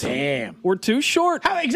Damn. We're too short. How is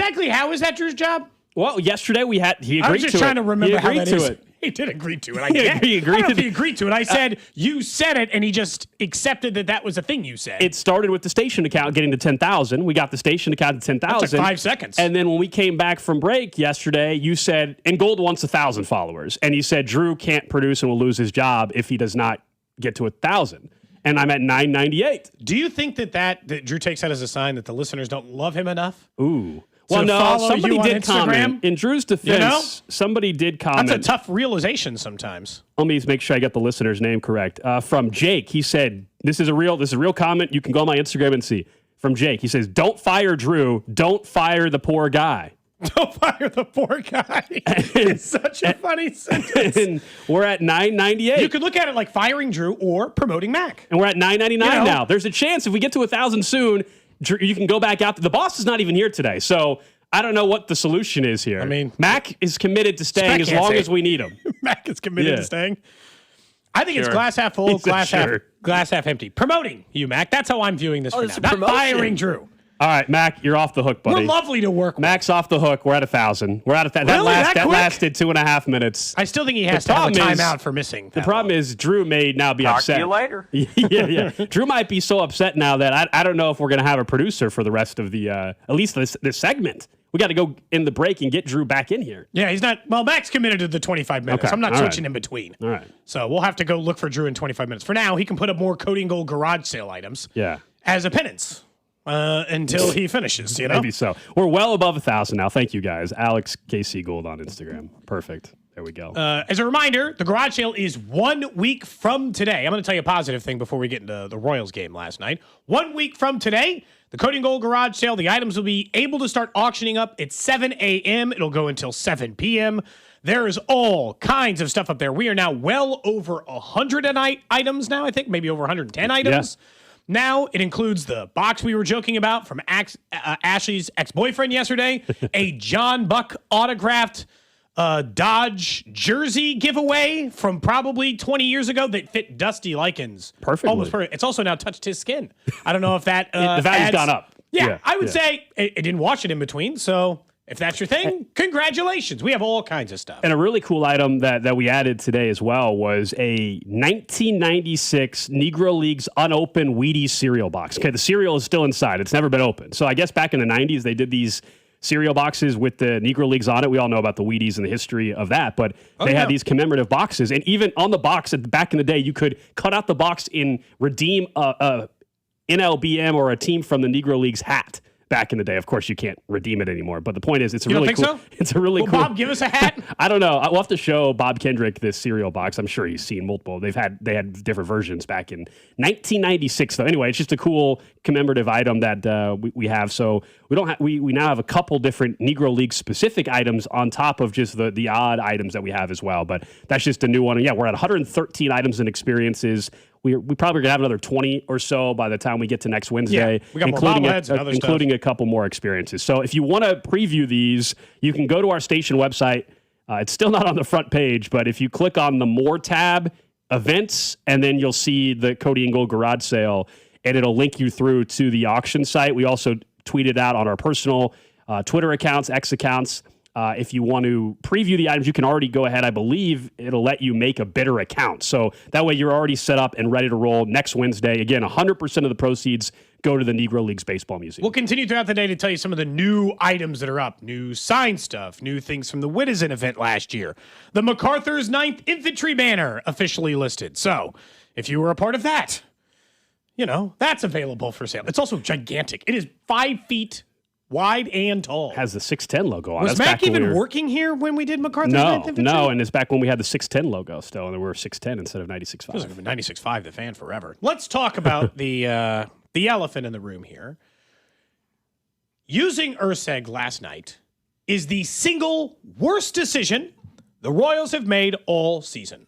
that Drew's job? Well, yesterday he agreed to it. I was just trying to remember how that is. It. He did agree to it. He agreed to it. I said, you said it, and he just accepted that was a thing you said. It started with the station account getting to 10,000. We got the station account to 10,000. That took 5 seconds. And then when we came back from break yesterday, you said, and Gold wants 1,000 followers. And you said Drew can't produce and will lose his job if he does not get to 1,000. And I'm at 998. Do you think that Drew takes that as a sign that the listeners don't love him enough? Ooh. Well, no, somebody did comment. In Drew's defense, somebody did comment. That's a tough realization sometimes. Let me make sure I get the listener's name correct. From Jake, he said, this is a real comment. You can go on my Instagram and see. From Jake, he says, don't fire Drew. Don't fire the poor guy. Don't fire the poor guy. It's such a funny sentence. And we're at 998. You could look at it like firing Drew or promoting Mac. And we're at 999 now. There's a chance if we get to 1,000 soon, you can go back out. The boss is not even here today, so I don't know what the solution is here. I mean, Mac is committed to staying as long as we need him. Mac is committed to staying. I think it's glass half full, glass half empty. Promoting you, Mac. That's how I'm viewing this for now. Not firing Drew. All right, Mac, you're off the hook, buddy. We're lovely to work with. Mac's off the hook. We're at 1,000. We're at that. That lasted 2.5 minutes. I still think he has to have a timeout for missing. The problem is Drew may now be upset. Talk to you later. yeah. Drew might be so upset now that I don't know if we're going to have a producer for the rest of the, at least this segment. We got to go in the break and get Drew back in here. Yeah, he's not. Well, Mac's committed to the 25 minutes. Okay. I'm not switching in between. All right. So we'll have to go look for Drew in 25 minutes. For now, he can put up more Cody Gold garage sale items. Yeah. As a penance. Until he finishes, Maybe so. We're well above 1,000 now. Thank you, guys. Alex KC Gold on Instagram. Perfect. There we go. As a reminder, the garage sale is 1 week from today. I'm going to tell you a positive thing before we get into the Royals game last night. 1 week from today, the Cody Gold garage sale, the items will be able to start auctioning up at 7 a.m. It'll go until 7 p.m. There is all kinds of stuff up there. We are now well over 100 items now, I think, maybe over 110 items. Yeah. Now, it includes the box we were joking about from Ashley's ex-boyfriend yesterday, a John Buck autographed Dodge jersey giveaway from probably 20 years ago that fit Dusty Likens. Perfectly. Almost perfect. It's also now touched his skin. I don't know if that the value's gone up. Yeah, I would say it didn't wash it in between, so... If that's your thing, congratulations. We have all kinds of stuff. And a really cool item that we added today as well was a 1996 Negro Leagues unopened Wheaties cereal box. Okay, the cereal is still inside. It's never been opened. So I guess back in the 90s, they did these cereal boxes with the Negro Leagues on it. We all know about the Wheaties and the history of that, but they had these commemorative boxes. And even on the box, back in the day, you could cut out the box and redeem a NLBM or a team from the Negro Leagues hat. Back in the day, of course, you can't redeem it anymore. But the point is, it's a really cool. So? It's a really cool. Bob, give us a hat. I don't know. We'll have to show Bob Kendrick this cereal box. I'm sure he's seen multiple. They had different versions back in 1996. Though, anyway, it's just a cool commemorative item that we have. So we now have a couple different Negro League specific items on top of just the odd items that we have as well. But that's just a new one. And yeah, we're at 113 items and experiences. We probably gonna have another 20 or so by the time we get to next Wednesday, we got including a couple more experiences. So if you want to preview these, you can go to our station website. It's still not on the front page, but if you click on the More tab, Events, and then you'll see the Cody and Gold garage sale, and it'll link you through to the auction site. We also tweet it out on our personal Twitter accounts, X accounts. If you want to preview the items, you can already go ahead. I believe it'll let you make a bidder account. So that way you're already set up and ready to roll next Wednesday. Again, 100% of the proceeds go to the Negro Leagues Baseball Museum. We'll continue throughout the day to tell you some of the new items that are up, new sign stuff, new things from the Witizen event last year. The MacArthur's 9th Infantry banner officially listed. So if you were a part of that, that's available for sale. It's also gigantic. It is 5 feet wide and tall. Has the 610 logo on. Was Mac even working here when we did MacArthur's 9th Infantry? No, and it's back when we had the 610 logo still, and we were 610 instead of 96.5. Feels like 96.5, the fan forever. Let's talk about the elephant in the room here. Using Urseg last night is the single worst decision the Royals have made all season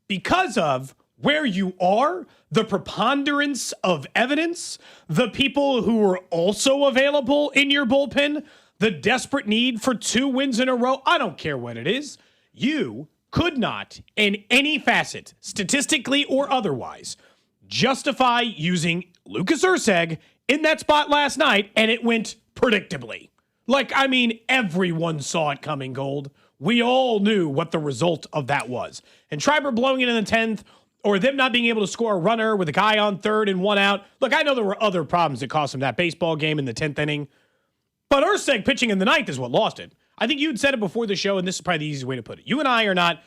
because of where you are, the preponderance of evidence, the people who were also available in your bullpen, the desperate need for 2 wins in a row. I don't care what it is. You could not, in any facet, statistically or otherwise, justify using Lucas Urseg in that spot last night, and it went predictably. Like, I mean, everyone saw it coming, Gold. We all knew what the result of that was. And Schreiber blowing it in the 10th, or them not being able to score a runner with a guy on third and one out. Look, I know there were other problems that cost him that baseball game in the 10th inning, but Urseg pitching in the 9th is what lost it. I think you'd said it before the show, and this is probably the easiest way to put it. You and I are not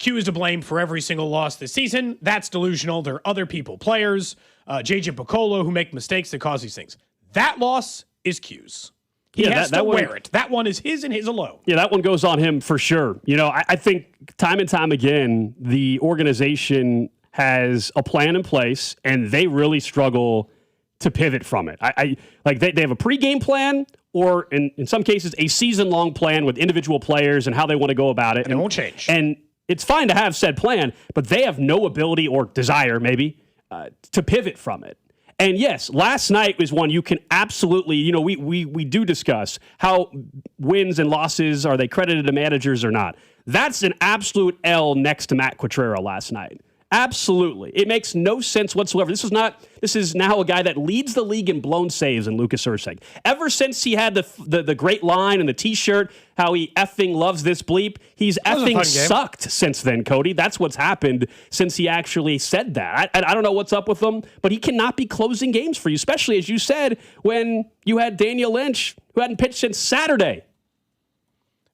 Q is to blame for every single loss this season. That's delusional. There are other people, players, JJ Piccolo, who make mistakes that cause these things. That loss is Q's. He has to wear it. That one is his and his alone. Yeah, that one goes on him for sure. You know, I think time and time again, the organization has a plan in place, and they really struggle to pivot from it. I like they have a pregame plan, or in some cases, a season-long plan with individual players and how they want to go about it. And it won't change. And it's fine to have said plan, but they have no ability or desire, maybe, to pivot from it. And yes, last night was one you can absolutely, you know, we do discuss how wins and losses, are they credited to managers or not? That's an absolute L next to Matt Quatrero last night. Absolutely. It makes no sense whatsoever. This is now a guy that leads the league in blown saves in Lucas Urseg. Ever since he had the great line and the t-shirt, how he effing loves this bleep, he's effing sucked since then, Cody. That's what's happened since he actually said that. I don't know what's up with him, but he cannot be closing games for you, especially, as you said, when you had Daniel Lynch, who hadn't pitched since Saturday.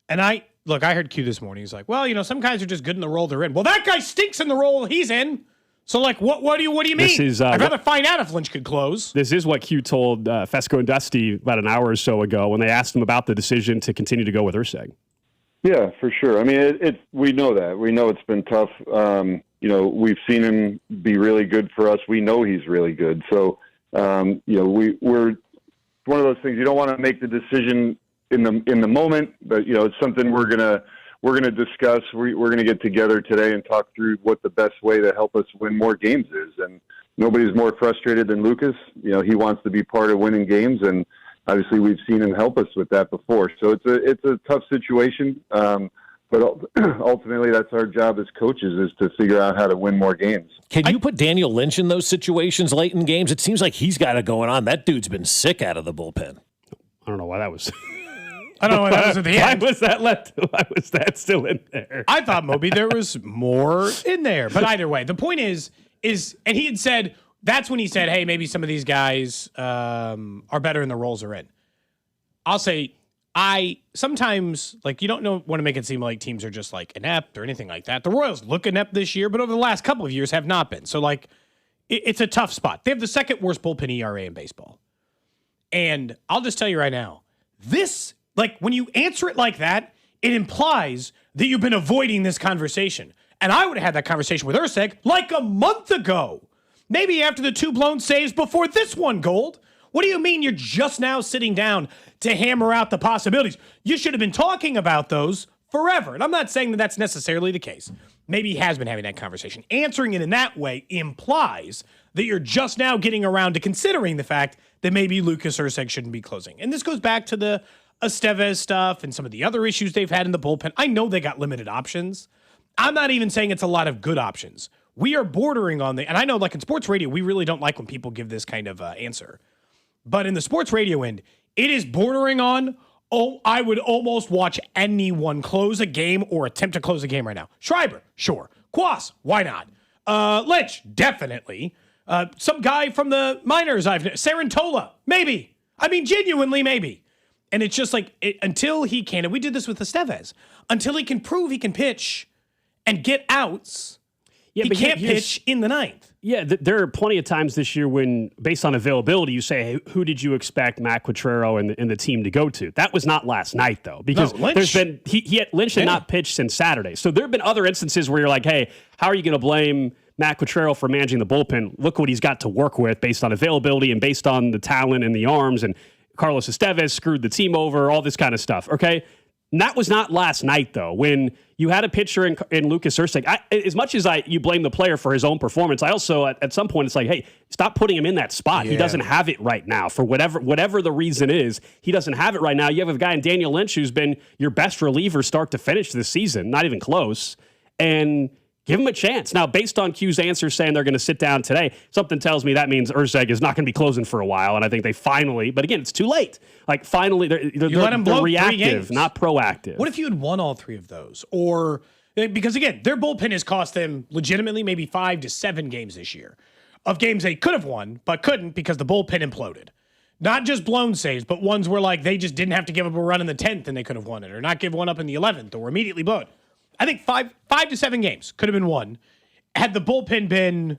And Look, I heard Q this morning. He's like, well, you know, some guys are just good in the role they're in. Well, that guy stinks in the role he's in. So, like, what do you mean? I'd rather find out if Lynch could close. This is what Q told Fesco and Dusty about an hour or so ago when they asked him about the decision to continue to go with Urseg. Yeah, for sure. I mean, we know that. We know it's been tough. You know, we've seen him be really good for us. We know he's really good. So, you know, we're one of those things. You don't want to make the decision in the moment, but you know, it's something we're gonna discuss. We're gonna get together today and talk through what the best way to help us win more games is. And nobody's more frustrated than Lucas. You know, he wants to be part of winning games, and obviously we've seen him help us with that before. So it's a tough situation, but ultimately that's our job as coaches, is to figure out how to win more games. Can you put Daniel Lynch in those situations late in games? It seems like he's got it going on. That dude's been sick out of the bullpen. I don't know why that was. I don't know why that was at the end. Why was that still in there? I thought maybe there was more in there. But either way, the point is, and he had said, that's when he said, hey, maybe some of these guys are better in the roles they're in. I'll say, I sometimes, like, you don't want to make it seem like teams are just, like, inept or anything like that. The Royals look inept this year, but over the last couple of years have not been. So, like, it's a tough spot. They have the second worst bullpen ERA in baseball. And I'll just tell you right now, like, when you answer it like that, it implies that you've been avoiding this conversation. And I would have had that conversation with Urseg like a month ago. Maybe after the 2 blown saves before this one, Gold. What do you mean you're just now sitting down to hammer out the possibilities? You should have been talking about those forever. And I'm not saying that that's necessarily the case. Maybe he has been having that conversation. Answering it in that way implies that you're just now getting around to considering the fact that maybe Lucas Urseg shouldn't be closing. And this goes back to the Estevez stuff and some of the other issues they've had in the bullpen. I know they got limited options. I'm not even saying it's a lot of good options. We are bordering on and I know, like, in sports radio, we really don't like when people give this kind of answer. But in the sports radio end, it is bordering on, I would almost watch anyone close a game or attempt to close a game right now. Schreiber, sure. Quas, why not? Lynch, definitely. Some guy from the minors, Sarantola, maybe. I mean, genuinely, maybe. And it's just like, until he can, and we did this with Estevez, until he can prove he can pitch and get outs, he can't pitch in the 9th. Yeah, there are plenty of times this year when, based on availability, you say, hey, who did you expect Matt Quatrero and the team to go to? That was not last night, though, because Lynch had not pitched since Saturday. So there have been other instances where you're like, hey, how are you going to blame Matt Quatrero for managing the bullpen? Look what he's got to work with based on availability and based on the talent and the arms, and Carlos Estevez screwed the team over, all this kind of stuff, okay? And that was not last night, though, when you had a pitcher in Lucas Urseg. As much as you blame the player for his own performance, I also, at some point, it's like, hey, stop putting him in that spot. Yeah. He doesn't have it right now. For whatever the reason is, he doesn't have it right now. You have a guy in Daniel Lynch who's been your best reliever start to finish this season, not even close. And Give him a chance. Now, based on Q's answer saying they're going to sit down today, something tells me that means Urseg is not going to be closing for a while. And I think they finally, but again, it's too late. Like, finally, they're let him blow 3 reactive, games. not proactive. What if you had won all 3 of those? Or, because again, their bullpen has cost them legitimately maybe 5 to 7 games this year of games they could have won, but couldn't because the bullpen imploded. Not just blown saves, but ones where like they just didn't have to give up a run in the 10th and they could have won it, or not give one up in the 11th, or immediately blow it. I think 5 to 7 games could have been won had the bullpen been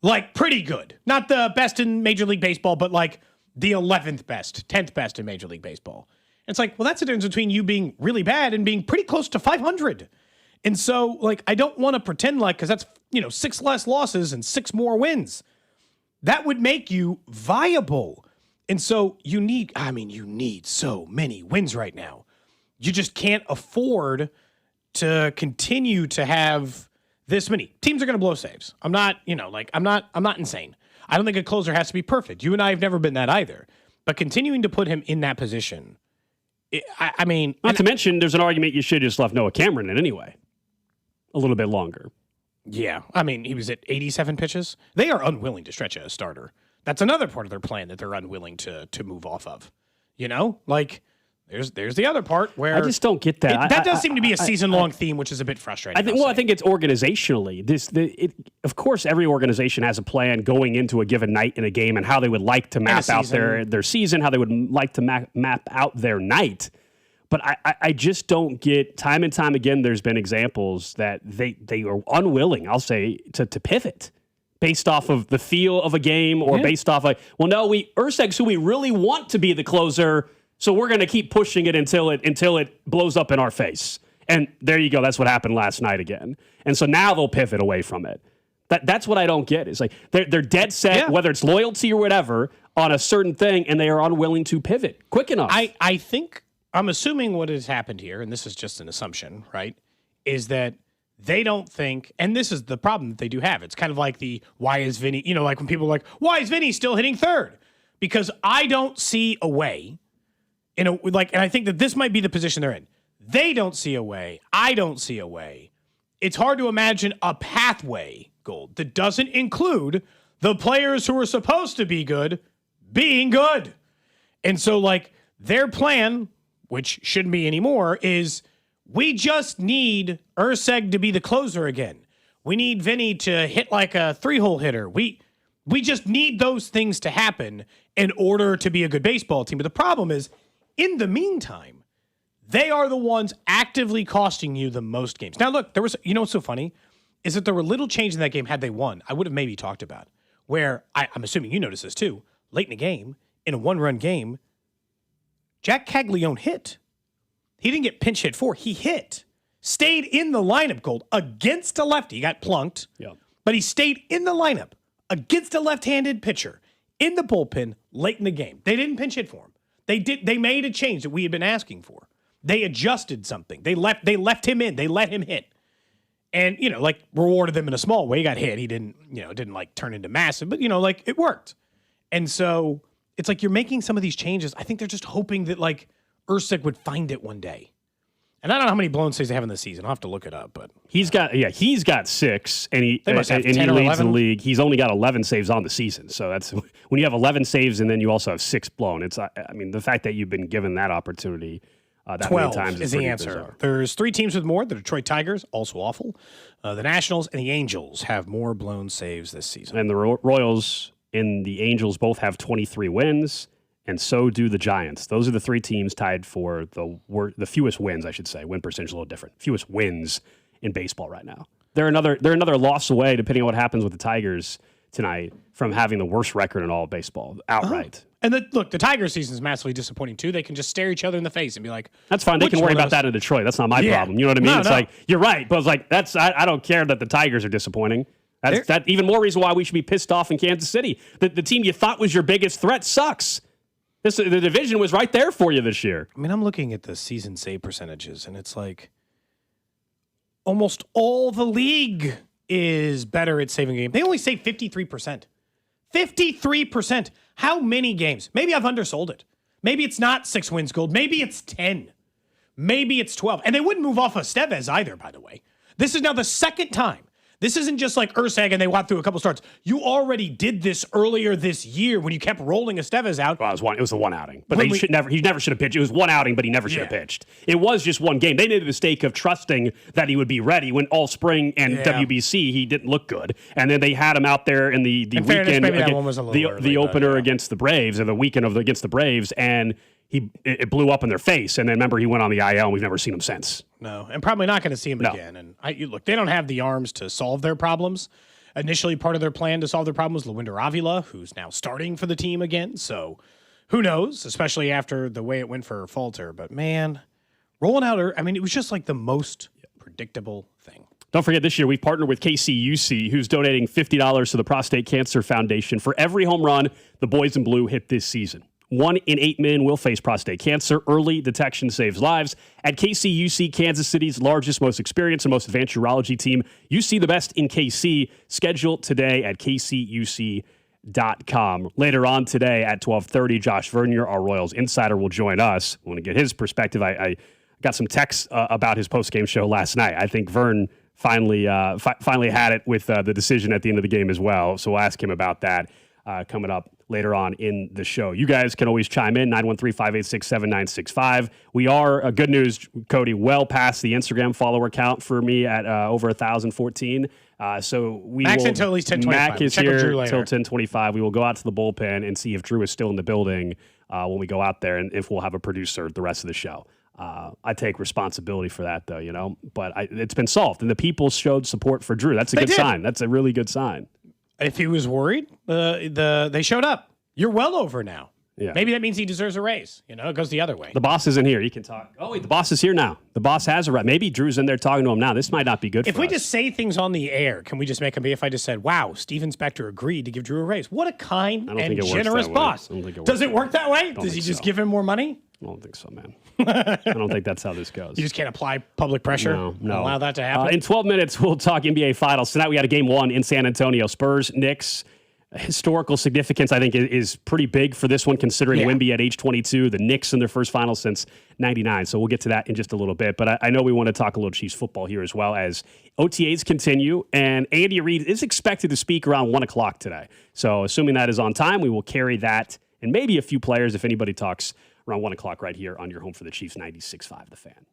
like pretty good. Not the best in Major League Baseball, but like the 11th best, 10th best in Major League Baseball. And it's like, well, that's the difference between you being really bad and being pretty close to 500. And so, like, I don't want to pretend like, because that's, 6 less losses and 6 more wins. That would make you viable. And so you need so many wins right now. You just can't afford to continue to have this many. Teams are going to blow saves. I'm not insane. I don't think a closer has to be perfect. You and I have never been that either. But continuing to put him in that position, not to mention, there's an argument you should have just left Noah Cameron in anyway. A little bit longer. Yeah. He was at 87 pitches. They are unwilling to stretch a starter. That's another part of their plan that they're unwilling to move off of. There's the other part where I just don't get that. That does seem to be a season-long theme, which is a bit frustrating. I think it's organizationally. Of course, every organization has a plan going into a given night in a game and how they would like to map out their season, how they would like to map out their night. But I just don't get, time and time again, there's been examples that they are unwilling, I'll say, to pivot based off of the feel of a game or based off Urseg's who we really want to be the closer. So we're going to keep pushing it until it blows up in our face. And there you go. That's what happened last night again. And so now they'll pivot away from it. That's what I don't get. It's like they're dead set, whether it's loyalty or whatever, on a certain thing, and they are unwilling to pivot quick enough. I think, I'm assuming what has happened here, and this is just an assumption, right, is that they don't think, and this is the problem that they do have. It's kind of like why is Vinny, like when people are like, why is Vinny still hitting third? Because I don't see a way. And I think that this might be the position they're in. They don't see a way. I don't see a way. It's hard to imagine a pathway, Gold, that doesn't include the players who are supposed to be good being good. And so, their plan, which shouldn't be anymore, is we just need Urseg to be the closer again. We need Vinny to hit like a 3-hole hitter. We just need those things to happen in order to be a good baseball team. But the problem is, in the meantime, they are the ones actively costing you the most games. Now, look, there was, what's so funny is that there were little changes in that game had they won. I would have maybe talked about where I'm assuming you noticed this too. Late in a game, in a 1-run game, Jack Caglione hit. He didn't get pinch hit for. He hit. Stayed in the lineup, Gold, against a lefty. He got plunked, but he stayed in the lineup against a left-handed pitcher in the bullpen late in the game. They didn't pinch hit for him. They made a change that we had been asking for. They adjusted something. They left him in. They let him hit. And, rewarded them in a small way. He got hit. He didn't turn into massive, but, it worked. And so it's like you're making some of these changes. I think they're just hoping that, Urseg would find it one day. And I don't know how many blown saves they have in the season. I'll have to look it up, but he's got 6, and he leads 10 the league. He's only got 11 saves on the season, so that's when you have 11 saves and then you also have 6 blown. It's the fact that you've been given that opportunity that 12 many times is the answer. Bizarre. There's 3 teams with more. The Detroit Tigers, also awful. The Nationals and the Angels have more blown saves this season. And the Royals and the Angels both have 23 wins. And so do the Giants. Those are the 3 teams tied for the fewest wins, I should say. Win percentage a little different. Fewest wins in baseball right now. They're another loss away, depending on what happens with the Tigers tonight, from having the worst record in all of baseball outright. And the Tigers season is massively disappointing too. They can just stare each other in the face and be like, "That's fine. They can worry about that in Detroit. That's not my problem." You know what I mean? Like you're right, but it's like I don't care that the Tigers are disappointing. That's even more reason why we should be pissed off in Kansas City. The team you thought was your biggest threat sucks. The division was right there for you this year. I'm looking at the season save percentages, and it's like almost all the league is better at saving a game. They only save 53%. 53%. How many games? Maybe I've undersold it. Maybe it's not 6 wins, Gold. Maybe it's 10. Maybe it's 12. And they wouldn't move off of Estevez either, by the way. This is now the second time This isn't just like Ursag and they went through a couple starts. You already did this earlier this year when you kept rolling Estevez out. Well, it was the one outing. But he never should have pitched. It was one outing, but he never should have pitched. It was just one game. They made the mistake of trusting that he would be ready when all spring and WBC he didn't look good. And then they had him out there in the weekend, fairness, maybe that one was a little early, the opener against the Braves, or the weekend against the Braves, and it blew up in their face. And then remember, he went on the IL, and we've never seen him since. No, and probably not going to see him again. And look, they don't have the arms to solve their problems. Initially, part of their plan to solve their problem was Lwinder Avila, who's now starting for the team again. So who knows, especially after the way it went for Falter. But man, rolling out, it was just like the most predictable thing. Don't forget, this year we've partnered with KCUC, who's donating $50 to the Prostate Cancer Foundation for every home run the boys in blue hit this season. 1 in 8 men will face prostate cancer. Early detection saves lives. At KCUC, Kansas City's largest, most experienced, and most advanced urology team, you see the best in KC. Schedule today at kcuc.com. Later on today at 12:30, Josh Vern, our Royals insider, will join us. I want to get his perspective. I got some texts about his postgame show last night. I think Vern finally had it with the decision at the end of the game as well. So we'll ask him about that coming up later on in the show. You guys can always chime in, 913-586-7965. We are, good news, Cody, well past the Instagram follower count for me at over 1,014. So we Max will, until he's 10:25. Mac is Check with Drew here later. until 10:25. We will go out to the bullpen and see if Drew is still in the building when we go out there, and if we'll have a producer the rest of the show. I take responsibility for that, though, but it's been solved, and the people showed support for Drew. That's a good sign. That's a really good sign. If he was worried, they showed up. You're well over now. Yeah. Maybe that means he deserves a raise. It goes the other way. The boss isn't here. He can talk. Oh, wait, the boss is here now. The boss has a right. Maybe Drew's in there talking to him now. This might not be good for us. If we just say things on the air, can we just make him be? If I just said, wow, Steven Spector agreed to give Drew a raise. What a kind and generous boss. Does it work that way? Does he just give him more money? I don't think so, man. I don't think that's how this goes. You just can't apply public pressure? No. Allow that to happen? In 12 minutes, we'll talk NBA Finals. Tonight we got a game 1 in San Antonio. Spurs, Knicks. Historical significance, I think, is pretty big for this one, considering Wemby at age 22, the Knicks in their first final since 99. So we'll get to that in just a little bit. But I know we want to talk a little Chiefs football here as well, as OTAs continue. And Andy Reid is expected to speak around 1 o'clock today. So assuming that is on time, we will carry that and maybe a few players if anybody talks around 1 o'clock right here on your home for the Chiefs, 96.5 The Fan.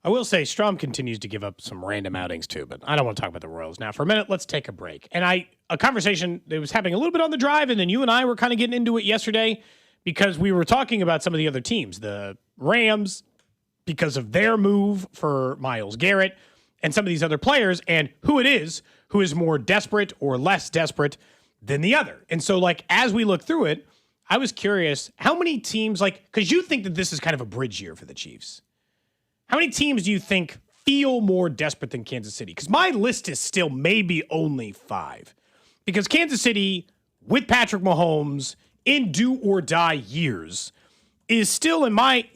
I will say Strom continues to give up some random outings too, but I don't want to talk about the Royals now. For a minute, let's take a break. And a conversation that was happening a little bit on the drive, and then you and I were kind of getting into it yesterday because we were talking about some of the other teams. The Rams, because of their move for Myles Garrett, and some of these other players, and who it is who is more desperate or less desperate than the other. And so, as we look through it, I was curious, how many teams, because you think that this is kind of a bridge year for the Chiefs. How many teams do you think feel more desperate than Kansas City? Because my list is still maybe only 5. Because Kansas City, with Patrick Mahomes in do or die years, is still in my,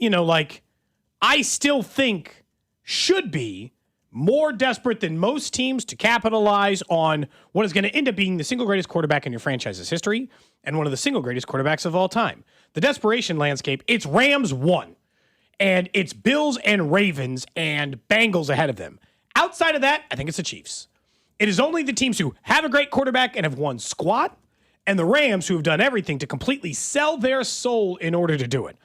I still think should be more desperate than most teams to capitalize on what is going to end up being the single greatest quarterback in your franchise's history and one of the single greatest quarterbacks of all time. The desperation landscape, it's Rams 1. And it's Bills and Ravens and Bengals ahead of them. Outside of that, I think it's the Chiefs. It is only the teams who have a great quarterback and have won squat, and the Rams who have done everything to completely sell their soul in order to do it.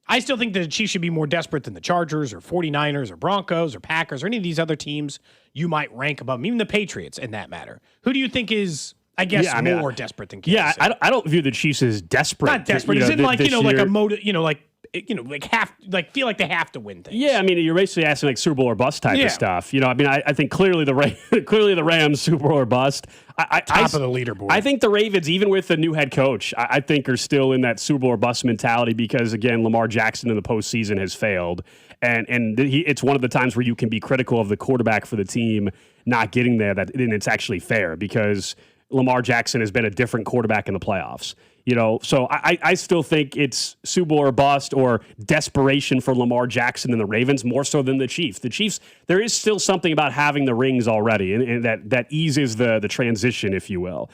I still think that the Chiefs should be more desperate than the Chargers or 49ers or Broncos or Packers or any of these other teams you might rank above them, even the Patriots in that matter. Who do you think is, more desperate than Kansas City? I don't view the Chiefs as desperate. Not desperate. It's in feel like they have to win things. Yeah, you're basically asking Super Bowl or bust type of stuff. I think clearly the Rams Super Bowl or bust. Top of the leaderboard. I think the Ravens, even with the new head coach, I think are still in that Super Bowl or bust mentality because, again, Lamar Jackson in the postseason has failed. And it's one of the times where you can be critical of the quarterback for the team not getting there, and it's actually fair because Lamar Jackson has been a different quarterback in the playoffs. So I still think it's Super Bowl or bust or desperation for Lamar Jackson and the Ravens more so than the Chiefs. The Chiefs, there is still something about having the rings already, and that eases the transition, if you will.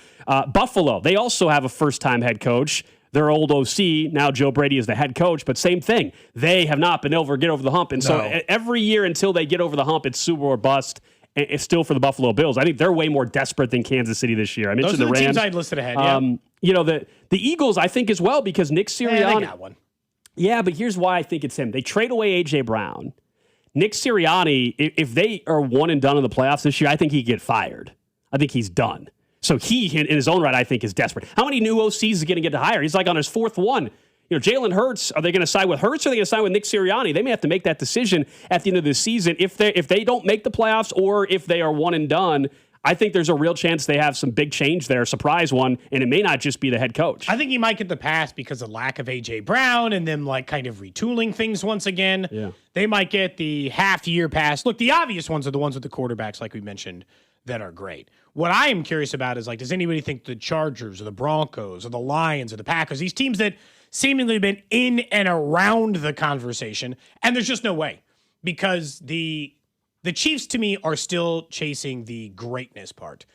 Buffalo, they also have a first-time head coach. Their old OC, now Joe Brady is the head coach, but same thing. They have not been able to get over the hump. And so every year until they get over the hump, it's Super Bowl or bust. and it's still for the Buffalo Bills. I think they're way more desperate than Kansas City this year. I mentioned Those are the Rams. teams I'd listed ahead. Yeah. You know, the Eagles, I think, as well, because Nick Sirianni. They got one. Yeah, but here's why I think it's him. They trade away A.J. Brown. Nick Sirianni, if they are one and done in the playoffs this year, I think he'd get fired. I think he's done. So he, in his own right, I think is desperate. How many new OCs is he going to get to hire? He's like on his fourth one. You know, Jalen Hurts, are they going to side with Hurts or are they going to side with Nick Sirianni? They may have to make that decision at the end of the season. If they don't make the playoffs or if they are one and done, I think there's a real chance they have some big change there, surprise one, and it may not just be the head coach. I think he might get the pass because of lack of A.J. Brown and them like kind of retooling things once again. Yeah. They might get the half-year pass. Look, the obvious ones are the ones with the quarterbacks, like we mentioned, that are great. What I am curious about is, like, does anybody think the Chargers or the Broncos or the Lions or the Packers, these teams that seemingly been in and around the conversation, and there's just no way because the Chiefs to me are still chasing the greatness part.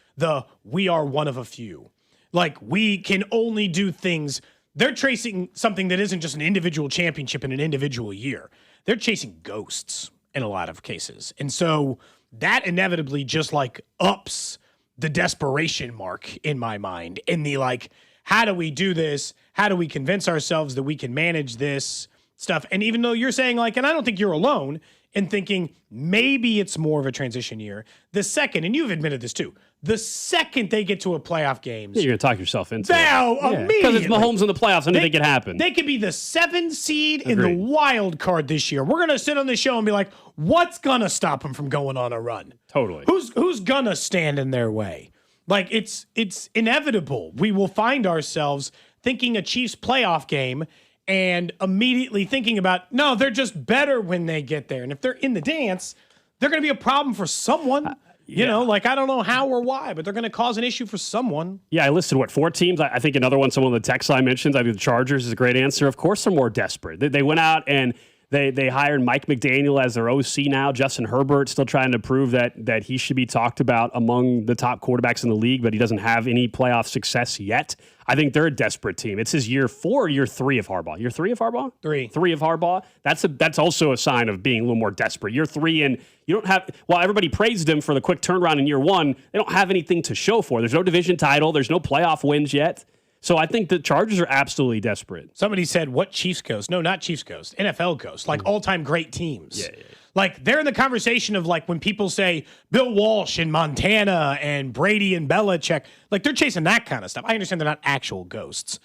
We are one of a few. Like, we can only do things. They're chasing something that isn't just an individual championship in an individual year. They're chasing ghosts in a lot of cases. And so that inevitably just like ups the desperation mark in my mind in the like, how do we do this? How do we convince ourselves that we can manage this stuff? And even though you're saying like, and I don't think you're alone in thinking maybe it's more of a transition year, the second, and you've admitted this too, the second they get to a playoff games, You're going to talk yourself into now it. immediately. Because it's Mahomes in the playoffs, anything can happen. They could be the 7th seed in Agreed. the wild card this year. We're going to sit on the show and be like, what's going to stop them from going on a run? Totally. Who's going to stand in their way? Like, it's inevitable. We will find ourselves thinking a Chiefs playoff game and immediately thinking about, no, they're just better when they get there. And if they're in the dance, they're going to be a problem for someone. You know, like, I don't know how or why, but they're going to cause an issue for someone. Yeah, I listed, 4 teams? I think another one, someone of the text line mentions, I think the Chargers is a great answer. Of course, they're more desperate. They went out and they hired Mike McDaniel as their OC now. Justin Herbert still trying to prove that he should be talked about among the top quarterbacks in the league, but he doesn't have any playoff success yet. I think they're a desperate team. It's his year 4 or year 3 of Harbaugh? Year 3 of Harbaugh? 3. 3 of Harbaugh? That's also a sign of being a little more desperate. Year 3, and you don't have, while everybody praised him for the quick turnaround in year 1, they don't have anything to show for. There's no division title. There's no playoff wins yet. So I think the Chargers are absolutely desperate. Somebody said, what Chiefs ghost? No, not Chiefs ghost. NFL ghost. Like all-time great teams. Yeah. Like they're in the conversation of like when people say Bill Walsh in Montana and Brady and Belichick, like they're chasing that kind of stuff. I understand they're not actual ghosts.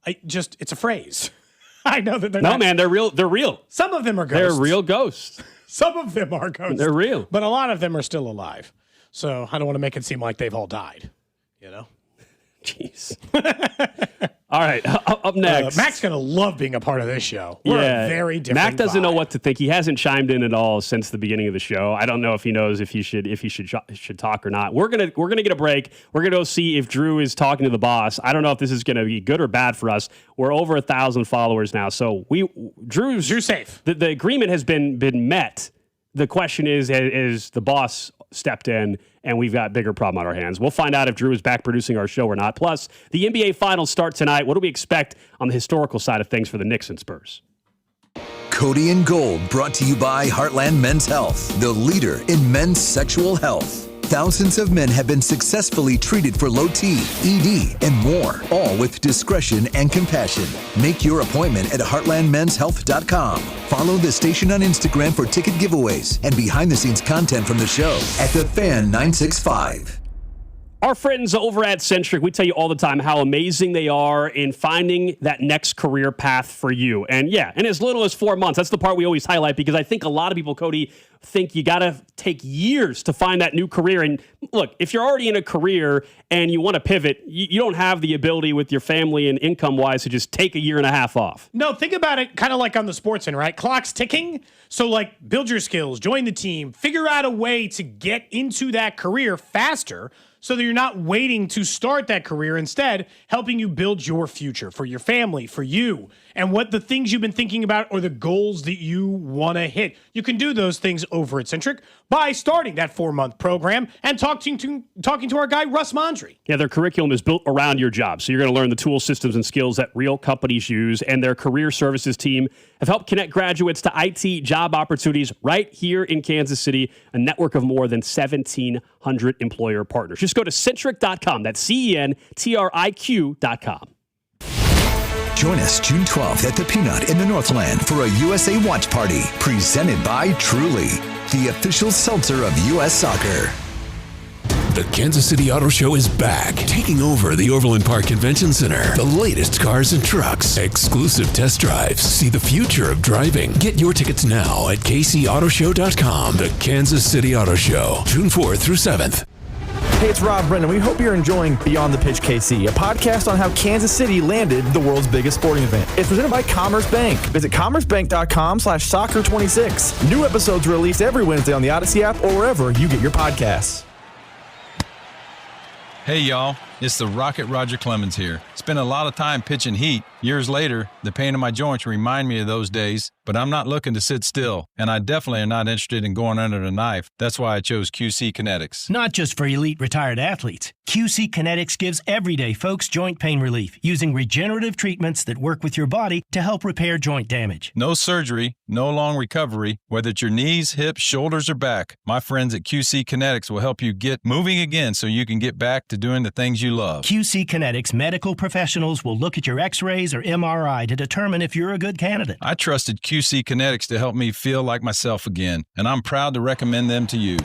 It's a phrase. I know that they're not. No, man, they're real. They're real. Some of them are ghosts. They're real ghosts. Some of them are ghosts. They're real. But a lot of them are still alive. So I don't want to make it seem like they've all died, you know? Jeez. All right, up next. Mac's going to love being a part of this show. We're a very different Mac doesn't know vibe. what to think. He hasn't chimed in at all since the beginning of the show. I don't know if he knows if he should talk or not. We're gonna get a break. We're gonna go see if Drew is talking to the boss. I don't know if this is gonna be good or bad for us. We're over 1,000 followers now, so Drew's safe. The agreement has been met. The question is the boss stepped in and we've got bigger problem on our hands. We'll find out if Drew is back producing our show or not. Plus, the NBA Finals start tonight. What do we expect on the historical side of things for the Knicks and Spurs? Cody and Gold, brought to you by Heartland Men's Health, the leader in men's sexual health. Thousands of men have been successfully treated for low T, ED, and more, all with discretion and compassion. Make your appointment at heartlandmenshealth.com. Follow the station on Instagram for ticket giveaways and behind-the-scenes content from the show at The Fan 965. Our friends over at Centric, we tell you all the time how amazing they are in finding that next career path for you. And yeah, in as little as 4 months. That's the part we always highlight because I think a lot of people, Cody, think you got to take years to find that new career. And look, if you're already in a career and you want to pivot, you don't have the ability with your family and income-wise to just take a year and a half off. No, think about it kind of like on the sports end, right? Clock's ticking. So, like, build your skills, join the team, figure out a way to get into that career faster so that you're not waiting to start that career. Instead, helping you build your future for your family, for you. and what the things you've been thinking about or the goals that you want to hit. You can do those things over at Centric by starting that 4-month program and talking to our guy, Russ Mondry. Yeah, their curriculum is built around your job. So you're going to learn the tools, systems, and skills that real companies use. And their career services team have helped connect graduates to IT job opportunities right here in Kansas City, a network of more than 1,700 employer partners. Just go to Centric.com. That's CENTRIQ.com. Join us June 12th at the Peanut in the Northland for a USA Watch Party presented by Truly, the official seltzer of U.S. Soccer. The Kansas City Auto Show is back, taking over the Overland Park Convention Center. The latest cars and trucks, exclusive test drives. See the future of driving. Get your tickets now at kcautoshow.com. The Kansas City Auto Show, June 4th through 7th. Hey, it's Rob Brennan. We hope you're enjoying Beyond the Pitch KC, a podcast on how Kansas City landed the world's biggest sporting event. It's presented by Commerce Bank. Visit commercebank.com/soccer26. New episodes released every Wednesday on the Odyssey app or wherever you get your podcasts. Hey, y'all. It's the Rocket Roger Clemens here. Spent a lot of time pitching heat. Years later, the pain in my joints remind me of those days, but I'm not looking to sit still, and I definitely am not interested in going under the knife. That's why I chose QC Kinetics. Not just for elite retired athletes. QC Kinetics gives everyday folks joint pain relief using regenerative treatments that work with your body to help repair joint damage. No surgery, no long recovery, whether it's your knees, hips, shoulders, or back. My friends at QC Kinetics will help you get moving again so you can get back to doing the things you love. QC Kinetics medical professionals will look at your x-rays or MRI to determine if you're a good candidate. I trusted QC Kinetics to help me feel like myself again, and I'm proud to recommend them to you.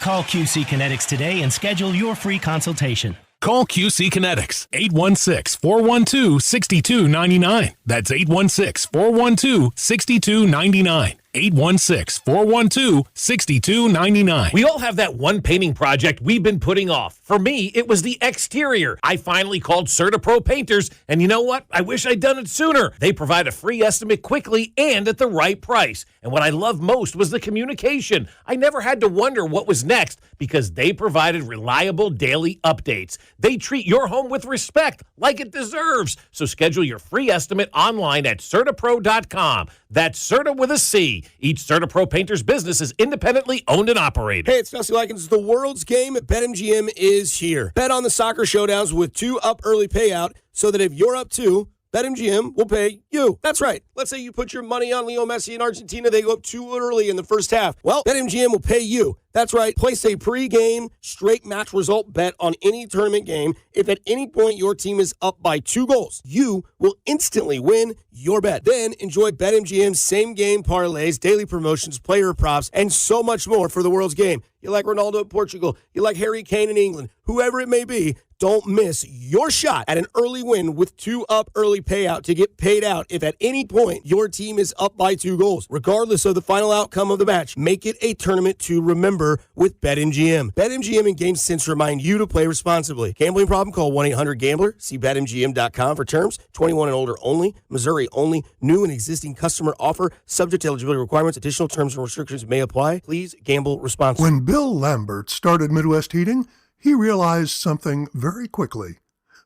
Call QC Kinetics today and schedule your free consultation. Call QC Kinetics, 816-412-6299. That's 816-412-6299. 816-412-6299. We all have that one painting project we've been putting off. For me, it was the exterior. I finally called CertaPro Painters, and you know what? I wish I'd done it sooner. They provide a free estimate quickly and at the right price. And what I loved most was the communication. I never had to wonder what was next because they provided reliable daily updates. They treat your home with respect like it deserves. So schedule your free estimate online at CertaPro.com. That's Certa with a C. Each CertaPro Painters business is independently owned and operated. Hey, it's Dusty Likens. The world's game at BetMGM is here. Bet on the soccer showdowns with 2 up early payout so that if you're up 2, BetMGM will pay you. That's right. Let's say you put your money on Leo Messi in Argentina. They go up too early in the first half. Well, BetMGM will pay you. That's right. Place a pre-game straight match result bet on any tournament game. If at any point your team is up by 2 goals, you will instantly win your bet. Then enjoy BetMGM's same-game parlays, daily promotions, player props, and so much more for the world's game. You like Ronaldo at Portugal. You like Harry Kane in England. Whoever it may be, don't miss your shot at an early win with 2 up early payout to get paid out if at any point your team is up by 2 goals. Regardless of the final outcome of the match, make it a tournament to remember with BetMGM. BetMGM and GameSense remind you to play responsibly. Gambling problem? Call 1-800-GAMBLER. See BetMGM.com for terms. 21 and older only. Missouri only. New and existing customer offer. Subject to eligibility requirements. Additional terms and restrictions may apply. Please gamble responsibly. When Bill Lambert started Midwest Heating, he realized something very quickly.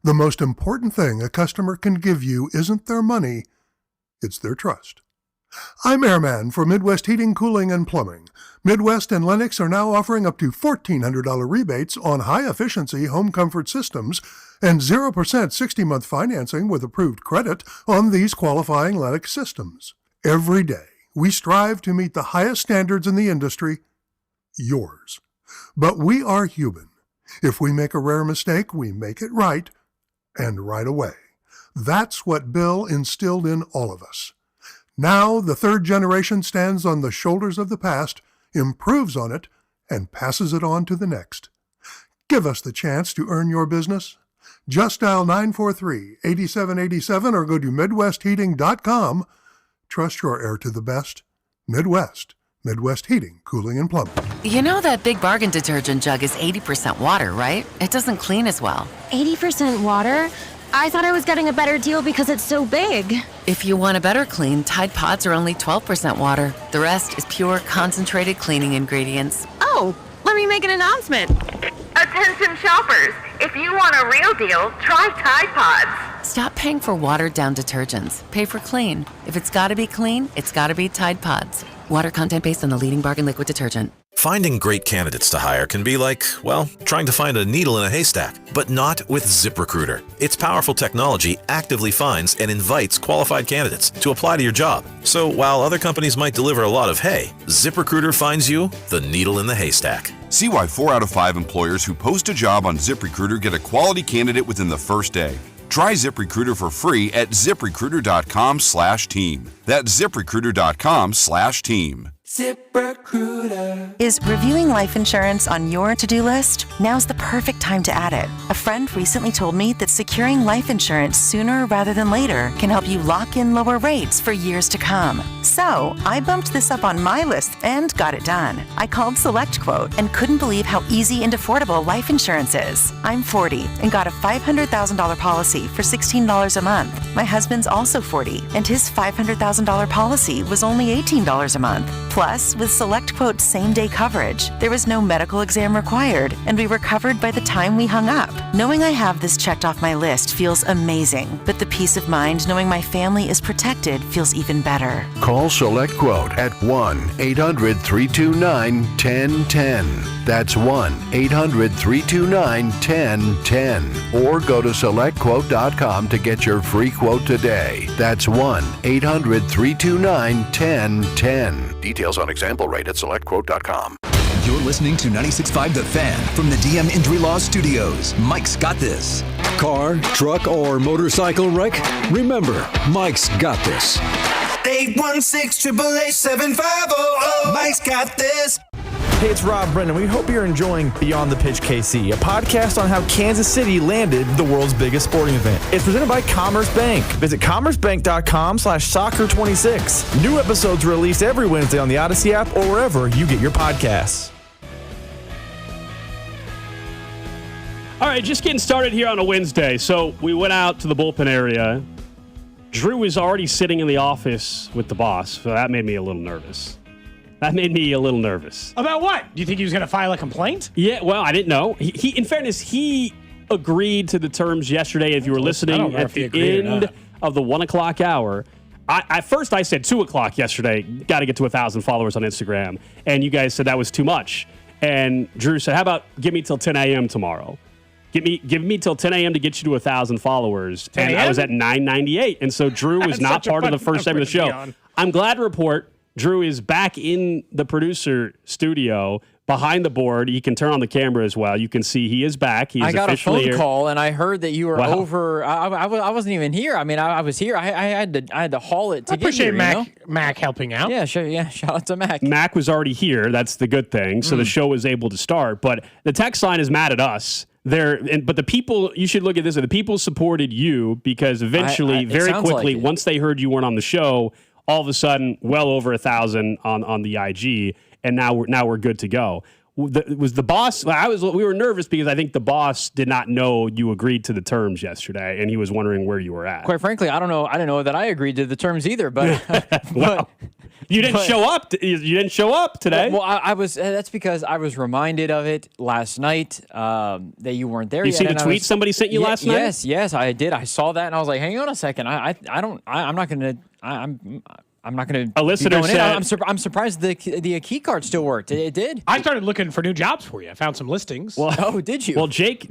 The most important thing a customer can give you isn't their money, it's their trust. I'm Airman for Midwest Heating, Cooling, and Plumbing. Midwest and Lennox are now offering up to $1,400 rebates on high-efficiency home comfort systems and 0% 60-month financing with approved credit on these qualifying Lennox systems. Every day, we strive to meet the highest standards in the industry, yours. But we are human. If we make a rare mistake, we make it right, and right away. That's what Bill instilled in all of us. Now, the 3rd generation stands on the shoulders of the past, improves on it, and passes it on to the next. Give us the chance to earn your business. Just dial 943-8787 or go to MidwestHeating.com. Trust your air to the best. Midwest. Midwest Heating, Cooling, and Plumbing. You know that Big Bargain detergent jug is 80% water, right? It doesn't clean as well. 80% water? I thought I was getting a better deal because it's so big. If you want a better clean, Tide Pods are only 12% water. The rest is pure, concentrated cleaning ingredients. Oh, let me make an announcement. Attention shoppers, if you want a real deal, try Tide Pods. Stop paying for watered-down detergents. Pay for clean. If it's gotta be clean, it's gotta be Tide Pods. Water content based on the leading bargain liquid detergent. Finding great candidates to hire can be like, well, trying to find a needle in a haystack, but not with ZipRecruiter. Its powerful technology actively finds and invites qualified candidates to apply to your job. So while other companies might deliver a lot of hay, ZipRecruiter finds you the needle in the haystack. See why 4 out of 5 employers who post a job on ZipRecruiter get a quality candidate within the first day. Try ZipRecruiter for free at ZipRecruiter.com/team. That's ZipRecruiter.com/team. ZipRecruiter. Is reviewing life insurance on your to-do list? Now's the perfect time to add it. A friend recently told me that securing life insurance sooner rather than later can help you lock in lower rates for years to come. So I bumped this up on my list and got it done. I called SelectQuote and couldn't believe how easy and affordable life insurance is. I'm 40 and got a $500,000 policy for $16 a month. My husband's also 40 and his $500,000 policy was only $18 a month. Plus, with SelectQuote's same-day coverage, there was no medical exam required, and we were covered by the time we hung up. Knowing I have this checked off my list feels amazing, but the peace of mind knowing my family is protected feels even better. Call SelectQuote at 1-800-329-1010. That's 1-800-329-1010. Or go to SelectQuote.com to get your free quote today. That's 1-800-329-1010. Details on example rate at SelectQuote.com. You're listening to 96.5 The Fan from the DM Injury Law Studios. Mike's got this. Car, truck, or motorcycle wreck? Remember, Mike's got this. 816-888-7500. Mike's got this. Hey, it's Rob Brennan. We hope you're enjoying Beyond the Pitch KC, a podcast on how Kansas City landed the world's biggest sporting event. It's presented by Commerce Bank. Visit commercebank.com/soccer26. New episodes released every Wednesday on the Odyssey app or wherever you get your podcasts. All right, just getting started here on a Wednesday. So we went out to the bullpen area. Drew was already sitting in the office with the boss, so that made me a little nervous. About what? Do you think he was going to file a complaint? Yeah, well, I didn't know. He, in fairness, he agreed to the terms yesterday. If you were listening at the end of the 1 o'clock hour, at first I said 2 o'clock yesterday, got to get to 1,000 followers on Instagram. And you guys said that was too much. And Drew said, how about give me till 10 a.m. tomorrow? Give me till 10 a.m. to get you to 1,000 followers. And I was at 998. And so Drew was not part of the first segment of the show. I'm glad to report Drew is back in the producer studio behind the board. He can turn on the camera as well. You can see he is back. He's I got a phone here. call, and I heard that you were over. I wasn't even here. I mean, I was here. I had to haul it to get here. I appreciate Mac helping out. Yeah, sure. Yeah, shout out to Mac. Mac was already here. That's the good thing. So the show was able to start. But the text line is mad at us. But the people, you should look at this. The people supported you because eventually, very quickly, once they heard you weren't on the show, all of a sudden, well over 1,000 on the IG, and now we're good to go. Was the boss? We were nervous because I think the boss did not know you agreed to the terms yesterday, and he was wondering where you were at. Quite frankly, I don't know. I didn't know that I agreed to the terms either. But well, you didn't show up. You didn't show up today. Well, I was. That's because I was reminded of it last night that you weren't there. You yet. see the tweet somebody sent you last night? Yes, I did. I saw that, and I was like, "Hang on a second. I'm not gonna. I'm not going to. A listener said, I'm surprised the key card still worked. It did. I started looking for new jobs for you. I found some listings. Well, did you? Well, Jake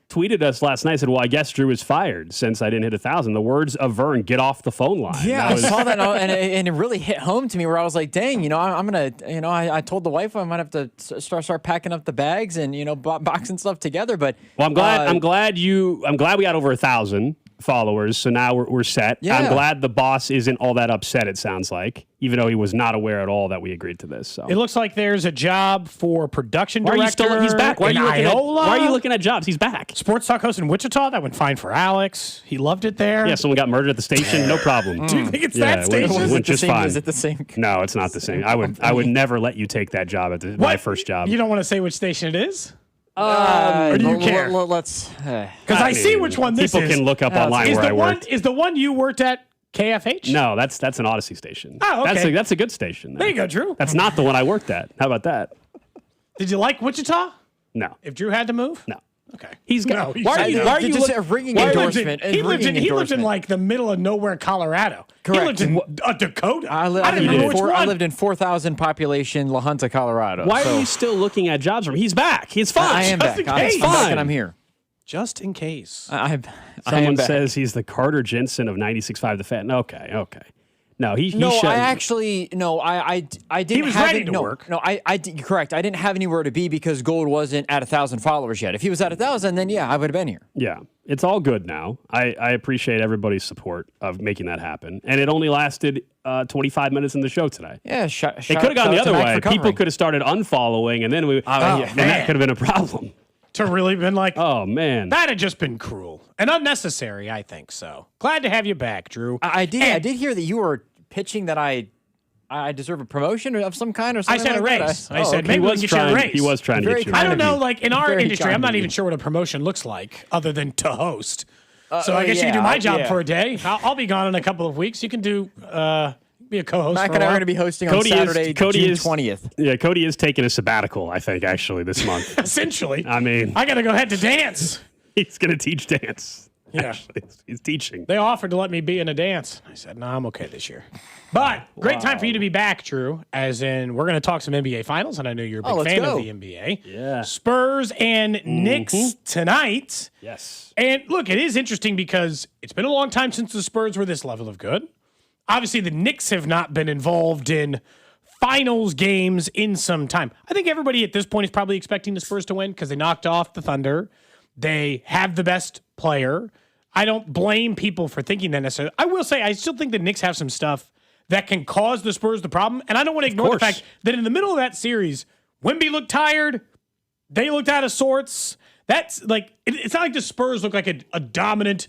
tweeted us last night. Said, "Well, I guess Drew is fired since I didn't hit 1,000." The words of Vern, "Get off the phone line." Yeah, I saw that, and it really hit home to me. Where I was like, "Dang, I'm gonna, I told the wife I might have to start packing up the bags and boxing stuff together." But I'm glad we got over 1,000 followers, so now we're set. Yeah. I'm glad the boss isn't all that upset, it sounds like, even though he was not aware at all that we agreed to this. So it looks like there's a job for production director. He's back. Why are you looking at jobs? He's back. Sports talk host in Wichita. That went fine for Alex. He loved it there. Yeah, someone got murdered at the station. No problem. Do you think it's that station? It went just fine. Is it the same? No, it's not the same. I would never let you take that job at my first job. You don't want to say which station it is? Or do you care? Let's. Because I see which one this is. People can look up online where I worked. Is the one you worked at KFH? No, that's an Odyssey station. Oh, okay. That's a good station. There you go, Drew. That's not the one I worked at. How about that? Did you like Wichita? No. If Drew had to move? No. Okay. He's got. No, he's why are you? Why are you? Just look- a ringing why are you- endorsement. He lived in like the middle of nowhere, Colorado. Correct. He lived in Dakota. I don't even know which one. I lived in 4,000 population La Junta, Colorado. Why so are you still looking at jobs from him? He's back. He's fine. I am back. in I'm case. back and I'm here. Just in case. I am Someone back. says he's the Carter Jensen of 96.5 The Fan. Okay. No, he No, should. I actually I didn't. He was have ready it, to no, work. No, you're correct. I didn't have anywhere to be because Gold wasn't at 1,000 followers yet. If he was at 1,000, then yeah, I would have been here. Yeah, it's all good now. I appreciate everybody's support of making that happen, and it only lasted 25 minutes in the show today. Yeah, it could have gone the other way. People could have started unfollowing, and then and that could have been a problem. To really been like, oh man, that had just been cruel and unnecessary. I think so. Glad to have you back, Drew. I did hear that you were pitching that I deserve a promotion of some kind or I something. said a like raise. that. I said maybe we can get you a raise. He was trying to get you. I don't know, like in our Very industry, kind I'm not of even you. sure what a promotion looks like other than to host. So I guess you yeah, can do my job yeah. for a day. I'll be gone in a couple of weeks. You can do be a co-host. Mac for and a I are while. going to be hosting on Saturday, June 20th. Yeah, Cody is taking a sabbatical, I think, actually, this month. Essentially. I mean, I got to go head to dance. He's going to teach dance. Yeah. Actually, he's teaching. They offered to let me be in a dance. I said, no, I'm okay this year. But great time for you to be back, Drew, as in we're going to talk some NBA Finals, and I know you're a big let's fan go. of the NBA. Yeah. Spurs and Knicks tonight. Yes. And look, it is interesting because it's been a long time since the Spurs were this level of good. Obviously, the Knicks have not been involved in finals games in some time. I think everybody at this point is probably expecting the Spurs to win because they knocked off the Thunder. They have the best player. I don't blame people for thinking that necessarily. I will say I still think the Knicks have some stuff that can cause the Spurs the problem. And I don't want to ignore the fact that in the middle of that series, Wemby looked tired. They looked out of sorts. That's like, it's not like the Spurs look like a dominant,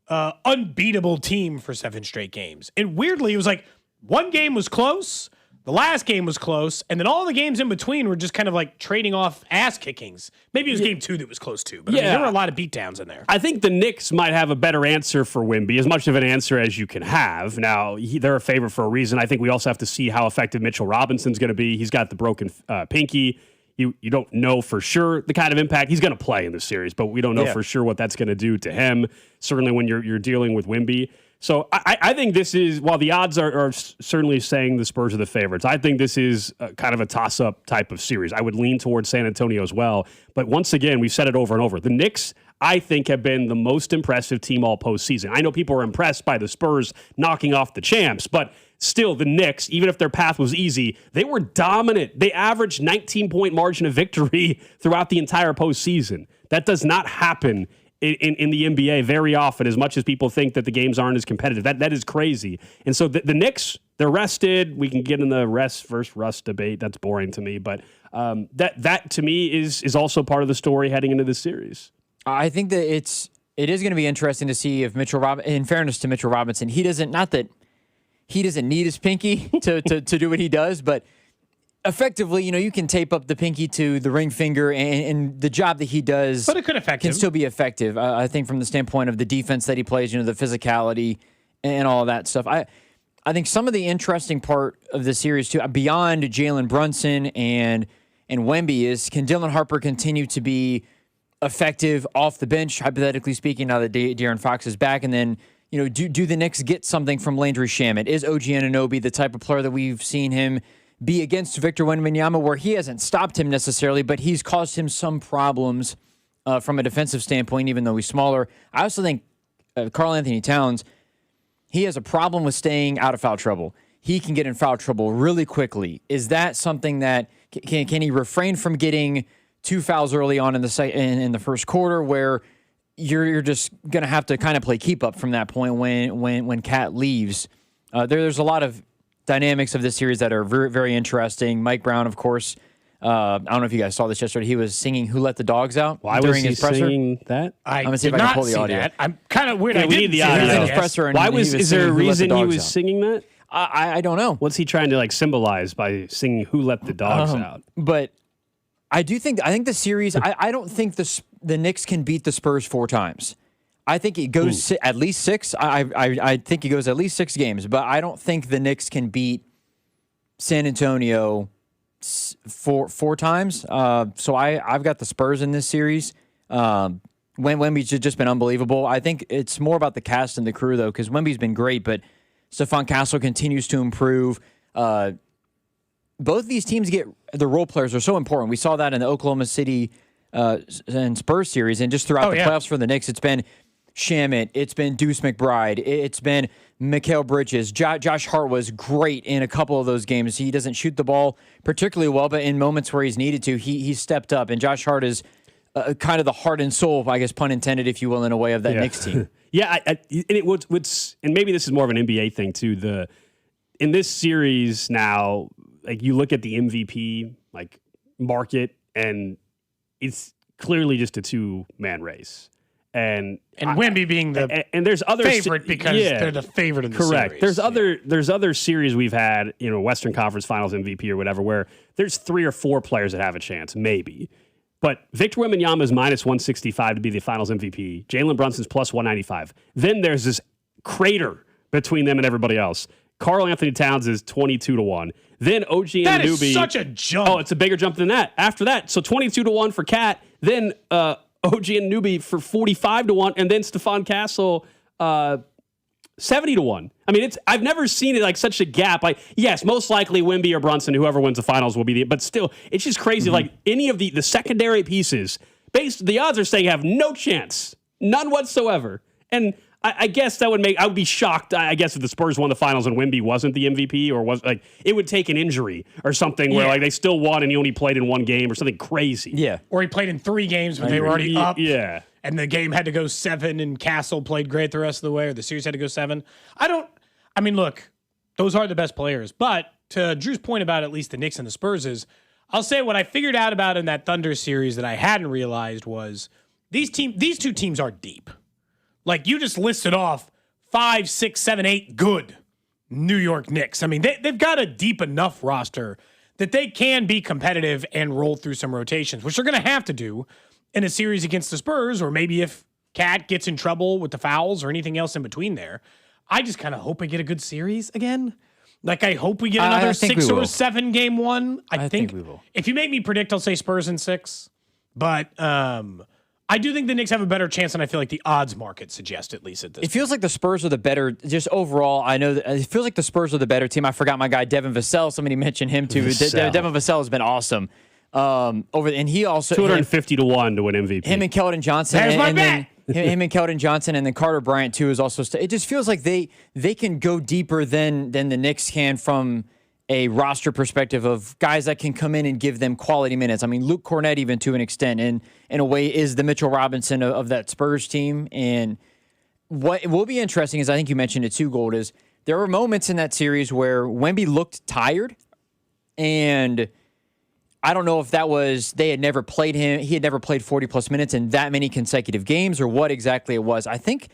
unbeatable team for 7 straight games. And weirdly, it was like one game was close, the last game was close, and then all the games in between were just kind of like trading off ass kickings. Maybe it was game 2 that was close too, but I mean, there were a lot of beatdowns in there. I think the Knicks might have a better answer for Wemby, as much of an answer as you can have. Now, they're a favorite for a reason. I think we also have to see how effective Mitchell Robinson's going to be. He's got the broken pinky. You don't know for sure the kind of impact he's going to play in the series, but we don't know for sure what that's going to do to him, certainly when you're dealing with Wemby. So I think this is, while the odds are certainly saying the Spurs are the favorites, I think this is kind of a toss-up type of series. I would lean towards San Antonio as well. But once again, we've said it over and over. The Knicks, I think, have been the most impressive team all postseason. I know people are impressed by the Spurs knocking off the champs, but still, the Knicks, even if their path was easy, they were dominant. They averaged 19-point margin of victory throughout the entire postseason. That does not happen in the NBA very often, as much as people think that the games aren't as competitive. That is crazy. And so the Knicks, they're rested. We can get in the rest versus rust debate. That's boring to me. But that to me is also part of the story heading into this series. I think that it is going to be interesting to see if in fairness to Mitchell Robinson, he doesn't need his pinky to do what he does, but effectively, you can tape up the pinky to the ring finger, and the job that he does but it could affect can him. still be effective. I think from the standpoint of the defense that he plays, the physicality and all of that stuff. I think some of the interesting part of the series, too, beyond Jalen Brunson and Wemby, is can Dylan Harper continue to be effective off the bench, hypothetically speaking, now that De'Aaron Fox is back, and then do the Knicks get something from Landry Shamet? Is OG Anunoby the type of player that we've seen him be against Victor Wembanyama, where he hasn't stopped him necessarily, but he's caused him some problems from a defensive standpoint, even though he's smaller? I also think Karl Anthony Towns, he has a problem with staying out of foul trouble. He can get in foul trouble really quickly. Is that something that can he refrain from getting 2 fouls early on in the first quarter, where you're just going to have to kind of play keep up from that point when Cat leaves? There's a lot of dynamics of this series that are very, very interesting. Mike Brown, of course. I don't know if you guys saw this yesterday. He was singing "Who Let the Dogs Out" during his presser. Singing that? I'm gonna see if I can pull the audio. That. I'm kind of weird. Yeah, we need the audio. His presser, and is there a reason he was singing that? I don't know. What's he trying to symbolize by singing "Who Let the Dogs Out"? But I think the series. I don't think the Knicks can beat the Spurs 4 times. I think it goes at least 6. I think it goes at least 6 games, but I don't think the Knicks can beat San Antonio 4 times. So I've got the Spurs in this series. Wemby's just been unbelievable. I think it's more about the cast and the crew, though, because Wemby's been great, but Stephon Castle continues to improve. Both of these teams the role players are so important. We saw that in the Oklahoma City and Spurs series, and just throughout the playoffs for the Knicks, it's been Shamet, it's been Deuce McBride, it's been Mikal Bridges. Josh Hart was great in a couple of those games. He doesn't shoot the ball particularly well, but in moments where he's needed to, he stepped up. And Josh Hart is kind of the heart and soul, I guess, pun intended, if you will, in a way, of that Knicks team. And maybe this is more of an NBA thing too. In this series now, like you look at the MVP market, and it's clearly just a 2-man race. And Wemby being the and there's other favorite because they're the favorite in the correct. series. There's other series we've had, Western Conference Finals MVP or whatever, where there's 3 or 4 players that have a chance, maybe. But Victor Wembanyama is -165 to be the Finals MVP. Jalen Brunson's +195. Then there's this crater between them and everybody else. Karl Anthony Towns is 22-1. Then OG Anunoby. That is such a jump. Oh, it's a bigger jump than that. After that, so 22-1 for Cat. Then OG Anunoby for 45-1, and then Stephon Castle 70-1. I mean, I've never seen it like such a gap. Like, yes, most likely Wemby or Brunson, whoever wins the finals, will be but still, it's just crazy. Like any of the secondary pieces, the odds are saying have no chance, none whatsoever. And I guess I would be shocked, I guess, if the Spurs won the finals and Wemby wasn't the MVP, or was it would take an injury or something where they still won and he only played in 1 game or something crazy. Yeah. Or he played in 3 games, but they were already up. Yeah. And the game had to go 7, and Castle played great the rest of the way, or the series had to go 7. Look, those are the best players. But to Drew's point about at least the Knicks and the Spurs is, I'll say what I figured out about in that Thunder series that I hadn't realized was these 2 teams are deep. Like, you just listed off 5, 6, 7, 8 good New York Knicks. I mean, they've got a deep enough roster that they can be competitive and roll through some rotations, which they're going to have to do in a series against the Spurs, or maybe if Cat gets in trouble with the fouls or anything else in between there. I just kind of hope I get a good series again. Like, I hope we get another 6 or 7 game one. I think we will. If you make me predict, I'll say Spurs in 6. But I do think the Knicks have a better chance than I feel like the odds market suggests, at least at this point. It feels like the Spurs are the better, just overall. I know that it feels like the Spurs are the better team. I forgot my guy, Devin Vassell. Somebody mentioned him too. Devin Vassell has been awesome. And he also 250-1 to win MVP. Him and Keldon Johnson. There's my bet. Him and Keldon Johnson, and then Carter Bryant too is also. It just feels like they can go deeper than the Knicks can from a roster perspective of guys that can come in and give them quality minutes. I mean, Luke Cornett, even to an extent, and in a way is the Mitchell Robinson of that Spurs team. And what will be interesting is, I think you mentioned it too, Gold, is there were moments in that series where Wemby looked tired, and I don't know if that was he had never played 40-plus minutes in that many consecutive games, or what exactly it was. I can't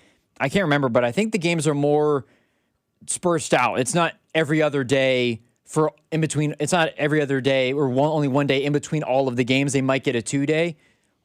remember, but I think the games are more Spurs out. It's not every other day it's not every other day or only one day in between all of the games. They might get a 2-day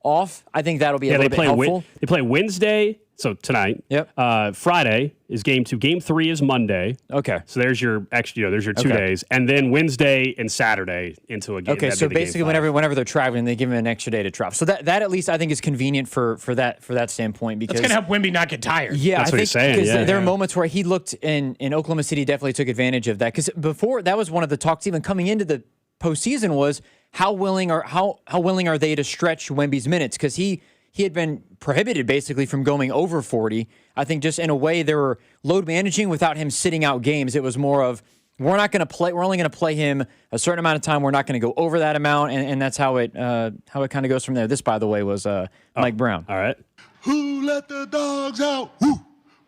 off. I think that'll be a little bit helpful. They play Wednesday, so tonight. Yep. Friday is game 2. Game 3 is Monday. Okay. So there's your extra. There's your 2 days, and then Wednesday and Saturday into a game. Okay. So basically, whenever they're traveling, they give them an extra day to travel. So that at least I think is convenient for that standpoint, because it's going to help Wemby not get tired. Yeah, that's what he's saying. Because there are moments where he looked in Oklahoma City, definitely took advantage of that. Because before, that was one of the talks even coming into the postseason was how willing are they to stretch Wemby's minutes, because he had been prohibited basically from going over 40. I think just in a way they were load managing without him sitting out games. It was more of, we're only going to play him a certain amount of time. We're not going to go over that amount, and that's how it kind of goes from there. This, by the way, was Mike Brown. All right. Who let the dogs out? Woo,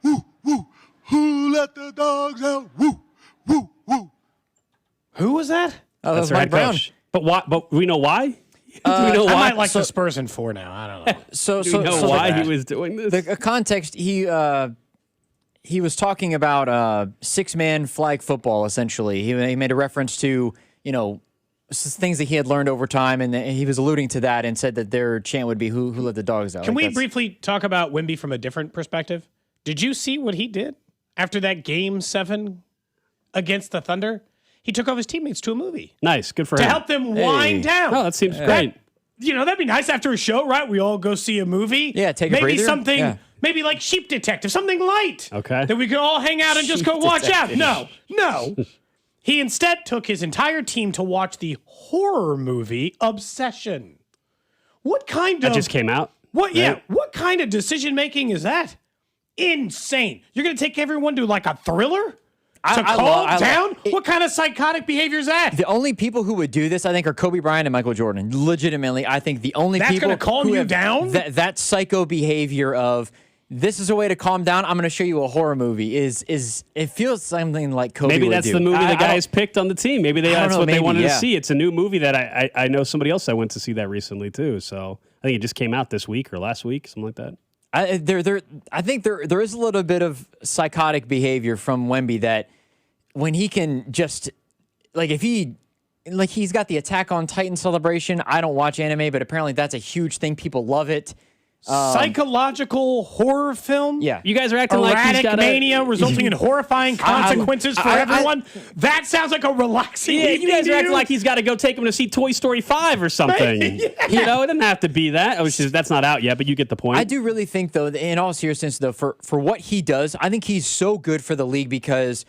woo, woo. Who let the dogs out? Woo, woo, woo. Who was that? Oh, that was Mike Brown. Coach. But why? But we know why. Do we know why? I might like the Spurs in 4 now. I don't know. So why he was doing this? The context, he was talking about 6-man flag football. Essentially, he made a reference to things that he had learned over time, and he was alluding to that, and said that their chant would be "Who let the dogs out." Can we briefly talk about Wemby from a different perspective? Did you see what he did after that Game 7 against the Thunder? He took off his teammates to a movie. Nice. Good for him. him. To help them wind down. Oh, that seems great. that'd be nice after a show, right? We all go see a movie. Yeah, take a maybe breather. something, Yeah. maybe like Sheep Detective, something light. Okay. That we could all hang out and just go watch out. No. He instead took his entire team to watch the horror movie Obsession. What kind of... That just came out? What? Right? Yeah. What kind of decision making is that? Insane. You're going to take everyone to like a thriller? To calm down? What kind of psychotic behavior is that? The only people who would do this, I think, are Kobe Bryant and Michael Jordan. Legitimately, I think the only That's people gonna calm who you have down? That psycho behavior of this is a way to calm down. I'm going to show you a horror movie. Is it feels something like Kobe Maybe would that's do. the movie the guys picked on the team. Maybe that's what they wanted to see. It's a new movie that I know somebody else that went to see that recently too. So I think it just came out this week or last week, something like that. I think there is a little bit of psychotic behavior from Wemby that when he can just he's got the Attack on Titan celebration. I don't watch anime, but apparently that's a huge thing. People love it. Psychological horror film? Yeah. You guys are acting like he's got mania resulting in horrifying consequences for everyone. That sounds like a relaxing evening you guys to are acting like he's got to go take him to see Toy Story 5 or something. Yeah. It doesn't have to be that. That's not out yet, but you get the point. I do really think, though, in all seriousness, though, for what he does, I think he's so good for the league because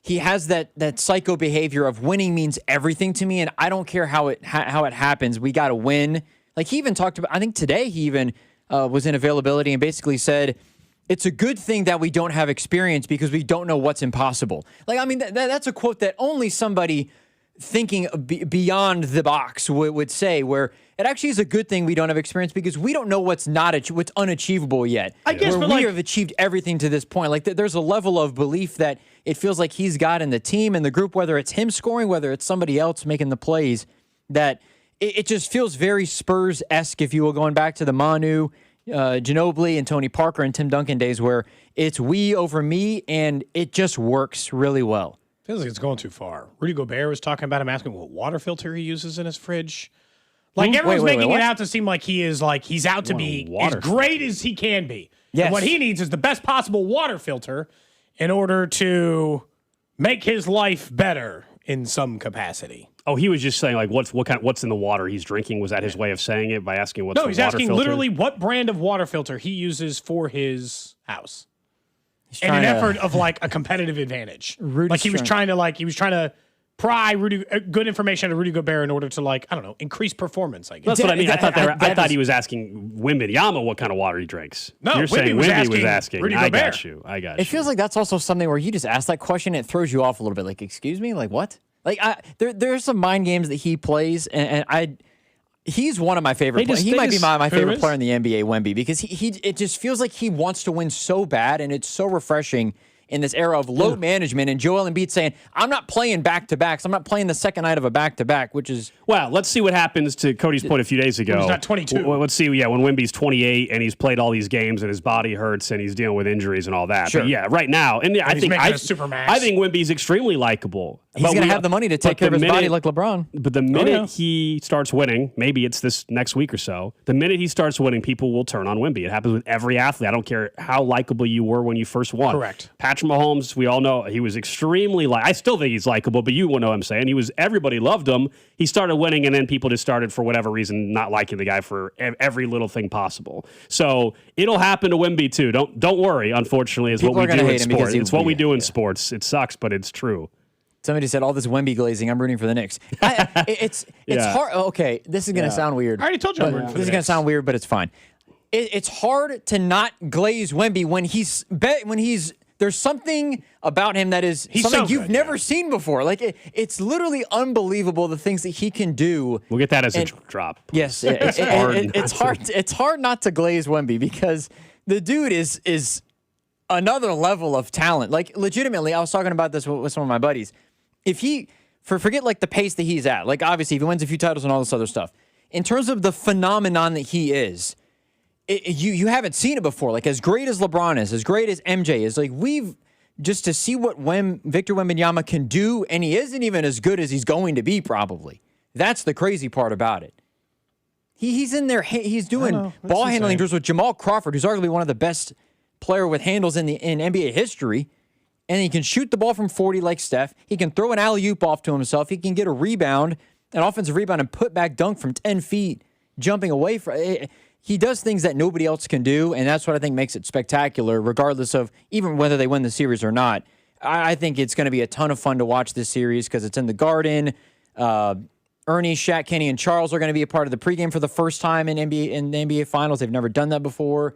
he has that psycho behavior of winning means everything to me, and I don't care how it happens. We got to win. Like he even talked about, I think today he even was in availability and basically said, it's a good thing that we don't have experience because we don't know what's impossible. Like, I mean, that's a quote that only somebody thinking beyond the box would say, where it actually is a good thing we don't have experience because we don't know what's unachievable yet. I guess, but we have achieved everything to this point. Like, there's a level of belief that it feels like he's got in the team and the group, whether it's him scoring, whether it's somebody else making the plays, that it just feels very Spurs-esque, if you will, going back to the Manu, Ginobili, and Tony Parker and Tim Duncan days where it's we over me, and it just works really well. Feels like it's going too far. Rudy Gobert was talking about him asking what water filter he uses in his fridge. Like everyone's making it out to seem like he's out to be as great as he can be. Yes. And what he needs is the best possible water filter in order to make his life better in some capacity. Oh, he was just saying like what's in the water he's drinking. Was that his way of saying it by asking what's No, the he's water asking filter? literally what brand of water filter he uses for his house. In trying an to- effort of like a competitive advantage. Rudy's Like he was trying to pry good information out of Rudy Gobert in order to increase performance, I guess. That's what I mean. I thought he was asking Wembanyama what kind of water he drinks. No, you're saying Wemby was asking. Rudy I Gobert. got you. I got It you. feels like that's also something where you just ask that question and it throws you off a little bit. Like, excuse me? Like, what? Like, there's some mind games that he plays, and he's one of my favorite players. He might be my favorite player in the NBA, Wemby, because it just feels like he wants to win so bad, and it's so refreshing in this era of load management, and Joel Embiid saying, I'm not playing back-to-backs. I'm not playing the second night of a back-to-back, which is... Well, let's see what happens to Cody's point a few days ago. He's not 22. Well, let's see, when Wemby's 28 and he's played all these games and his body hurts and he's dealing with injuries and all that. Sure. But yeah, right now, and I think Wemby's extremely likable. He's going to have the money to take care of his body like LeBron. But the minute he starts winning, maybe it's this next week or so, the minute he starts winning, people will turn on Wemby. It happens with every athlete. I don't care how likable you were when you first won. Correct. Patrick Mahomes, we all know he was extremely I still think he's likable, but you will know what I'm saying. Everybody loved him. He started winning, and then people just started, for whatever reason, not liking the guy for every little thing possible. So it'll happen to Wemby too. Don't worry. Unfortunately, it's People what we are do gonna in hate him because sports. It's what we do in sports. It sucks, but it's true. Somebody said all this Wemby glazing. I'm rooting for the Knicks. It's Yeah. hard. Okay, this is going to sound weird. I already told you I'm rooting for the This is going to Knicks. sound weird, but it's fine. It's hard to not glaze Wemby when there's something about him that is something so you've good, never seen before. Like it's literally unbelievable the things that he can do. We'll get that as a drop. Yes, it's hard not to glaze Wemby because the dude is another level of talent. Like legitimately, I was talking about this with some of my buddies. If he forget like the pace that he's at, like obviously if he wins a few titles and all this other stuff, in terms of the phenomenon that he is, you haven't seen it before. Like as great as LeBron is, as great as MJ is, like just to see what Victor Wembanyama can do, and he isn't even as good as he's going to be probably. That's the crazy part about it. He's in there. He's doing ball handling drills with Jamal Crawford, who's arguably one of the best player with handles in NBA history. And he can shoot the ball from 40 like Steph. He can throw an alley-oop off to himself. He can get a rebound, an offensive rebound, and put back dunk from 10 feet. jumping away from it. He does things that nobody else can do, and that's what I think makes it spectacular, regardless of even whether they win the series or not. I think it's going to be a ton of fun to watch this series because it's in the Garden. Ernie, Shaq, Kenny, and Charles are going to be a part of the pregame for the first time in the NBA Finals. They've never done that before.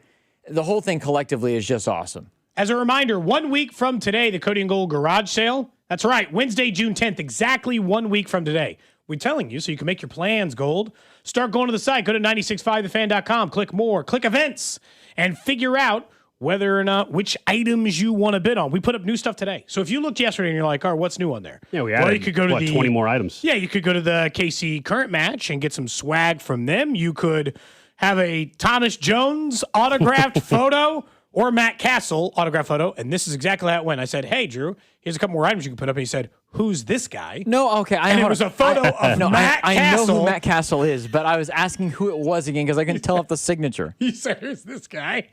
The whole thing collectively is just awesome. As a reminder, 1 week from today, the Cody and Gold garage sale. That's right, Wednesday, June 10th, exactly 1 week from today. We're telling you so you can make your plans, Gold. Start going to the site. Go to 965thefan.com. Click more. Click events. And figure out whether or not which items you want to bid on. We put up new stuff today. So if you looked yesterday and you're like, all right, what's new on there? Yeah, we added, you could go to 20 more items. Yeah, you could go to the KC current match and get some swag from them. You could have a Thomas Jones autographed photo or Matt Castle autographed photo. And this is exactly how it went. I said, hey, Drew, here's a couple more items you can put up. And he said, who's this guy? No, okay. It was a photo of Matt Castle. I know who Matt Castle is, but I was asking who it was again because I couldn't tell off the signature. He said, who's this guy?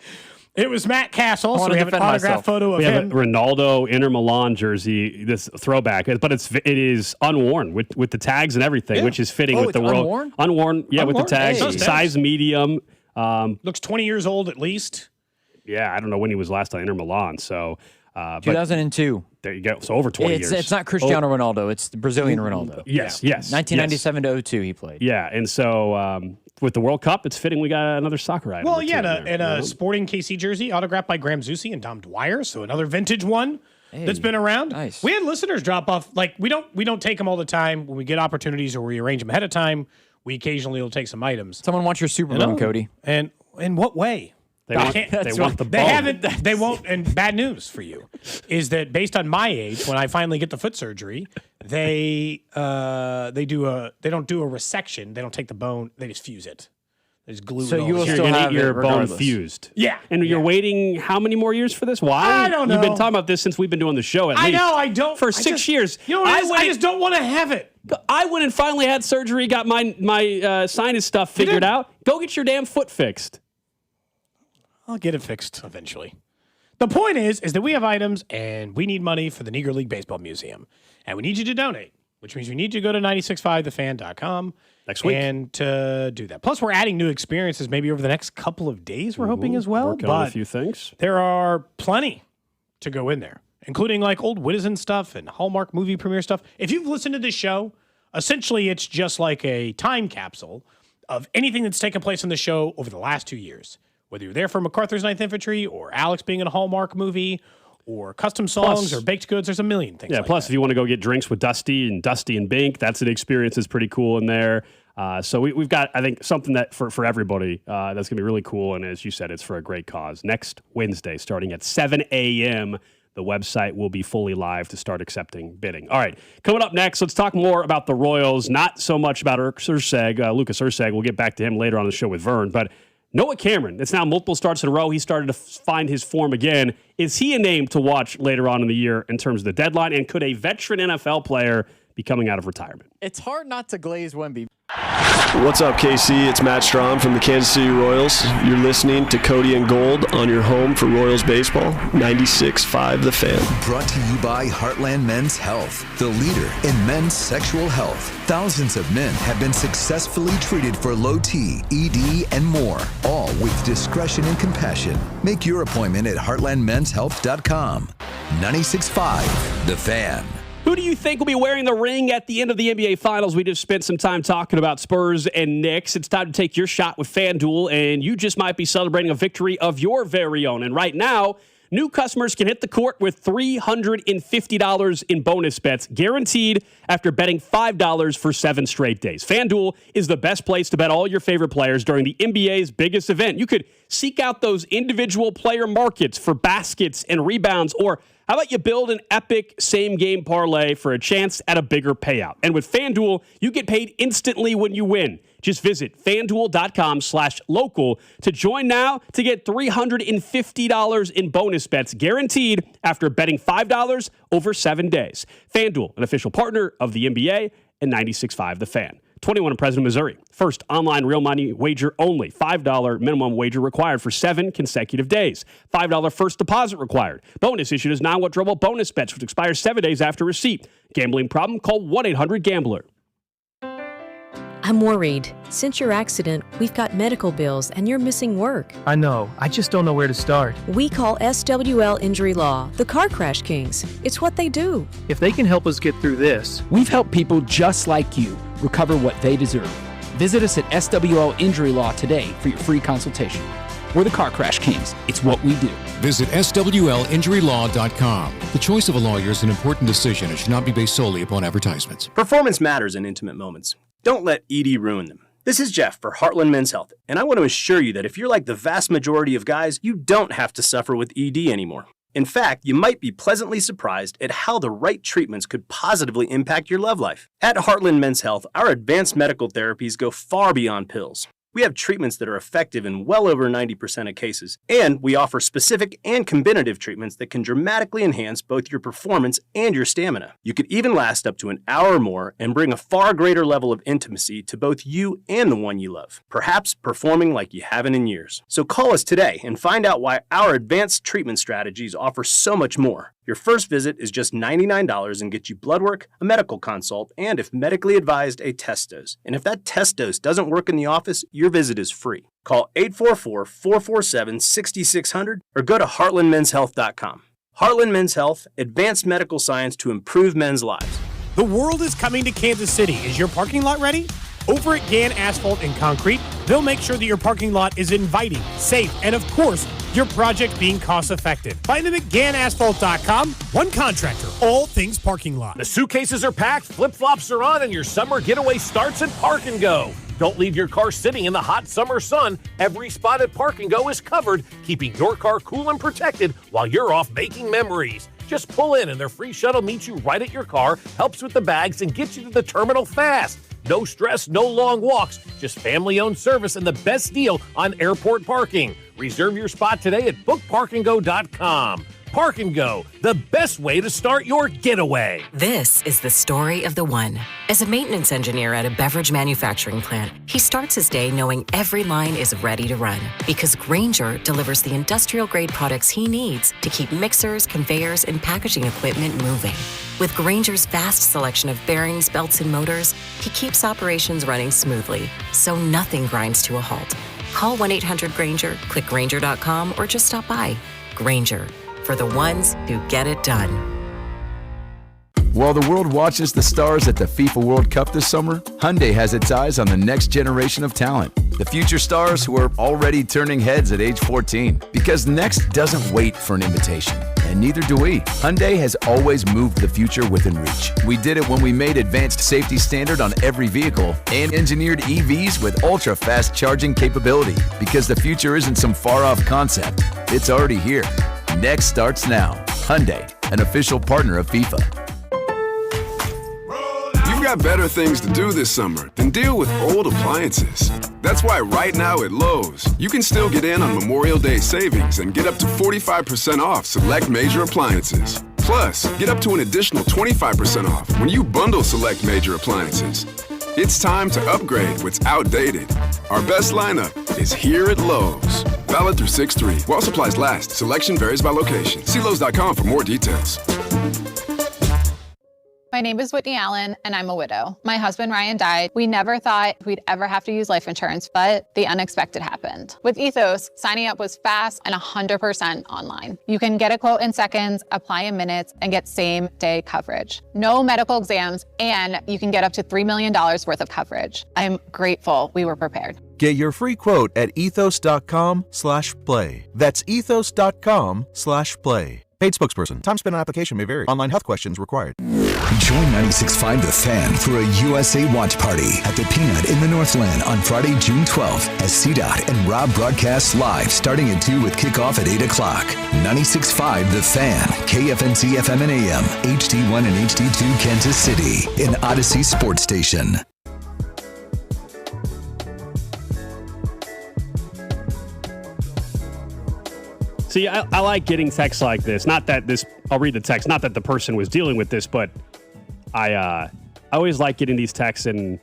It was Matt Castle, so we have an defend autographed myself. photo of We have him. a Ronaldo Inter Milan jersey, this throwback, but it is unworn with the tags and everything, which is fitting with the world. Unworn? Unworn, yeah, with the tags. Hey. Size medium. Looks 20 years old at least. Yeah, I don't know when he was last on Inter Milan. So, but 2002. there you go. So over 20 years. It's not Cristiano Ronaldo. It's the Brazilian Ronaldo. Yes. 1997 to 02 he played. Yeah, and so with the World Cup, it's fitting we got another soccer item. Well, or two yeah, in there, and a Sporting KC jersey autographed by Graham Zusi and Dom Dwyer, so another vintage one that's been around. Nice. We had listeners drop off. Like we don't take them all the time. When we get opportunities or we arrange them ahead of time, we occasionally will take some items. Someone wants your Super Bowl, Cody. And in what way? They want the ball. They haven't. They won't. And bad news for you is that based on my age, when I finally get the foot surgery, they don't do a resection. They don't take the bone. They just fuse it. They just glue it. So all you will together. still have your it bone regardless. fused. Yeah. And you're waiting how many more years for this? Why? I don't know. You've been talking about this since we've been doing the show. At I least. know. I don't. For I 6 just- years. You know what it is? I just don't want to have it. I went and finally had surgery, got my sinus stuff figured out. Go get your damn foot fixed. I'll get it fixed eventually. The point is that we have items and we need money for the Negro League Baseball Museum. And we need you to donate, which means we need you to go to 965thefan.com next week and to do that. Plus, we're adding new experiences maybe over the next couple of days, we're hoping as well. Working on a few things. There are plenty to go in there, including like old Witizen stuff and Hallmark movie premiere stuff. If you've listened to this show, essentially it's just like a time capsule of anything that's taken place in the show over the last 2 years. Whether you're there for MacArthur's Ninth Infantry or Alex being in a Hallmark movie or custom songs or baked goods, there's a million things. Yeah, like plus that. if you want to go get drinks with Dusty and Bink, that's an experience that's pretty cool in there. So we've got, I think, something that for everybody that's going to be really cool. And as you said, it's for a great cause. Next Wednesday, starting at 7 a.m., the website will be fully live to start accepting bidding. All right, coming up next, let's talk more about the Royals. Not so much about Lucas Urseg. We'll get back to him later on the show with Vern. But Noah Cameron, it's now multiple starts in a row. He started to find his form again. Is he a name to watch later on in the year in terms of the deadline? And could a veteran NFL player be coming out of retirement? It's hard not to glaze Wemby. What's up, KC? It's Matt Strom from the Kansas City Royals. You're listening to Cody and Gold on your home for Royals baseball, 96.5 The Fan. Brought to you by Heartland Men's Health, the leader in men's sexual health. Thousands of men have been successfully treated for low T, ED, and more, all with discretion and compassion. Make your appointment at heartlandmenshealth.com. 96.5 The Fan. Who do you think will be wearing the ring at the end of the NBA Finals? We just spent some time talking about Spurs and Knicks. It's time to take your shot with FanDuel, and you just might be celebrating a victory of your very own. And right now, new customers can hit the court with $350 in bonus bets, guaranteed after betting $5 for 7 straight days. FanDuel is the best place to bet all your favorite players during the NBA's biggest event. You could seek out those individual player markets for baskets and rebounds, or how about you build an epic same-game parlay for a chance at a bigger payout? And with FanDuel, you get paid instantly when you win. Just visit FanDuel.com/local to join now to get $350 in bonus bets guaranteed after betting $5 over 7 days. FanDuel, an official partner of the NBA and 96.5 The Fan. 21 in President, Missouri. First online real money wager only. $5 minimum wager required for 7 consecutive days. $5 first deposit required. Bonus issued as non-withdrawable bonus bets, which expires 7 days after receipt. Gambling problem? Call 1-800-GAMBLER. I'm worried. Since your accident, we've got medical bills and you're missing work. I know. I just don't know where to start. We call SWL Injury Law the Car Crash Kings. It's what they do. If they can help us get through this. We've helped people just like you recover what they deserve. Visit us at SWL Injury Law today for your free consultation. We're the Car Crash Kings. It's what we do. Visit SWLinjurylaw.com. The choice of a lawyer is an important decision and should not be based solely upon advertisements. Performance matters in intimate moments. Don't let ED ruin them. This is Jeff for Heartland Men's Health, and I want to assure you that if you're like the vast majority of guys, you don't have to suffer with ED anymore. In fact, you might be pleasantly surprised at how the right treatments could positively impact your love life. At Heartland Men's Health, our advanced medical therapies go far beyond pills. We have treatments that are effective in well over 90% of cases, and we offer specific and combinative treatments that can dramatically enhance both your performance and your stamina. You could even last up to an hour or more and bring a far greater level of intimacy to both you and the one you love, perhaps performing like you haven't in years. So call us today and find out why our advanced treatment strategies offer so much more. Your first visit is just $99 and gets you blood work, a medical consult, and if medically advised, a test dose. And if that test dose doesn't work in the office, your visit is free. Call 844-447-6600 or go to heartlandmenshealth.com. Heartland Men's Health, advanced medical science to improve men's lives. The world is coming to Kansas City. Is your parking lot ready? Over at Gann Asphalt and Concrete, they'll make sure that your parking lot is inviting, safe, and of course, your project being cost-effective. Find them at GannAsphalt.com. One contractor, all things parking lot. The suitcases are packed, flip-flops are on, and your summer getaway starts at Park & Go. Don't leave your car sitting in the hot summer sun. Every spot at Park & Go is covered, keeping your car cool and protected while you're off making memories. Just pull in and their free shuttle meets you right at your car, helps with the bags, and gets you to the terminal fast. No stress, no long walks, just family-owned service and the best deal on airport parking. Reserve your spot today at bookparkandgo.com. Park & Go, the best way to start your getaway. This is the story of the one. As a maintenance engineer at a beverage manufacturing plant, he starts his day knowing every line is ready to run because Grainger delivers the industrial-grade products he needs to keep mixers, conveyors, and packaging equipment moving. With Grainger's vast selection of bearings, belts, and motors, he keeps operations running smoothly, so nothing grinds to a halt. Call 1-800-GRAINGER, click Grainger.com, or just stop by. Grainger, for the ones who get it done. While the world watches the stars at the FIFA World Cup this summer, Hyundai has its eyes on the next generation of talent. The future stars who are already turning heads at age 14. Because next doesn't wait for an invitation. And neither do we. Hyundai has always moved the future within reach. We did it when we made advanced safety standard on every vehicle and engineered EVs with ultra-fast charging capability. Because the future isn't some far-off concept. It's already here. Next starts now. Hyundai, an official partner of FIFA. You've got better things to do this summer than deal with old appliances. That's why right now at Lowe's, you can still get in on Memorial Day savings and get up to 45% off select major appliances. Plus, get up to an additional 25% off when you bundle select major appliances. It's time to upgrade what's outdated. Our best lineup is here at Lowe's. Valid through 6/3. While supplies last, selection varies by location. See Lowe's.com for more details. My name is Whitney Allen, and I'm a widow. My husband, Ryan, died. We never thought we'd ever have to use life insurance, but the unexpected happened. With Ethos, signing up was fast and 100% online. You can get a quote in seconds, apply in minutes, and get same-day coverage. No medical exams, and you can get up to $3 million worth of coverage. I'm grateful we were prepared. Get your free quote at ethos.com/play. That's ethos.com/play. Paid spokesperson. Time spent on application may vary. Online health questions required. Join 96.5 The Fan for a USA watch party at the Peanut in the Northland on Friday, June 12th as CDOT and Rob broadcast live starting at 2 with kickoff at 8 o'clock. 96.5 The Fan, KFNC FM and AM, HD1 and HD2 Kansas City, an Odyssey sports station. See, I like getting texts like this. Not that this, I'll read the text, not that the person was dealing with this, but I always like getting these texts, and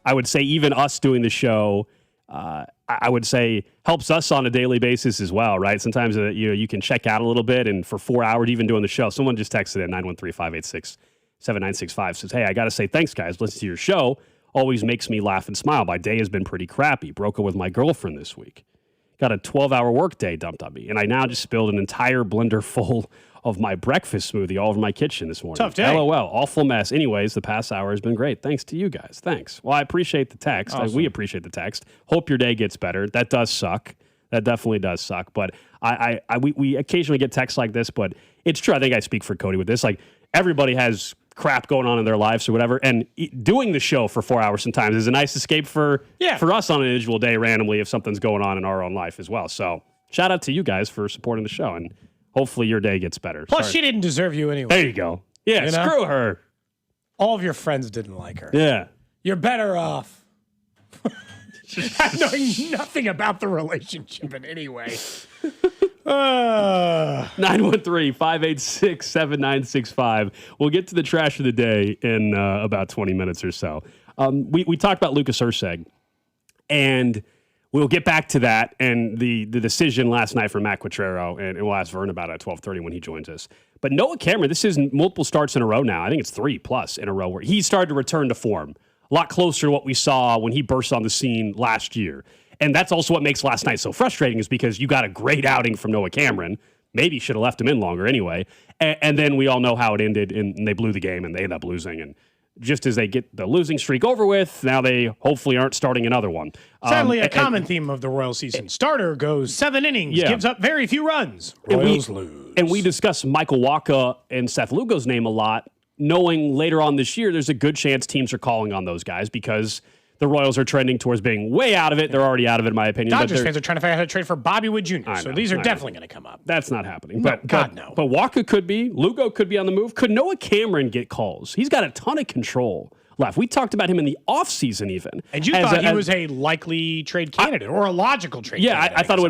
I would say even us doing the show, I would say helps us on a daily basis as well, right? Sometimes you can check out a little bit, and for 4 hours even doing the show, someone just texted at 913-586-7965, says, hey, I got to say thanks, guys. Listen to your show always makes me laugh and smile. My day has been pretty crappy. Broke up with my girlfriend this week. Got a 12-hour workday dumped on me, and I now just spilled an entire blender full of my breakfast smoothie all over my kitchen this morning. Tough day. LOL. Awful mess. Anyways, the past hour has been great. Thanks to you guys. Thanks. Well, I appreciate the text. Awesome. We appreciate the text. Hope your day gets better. That does suck. That definitely does suck. But we occasionally get texts like this, but it's true. I think I speak for Cody with this. Like, everybody has crap going on in their lives or whatever, and doing the show for 4 hours sometimes is a nice escape for us on an individual day randomly if something's going on in our own life as well. So shout out to you guys for supporting the show, and hopefully your day gets better. Plus, she didn't deserve you anyway. There you go. Yeah, screw her. All of your friends didn't like her. Yeah. You're better off knowing nothing about the relationship in any way. 913-586-7965. We'll get to the trash of the day in about 20 minutes or so. We talked about Lucas Erceg, and we'll get back to that and the decision last night for Matt Quatrero, and we'll ask Vern about it at 12:30 when he joins us. But Noah Cameron, this is multiple starts in a row now. I think it's 3+ in a row where he started to return to form. A lot closer to what we saw when he burst on the scene last year. And that's also what makes last night so frustrating, is because you got a great outing from Noah Cameron. Maybe should have left him in longer anyway. And then we all know how it ended, and they blew the game, and they ended up losing. And just as they get the losing streak over with, now they hopefully aren't starting another one. Sadly, a common theme of the Royals season. Starter goes 7 innings, gives up very few runs. Royals lose. And we discussed Michael Wacha and Seth Lugo's name a lot, knowing later on this year there's a good chance teams are calling on those guys because the Royals are trending towards being way out of it. They're already out of it, in my opinion. Dodgers fans are trying to figure out how to trade for Bobby Wood Jr., so these are definitely going to come up. That's not happening. No, But no. But Wacha could be. Lugo could be on the move. Could Noah Cameron get calls? He's got a ton of control left. We talked about him in the offseason even. And you thought he was a likely trade candidate or a logical trade candidate. Yeah, I thought it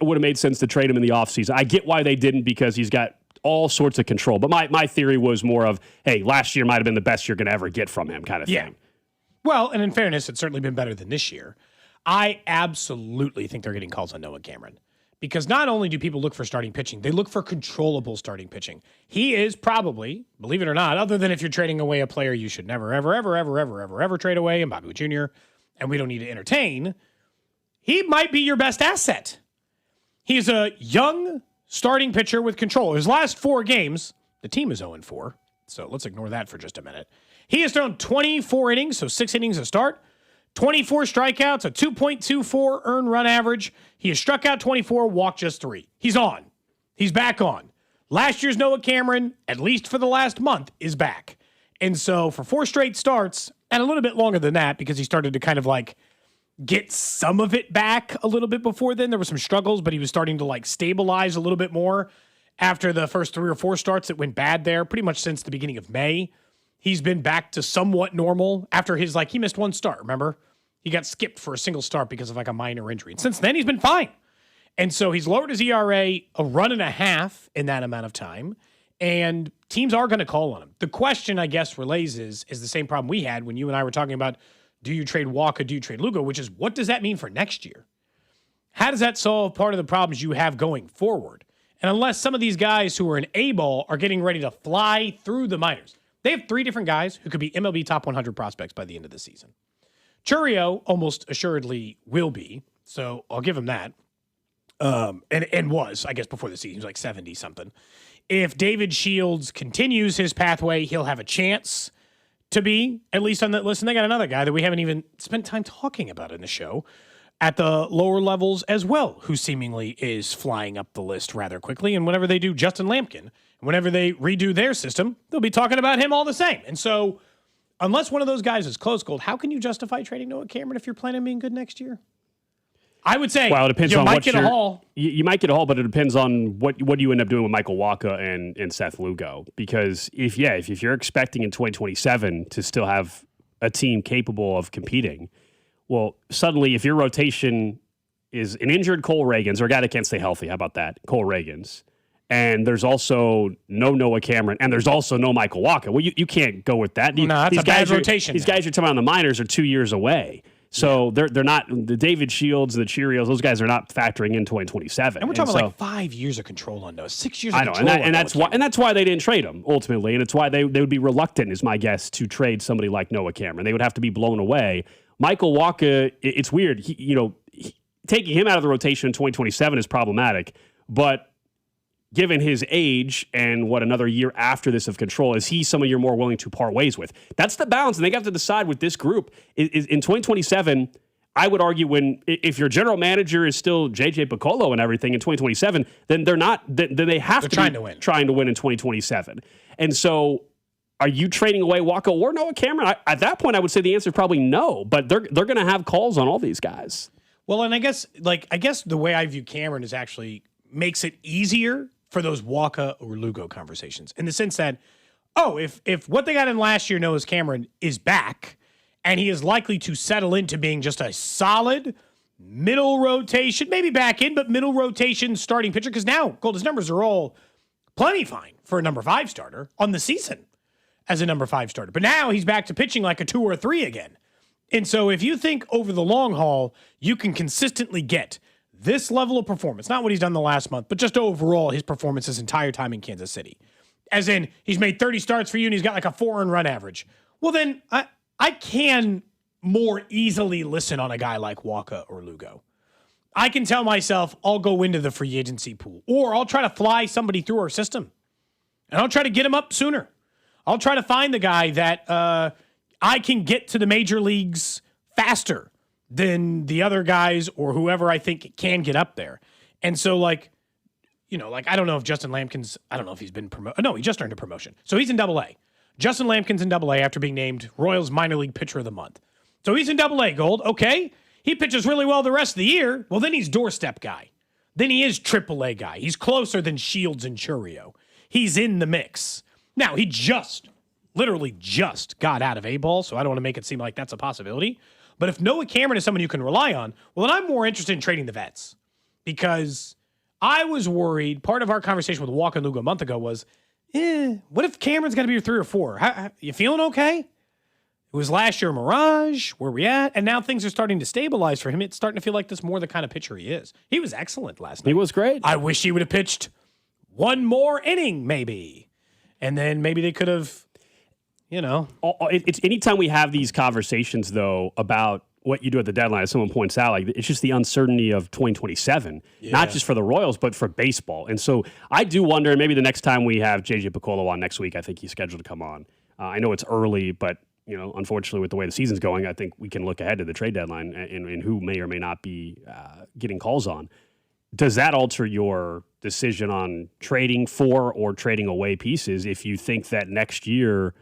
would have made sense to trade him in the offseason. I get why they didn't, because he's got all sorts of control. But my theory was more of, hey, last year might have been the best you're going to ever get from him kind of thing. Well, and in fairness, it's certainly been better than this year. I absolutely think they're getting calls on Noah Cameron, because not only do people look for starting pitching, they look for controllable starting pitching. He is probably, believe it or not, other than if you're trading away a player you should never, ever, ever, ever, ever, ever, ever trade away, and Bobby Wood Jr., and we don't need to entertain, he might be your best asset. He's a young starting pitcher with control. His last 4 games, the team is 0-4, so let's ignore that for just a minute. He has thrown 24 innings, so 6 innings a start, 24 strikeouts, a 2.24 earned run average. He has struck out 24, walked just 3. He's on. He's back on. Last year's Noah Cameron, at least for the last month, is back. And so for 4 straight starts, and a little bit longer than that, because he started to kind of like get some of it back a little bit before then. There were some struggles, but he was starting to like stabilize a little bit more after the first 3 or 4 starts that went bad there, pretty much since the beginning of May. He's been back to somewhat normal after his, he missed 1 start, remember? He got skipped for a single start because of a minor injury. And since then, he's been fine. And so he's lowered his ERA a 1.5 in that amount of time. And teams are going to call on him. The question, I guess, relays is the same problem we had when you and I were talking about, do you trade Wacha, do you trade Lugo, which is, what does that mean for next year? How does that solve part of the problems you have going forward? And unless some of these guys who are an A-ball are getting ready to fly through the minors, they have 3 different guys who could be MLB top 100 prospects by the end of the season. Churio almost assuredly will be, so I'll give him that. And was, I guess, before the season. He was like 70-something. If David Shields continues his pathway, he'll have a chance to be at least on that list. And they got another guy that we haven't even spent time talking about in the show at the lower levels as well, who seemingly is flying up the list rather quickly. And whenever they do Justin Lampkin, whenever they redo their system, they'll be talking about him all the same. And so unless one of those guys is close gold, how can you justify trading Noah Cameron if you're planning on being good next year? I would say, well, it depends on might get a haul. You might get a haul, but it depends on what you end up doing with Michael Wacha and Seth Lugo. Because if you're expecting in 2027 to still have a team capable of competing, well, suddenly if your rotation is an injured Cole Reagans or a guy that can't stay healthy, how about that, Cole Reagans, and there's also no Noah Cameron, and there's also no Michael Wacha. Well, you can't go with that. No, that's a bad rotation. These guys you're talking about in the minors are 2 years away. So they're not the David Shields, the Cheerios. Those guys are not factoring in 2027. And we're talking like 5 years of control on those, 6 years. Of control and that's why they didn't trade him ultimately, and it's why they would be reluctant, is my guess, to trade somebody like Noah Cameron. They would have to be blown away. Michael Wacha, it's weird. Taking him out of the rotation in 2027 is problematic, but given his age and what another year after this of control, is he someone you're more willing to part ways with? That's the balance, and they have to decide with this group. In 2027, I would argue if your general manager is still JJ Picollo and everything in 2027, then they're not. Then they have to be trying to win in 2027. And so, are you trading away Wacha or Noah Cameron? At that point, I would say the answer is probably no. But they're going to have calls on all these guys. Well, and I guess the way I view Cameron is actually makes it easier for those Wacha or Lugo conversations, in the sense that, if what they got in last year, Noah Cameron, is back, and he is likely to settle into being just a solid middle rotation, maybe back in, but middle rotation starting pitcher, because now Gold's numbers are all plenty fine for a number 5 starter on the season as a number 5 starter. But now he's back to pitching like a 2 or 3 again. And so if you think over the long haul, you can consistently get this level of performance, not what he's done the last month, but just overall his performance his entire time in Kansas City. As in, he's made 30 starts for you and he's got like a 4 earned run average. Well, then I can more easily listen on a guy like Wacha or Lugo. I can tell myself I'll go into the free agency pool, or I'll try to fly somebody through our system, and I'll try to get him up sooner. I'll try to find the guy that I can get to the major leagues faster than the other guys or whoever I think can get up there. And so, I don't know if Justin Lampkins, I don't know if he's been promoted. No, he just earned a promotion. So he's in Double-A. Justin Lampkins in Double-A after being named Royals Minor League Pitcher of the Month. So he's in Double-A, Gold. Okay. He pitches really well the rest of the year. Well, then he's doorstep guy. Then he is Triple-A guy. He's closer than Shields and Churio. He's in the mix. Now, he literally just got out of A-ball, so I don't want to make it seem like that's a possibility. But if Noah Cameron is someone you can rely on, well, then I'm more interested in trading the vets, because I was worried. Part of our conversation with Wacha and Lugo a month ago was, what if Cameron's going to be your 3 or 4? You feeling okay? It was last year a mirage. Where we at? And now things are starting to stabilize for him. It's starting to feel like this more the kind of pitcher he is. He was excellent last night. He was great. I wish he would have pitched one more inning, maybe. And then maybe they could have, It's anytime we have these conversations, though, about what you do at the deadline, as someone points out, it's just the uncertainty of 2027, not just for the Royals, but for baseball. And so I do wonder, maybe the next time we have JJ Picollo on next week, I think he's scheduled to come on. I know it's early, but unfortunately, with the way the season's going, I think we can look ahead to the trade deadline and who may or may not be getting calls on. Does that alter your decision on trading for or trading away pieces if you think that next year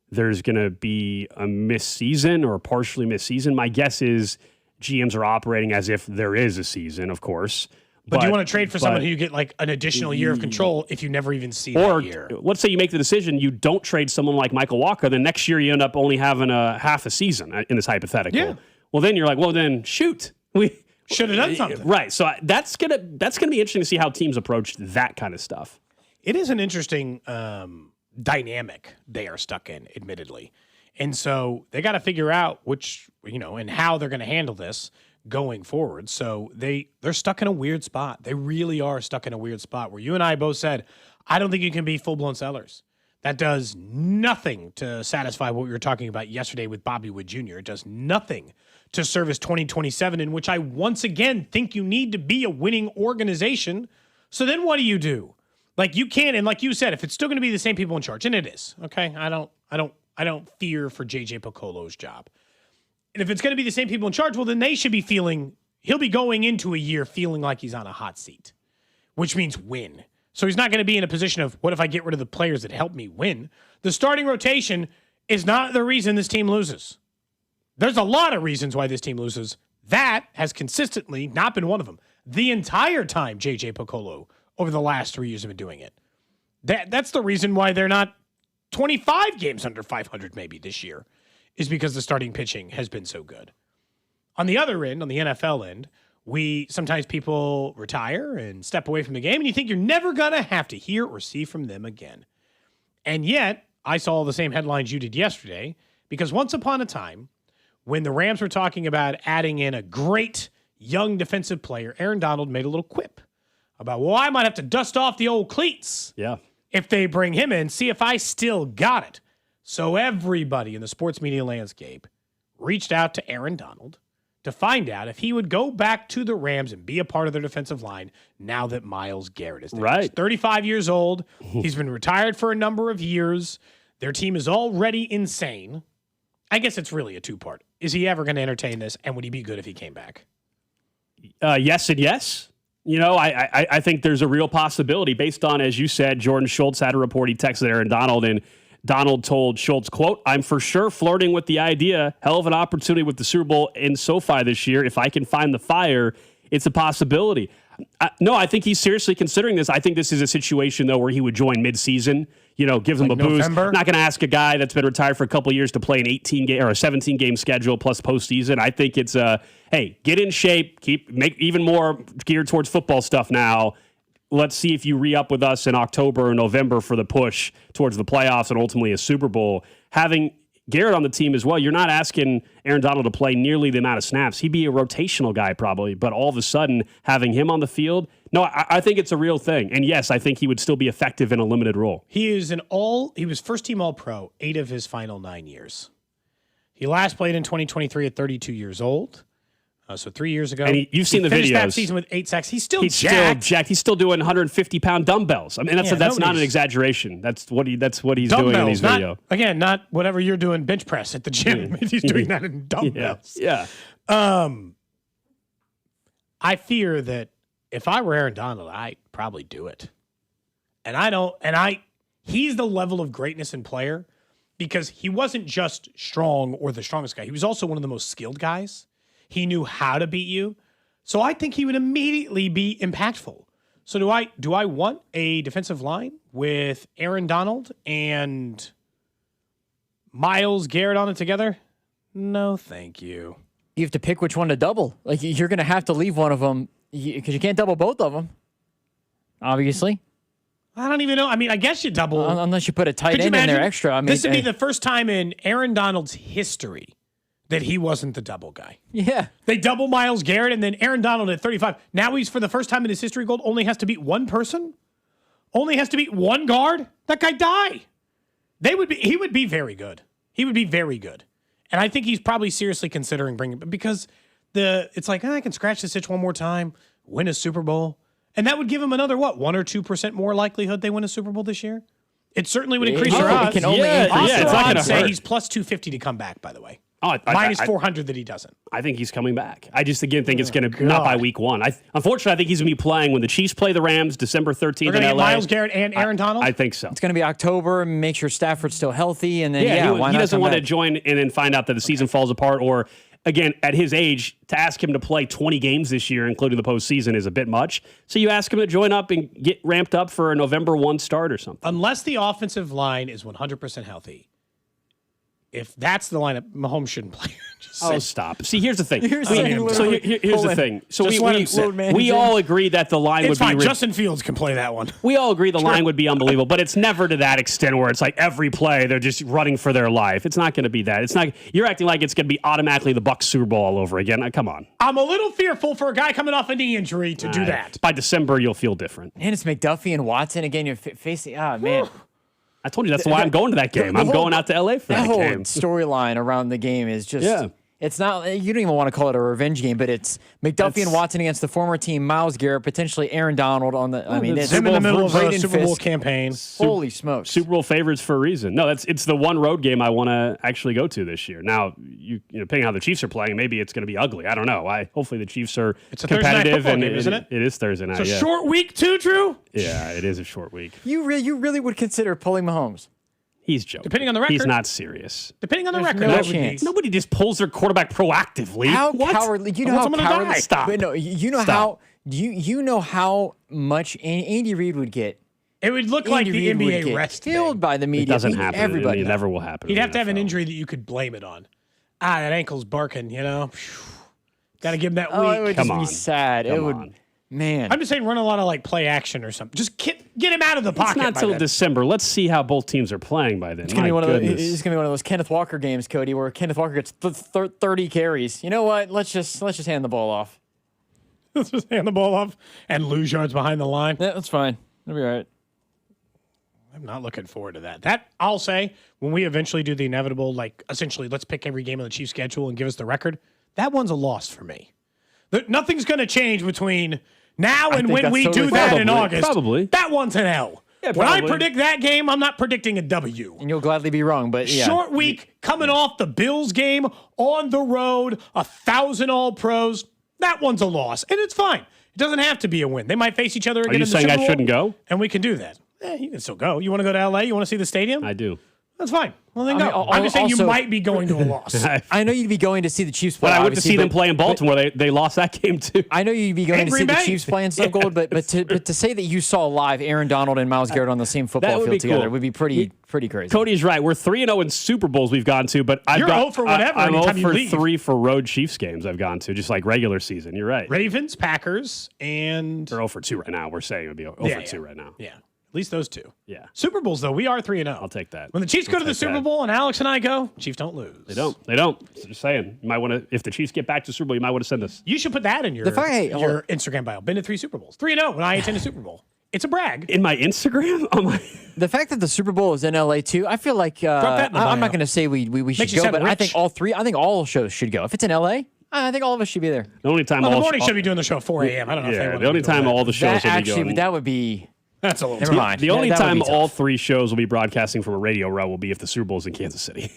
there's going to be a missed season or a partially missed season? My guess is GMs are operating as if there is a season, of course. But do you want to trade for someone who you get like an additional year of control if you never even see that year? Or let's say you make the decision, you don't trade someone like Michael Wacha, then next year you end up only having a half a season in this hypothetical. Yeah. Well, then you're like, well, then shoot. We should have done something. Right. So that's gonna be interesting to see how teams approach that kind of stuff. It is an interesting dynamic they are stuck in, admittedly. And so they got to figure out which, and how they're going to handle this going forward. So they're stuck in a weird spot. They really are stuck in a weird spot where you and I both said, I don't think you can be full-blown sellers. That does nothing to satisfy what we were talking about yesterday with Bobby Wood Jr. It does nothing to service 2027, in which I once again think you need to be a winning organization. So then what do? Like you can, and like you said, if it's still going to be the same people in charge, and it is, okay? I don't fear for JJ Picollo's job. And if it's going to be the same people in charge, well, then they should be he'll be going into a year feeling like he's on a hot seat, which means win. So he's not going to be in a position of, what if I get rid of the players that help me win? The starting rotation is not the reason this team loses. There's a lot of reasons why this team loses. That has consistently not been one of them. The entire time JJ Picollo over the last 3 years have been doing it. That's the reason why they're not 25 games under 500 maybe this year, is because the starting pitching has been so good. On the other end, on the NFL end, sometimes people retire and step away from the game, and you think you're never going to have to hear or see from them again. And yet, I saw the same headlines you did yesterday, because once upon a time, when the Rams were talking about adding in a great young defensive player, Aaron Donald made a little quip about, well, I might have to dust off the old cleats if they bring him in, see if I still got it. So everybody in the sports media landscape reached out to Aaron Donald to find out if he would go back to the Rams and be a part of their defensive line now that Myles Garrett is there. Right. He's 35 years old. He's been retired for a number of years. Their team is already insane. I guess it's really a two-part. Is he ever going to entertain this, and would he be good if he came back? Yes and yes. You know, I think there's a real possibility based on, as you said, Jordan Schultz had a report. He texted Aaron Donald, and Donald told Schultz, quote, I'm for sure flirting with the idea. Hell of an opportunity with the Super Bowl in SoFi this year. If I can find the fire, it's a possibility. No, I think he's seriously considering this. I think this is a situation, though, where he would join midseason, you know, gives him a boost. Not going to ask a guy that's been retired for a couple of years to play an 18-game or a 17-game schedule plus postseason. I think it's, hey, get in shape, make even more geared towards football stuff now. Let's see if you re-up with us in October or November for the push towards the playoffs and ultimately a Super Bowl. Having Garrett on the team as well, you're not asking Aaron Donald to play nearly the amount of snaps. He'd be a rotational guy probably, but all of a sudden having him on the field, no, I think it's a real thing. And yes, I think he would still be effective in a limited role. He was first-team All-Pro 8 of his final 9 years. He last played in 2023 at 32 years old. So 3 years ago. And you've seen the finished videos. That season with 8 sacks. He's still jacked. Still jacked. He's still doing 150-pound dumbbells. I mean, that's not an exaggeration. That's what he's doing in these videos. Again, not whatever you're doing bench press at the gym. He's doing that in dumbbells. Yeah. I fear that if I were Aaron Donald, I'd probably do it. He's the level of greatness in player because he wasn't just strong or the strongest guy. He was also one of the most skilled guys. He knew how to beat you. So I think he would immediately be impactful. So do I want a defensive line with Aaron Donald and Myles Garrett on it together? No, thank you. You have to pick which one to double. Like, you're going to have to leave one of them because you can't double both of them, obviously. I don't even know. I mean, I guess you double. Unless you put a tight end in there extra. I mean, this would be the first time in Aaron Donald's history that he wasn't the double guy. Yeah. They double Myles Garrett, and then Aaron Donald at 35. Now he's, for the first time in his history, Gold, only has to beat one person? Only has to beat one guard? That guy die. He would be very good. He would be very good. And I think he's probably seriously considering bringing it because it's like, I can scratch this itch one more time, win a Super Bowl. And that would give him another, 1 or 2% more likelihood they win a Super Bowl this year? It certainly would increase their odds. It can only increase. It's not going to say he's plus 250 to come back, by the way. Oh, minus 400 that he doesn't. I think he's coming back. I just, again, think it's going to, not by week one. Unfortunately, I think he's going to be playing when the Chiefs play the Rams December 13th in LA. Myles Garrett and Aaron Donald? I think so. It's going to be October. Make sure Stafford's still healthy. And then, he doesn't want to join and then find out that the season falls apart. Or, again, at his age, to ask him to play 20 games this year, including the postseason, is a bit much. So you ask him to join up and get ramped up for a November 1 start or something. Unless the offensive line is 100% healthy. If that's the lineup, Mahomes shouldn't play. Stop. See, here's the thing. Here's the thing. So we all agree that the line it's would fine. be... Justin Fields can play that one. We all agree the line would be unbelievable, but it's never to that extent where it's like every play they're just running for their life. It's not going to be that. It's not. You're acting like it's going to be automatically the Bucs Super Bowl all over again. Come on. I'm a little fearful for a guy coming off a knee injury to do that. By December, you'll feel different. And it's McDuffie and Watson again. You're facing... man. I told you that's why I'm going to that game. I'm going out to LA for that whole game. Storyline around the game is just it's not, you don't even want to call it a revenge game, but it's McDuffie and Watson against the former team, Myles Garrett, potentially Aaron Donald on the it's him in the middle of a Super Bowl campaign. Holy smokes. Super Bowl favorites for a reason. No, it's the one road game I want to actually go to this year. Now, depending on how the Chiefs are playing, maybe it's going to be ugly. I don't know. Hopefully the Chiefs are competitive. Thursday night game, isn't it? It is Thursday night. It's a short week too, Drew? Yeah, it is a short week. You really would consider pulling Mahomes? He's joking. Depending on the record. He's not serious. Depending on the There's record. no chance. Nobody just pulls their quarterback proactively. How what? cowardly. You know how cowardly. Stop. No, you know Stop. you know how much Andy Reid would get. It would look like the NBA rest killed by the media. It doesn't happen. Everybody. It never will happen. He'd have to have an injury that you could blame it on. That ankle's barking, Got to give him that week. It would just be sad. Come on. Man. I'm just saying run a lot of play action or something. Just give Get him out of the pocket. It's not till December. Let's see how both teams are playing by then. It's gonna be one of those Kenneth Walker games, Cody, where Kenneth Walker gets 30 carries. You know what? Let's just hand the ball off. Let's just hand the ball off and lose yards behind the line. Yeah, that's fine. It'll be all right. I'm not looking forward to that. That, I'll say, when we eventually do the inevitable, like, essentially, let's pick every game on the Chiefs' schedule and give us the record, that one's a loss for me. Nothing's going to change between now and when we do that in August. Probably. That one's an L. Yeah, when I predict that game, I'm not predicting a W. And you'll gladly be wrong, but yeah. Short week, coming off the Bills game, on the road, 1,000 All-Pros. That one's a loss, and it's fine. It doesn't have to be a win. They might face each other again in the Super Bowl. Are you saying I shouldn't go? And we can do that. You can still go. You want to go to L.A.? You want to see the stadium? I do. That's fine. Well, then go. I'm just saying you might be going to a loss. I know you'd be going to see the Chiefs play. But I went to see them play in Baltimore. They lost that game, too. I know you'd be going to see the Chiefs play and stuff, Gold, but to say that you saw live Aaron Donald and Myles Garrett on the same football field together would be pretty crazy. Cody's right. We're 3-0 in Super Bowls we've gone to, but You're 0 for whatever I'm 0 anytime you for leave. 3 for road Chiefs games I've gone to, just like regular season. You're right. Ravens, Packers, and... They're 0 for 2 right now. We're saying it would be 0 for 2 right now. Yeah. At least those two. Yeah. Super Bowls, though, we are 3-0. I'll take that. When the Chiefs go to the Super Bowl and Alex and I go, Chiefs don't lose. They don't. Just saying. You might want to, if the Chiefs get back to Super Bowl, you might want to send us. You should put that in your Instagram bio. Been to 3 Super Bowls. 3-0 when I attend a Super Bowl. It's a brag. In my Instagram? The fact that the Super Bowl is in LA too, I feel like I'm not going to say we should go, but I think all shows should go. If it's in LA, I think all of us should be there. The only time the morning should be doing the show at 4 a.m. I don't know if they want the only time all the shows will be going. That would be... That's a little Never mind. The only time all 3 shows will be broadcasting from a radio row will be if the Super Bowl's in Kansas City.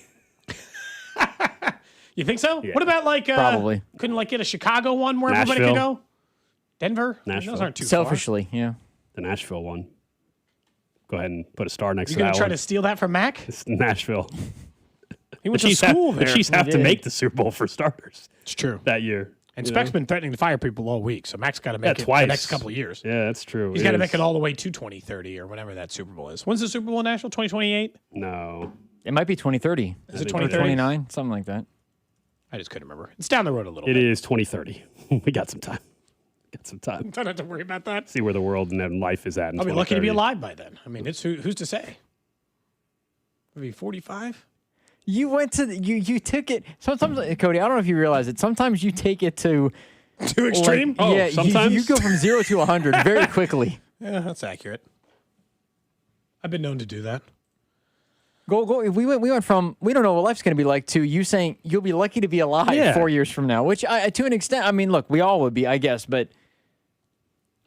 You think so? Yeah. What about probably couldn't get a Chicago one where everybody could go? Denver? Nashville. Those aren't too Selfishly, far. yeah. The Nashville one. Go ahead and put a star next You to that going to try one. to steal that from Mac? It's Nashville. He went to school there. The Chiefs have to make the Super Bowl for starters. It's true. That year. And Speck's been threatening to fire people all week, so Mac's got to make it twice. the next couple of years. Yeah, that's true. He's got to make it all the way to 2030 or whenever that Super Bowl is. When's the Super Bowl national? 2028? No. It might be 2030. Is it 2030? 29? Something like that. I just couldn't remember. It's down the road a little bit. bit. It is 2030. We got some time. Don't have to worry about that. See where the world and life is at in I'll be 2030. lucky to be alive by then. I mean, it's who's to say? Maybe 45? You went to you took it. Sometimes, Cody, I don't know if you realize it. Sometimes you take it to too extreme. Yeah, sometimes you go from 0 to 100 very quickly. Yeah, that's accurate. I've been known to do that. Go. We went from we don't know what life's going to be like to you saying you'll be lucky to be alive 4 years from now. Which, to an extent, I mean, look, we all would be, I guess, but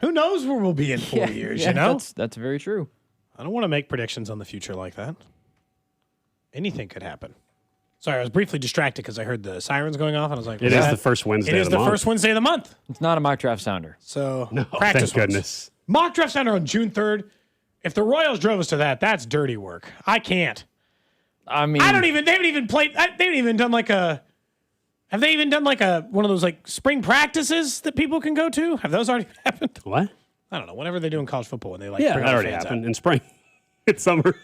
who knows where we'll be in 4 years? You know, that's very true. I don't want to make predictions on the future like that. Anything could happen. Sorry, I was briefly distracted because I heard the sirens going off, and I was like, "It is the first Wednesday. It is the first Wednesday of the month." It's not a mock draft sounder. So no, practice thank goodness. Mock draft sounder on June 3rd. If the Royals drove us to that, that's dirty work. I can't. I mean, They haven't even played. They haven't even done like a. Have they even done like one of those like spring practices that people can go to? Have those already happened? What? I don't know. Whenever they do in college football, and they like that bring already happened in spring. It's summer.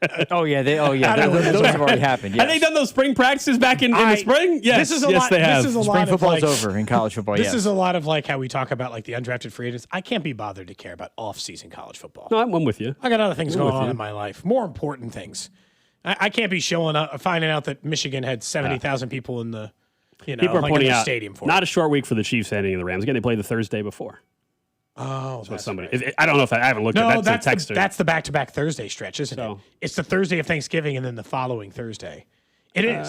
Those have already happened. Yes. Have they done those spring practices back in the spring? Yes, they have. Spring football's over in college football. This is a lot of like how we talk about like the undrafted free agents. I can't be bothered to care about off-season college football. No, I'm with you. I got other things going on in my life, more important things. I can't be finding out that Michigan had 70,000 people in the people are pointing out stadium for not a short week for the Chiefs ending the Rams. Again, they played the Thursday before. Oh, that's somebody. Right. I don't know if I haven't looked at that. That's the back-to-back Thursday stretch, isn't it? It's the Thursday of Thanksgiving and then the following Thursday. It is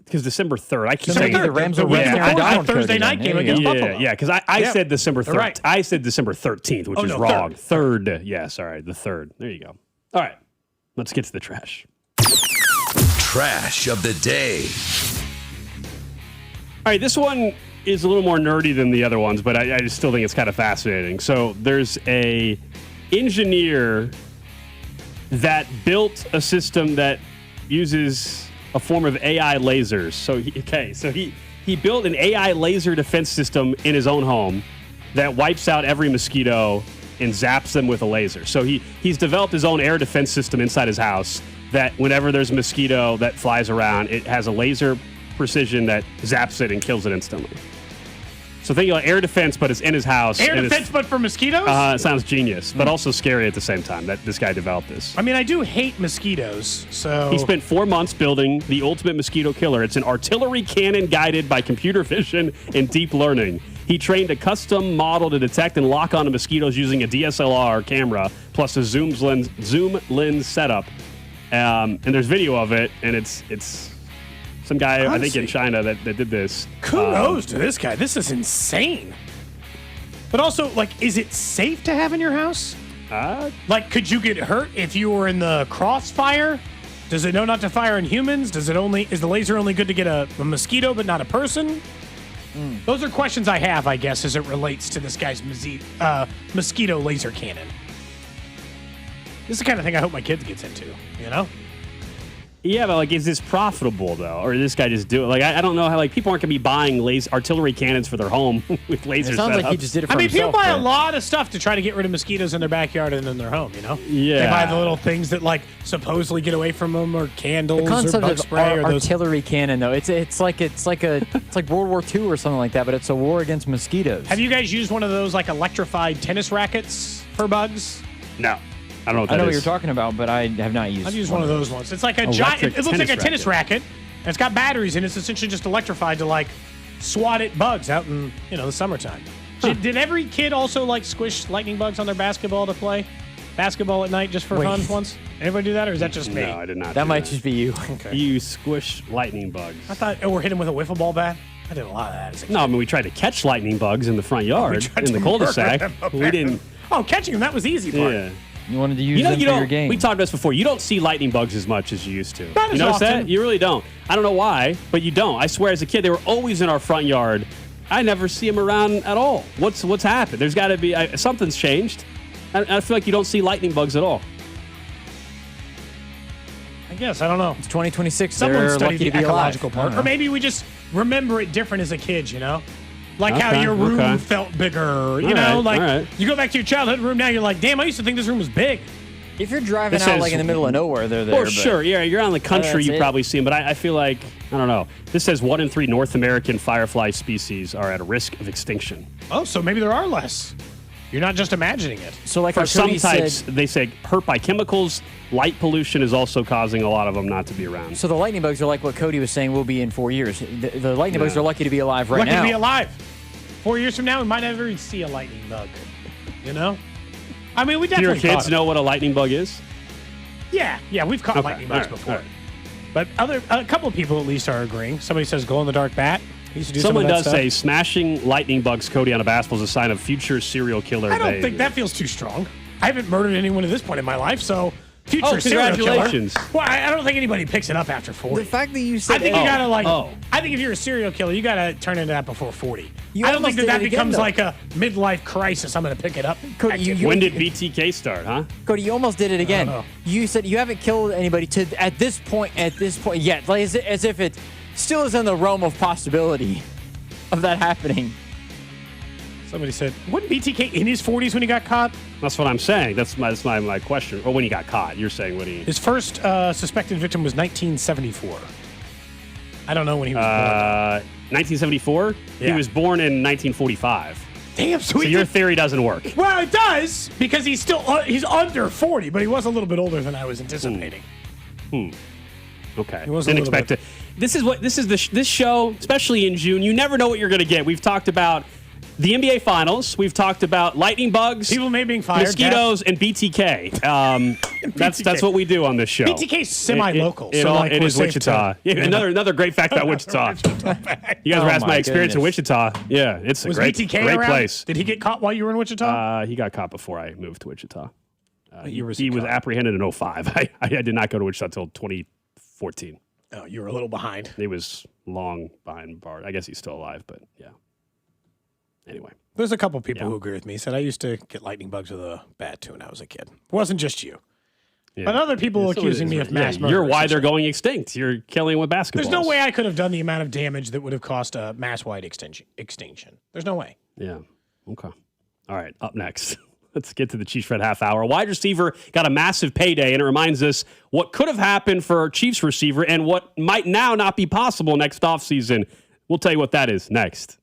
because December 3rd. I keep saying the Rams are down Thursday night game against Buffalo. Yeah, because I said December 3rd. Right. I said December 13th, which is wrong. Third. Yeah, sorry, the 3rd. There you go. All right, let's get to the trash. Trash of the day. All right, this one is a little more nerdy than the other ones, but I just still think it's kind of fascinating. So there's a engineer that built a system that uses a form of AI lasers. So he built an AI laser defense system in his own home that wipes out every mosquito and zaps them with a laser. So he's developed his own air defense system inside his house that whenever there's a mosquito that flies around, it has a laser precision that zaps it and kills it instantly. So think like air defense, but it's in his house. Air defense, but for mosquitoes? It sounds genius, but also scary at the same time that this guy developed this. I mean, I do hate mosquitoes, so... He spent 4 months building the ultimate mosquito killer. It's an artillery cannon guided by computer vision and deep learning. He trained a custom model to detect and lock onto mosquitoes using a DSLR camera plus a zoom lens setup. And there's video of it, and it's some guy, honestly, I think in China that did this. Kudos to this guy. This is insane. But also, like, is it safe to have in your house? Like, could you get hurt if you were in the crossfire? Does it know not to fire on humans? Is the laser only good to get a mosquito but not a person? Those are questions I have, I guess, as it relates to this guy's mosquito laser cannon. This is the kind of thing I hope my kids gets into, you know? Yeah, but like, is this profitable though, or did this guy just do it? Like, I don't know how like people aren't gonna be buying artillery cannons for their home with laser. It sounds like he just did it for himself. People buy a lot of stuff to try to get rid of mosquitoes in their backyard and in their home. You know, yeah. They buy the little things that like supposedly get away from them, or candles, the concept or bug of spray, or those artillery cannon though. It's like World War II or something like that, but it's a war against mosquitoes. Have you guys used one of those like electrified tennis rackets for bugs? No. I don't know what that I know is. what you're talking about, but I have not used. I've used one of those ones. It's like a giant. It looks like a tennis racket. And it's got batteries, and it's essentially just electrified to like swat at bugs out in the summertime. Did every kid also like squish lightning bugs on their basketball to play basketball at night just for fun once? Anybody do that, or is that just me? No, I did not. That might just be you. Okay. You squish lightning bugs. I thought, or hit him with a wiffle ball bat. I did a lot of that as a kid. No, I mean we tried to catch lightning bugs in the front yard in the cul-de-sac. We didn't. Oh, catching them, that was the easy part. Yeah. You wanted to use them for your game. We talked about this before. You don't see lightning bugs as much as you used to. Not as notice often. that? You really don't. I don't know why, but you don't. I swear, as a kid, they were always in our front yard. I never see them around at all. What's happened? There's got to be something's changed. I feel like you don't see lightning bugs at all. I guess I don't know. It's 2026. Someone They're studied lucky the to be ecological alive. part, or maybe we just remember it different as a kid. Like how your room felt bigger. You go back to your childhood room now. You're like, damn, I used to think this room was big. If you're driving out like in the middle of nowhere, they're there. For sure, yeah. You're out in the country, you probably see them. But I feel like, I don't know. This says 1 in 3 North American firefly species are at a risk of extinction. Oh, so maybe there are less. You're not just imagining it. So like for some types, they say hurt by chemicals. Light pollution is also causing a lot of them not to be around. So the lightning bugs are like what Cody was saying will be in 4 years. The lightning bugs are lucky to be alive right now. Lucky to be alive. 4 years from now, we might never even see a lightning bug. I mean, we definitely. Do your kids know what a lightning bug is? Yeah, we've caught lightning bugs before. Right. But a couple of people at least are agreeing. Somebody says glow-in-the-dark bat. Someone does say smashing lightning bugs, Cody, on a basketball is a sign of future serial killer. I don't think that feels too strong. I haven't murdered anyone at this point in my life, so future serial congratulations. killer. Well, I don't think anybody picks it up after 40. The fact that you said I think you gotta I think if you're a serial killer, you gotta turn into that before 40. I don't think that becomes like a midlife crisis. I'm gonna pick it up. Cody, when did BTK start, huh? Cody, you almost did it again. You said you haven't killed anybody at this point yet. Like as if it still is in the realm of possibility of that happening. Somebody said, wasn't BTK in his 40s when he got caught? That's what I'm saying. That's my question. Or when he got caught. You're saying when he... His first suspected victim was 1974. I don't know when he was born. 1974? Yeah. He was born in 1945. Damn, so your theory doesn't work. Well, it does, because he's still he's under 40, but he was a little bit older than I was anticipating. Okay. Didn't expect it. This is this show, especially in June. You never know what you're going to get. We've talked about the NBA Finals. We've talked about lightning bugs, people may being fired, mosquitoes, and BTK. That's what we do on this show. BTK's semi-local. It is Wichita. Yeah, another great fact about Wichita. You guys were asking my experience in Wichita. Yeah, it's a great place. Did he get caught while you were in Wichita? He got caught before I moved to Wichita. He was caught? apprehended in 2005. I did not go to Wichita until 2014. Oh, you were a little behind. He was long behind bars. I guess he's still alive, but yeah. Anyway. There's a couple people who agree with me. Said I used to get lightning bugs with a bat too when I was a kid. It wasn't just you. Yeah. But other people accusing me of mass murder. You're why they're going extinct. You're killing with basketballs. There's no way I could have done the amount of damage that would have caused a mass-wide extinction. There's no way. Yeah. Okay. All right. Up next. Let's get to the Chiefs Red Half Hour. Wide receiver got a massive payday, and it reminds us what could have happened for our Chiefs receiver and what might now not be possible next offseason. We'll tell you what that is next.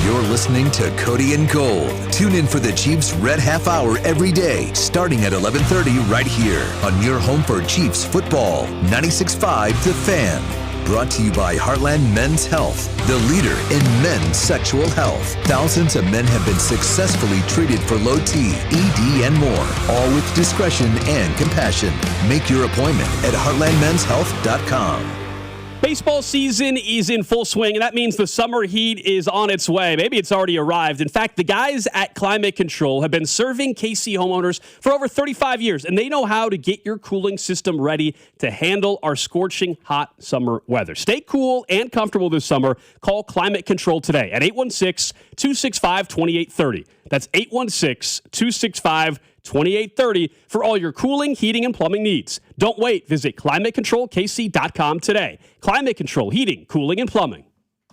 You're listening to Cody and Gold. Tune in for the Chiefs Red Half Hour every day, starting at 11:30 right here on your home for Chiefs football. 96.5 The Fan. Brought to you by Heartland Men's Health, the leader in men's sexual health. Thousands of men have been successfully treated for low T, ED, and more, all with discretion and compassion. Make your appointment at heartlandmenshealth.com. Baseball season is in full swing, and that means the summer heat is on its way. Maybe it's already arrived. In fact, the guys at Climate Control have been serving KC homeowners for over 35 years, and they know how to get your cooling system ready to handle our scorching hot summer weather. Stay cool and comfortable this summer. Call Climate Control today at 816-265-2830. That's 816-265-2830 for all your cooling, heating, and plumbing needs. Don't wait. Visit ClimateControlKC.com today. Climate Control, heating, cooling, and plumbing.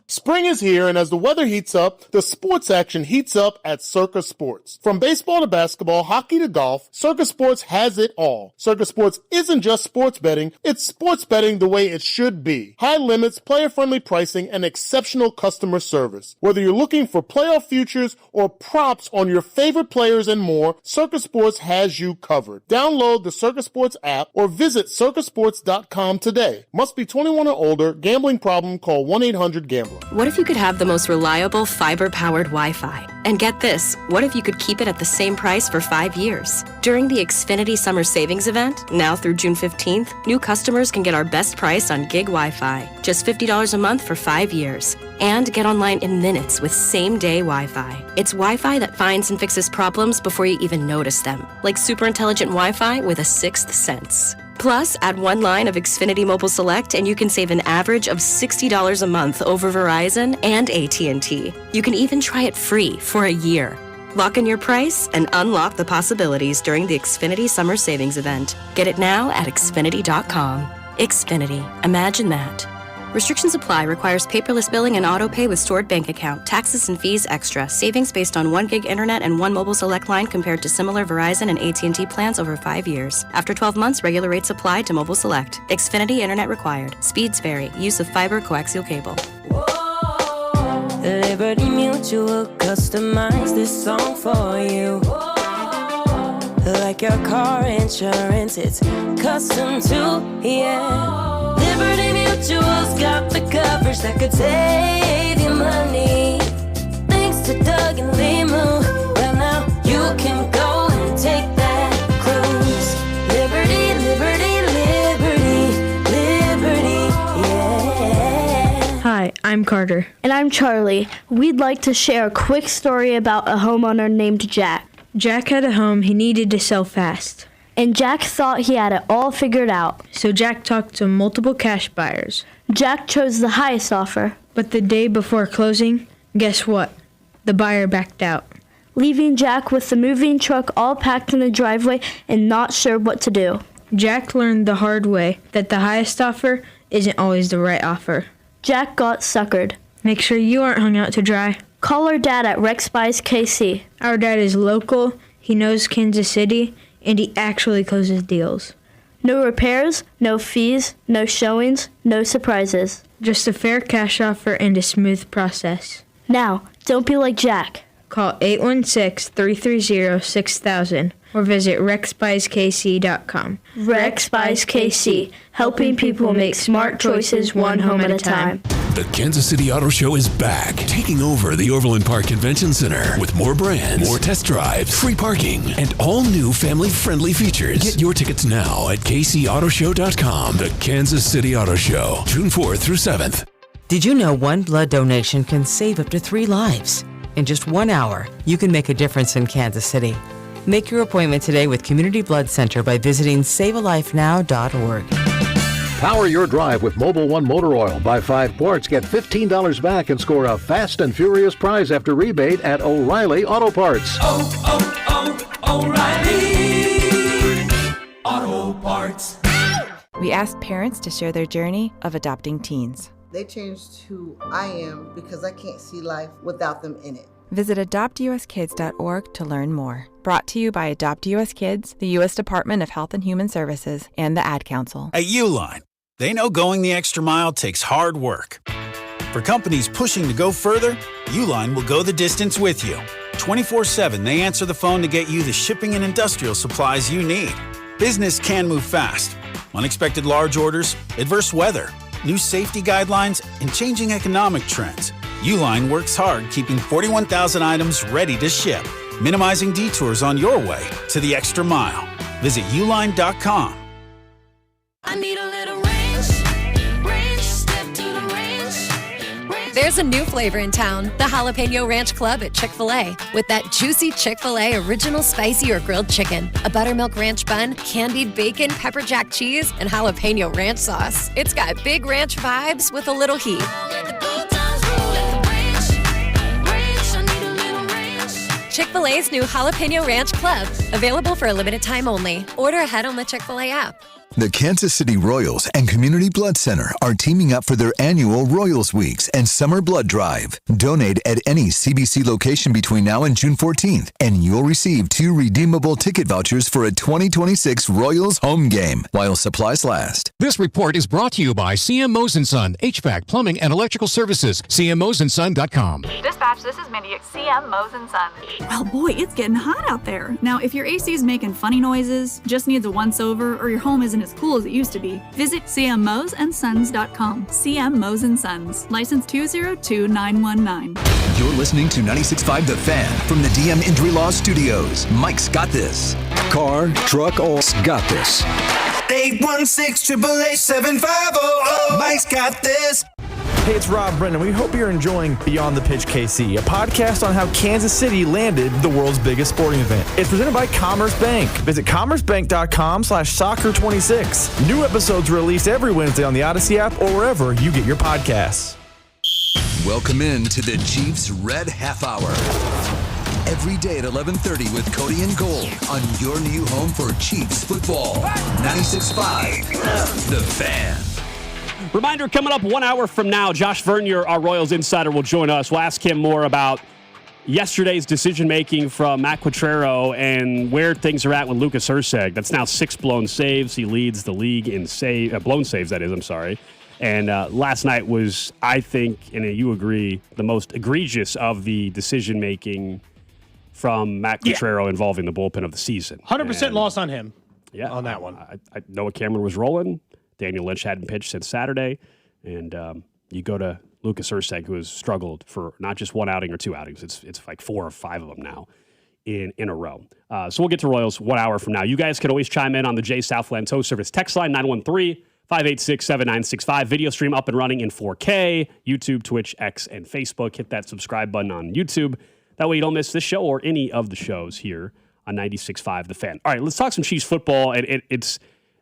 Spring is here, and as the weather heats up, the sports action heats up at Circa Sports. From baseball to basketball, hockey to golf, Circa Sports has it all. Circa Sports isn't just sports betting, it's sports betting the way it should be. High limits, player-friendly pricing, and exceptional customer service. Whether you're looking for playoff futures or props on your favorite players and more, Circa Sports has you covered. Download the Circa Sports app or visit circasports.com today. Must be 21 or older. Gambling problem? Call 1-800-GAMBLER. What if you could have the most reliable fiber-powered Wi-Fi? And get this, what if you could keep it at the same price for 5 years? During the Xfinity Summer Savings Event, now through June 15th, new customers can get our best price on gig Wi-Fi, just $50 a month for 5 years. And get online in minutes with same-day Wi-Fi. It's Wi-Fi that finds and fixes problems before you even notice them, like super intelligent Wi-Fi with a sixth sense. Plus, add one line of Xfinity Mobile Select and you can save an average of $60 a month over Verizon and AT&T. You can even try it free for a year. Lock in your price and unlock the possibilities during the Xfinity Summer Savings Event. Get it now at Xfinity.com. Xfinity. Imagine that. Restrictions apply. Requires paperless billing and auto pay with stored bank account. Taxes and fees extra. Savings based on 1 gig internet and 1 mobile select line compared to similar Verizon and AT&T plans over 5 years. After 12 months, regular rates apply to mobile select. Xfinity internet required. Speeds vary. Use of fiber coaxial cable. Liberty Mutual customized this song for you. Like your car insurance, it's custom too, yeah. Liberty Mutual's got the coverage that could save you money. Thanks to Doug and Limu, well now you can go and take that cruise. Liberty, liberty, liberty, liberty, yeah. Hi, I'm Carter. And I'm Charlie. We'd like to share a quick story about a homeowner named Jack. Jack had a home he needed to sell fast. And Jack thought he had it all figured out. So Jack talked to multiple cash buyers. Jack chose the highest offer. But the day before closing, guess what? The buyer backed out, leaving Jack with the moving truck all packed in the driveway and not sure what to do. Jack learned the hard way that the highest offer isn't always the right offer. Jack got suckered. Make sure you aren't hung out to dry. Call our dad at Rex Buys KC. Our dad is local, he knows Kansas City, and he actually closes deals. No repairs, no fees, no showings, no surprises. Just a fair cash offer and a smooth process. Now, don't be like Jack. Call 816-330-6000 or visit rexbuyskc.com. Rex Buys KC, helping people make smart choices one home at a time. The Kansas City Auto Show is back, taking over the Overland Park Convention Center with more brands, more test drives, free parking, and all new family-friendly features. Get your tickets now at kcautoshow.com. The Kansas City Auto Show, June 4th through 7th. Did you know one blood donation can save up to 3 lives? In just 1 hour, you can make a difference in Kansas City. Make your appointment today with Community Blood Center by visiting savealifenow.org. Power your drive with Mobil 1 motor oil. Buy 5 quarts, get $15 back, and score a fast and furious prize after rebate at O'Reilly Auto Parts. O'Reilly Auto Parts. We asked parents to share their journey of adopting teens. They changed who I am because I can't see life without them in it. Visit adoptuskids.org to learn more. Brought to you by Adopt US Kids, the U.S. Department of Health and Human Services, and the Ad Council. At Uline, they know going the extra mile takes hard work. For companies pushing to go further, Uline will go the distance with you. 24/7, they answer the phone to get you the shipping and industrial supplies you need. Business can move fast. Unexpected large orders, adverse weather, new safety guidelines, and changing economic trends. Uline works hard keeping 41,000 items ready to ship, minimizing detours on your way to the extra mile. Visit uline.com. I need a little ranch, step to the ranch. There's a new flavor in town, the Jalapeno Ranch Club at Chick-fil-A. With that juicy Chick-fil-A original spicy or grilled chicken, a buttermilk ranch bun, candied bacon, pepper jack cheese, and jalapeno ranch sauce. It's got big ranch vibes with a little heat. Chick-fil-A's new Jalapeno Ranch Club. Available for a limited time only. Order ahead on the Chick-fil-A app. The Kansas City Royals and Community Blood Center are teaming up for their annual Royals Weeks and Summer Blood Drive. Donate at any CBC location between now and June 14th, and you'll receive 2 redeemable ticket vouchers for a 2026 Royals home game while supplies last. This report is brought to you by CM Mosen Son, HVAC, plumbing, and electrical services. CMMosenSon.com. Dispatch, this is Mindy at CM Mosen Son. Well, boy, it's getting hot out there. Now, if your AC is making funny noises, just needs a once-over, or your home isn't as cool as it used to be, visit cmmosendsons.com. CM Mosen Sons. License 202919. You're listening to 96.5 The Fan from the DM Injury Law Studios. Mike's got this. Car, truck, or got this. 816-888-7500. Mike's got this. Hey, it's Rob Brennan. We hope you're enjoying Beyond the Pitch KC, a podcast on how Kansas City landed the world's biggest sporting event. It's presented by Commerce Bank. Visit commercebank.com/soccer26. New episodes released every Wednesday on the Odyssey app or wherever you get your podcasts. Welcome in to the Chiefs Red Half Hour. Every day at 11:30 with Cody and Gold on your new home for Chiefs football. 96.5 The Fan. Reminder, coming up 1 hour from now, Josh Vern, our Royals insider, will join us. We'll ask him more about yesterday's decision-making from Matt Quatrero and where things are at with Lucas Erceg. That's now 6 blown saves. He leads the league in blown saves, that is, I'm sorry. And last night was, I think, and you agree, the most egregious of the decision-making from Matt Quatrero involving the bullpen of the season. 100% loss on him. Yeah, on that one. Noah Cameron was rolling. Daniel Lynch hadn't pitched since Saturday. And you go to Lucas Erceg, who has struggled for not just 1 outing or 2 outings. It's like 4 or 5 of them now in a row. So we'll get to Royals 1 hour from now. You guys can always chime in on the Jay Southland Tow Service text line, 913-586-7965. Video stream up and running in 4K. YouTube, Twitch, X, and Facebook. Hit that subscribe button on YouTube. That way you don't miss this show or any of the shows here on 96.5 The Fan. All right, let's talk some Chiefs football. It's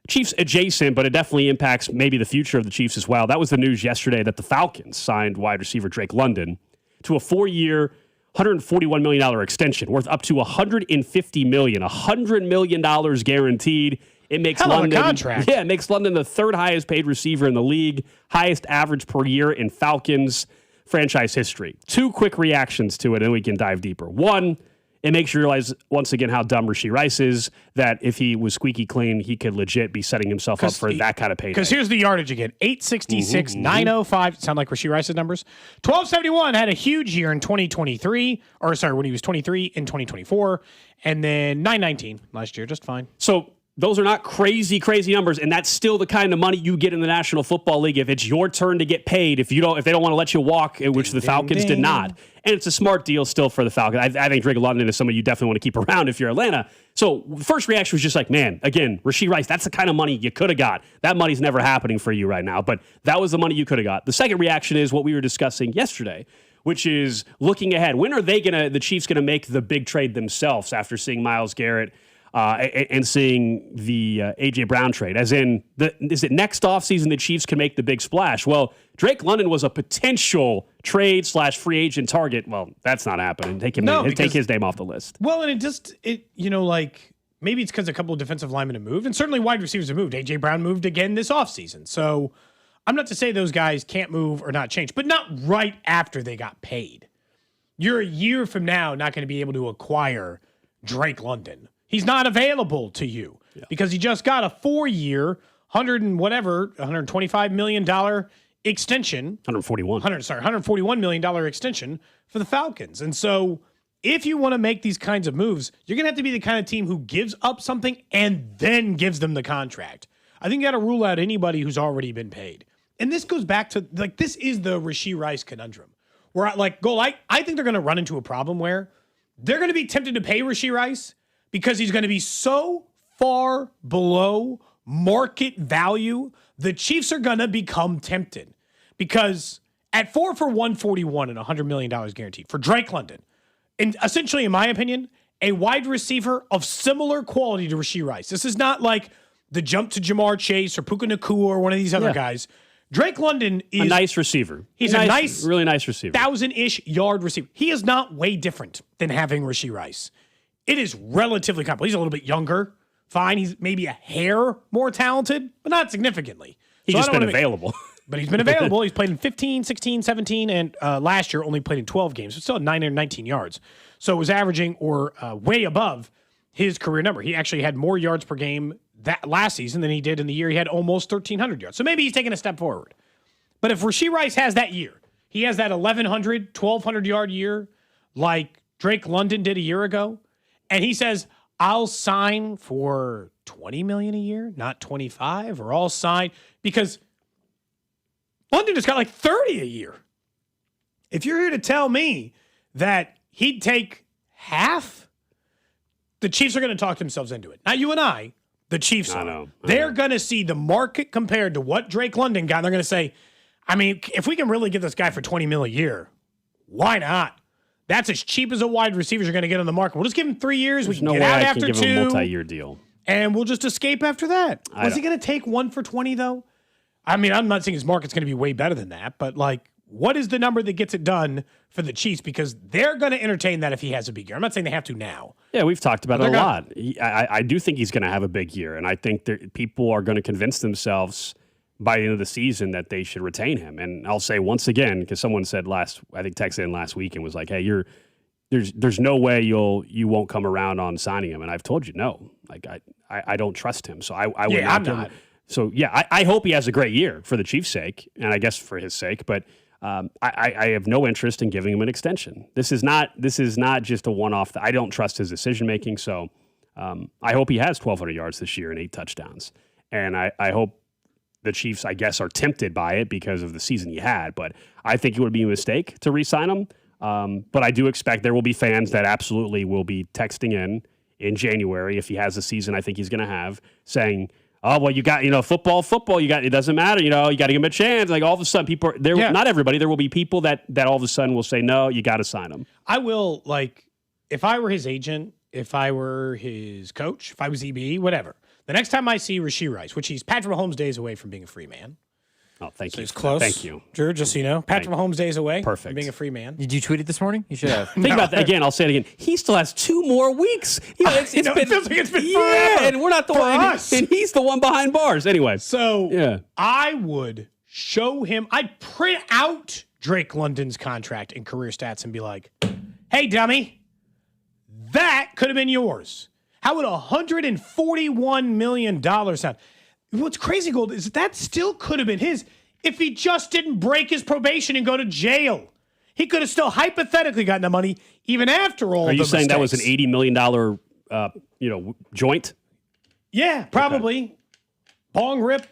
Chiefs adjacent, but it definitely impacts maybe the future of the Chiefs as well. That was the news yesterday that the Falcons signed wide receiver Drake London to a 4-year, $141 million extension worth up to $150 million, $100 million guaranteed. It makes London, contract. Yeah, it makes London the 3rd highest paid receiver in the league, highest average per year in Falcons franchise history. 2 quick reactions to it, and we can dive deeper. 1, it makes you realize once again how dumb Rashee Rice is, that if he was squeaky clean, he could legit be setting himself up for that kind of payday. Because here's the yardage again. 866, 905. Sound like Rashee Rice's numbers? 1271 had a huge year in 2023. Or sorry, when he was 23 in 2024. And then 919 last year, just fine. So those are not crazy numbers, and that's still the kind of money you get in the National Football League if it's your turn to get paid. If they don't want to let you walk, which the Falcons did not, and it's a smart deal still for the Falcons. I think Drake London is somebody you definitely want to keep around if you're Atlanta. So first reaction was just like, man, again, Rashee Rice, that's the kind of money you could have got. That money's never happening for you right now, but that was the money you could have got. The second reaction is what we were discussing yesterday, which is looking ahead. When are the Chiefs gonna make the big trade themselves after seeing Myles Garrett? And seeing the A.J. Brown trade, as in, is it next offseason the Chiefs can make the big splash? Well, Drake London was a potential trade/free agent target. Well, that's not happening. Take his name off the list. Well, and maybe it's because a couple of defensive linemen have moved, and certainly wide receivers have moved. A.J. Brown moved again this offseason. So I'm not to say those guys can't move or not change, but not right after they got paid. You're a year from now not going to be able to acquire Drake London. He's not available to you because he just got a 4-year, $125 million extension. $141 million extension for the Falcons. And so if you want to make these kinds of moves, you're going to have to be the kind of team who gives up something and then gives them the contract. I think you got to rule out anybody who's already been paid. And this goes back to, like, this is the Rashee Rice conundrum. Where, I think they're going to run into a problem where they're going to be tempted to pay Rashee Rice because he's going to be so far below market value, the Chiefs are going to become tempted. Because at 4 for $141 and $100 million guaranteed for Drake London, and essentially, in my opinion, a wide receiver of similar quality to Rashee Rice. This is not like the jump to Jamar Chase or Puka Nacua or one of these other guys. Drake London is a nice receiver. He's a nice, really nice receiver. 1,000-ish yard receiver. He is not way different than having Rashee Rice. It is relatively comparable. He's a little bit younger. Fine. He's maybe a hair more talented, but not significantly. He's just been available. But he's been available. He's played in 15, 16, 17, and last year only played in 12 games. So still at 919 yards. So it was averaging or way above his career number. He actually had more yards per game that last season than he did in the year he had almost 1,300 yards. So maybe he's taking a step forward. But if Rashee Rice has that year, he has that 1,100, 1,200 yard year like Drake London did a year ago, and he says, I'll sign for $20 million a year, not 25, or I'll sign because London just got like 30 a year. If you're here to tell me that he'd take half, the Chiefs are going to talk themselves into it. Not you and I, the Chiefs are. They're going to see the market compared to what Drake London got, and they're going to say, I mean, if we can really get this guy for $20 million a year, why not? That's as cheap as a wide receiver you're going to get on the market. We'll just give him 3 years. There's we can no get way out I after can give 2. him a multi-year deal. And we'll just escape after that. Was he going to take 1 for 20, though? I mean, I'm not saying his market's going to be way better than that, but, like, what is the number that gets it done for the Chiefs? Because they're going to entertain that if he has a big year. I'm not saying they have to now. Yeah, we've talked about it a lot. I do think he's going to have a big year, and I think that people are going to convince themselves by the end of the season that they should retain him. And I'll say once again, because someone said texted in last week and was like, hey, there's no way you won't come around on signing him. And I've told you no. Like, I don't trust him. So I would not. I'm not. So, yeah, I hope he has a great year for the Chiefs' sake, and I guess for his sake, but I have no interest in giving him an extension. This is not just a one-off. I don't trust his decision-making, so I hope he has 1,200 yards this year and 8 touchdowns. And I hope the Chiefs, I guess, are tempted by it because of the season he had, but I think it would be a mistake to re-sign him. But I do expect there will be fans that absolutely will be texting in January if he has the season I think he's going to have, saying, oh, well, you got, football, it doesn't matter, you got to give him a chance. Like, all of a sudden, people, not everybody, there will be people that all of a sudden will say, no, you got to sign him. I will, if I were his agent, if I were his coach, if I was EB, whatever, the next time I see Rashee Rice, which he's Patrick Mahomes days away from being a free man. Oh, thank you. He's close. Thank you. Drew, just so you know, Patrick Mahomes days away from being a free man. Did you tweet it this morning? You should have. Think about that again. I'll say it again. He still has 2 more weeks. It feels like it's been forever. And we're not the one. And he's the one behind bars. Anyway. So yeah. I would show him, I'd print out Drake London's contract and career stats and be like, hey, dummy, that could have been yours. How would $141 million sound? What's crazy, Gold, is that still could have been his if he just didn't break his probation and go to jail. He could have still hypothetically gotten the money even after all. Are you saying mistakes. that was an $80 million, joint? Yeah, probably. Okay. Bong rip,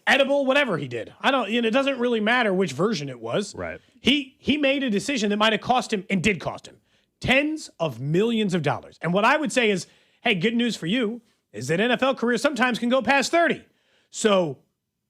edible, whatever he did. It doesn't really matter which version it was. Right. He made a decision that might have cost him, and did cost him, tens of millions of dollars. And what I would say is, hey, good news for you is that NFL careers sometimes can go past 30. So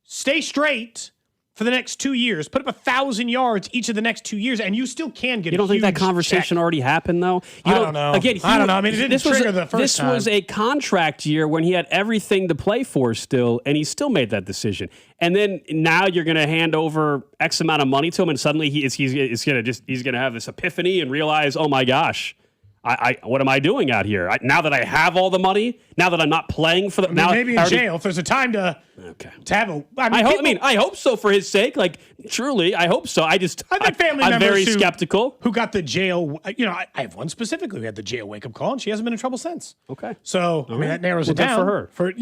stay straight for the next 2 years. Put up 1,000 yards each of the next 2 years, and you still can get. You don't think that conversation already happened, though? I don't know. Again, I don't know. I mean, it didn't trigger the first time. This was a contract year when he had everything to play for still, and he still made that decision. And then now you're going to hand over X amount of money to him, and suddenly he's going to have this epiphany and realize, oh my gosh, What am I doing out here? Now that I have all the money, now that I'm not playing for the... now maybe in jail, if there's a time to have a... I hope so for his sake. Like, truly, I hope so. I've had family members I'm very skeptical. Who got the jail... I have one specifically who had the jail wake-up call, and she hasn't been in trouble since. Okay. So, that narrows it down. Good for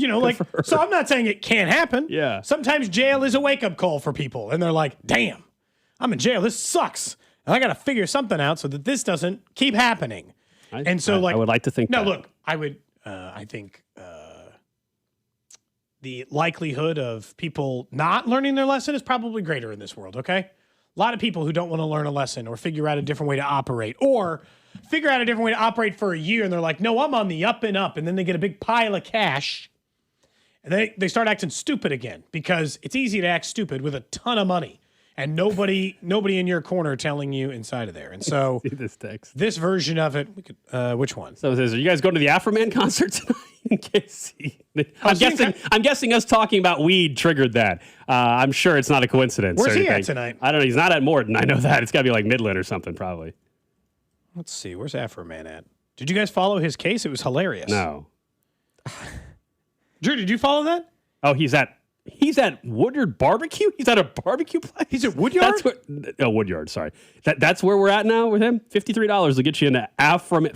her. So I'm not saying it can't happen. Yeah. Sometimes jail is a wake-up call for people, and they're like, damn, I'm in jail. This sucks. And I got to figure something out so that this doesn't keep happening. I would like to think that. Look, I think the likelihood of people not learning their lesson is probably greater in this world, okay? A lot of people who don't want to learn a lesson or figure out a different way to operate or figure out a different way to operate for a year, and they're like, no, I'm on the up and up, and then they get a big pile of cash, and they start acting stupid again because it's easy to act stupid with a ton of money. And nobody in your corner telling you inside of there. And so see this text. This version of it, we could, which one? So it says, are you guys going to the Afro Man concert tonight? In KC? I'm guessing us talking about weed triggered that. I'm sure it's not a coincidence. Where's he at tonight? I don't know. He's not at Morton. I know that. It's got to be like Midland or something, probably. Let's see. Where's Afro Man at? Did you guys follow his case? It was hilarious. No. Drew, did you follow that? Oh, he's at Woodyard Barbecue? He's at a barbecue place? He's at Woodyard? Woodyard, sorry. That's where we're at now with him? $53 to get you into Afroman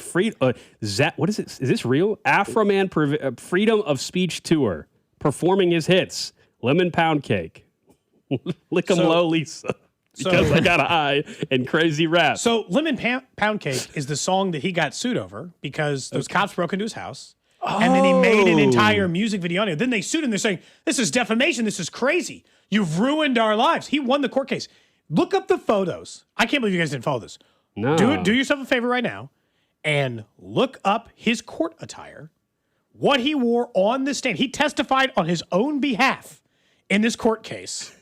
what is it? Is this real? Afroman Freedom of Speech Tour. Performing his hits. Lemon Pound Cake. Lick 'em Low Lisa. Because I got a high and crazy rap. So Lemon Pound Cake is the song that he got sued over because those cops broke into his house. And then he made an entire music video on it. Then they sued him. They're saying, this is defamation. This is crazy. You've ruined our lives. He won the court case. Look up the photos. I can't believe you guys didn't follow this. No. Do yourself a favor right now and look up his court attire, what he wore on the stand. He testified on his own behalf in this court case.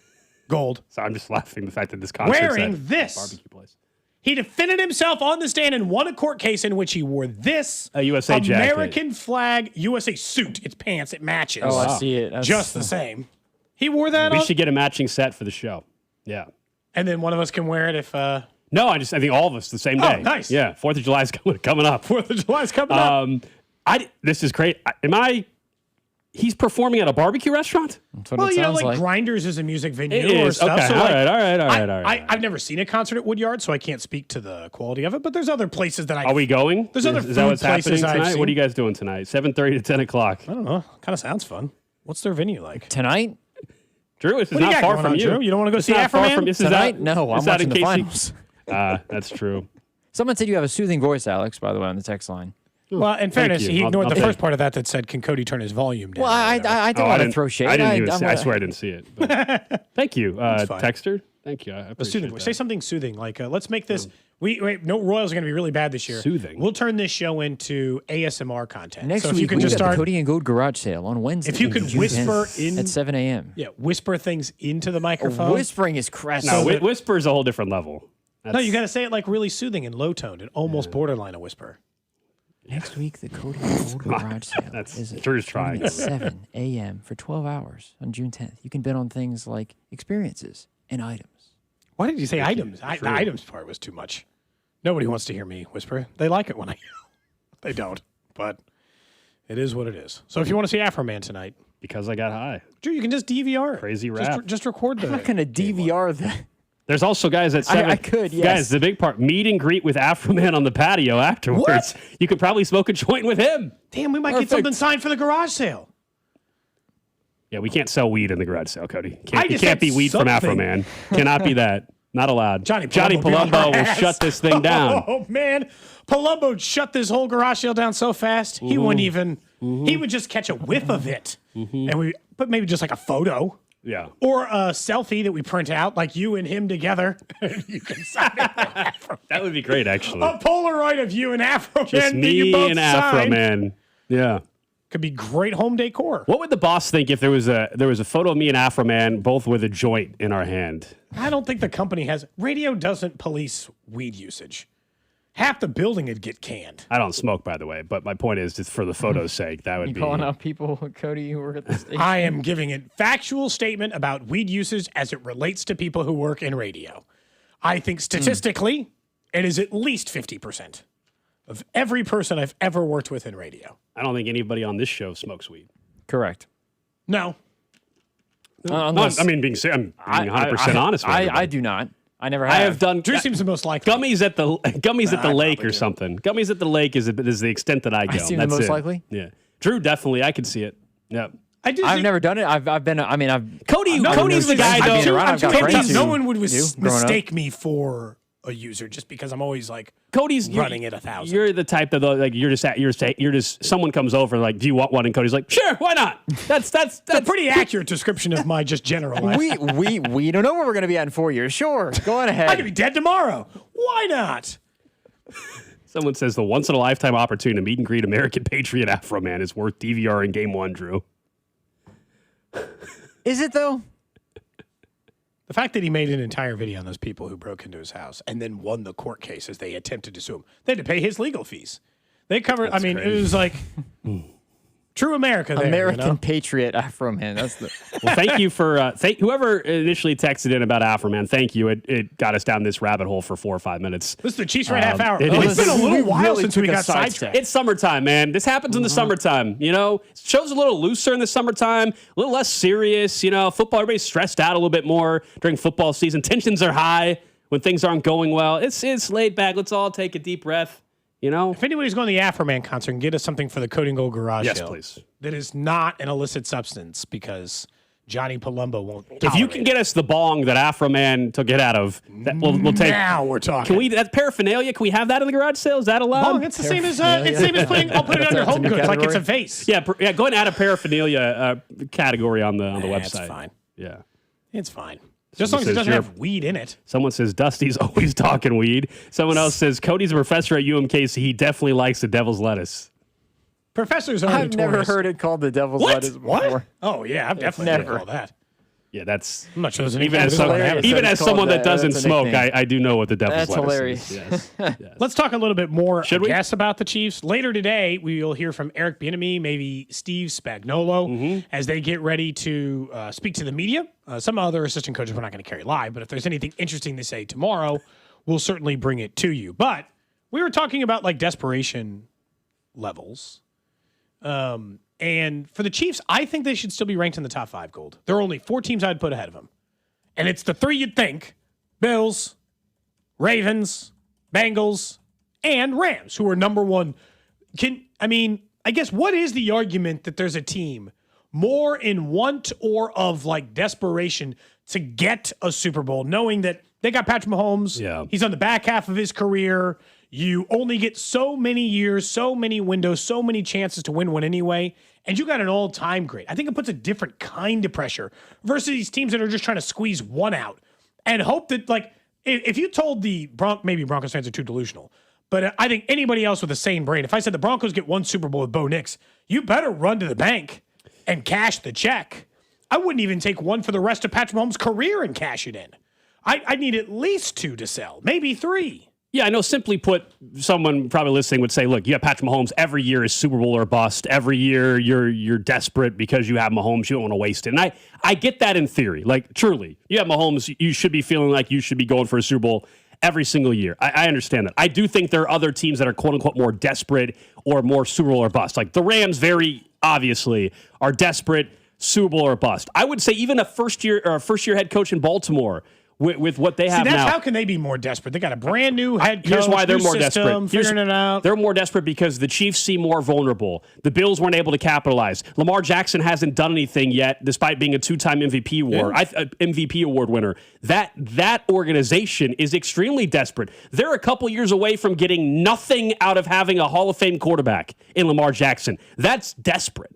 Gold. So I'm just laughing the fact that this concert's wearing at this barbecue place. He defended himself on the stand and won a court case in which he wore this USA American flag USA suit. It's pants. It matches. Oh, I see it. Just the same. He wore that. We should get a matching set for the show. Yeah. And then one of us can wear it if. No, I think all of us the same day. Oh, nice. Yeah, 4th of July is coming up. 4th of July is coming up. This is great. He's performing at a barbecue restaurant? That's what it sounds like. Grinders is a music venue it or is. stuff. Okay. So all right. I've never seen a concert at Woodyard, so I can't speak to the quality of it. But there's other places that Are we going? There's other is that what's happening I've tonight? seen. What are you guys doing tonight? 7:30 to 10 o'clock. I don't know. Kind of sounds fun. What's their venue like? Tonight? Drew, this is not far from you. Drew? You don't want to go see Afro Man? Tonight? No, I'm watching the finals. That's true. Someone said you have a soothing voice, Alex, by the way, on the text line. Well, in fairness, he ignored the first part of that said, can Cody turn his volume down? Well, I don't want to throw shade. I swear I didn't see it. But thank you, Texter. Thank you. I appreciate that. Say something soothing, like let's make this. No, Royals are going to be really bad this year. Soothing. We'll turn this show into ASMR content. Next so if week, you can we just got start the Cody and Gold garage sale on Wednesday. If you could whisper in at 7 a.m. Yeah, whisper things into the microphone. Whispering is crass. No, whisper is a whole different level. No, you got to say it like really soothing and low toned and almost borderline a whisper. Next week, the Cody and Gold garage sale is Drew's trying. At 7 a.m. for 12 hours on June 10th. You can bid on things like experiences and items. Why did you say items? The items part was too much. Nobody wants to hear me whisper. They like it when I They don't, but it is what it is. So if you want to see Afro Man tonight. Because I got high. Drew, you can just DVR it. Crazy rap. Just record the I'm not going to DVR that. There's also guys at 7. I could, yes. Guys, the big part, meet and greet with Afro Man on the patio afterwards. What? You could probably smoke a joint with him. Damn, we might get something signed for the garage sale. Yeah, we can't sell weed in the garage sale, Cody. It just can't be weed something. from Afro Man. Cannot be that. Not allowed. Johnny Palumbo will shut this thing down. Oh, man. Palumbo shut this whole garage sale down so fast, he wouldn't even, he would just catch a whiff of it. But maybe just like a photo. Yeah. Or a selfie that we print out, like you and him together. You can sign it. That would be great, actually. A Polaroid of you and Afro Man. Just me and Afro Man. Yeah. Could be great home decor. What would the boss think if there was a photo of me and Afro Man, both with a joint in our hand? I don't think the company has. Radio doesn't police weed usage. Half the building would get canned. I don't smoke, by the way, but my point is, just for the photo's sake, that would be. You calling out people, Cody, who work at the station? I am giving a factual statement about weed usage as it relates to people who work in radio. I think statistically, it is at least 50%. of every person I've ever worked with in radio. I don't think anybody on this show smokes weed. Correct. No. Unless, I'm being 100% honest with I do not. I never have. I have done. Drew seems the most likely. Gummies at the lake or something. Gummies at the lake is the extent that I go. I seem That's the most it. likely? Yeah. Drew, definitely. I can see it. Yeah. I've never done it. I've been. I mean, I've. Cody's the guy though. I've got friends no who one would do, mistake me for a user just because I'm always like Cody's running at 1,000. You're the type that like you're just someone comes over like, do you want one? And Cody's like, sure, why not? That's a pretty accurate description of my just general life. we don't know where we're going to be at in 4 years. Sure, go on ahead. I could be dead tomorrow. Why not? Someone says the once in a lifetime opportunity to meet and greet American Patriot Afro Man is worth DVR in Game 1, Drew. Is it though? The fact that he made an entire video on those people who broke into his house and then won the court case as they attempted to sue him. They had to pay his legal fees. They covered, That's it crazy. was like true America there. American Patriot Afro Man. That's the. Well, thank you for whoever initially texted in about Afro Man. Thank you. It got us down this rabbit hole for 4 or 5 minutes. This is the Chiefs right half hour. It's It's been a little while really since took we a got sidestep. sidetracked. It's summertime, man. This happens in the summertime. You know, show's a little looser in the summertime, a little less serious. You know, football, everybody's stressed out a little bit more during football season. Tensions are high when things aren't going well. It's laid back. Let's all take a deep breath. You know, If anybody's going to the Afro Man concert and get us something for the Cody Gold Garage Yes, sale please. that is not an illicit substance because Johnny Palumbo won't. if you can get us the bong that Afro Man took it out of, we'll take. Now we're talking. Can we? That's paraphernalia. Can we have that in the garage sale? Is that allowed? Oh, it's the same as putting. I'll put it under home goods like it's a vase. Yeah, go ahead and add a paraphernalia category on the website. That's fine. Yeah. It's fine. Just as long as it doesn't have weed in it. Someone says Dusty's always talking weed. Someone else says Cody's a professor at UMKC. He definitely likes the devil's lettuce. Professors are I've never heard it called the devil's lettuce before. What? Oh yeah, I've definitely Never. heard all that. Yeah, that's. I'm not sure there's Even as someone that doesn't smoke, I do know what the devil's That's lettuce hilarious. is. Yes. Yes. Let's talk a little bit more, Should we? about the Chiefs. Later today, we will hear from Eric Bieniemy, maybe Steve Spagnuolo, as they get ready to speak to the media. Some other assistant coaches we're not going to carry live, but if there's anything interesting to say tomorrow, we'll certainly bring it to you. But we were talking about like desperation levels. And for the Chiefs, I think they should still be ranked in the top 5, Gold. There are only 4 teams I'd put ahead of them. And it's the 3 you'd think: Bills, Ravens, Bengals, and Rams, who are number 1. I guess what is the argument that there's a team more in want or of like desperation to get a Super Bowl, knowing that they got Patrick Mahomes. Yeah. He's on the back half of his career. You only get so many years, so many windows, so many chances to win one anyway. And you got an all-time great. I think it puts a different kind of pressure versus these teams that are just trying to squeeze one out and hope that, like, if you told maybe Broncos fans are too delusional, but I think anybody else with a sane brain, if I said the Broncos get 1 Super Bowl with Bo Nix, you better run to the bank and cash the check. I wouldn't even take 1 for the rest of Patrick Mahomes' career and cash it in. I'd need at least 2 to sell, maybe 3. Yeah, I know. Simply put, someone probably listening would say, look, you have Patrick Mahomes. Every year is Super Bowl or bust. Every year you're desperate because you have Mahomes. You don't want to waste it. And I get that in theory. Like, truly, you have Mahomes. You should be feeling like you should be going for a Super Bowl every single year. I understand that. I do think there are other teams that are, quote unquote, more desperate or more Super Bowl or bust. Like the Rams very obviously are desperate, Super Bowl or bust. I would say even a first year head coach in Baltimore with what they have now. How can they be more desperate? They got a brand new head coach. Here's why they're more system, desperate. Figuring it out. They're more desperate because the Chiefs seem more vulnerable. The Bills weren't able to capitalize. Lamar Jackson hasn't done anything yet, despite being a 2-time MVP award winner. That organization is extremely desperate. They're a couple years away from getting nothing out of having a Hall of Fame quarterback in Lamar Jackson. That's desperate.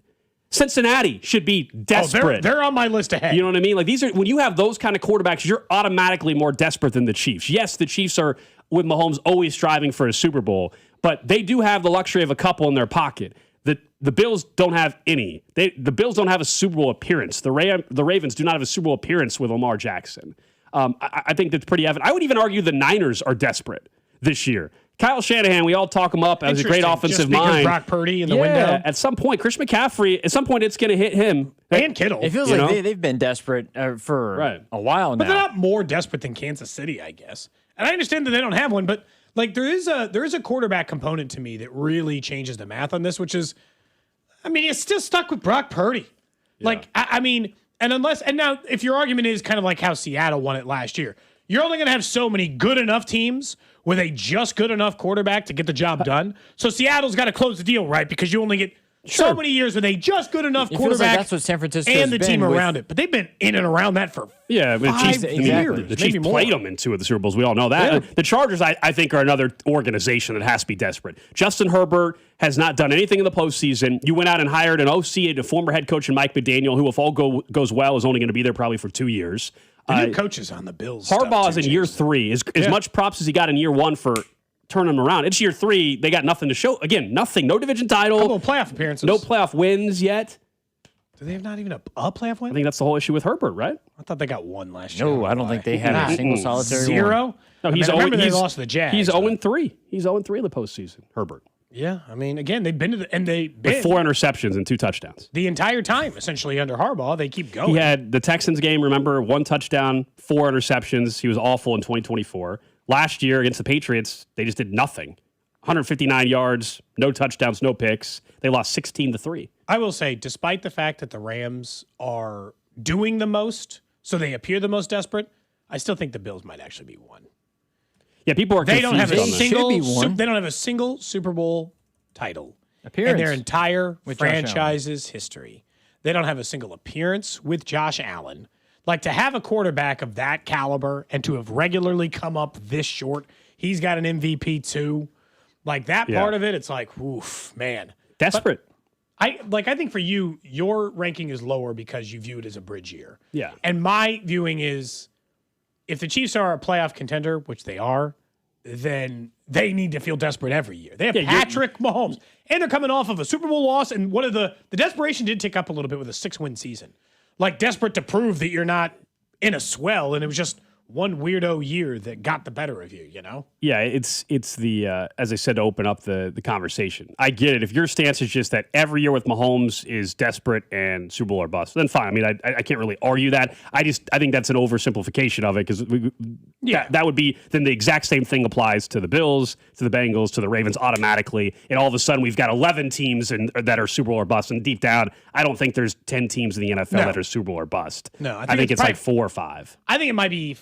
Cincinnati should be desperate. They're on my list ahead. You know what I mean? Like when you have those kind of quarterbacks, you're automatically more desperate than the Chiefs. Yes, the Chiefs are with Mahomes always striving for a Super Bowl, but they do have the luxury of a couple in their pocket. The Bills don't have any. The Bills don't have a Super Bowl appearance. The Ravens do not have a Super Bowl appearance with Lamar Jackson. I think that's pretty evident. I would even argue the Niners are desperate this year. Kyle Shanahan, we all talk him up as a great offensive mind. Brock Purdy in the window. At some point, Chris McCaffrey, it's going to hit him. And Kittle. It feels like they've been desperate for a while now. But they're not more desperate than Kansas City, I guess. And I understand that they don't have one, but Like there is a quarterback component to me that really changes the math on this, which is, I mean, it's still stuck with Brock Purdy. Yeah. Like, I mean, and now if your argument is kind of like how Seattle won it last year, you're only going to have so many good enough teams with a just good enough quarterback to get the job done. So Seattle's got to close the deal, right? Because you only get so many years with a just good enough quarterback. Like that's what San Francisco and the team around it. But they've been in and around that for 5 years. The Chiefs played them in 2 of the Super Bowls. We all know that. Yeah. The Chargers, I think, are another organization that has to be desperate. Justin Herbert has not done anything in the postseason. You went out and hired an OC, a former head coach, and Mike McDaniel, who, if all goes well, is only going to be there probably for 2 years. The new coaches on the Bills. Harbaugh is in year 3. As much props as he got in year 1 for turning them around. It's year 3. They got nothing to show. Again, nothing. No division title. Couple of playoff appearances. No playoff wins yet. Do they have not even a playoff win? I think that's the whole issue with Herbert, right? I thought they got 1 last year. No, I don't think they had a single solitary 0. No, they lost to the Jags. He's 0-3. He's 0-3 in the postseason, Herbert. Yeah, I mean, again, they've been with 4 interceptions and 2 touchdowns the entire time. Essentially under Harbaugh, they keep going. He had the Texans game. Remember, 1 touchdown, 4 interceptions. He was awful in 2024. Last year against the Patriots, they just did nothing. 159 yards, no touchdowns, no picks. They lost 16-3. I will say, despite the fact that the Rams are doing the most, so they appear the most desperate, I still think the Bills might actually be 1. Yeah, people are confused. They don't have a single Super Bowl title in their entire franchise's history. They don't have a single appearance with Josh Allen. Like, to have a quarterback of that caliber and to have regularly come up this short, he's got an MVP too. Like, that part of it, it's like, oof, man. Desperate. But I think for you, your ranking is lower because you view it as a bridge year. Yeah. And my viewing is, if the Chiefs are a playoff contender, which they are, then they need to feel desperate every year. They have Patrick Mahomes, and they're coming off of a Super Bowl loss, and one of the desperation did tick up a little bit with a 6-win season. Like, desperate to prove that you're not in a swell, and it was just one weirdo year that got the better of you, you know? Yeah, it's the, as I said, to open up the conversation. I get it. If your stance is just that every year with Mahomes is desperate and Super Bowl or bust, then fine. I mean, I can't really argue that. I think that's an oversimplification of it because that would be, then the exact same thing applies to the Bills, to the Bengals, to the Ravens automatically. And all of a sudden we've got 11 teams that are Super Bowl or bust. And deep down, I don't think there's 10 teams in the NFL that are Super Bowl or bust. No, I think it's like 4 or 5. I think it might be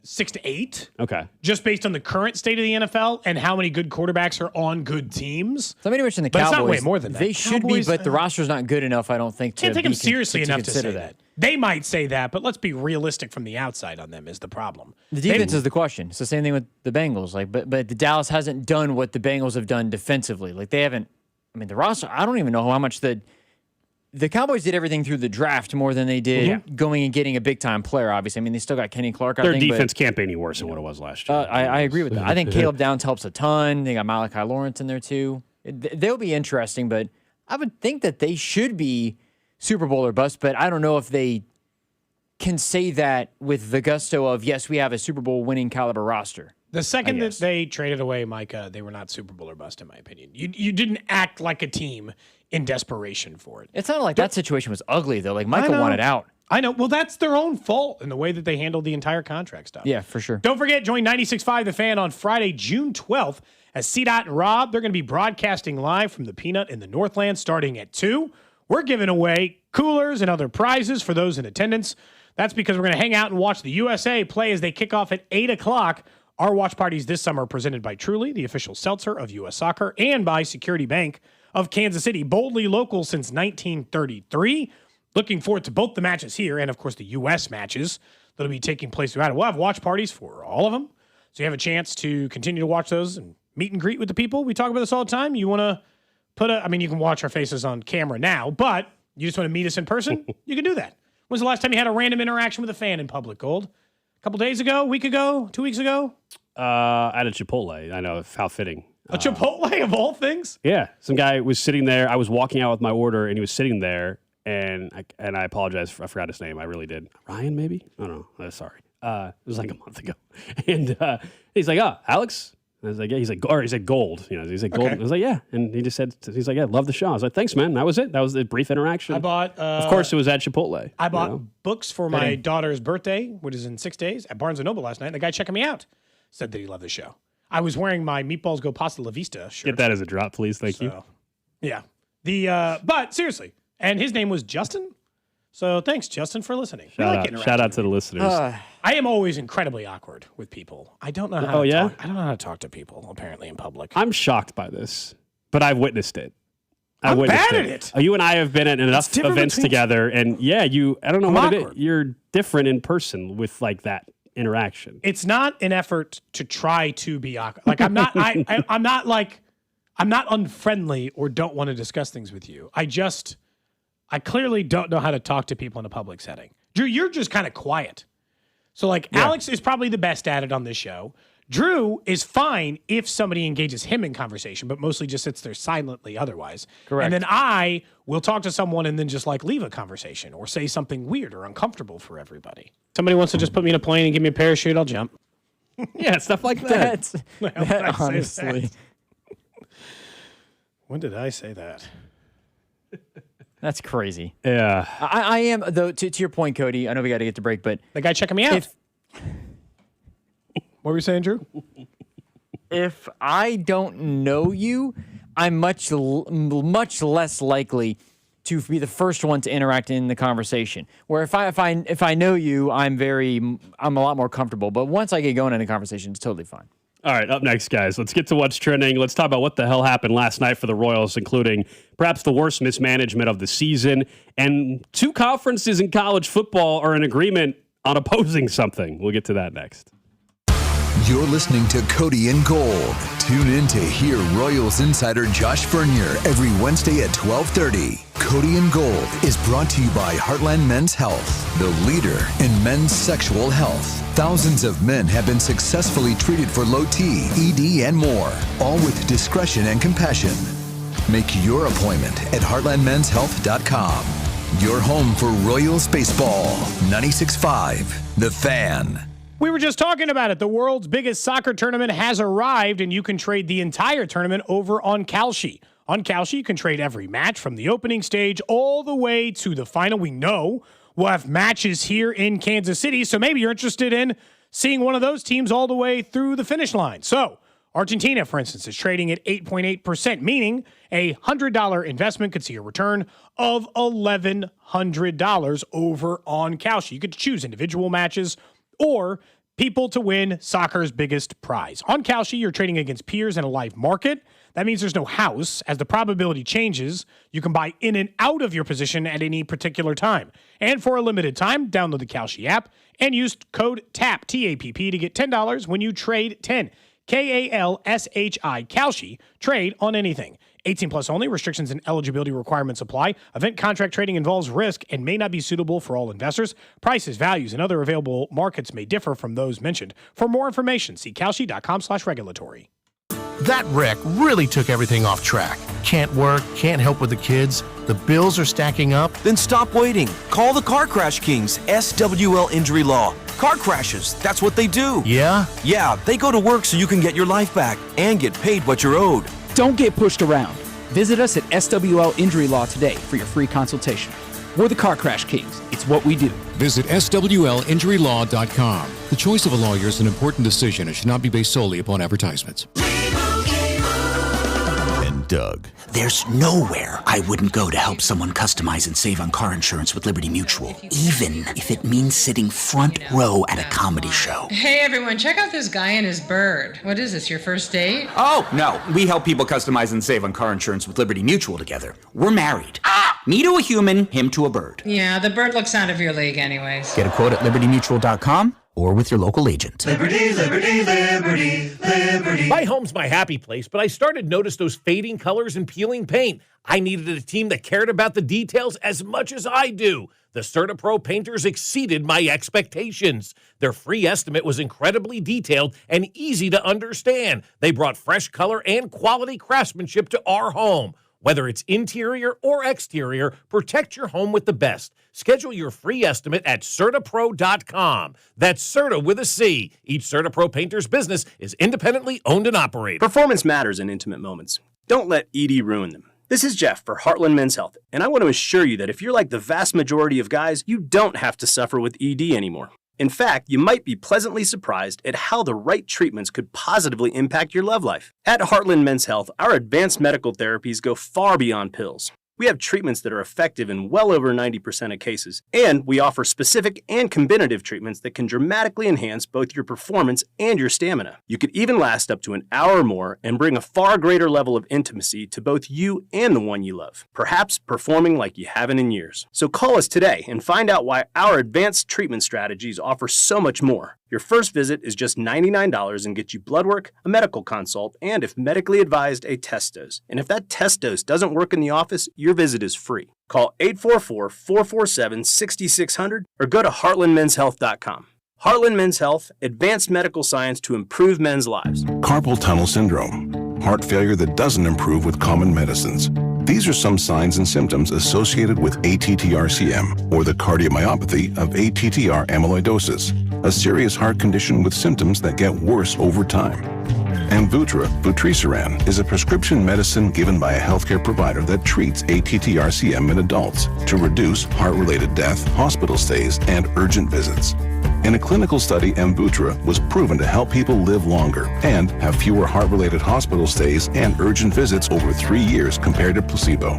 6 to 8. Okay. Just based on the current state of the NFL and how many good quarterbacks are on good teams. So I mean, mention the but Cowboys. It's not way more than that. They should be, but the roster's not good enough, I don't think, to can't take them seriously enough to consider say that. They might say that, but let's be realistic from the outside on them is the problem. The defense is the question. It's the same thing with the Bengals. Like, but the Dallas hasn't done what the Bengals have done defensively. Like, they haven't. I mean, the roster. I don't even know how much the Cowboys did everything through the draft more than they did going and getting a big-time player, obviously. I mean, they still got Kenny Clark, Their defense can't be any worse than what it was last year. I agree with that. I think Caleb Downs helps a ton. They got Malachi Lawrence in there, too. They'll be interesting, but I would think that they should be Super Bowl or bust, but I don't know if they can say that with the gusto of, yes, we have a Super Bowl winning caliber roster. The second that they traded away Micah, they were not Super Bowl or bust, in my opinion. You didn't act like a team in desperation for it. It's not like that situation was ugly, though. Like, Micah wanted out. I know. Well, that's their own fault in the way that they handled the entire contract stuff. Yeah, for sure. Don't forget, join 96.5 The Fan on Friday, June 12th, as C-Dot and Rob, they're going to be broadcasting live from the Peanut in the Northland starting at 2. We're giving away coolers and other prizes for those in attendance. That's because we're going to hang out and watch the USA play as they kick off at 8 o'clock. Our watch parties this summer are presented by Truly, the official seltzer of U.S. Soccer, and by Security Bank of Kansas City, boldly local since 1933. Looking forward to both the matches here and, of course, the U.S. matches that'll be taking place throughout it. We'll have watch parties for all of them, so you have a chance to continue to watch those and meet and greet with the people. We talk about this all the time. You want to you can watch our faces on camera now, but you just want to meet us in person? You can do that. When's the last time you had a random interaction with a fan in public, Gold? A couple days ago, a week ago, 2 weeks ago? At a Chipotle. I know, how fitting. A Chipotle of all things? Yeah. Some guy was sitting there. I was walking out with my order, and he was sitting there, and I apologize. I forgot his name. I really did. Ryan, maybe? I don't know. Sorry. It was like a month ago. And he's like, oh, Alex? And I was like, yeah. He said Gold. You know, he said Gold. Okay. I was like, yeah. And he just said, he's like, yeah, love the show. I was like, thanks, man. That was it. That was the brief interaction. I bought... of course, it was at Chipotle. I bought books for my daughter's birthday, which is in 6 days, at Barnes & Noble last night. And the guy checking me out said that he loved the show. I was wearing my Meatballs Go Pasta La Vista shirt. Get that as a drop, please. Thank you. Yeah. But seriously, and his name was Justin. So thanks, Justin, for listening. Shout out to the listeners. I am always incredibly awkward with people. I don't know how to talk. I don't know how to talk to people, apparently, in public. I'm shocked by this, but I've witnessed it. I'm bad at it. You and I have been at enough events together, and I don't know what it is. You're different in person with like that interaction. It's not an effort to try to be awkward. Like I'm not. I'm not unfriendly or don't want to discuss things with you. I clearly don't know how to talk to people in a public setting. Drew, you're just kind of quiet. So Alex is probably the best at it on this show. Drew is fine if somebody engages him in conversation, but mostly just sits there silently otherwise. Correct. And then I will talk to someone and then just leave a conversation or say something weird or uncomfortable for everybody. Somebody wants to just put me in a plane and give me a parachute, I'll jump. Yeah, stuff like that. That honestly. When did I say that? That's crazy. Yeah. I am, though, to your point, Cody, I know we got to get to break, but... The guy checking me out. What were you saying, Drew? If I don't know you, I'm much less likely to be the first one to interact in the conversation. Where if I know you, I'm a lot more comfortable. But once I get going in a conversation, it's totally fine. All right, up next, guys. Let's get to what's trending. Let's talk about what the hell happened last night for the Royals, including perhaps the worst mismanagement of the season. And 2 conferences in college football are in agreement on opposing something. We'll get to that next. You're listening to Cody and Gold. Tune in to hear Royals insider Josh Vernier every Wednesday at 12:30. Cody and Gold is brought to you by Heartland Men's Health, the leader in men's sexual health. Thousands of men have been successfully treated for low T, ED, and more, all with discretion and compassion. Make your appointment at heartlandmenshealth.com. Your home for Royals baseball. 96.5, The Fan. We were just talking about it. The world's biggest soccer tournament has arrived, and you can trade the entire tournament over on Kalshi. On Kalshi, you can trade every match from the opening stage all the way to the final. We know we'll have matches here in Kansas City, so maybe you're interested in seeing one of those teams all the way through the finish line. So Argentina, for instance, is trading at 8.8%, meaning a $100 investment could see a return of $1,100 over on Kalshi. You could choose individual matches or people to win soccer's biggest prize. On Kalshi, you're trading against peers in a live market. That means there's no house. As the probability changes, you can buy in and out of your position at any particular time. And for a limited time, download the Kalshi app and use code TAPP, T-A-P-P, to get $10 when you trade 10. K-A-L-S-H-I, Kalshi. Trade on anything. 18 plus only. Restrictions and eligibility requirements apply. Event contract trading involves risk and may not be suitable for all investors. Prices, values, and other available markets may differ from those mentioned. For more information, see kalshi.com/regulatory. That wreck really took everything off track. Can't work, can't help with the kids. The bills are stacking up. Then stop waiting. Call the Car Crash Kings, SWL Injury Law. Car crashes, that's what they do. Yeah? Yeah, they go to work so you can get your life back and get paid what you're owed. Don't get pushed around. Visit us at SWL Injury Law today for your free consultation. We're the Car Crash Kings. It's what we do. Visit SWLinjuryLaw.com. The choice of a lawyer is an important decision and should not be based solely upon advertisements. And Doug. There's nowhere I wouldn't go to help someone customize and save on car insurance with Liberty Mutual, even if it means sitting front row at a comedy show. Hey everyone, check out this guy and his bird. What is this, your first date? Oh, no. We help people customize and save on car insurance with Liberty Mutual together. We're married. Me to a human, him to a bird. Yeah, the bird looks out of your league anyways. Get a quote at libertymutual.com or with your local agent. Liberty, liberty, liberty, liberty. My home's my happy place, but I started to notice those fading colors and peeling paint. I needed a team that cared about the details as much as I do. The CertaPro painters exceeded my expectations. Their free estimate was incredibly detailed and easy to understand. They brought fresh color and quality craftsmanship to our home. Whether it's interior or exterior, protect your home with the best. Schedule your free estimate at CertaPro.com. That's Certa with a C. Each CertaPro painter's business is independently owned and operated. Performance matters in intimate moments. Don't let ED ruin them. This is Jeff for Heartland Men's Health, and I want to assure you that if you're like the vast majority of guys, you don't have to suffer with ED anymore. In fact, you might be pleasantly surprised at how the right treatments could positively impact your love life. At Heartland Men's Health, our advanced medical therapies go far beyond pills. We have treatments that are effective in well over 90% of cases, and we offer specific and combinative treatments that can dramatically enhance both your performance and your stamina. You could even last up to an hour or more and bring a far greater level of intimacy to both you and the one you love, perhaps performing like you haven't in years. So call us today and find out why our advanced treatment strategies offer so much more. Your first visit is just $99 and gets you blood work, a medical consult, and if medically advised, a test dose. And if that test dose doesn't work in the office, your visit is free. Call 844-447-6600 or go to heartlandmenshealth.com. Heartland Men's Health, advanced medical science to improve men's lives. Carpal tunnel syndrome, heart failure that doesn't improve with common medicines. These are some signs and symptoms associated with ATTR-CM, or the cardiomyopathy of ATTR amyloidosis, a serious heart condition with symptoms that get worse over time. Amvuttra, vutrisiran, is a prescription medicine given by a healthcare provider that treats ATTR-CM in adults to reduce heart-related death, hospital stays, and urgent visits. In a clinical study, Amvuttra was proven to help people live longer and have fewer heart-related hospital stays and urgent visits over 3 years compared to placebo.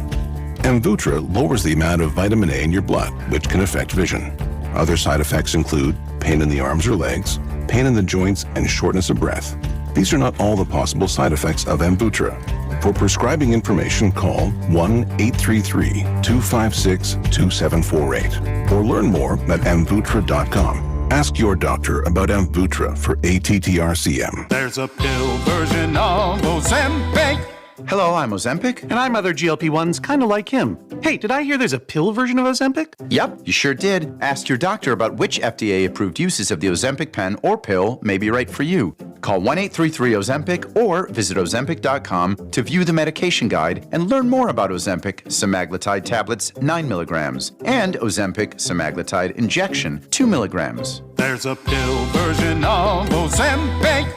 Amvuttra lowers the amount of vitamin A in your blood, which can affect vision. Other side effects include pain in the arms or legs, pain in the joints, and shortness of breath. These are not all the possible side effects of Amvuttra. For prescribing information, call 1-833-256-2748 or learn more at amvuttra.com. Ask your doctor about Amvuttra for ATTR-CM. There's a pill version of Ozempic. Hello, I'm Ozempic, and I'm other GLP-1s kind of like him. Hey, did I hear there's a pill version of Ozempic? Yep, you sure did. Ask your doctor about which FDA-approved uses of the Ozempic pen or pill may be right for you. Call 1-833-OZEMPIC or visit Ozempic.com to view the medication guide and learn more about Ozempic semaglutide tablets 9 milligrams and Ozempic semaglutide injection 2 milligrams. There's a pill version of Ozempic.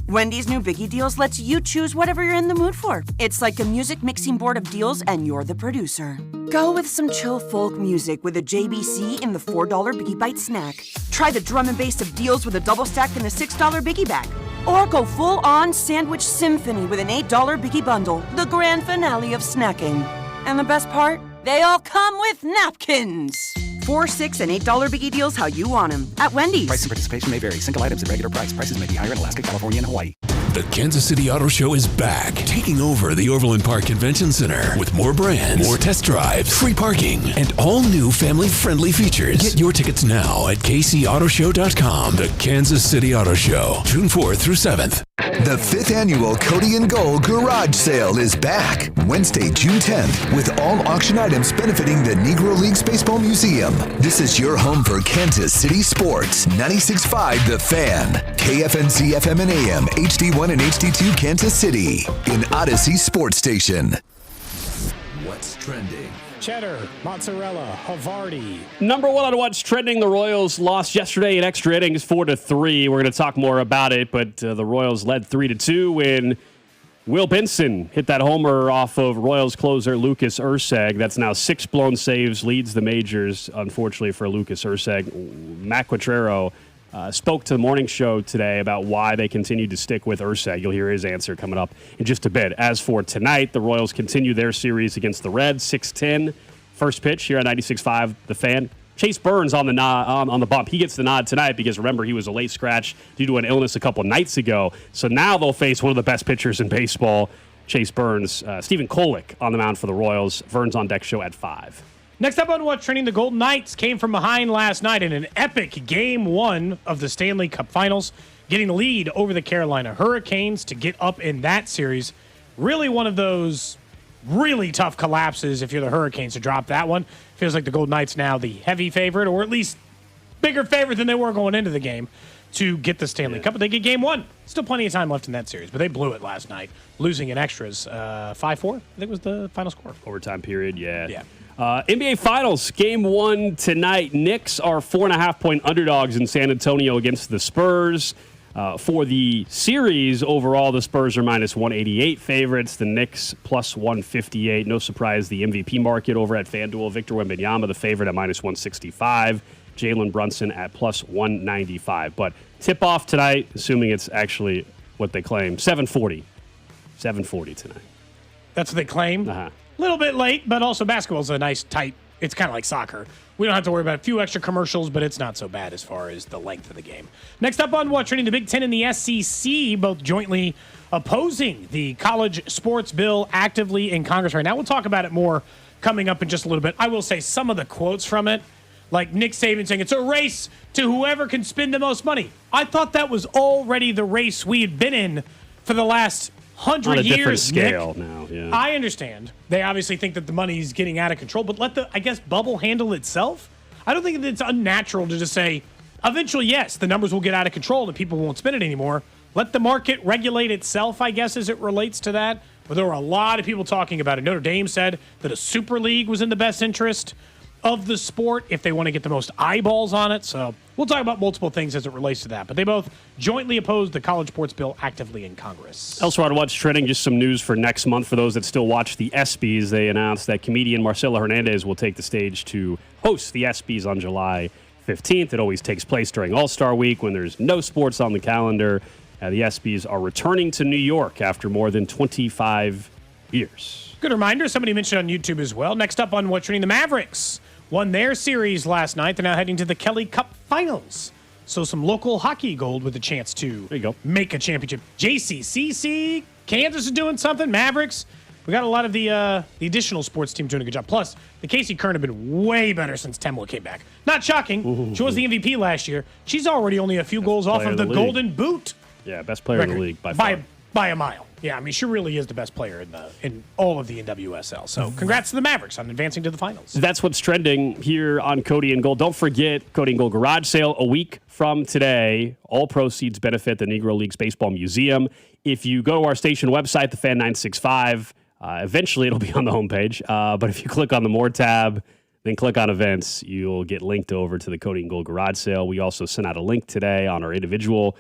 Wendy's new Biggie Deals lets you choose whatever you're in the mood for. It's like a music mixing board of deals, and you're the producer. Go with some chill folk music with a JBC in the $4 Biggie Bite snack. Try the drum and bass of deals with a double stack in the $6 Biggie Bag. Or go full-on sandwich symphony with an $8 Biggie Bundle, the grand finale of snacking. And the best part? They all come with napkins. $4, $6, and $8 Biggie Deals how you want them at Wendy's. Price and participation may vary. Single items at regular price. Prices may be higher in Alaska, California, and Hawaii. The Kansas City Auto Show is back, taking over the Overland Park Convention Center with more brands, more test drives, free parking, and all new family-friendly features. Get your tickets now at kcautoshow.com. The Kansas City Auto Show, June 4th through 7th. The 5th annual Cody Gold Garage Sale is back Wednesday, June 10th, with all auction items benefiting the Negro Leagues Baseball Museum. This is your home for Kansas City sports. 96.5 The Fan, KFNC FM and AM, HD1 and HD2 Kansas City, in Odyssey Sports Station. What's trending? Cheddar, mozzarella, Havarti. Number one on what's trending, the Royals lost yesterday in extra innings 4-3. We're going to talk more about it, but the Royals led 3-2 when Will Benson hit that homer off of Royals closer Lucas Erceg. That's now 6 blown saves, leads the majors, unfortunately for Lucas Erceg. Matt Quatrero spoke to the morning show today about why they continue to stick with Erceg. You'll hear his answer coming up in just a bit. As for tonight, the Royals continue their series against the Reds, 6-10. First pitch here on 96.5 The Fan. Chase Burns on the nod, on the bump. He gets the nod tonight because, remember, he was a late scratch due to an illness a couple nights ago. So now they'll face one of the best pitchers in baseball, Chase Burns. Stephen Kolek on the mound for the Royals. Vern's on deck show at 5. Next up on What's Trending, the Golden Knights came from behind last night in an epic Game 1 of the Stanley Cup Finals, getting the lead over the Carolina Hurricanes to get up in that series. Really one of those really tough collapses if you're the Hurricanes to drop that one. Feels like the Golden Knights now the heavy favorite, or at least bigger favorite than they were going into the game to get the Stanley Cup. But they get Game 1. Still plenty of time left in that series, but they blew it last night, losing in extras. 5-4, I think was the final score. Overtime period, yeah. NBA Finals, Game 1 tonight. Knicks are 4.5-point underdogs in San Antonio against the Spurs. For the series, overall, the Spurs are minus 188 favorites. The Knicks plus 158. No surprise, the MVP market over at FanDuel. Victor Wembanyama, the favorite, at minus 165. Jalen Brunson at plus 195. But tip-off tonight, assuming it's actually what they claim, 7:40. 7:40 tonight. That's what they claim? Uh-huh. A little bit late, but also basketball's a nice, tight, it's kind of like soccer. We don't have to worry about a few extra commercials, but it's not so bad as far as the length of the game. Next up on What's Trending, the Big Ten and the SEC, both jointly opposing the college sports bill actively in Congress right now. We'll talk about it more coming up in just a little bit. I will say some of the quotes from it, like Nick Saban saying, it's a race to whoever can spend the most money. I thought that was already the race we had been in for the last 100 on a years, different scale Nick. now, yeah. I understand. They obviously think that the money's getting out of control, but let the, I guess, bubble handle itself. I don't think that it's unnatural to just say, eventually, yes, the numbers will get out of control and people won't spend it anymore. Let the market regulate itself, I guess, as it relates to that. But there were a lot of people talking about it. Notre Dame said that a Super League was in the best interest of the sport if they want to get the most eyeballs on it. So we'll talk about multiple things as it relates to that. But they both jointly opposed the college sports bill actively in Congress. Elsewhere on What's Trending, just some news for next month for those that still watch the ESPYs. They announced that comedian Marcelo Hernandez will take the stage to host the ESPYs on July 15th. It always takes place during All-Star Week when there's no sports on the calendar. The ESPYs are returning to New York after more than 25 years. Good reminder, somebody mentioned on YouTube as well. Next up on What's Trending, the Mavericks won their series last night. They're now heading to the Kelly Cup Finals. So some local hockey gold with a chance to make a championship. JCCC, Kansas is doing something. Mavericks. We got a lot of the additional sports teams doing a good job. Plus, the Casey Kern have been way better since Temla came back. Not shocking. She was the MVP last year. She's already only a few goals off of the Golden Boot. Yeah, best player in the league by far. By a mile. Yeah, I mean, she really is the best player in all of the NWSL. So congrats to the Mavericks on advancing to the finals. That's what's trending here on Cody and Gold. Don't forget, Cody and Gold Garage Sale a week from today. All proceeds benefit the Negro Leagues Baseball Museum. If you go to our station website, the Fan 965, eventually it'll be on the homepage. But if you click on the More tab, then click on Events, you'll get linked over to the Cody and Gold Garage Sale. We also sent out a link today on our individual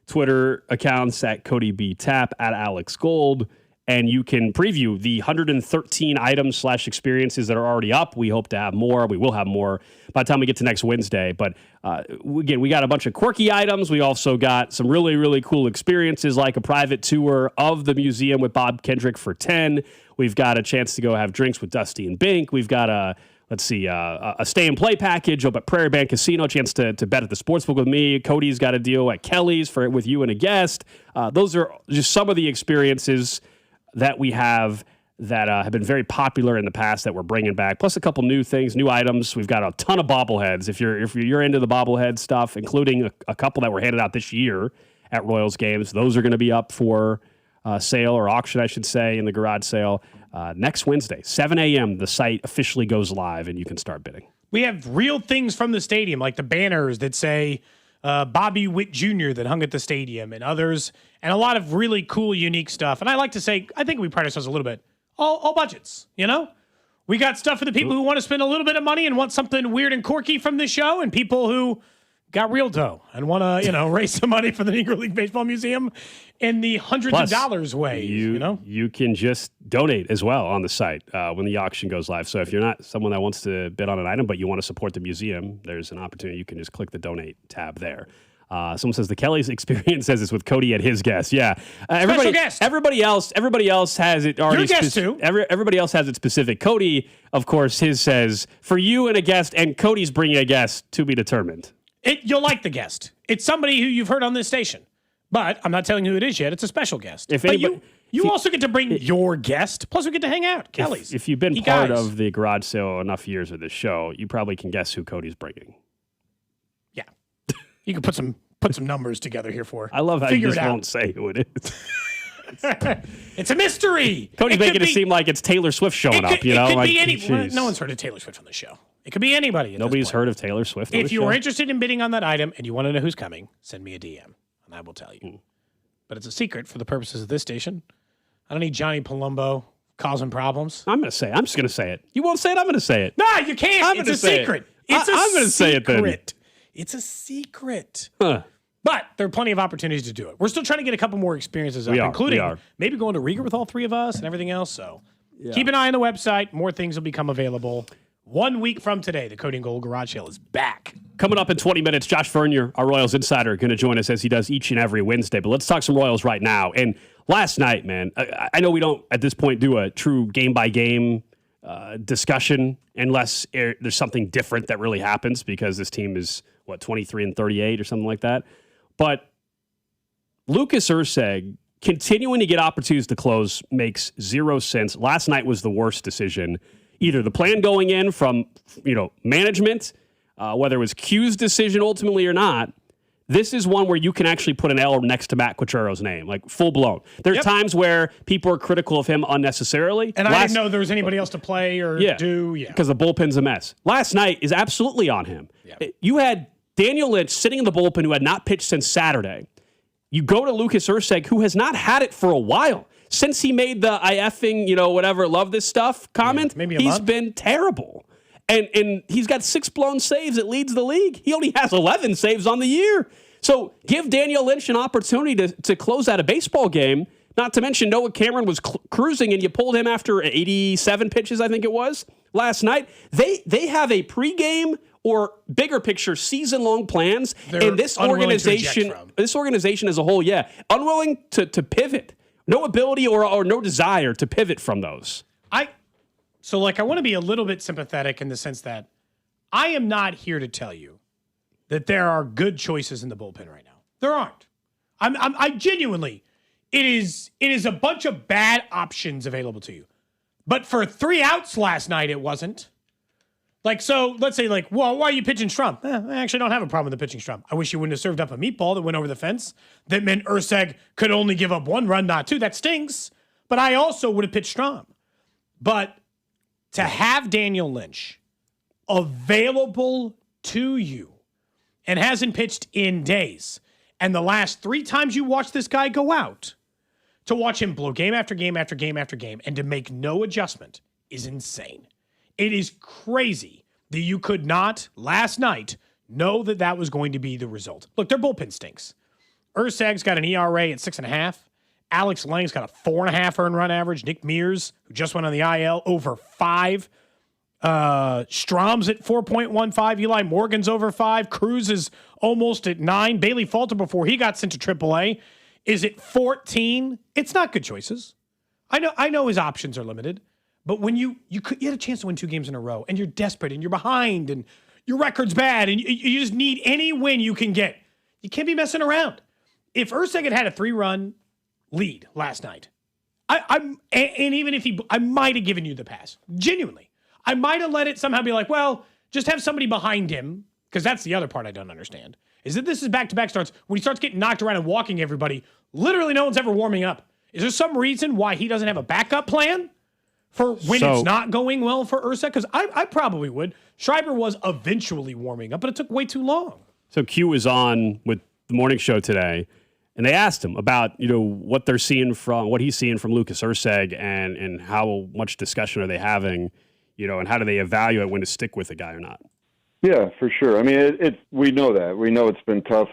Twitter accounts at Cody B. Tapp, at Alex Gold, and you can preview the 113 items / experiences that are already up. We hope to have more. We will have more by the time we get to next Wednesday. But again, we got a bunch of quirky items. We also got some really, really cool experiences like a private tour of the museum with Bob Kendrick for 10. We've got a chance to go have drinks with Dusty and Bink. We've got a stay and play package up at Prairie Band Casino, a chance to bet at the sportsbook with me. Cody's got a deal at Kelly's with you and a guest. Those are just some of the experiences that we have that have been very popular in the past that we're bringing back. Plus a couple new things, new items. We've got a ton of bobbleheads. If you're into the bobblehead stuff, including a couple that were handed out this year at Royals games, those are going to be up for sale or auction, I should say, in the garage sale. Next Wednesday, 7 a.m., the site officially goes live and you can start bidding. We have real things from the stadium, like the banners that say Bobby Witt Jr. that hung at the stadium and others, and a lot of really cool, unique stuff. And I like to say, I think we pride ourselves a little bit. All budgets, you know? We got stuff for the people who want to spend a little bit of money and want something weird and quirky from the show, and people who got real dough and want to, raise some money for the Negro League Baseball Museum in the hundreds of dollars way. You can just donate as well on the site when the auction goes live. So if you're not someone that wants to bid on an item, but you want to support the museum, there's an opportunity. You can just click the donate tab there. Someone says the Kelly's experience says it's with Cody at his guest. Yeah, Special guest. Everybody else has it already. Your guest too. Everybody else has it specific. Cody, of course, his says for you and a guest, and Cody's bringing a guest to be determined. You'll like the guest. It's somebody who you've heard on this station. But I'm not telling you who it is yet. It's a special guest. But you also get to bring your guest. Plus, we get to hang out. Kelly's. If you've been part of the garage sale enough years of this show, you probably can guess who Cody's bringing. Yeah. You can put some numbers together here for. I love how you just won't say who it is. It's a mystery. Cody's making it seem like it's Taylor Swift showing up. It could be any. No one's heard of Taylor Swift on the show. It could be anybody. Nobody's heard of Taylor Swift on If the you show? are interested in bidding on that item and you want to know who's coming, send me a DM, and I will tell you. But it's a secret for the purposes of this station. I don't need Johnny Palumbo causing problems. I'm just going to say it. You won't say it, I'm going to say it. No, you can't. It's a secret. I'm going to say it then. It's a secret. Huh. But there are plenty of opportunities to do it. We're still trying to get a couple more experiences up, including maybe going to Rieger with all three of us and everything else. So keep an eye on the website. More things will become available 1 week from today, the Cody Gold Garage Sale is back. Coming up in 20 minutes, Josh Vern, our Royals insider, going to join us as he does each and every Wednesday. But let's talk some Royals right now. And last night, man, I know we don't at this point do a true game-by-game discussion unless there's something different that really happens because this team is, 23-38 or something like that. But Lucas Erceg continuing to get opportunities to close makes zero sense. Last night was the worst decision. Either the plan going in from, management, whether it was Q's decision ultimately or not, this is one where you can actually put an L next to Matt Quattro's name, like full blown. There's times where people are critical of him unnecessarily. And I didn't know there was anybody else to play or do. Yeah. Because the bullpen's a mess. Last night is absolutely on him. Yeah. You had Daniel Lynch sitting in the bullpen who had not pitched since Saturday. You go to Lucas Erceg, who has not had it for a while. Since he made the I effing, love this stuff comment, he's been terrible. And he's got 6 blown saves that leads the league. He only has 11 saves on the year. So give Daniel Lynch an opportunity to close out a baseball game, not to mention Noah Cameron was cruising and you pulled him after 87 pitches, I think it was, last night. They have a pregame or bigger picture season-long plans. And this organization as a whole, unwilling to pivot. No ability or no desire to pivot from those. So, I want to be a little bit sympathetic in the sense that I am not here to tell you that there are good choices in the bullpen right now. There aren't. I genuinely, it is a bunch of bad options available to you. But for 3 outs last night, it wasn't. So let's say, why are you pitching Strum? I actually don't have a problem with the pitching Strum. I wish you wouldn't have served up a meatball that went over the fence. That meant Erceg could only give up 1 run, not 2. That stings. But I also would have pitched Strum. But to have Daniel Lynch available to you and hasn't pitched in days, and the last 3 times you watch this guy go out, to watch him blow game after game after game after game and to make no adjustment is insane. It is crazy that you could not, last night, know that that was going to be the result. Look, their bullpen stinks. Erceg's got an ERA at 6.5. Alex Lang's got a 4.5 earned run average. Nick Mears, who just went on the IL, over 5. Strom's at 4.15. Eli Morgan's over 5. Cruz is almost at 9. Bailey Falter, before he got sent to AAA, is at 14. It's not good choices. I know his options are limited, but when you had a chance to win 2 games in a row, and you're desperate, and you're behind, and your record's bad, and you just need any win you can get, you can't be messing around. If Erceg had a 3-run lead last night, and even if I might have given you the pass, genuinely. I might have let it somehow be like, well, just have somebody behind him, because that's the other part I don't understand, is that this is back-to-back starts. When he starts getting knocked around and walking everybody, literally no one's ever warming up. Is there some reason why he doesn't have a backup plan for when it's not going well for Erceg? Because I probably would. Schreiber was eventually warming up, but it took way too long. So Q was on with the morning show today, and they asked him about, what he's seeing from Lucas Erceg and how much discussion are they having, and how do they evaluate when to stick with a guy or not? Yeah, for sure. I mean, we know that. We know it's been tough.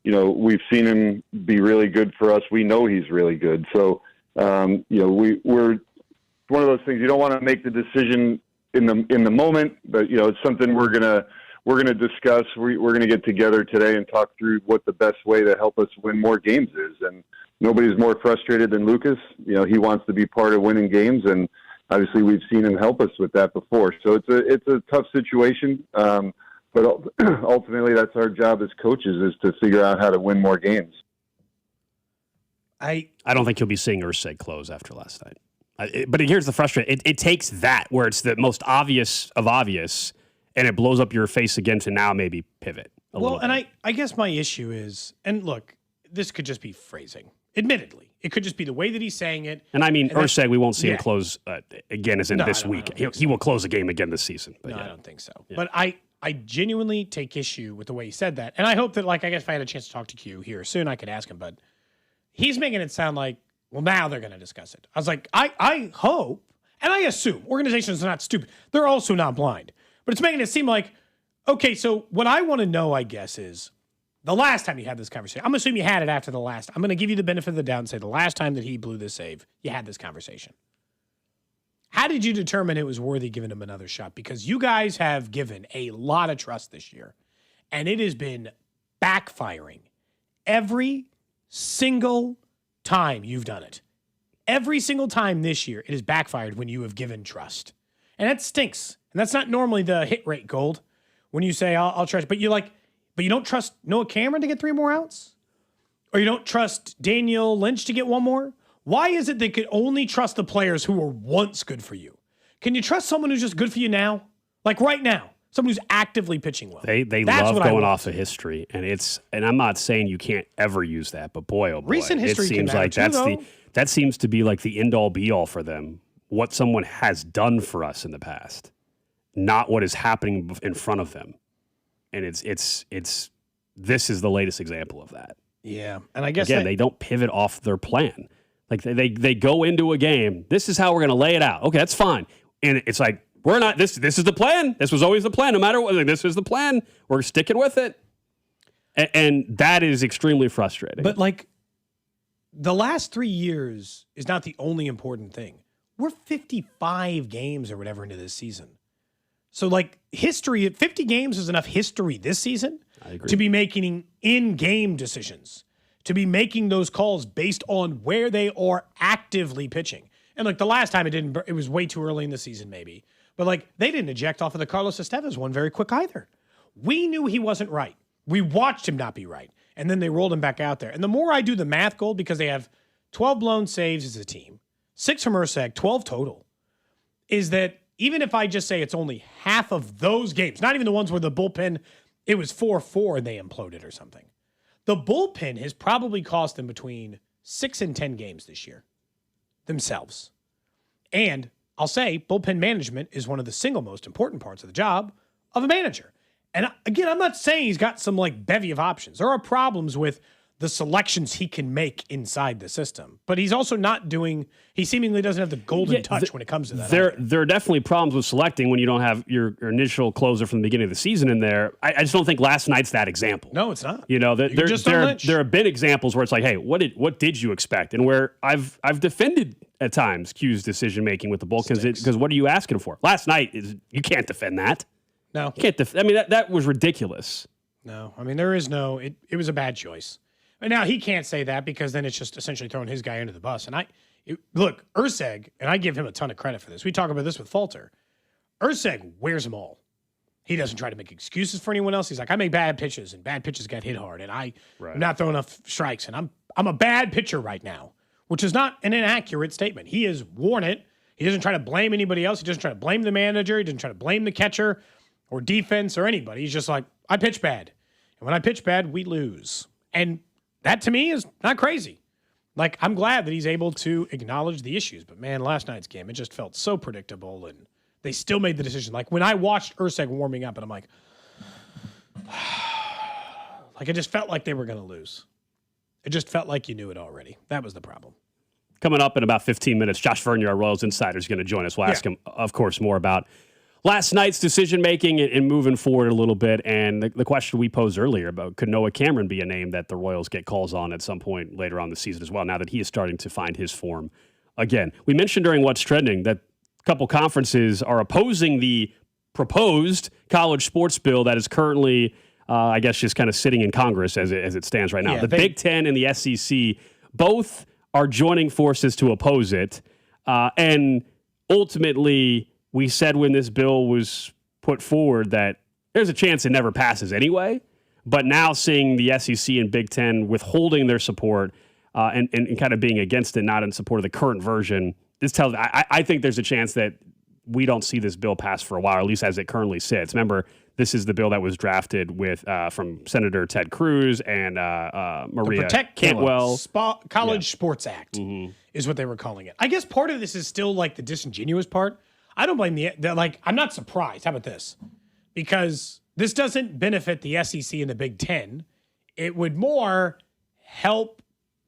We've seen him be really good for us. We know he's really good. So, we're one of those things. You don't want to make the decision in the moment, but it's something we're gonna discuss. We're gonna get together today and talk through what the best way to help us win more games is. And nobody's more frustrated than Lucas. He wants to be part of winning games, and obviously we've seen him help us with that before. So it's a tough situation, but ultimately that's our job as coaches, is to figure out how to win more games. I don't think you'll be seeing Erceg close after last night. But here's the frustrating. It takes that where it's the most obvious of obvious, and it blows up your face again to now maybe pivot a little bit. And I guess my issue is, and look, this could just be phrasing. Admittedly, it could just be the way that he's saying it. And Erceg, we won't see him close again as in this week. He will close a game again this season. But I don't think so. Yeah. But I genuinely take issue with the way he said that. And I hope that, I guess if I had a chance to talk to Q here soon, I could ask him. But he's making it sound like, well, now they're going to discuss it. I was like, I hope, and I assume organizations are not stupid. They're also not blind. But it's making it seem like, okay, so what I want to know, I guess, is the last time you had this conversation. I'm assuming you had it after the last. I'm going to give you the benefit of the doubt and say the last time that he blew this save, you had this conversation. How did you determine it was worthy giving him another shot? Because you guys have given a lot of trust this year, and it has been backfiring every single time you've done it. Every single time this year, it has backfired when you have given trust. And that stinks. And that's not normally the hit rate, Gold, when you say, I'll trust. But you don't trust Noah Cameron to get 3 more outs? Or you don't trust Daniel Lynch to get 1 more? Why is it they could only trust the players who were once good for you? Can you trust someone who's just good for you now? Like right now, someone who's actively pitching well. They love going off of history, and I'm not saying you can't ever use that, but boy, oh boy, recent history it seems like that seems to be like the end all be all for them. What someone has done for us in the past, not what is happening in front of them, and it's this is the latest example of that. Yeah, and I guess again they don't pivot off their plan. Like they go into a game. This is how we're going to lay it out. Okay, that's fine. And it's like we're not. This is the plan. This was always the plan. No matter what, this is the plan. We're sticking with it. And that is extremely frustrating. But like the last 3 years is not the only important thing. We're 55 games or whatever into this season. So like history, 50 games is enough history this season to be making in-game decisions, to be making those calls based on where they are actively pitching. And like the last time it was way too early in the season maybe. But like they didn't eject off of the Carlos Estevez one very quick either. We knew he wasn't right. We watched him not be right. And then they rolled him back out there. And the more I do the math, Gold, because they have 12 blown saves as a team, 6 from Urseg, 12 total, is that even if I just say it's only half of those games, not even the ones where the bullpen, it was 4-4 and they imploded or something. The bullpen has probably cost them between 6 and 10 games this year themselves. And I'll say bullpen management is one of the single most important parts of the job of a manager. And again, I'm not saying he's got some like bevy of options. There are problems with the selections he can make inside the system, but he's also not doing, he seemingly doesn't have the golden touch when it comes to that. There are definitely problems with selecting when you don't have your initial closer from the beginning of the season in there. I just don't think last night's that example. No, it's not. You know, there have been examples where it's like, hey, what did you expect? And where I've defended at times Q's decision making with the bull because what are you asking for? Last night you can't defend that. No, you can't. I mean that was ridiculous. No, I mean there is no. It was a bad choice. But now he can't say that because then it's just essentially throwing his guy under the bus. And look, Urseg, and I give him a ton of credit for this. We talk about this with Falter. Urseg wears them all. He doesn't try to make excuses for anyone else. He's like, I make bad pitches, and bad pitches get hit hard, and I'm not throwing enough strikes, and I'm a bad pitcher right now, which is not an inaccurate statement. He has worn it. He doesn't try to blame anybody else. He doesn't try to blame the manager. He doesn't try to blame the catcher or defense or anybody. He's just like, I pitch bad. And when I pitch bad, we lose. And that to me is not crazy. Like, I'm glad that he's able to acknowledge the issues. But man, last night's game, it just felt so predictable. And they still made the decision. Like when I watched Urseg warming up and I'm like it just felt like they were going to lose. It just felt like you knew it already. That was the problem. Coming up in about 15 minutes, Josh Vern, our Royals Insider, is going to join us. We'll ask him, of course, more about last night's decision-making and moving forward a little bit. And the question we posed earlier about could Noah Cameron be a name that the Royals get calls on at some point later on the season as well, now that he is starting to find his form again. We mentioned during What's Trending that a couple conferences are opposing the proposed college sports bill that is currently, I guess, just kind of sitting in Congress as it stands right now. The Big Ten and the SEC both are joining forces to oppose it. And ultimately, we said when this bill was put forward that there's a chance it never passes anyway. But now seeing the SEC and Big Ten withholding their support and kind of being against it, not in support of the current version, this tells I think there's a chance that we don't see this bill pass for a while, at least as it currently sits. Remember, this is the bill that was drafted with from Senator Ted Cruz and Maria Cantwell. College Sports Act is what they were calling it. I guess part of this is still like the disingenuous part. I don't blame I'm not surprised. How about this? Because this doesn't benefit the SEC and the Big Ten. It would more help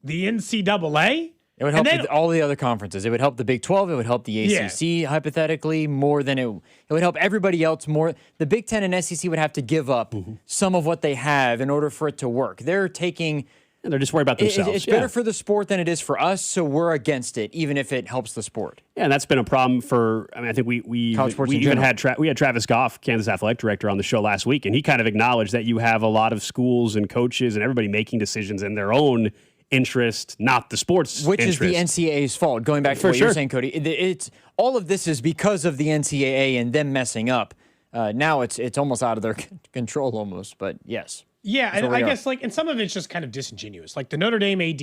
the NCAA. It would help all the other conferences. It would help the Big 12. It would help the ACC, hypothetically, more than it would help everybody else more. The Big 10 and SEC would have to give up some of what they have in order for it to work. They're taking And they're just worried about themselves. It's better for the sport than it is for us, so we're against it, even if it helps the sport. Yeah, and that's been a problem for. I mean, I think we even had Travis Goff, Kansas athletic director, on the show last week, and he kind of acknowledged that you have a lot of schools and coaches and everybody making decisions in their own interest, not the sports Which interest. is the NCAA's fault. Going back to what you're saying, Cody, it's all of this is because of the NCAA and them messing up. Now it's almost out of their control, almost. But yes. Yeah, and I guess and some of it's just kind of disingenuous. Like the Notre Dame AD,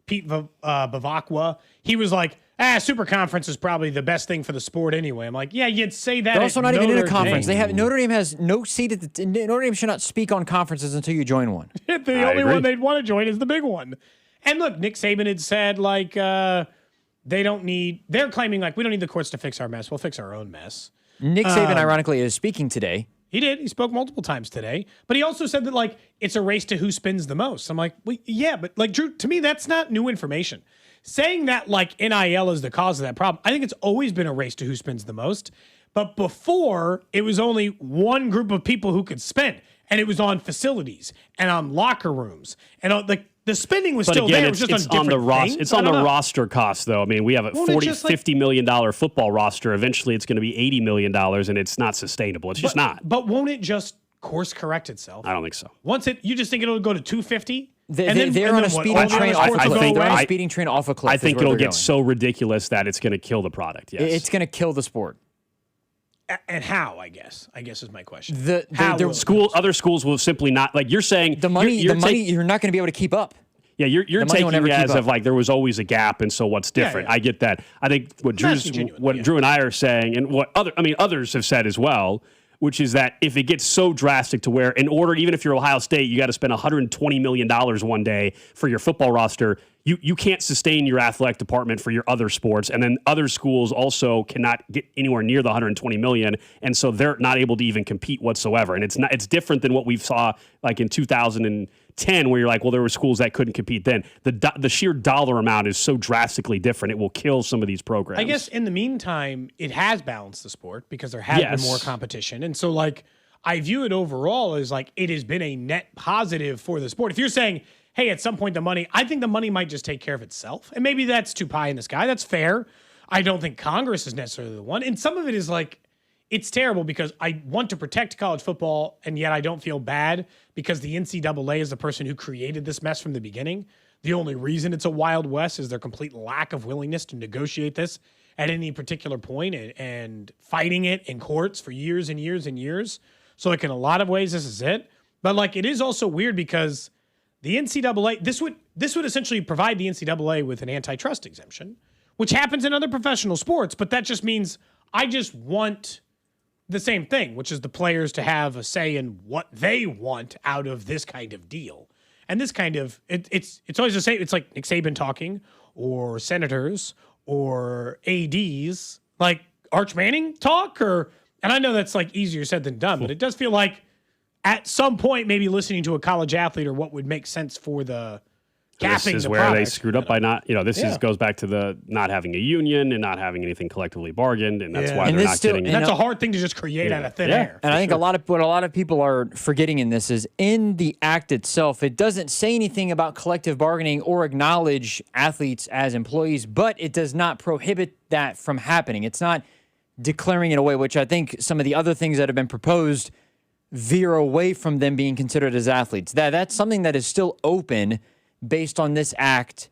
Pete Bavacqua, he was like, Super Conference is probably the best thing for the sport anyway. I'm like, yeah, you'd say that. They're also not even in a conference. Dame. Notre Dame has no seat at Notre Dame should not speak on conferences until you join one. The only one they'd want to join is the big one. And look, Nick Saban had said they're claiming like we don't need the courts to fix our mess. We'll fix our own mess. Nick Saban, ironically, is speaking today. He did. He spoke multiple times today. But he also said that, like, it's a race to who spends the most. I'm like, well, yeah, but, like, Drew, to me, that's not new information. Saying that, like, NIL is the cause of that problem, I think it's always been a race to who spends the most. But before, it was only one group of people who could spend. And it was on facilities and on locker rooms. And the spending was still there. It was just on different things. It's on the roster cost, though. I mean, we have a $50 million football roster. Eventually, it's going to be $80 million, and it's not sustainable. It's just not. But won't it just course correct itself? I don't think so. You just think it'll go to 250? They're on a speeding train off a cliff. They're on a speeding train off a cliff. I think it'll get so ridiculous that it's going to kill the product. Yes, it's going to kill the sport. And how? I guess is my question. Other schools will simply not, like you're saying. The money. You're not going to be able to keep up. Yeah, you're taking it as of like there was always a gap, and so what's different? Yeah. I get that. I think what Drew and I are saying, and what others have said as well, which is that if it gets so drastic to where, in order, even if you're Ohio State, you got to spend $120 million one day for your football roster. You can't sustain your athletic department for your other sports, and then other schools also cannot get anywhere near the $120 million, and so they're not able to even compete whatsoever. And it's different than what we saw like in 2010, where you're like, well, there were schools that couldn't compete then. The sheer dollar amount is so drastically different; it will kill some of these programs. I guess in the meantime, it has balanced the sport because there has been more competition, and so like I view it overall as like it has been a net positive for the sport. If you're saying, hey, at some point I think the money might just take care of itself. And maybe that's too pie in the sky. That's fair. I don't think Congress is necessarily the one. And some of it is like, it's terrible because I want to protect college football, and yet I don't feel bad because the NCAA is the person who created this mess from the beginning. The only reason it's a Wild West is their complete lack of willingness to negotiate this at any particular point and fighting it in courts for years and years and years. So like in a lot of ways, this is it. But like it is also weird because the NCAA, this would essentially provide the NCAA with an antitrust exemption, which happens in other professional sports, but that just means I just want the same thing, which is the players to have a say in what they want out of this kind of deal. And this kind of, it's always the same. It's like Nick Saban talking, or senators, or ADs, like Arch Manning talk, and I know that's like easier said than done, but it does feel like at some point, maybe listening to a college athlete or what would make sense for the capping. This is where they screwed up by not, goes back to the not having a union and not having anything collectively bargained, and that's why they're not getting. And that's a hard thing to just create out of thin air. And I think what a lot of people are forgetting in this is in the act itself, it doesn't say anything about collective bargaining or acknowledge athletes as employees, but it does not prohibit that from happening. It's not declaring it away, which I think some of the other things that have been proposed veer away from them being considered as athletes. That's something that is still open based on this act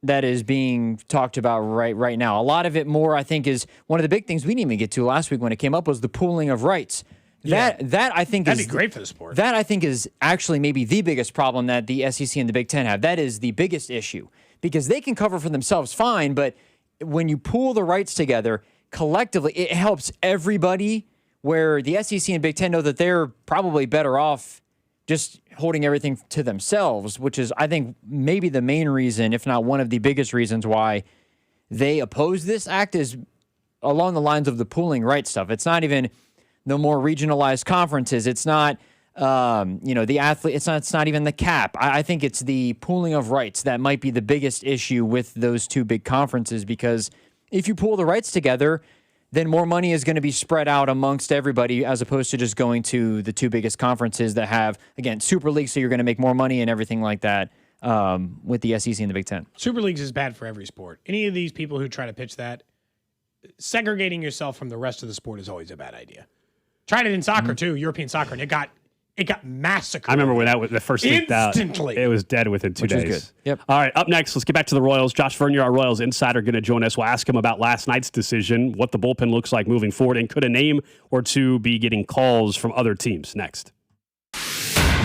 that is being talked about right now. A lot of it more, I think, is one of the big things we didn't even get to last week when it came up was the pooling of rights. That I think that'd be great for the sport. That I think is actually maybe the biggest problem that the SEC and the Big Ten have. That is the biggest issue because they can cover for themselves fine, but when you pool the rights together collectively, it helps everybody. Where the SEC and Big Ten know that they're probably better off just holding everything to themselves, which is, I think, maybe the main reason, if not one of the biggest reasons why they oppose this act is along the lines of the pooling rights stuff. It's not even the more regionalized conferences. It's not, the athlete. It's not even the cap. I think it's the pooling of rights that might be the biggest issue with those two big conferences because if you pool the rights together, then more money is going to be spread out amongst everybody as opposed to just going to the two biggest conferences that have, again, Super League, so you're going to make more money and everything like that with the SEC and the Big Ten. Super Leagues is bad for every sport. Any of these people who try to pitch that, segregating yourself from the rest of the sport is always a bad idea. Tried it in soccer, too, European soccer, and it got massacred. I remember when that was the first leaked out. Instantly. It was dead within 2 days. Was good. Yep. All right, up next, let's get back to the Royals. Josh Vern, you're our Royals insider, going to join us. We'll ask him about last night's decision, what the bullpen looks like moving forward, and could a name or two be getting calls from other teams next?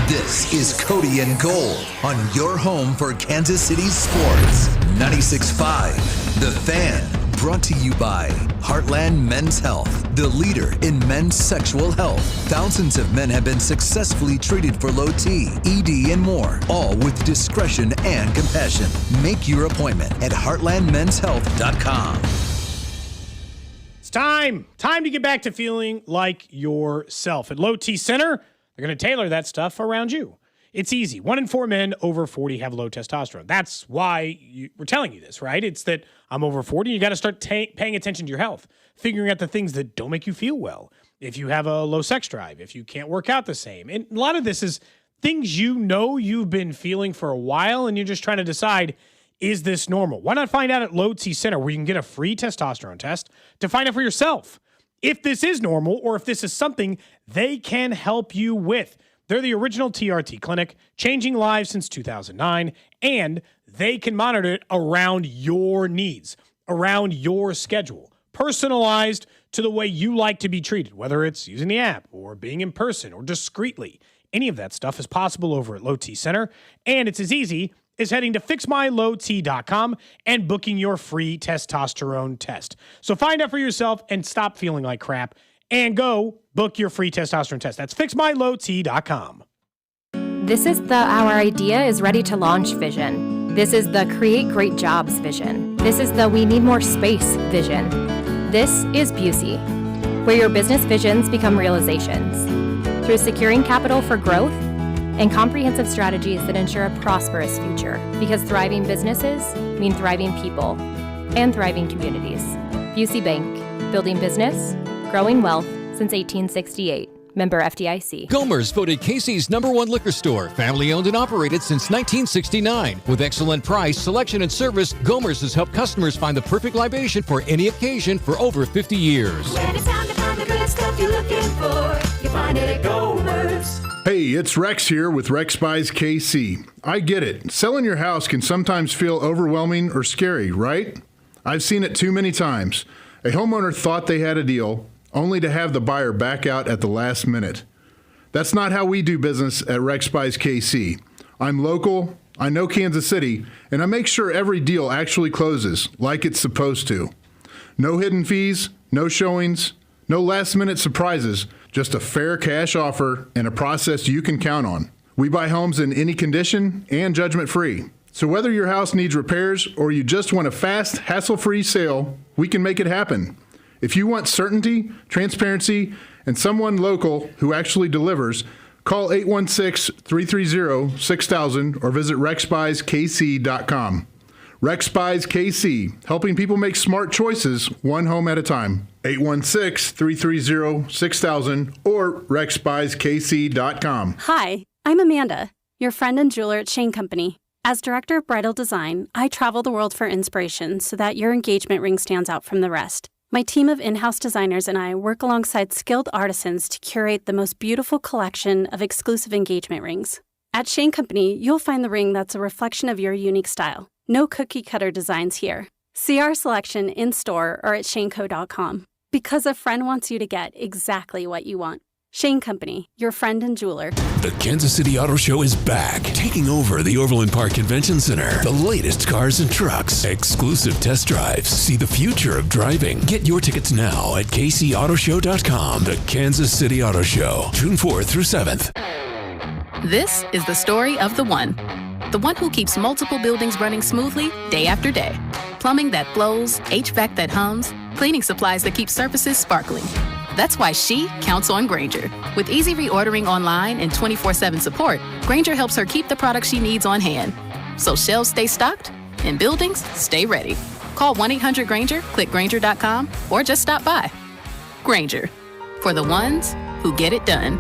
This is Cody and Gold on your home for Kansas City sports. 96.5, The Fan. Brought to you by Heartland Men's Health, the leader in men's sexual health. Thousands of men have been successfully treated for low T, ED, and more, all with discretion and compassion. Make your appointment at heartlandmenshealth.com. It's time to get back to feeling like yourself. At Low T Center, they're going to tailor that stuff around you. It's easy. 1 in 4 men over 40 have low testosterone. That's why we're telling you this, right? It's that I'm over 40. You got to start paying attention to your health, figuring out the things that don't make you feel well. If you have a low sex drive, if you can't work out the same. And a lot of this is things you've been feeling for a while, and you're just trying to decide, is this normal? Why not find out at Low T Center, where you can get a free testosterone test to find out for yourself if this is normal or if this is something they can help you with. They're the original TRT clinic, changing lives since 2009, and they can monitor it around your needs, around your schedule, personalized to the way you like to be treated, whether it's using the app or being in person or discreetly. Any of that stuff is possible over at Low T Center, and it's as easy as heading to fixmylowt.com and booking your free testosterone test. So find out for yourself and stop feeling like crap, and go book your free testosterone test. That's fixmylowt.com. This is the Our Idea is Ready to Launch vision. This is the Create Great Jobs vision. This is the We Need More Space vision. This is Busey, where your business visions become realizations. Through securing capital for growth and comprehensive strategies that ensure a prosperous future. Because thriving businesses mean thriving people and thriving communities. Busey Bank, building business, growing wealth since 1868. Member FDIC. Gomer's voted Casey's #1 liquor store, family owned and operated since 1969. With excellent price, selection, and service, Gomer's has helped customers find the perfect libation for any occasion for over 50 years. When it's time to find the good stuff you're looking for, you find it at Gomer's. Hey, it's Rex here with Rex Buys KC. I get it. Selling your house can sometimes feel overwhelming or scary, right? I've seen it too many times. A homeowner thought they had a deal, only to have the buyer back out at the last minute. That's not how we do business at Rex Buys KC. I'm local, I know Kansas City, and I make sure every deal actually closes like it's supposed to. No hidden fees, no showings, no last-minute surprises, just a fair cash offer and a process you can count on. We buy homes in any condition and judgment-free. So whether your house needs repairs or you just want a fast, hassle-free sale, we can make it happen. If you want certainty, transparency, and someone local who actually delivers, call 816-330-6000 or visit rexbuyskc.com. Rex Buys KC, helping people make smart choices one home at a time. 816-330-6000 or rexbuyskc.com. Hi, I'm Amanda, your friend and jeweler at Shane Company. As Director of Bridal Design, I travel the world for inspiration so that your engagement ring stands out from the rest. My team of in-house designers and I work alongside skilled artisans to curate the most beautiful collection of exclusive engagement rings. At Shane Company, you'll find the ring that's a reflection of your unique style. No cookie-cutter designs here. See our selection in-store or at shaneco.com. Because a friend wants you to get exactly what you want. Shane Company, your friend and jeweler. The Kansas City Auto Show is back, taking over the Overland Park Convention Center. The latest cars and trucks, exclusive test drives. See the future of driving. Get your tickets now at kcautoshow.com. The Kansas City Auto Show, June 4th through 7th. This is the story of the one who keeps multiple buildings running smoothly day after day. Plumbing that flows, HVAC that hums, cleaning supplies that keep surfaces sparkling. That's why she counts on Grainger. With easy reordering online and 24/7 support, Grainger helps her keep the products she needs on hand. So shelves stay stocked and buildings stay ready. Call 1-800-GRANGER, click Granger.com, or just stop by. Granger, for the ones who get it done.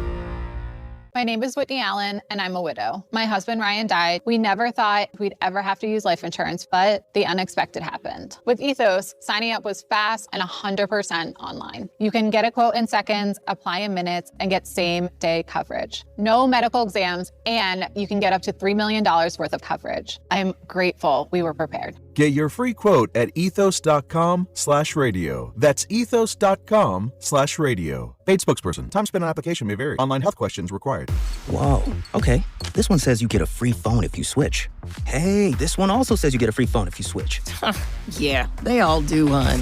My name is Whitney Allen, and I'm a widow. My husband, Ryan, died. We never thought we'd ever have to use life insurance, but the unexpected happened. With Ethos, signing up was fast and 100% online. You can get a quote in seconds, apply in minutes, and get same-day coverage. No medical exams, and you can get up to $3 million worth of coverage. I'm grateful we were prepared. Get your free quote at ethos.com/radio. That's ethos.com/radio. Paid spokesperson. Time spent on application may vary. Online health questions required. Whoa, okay. This one says you get a free phone if you switch. Hey, this one also says you get a free phone if you switch. Yeah, they all do, hon.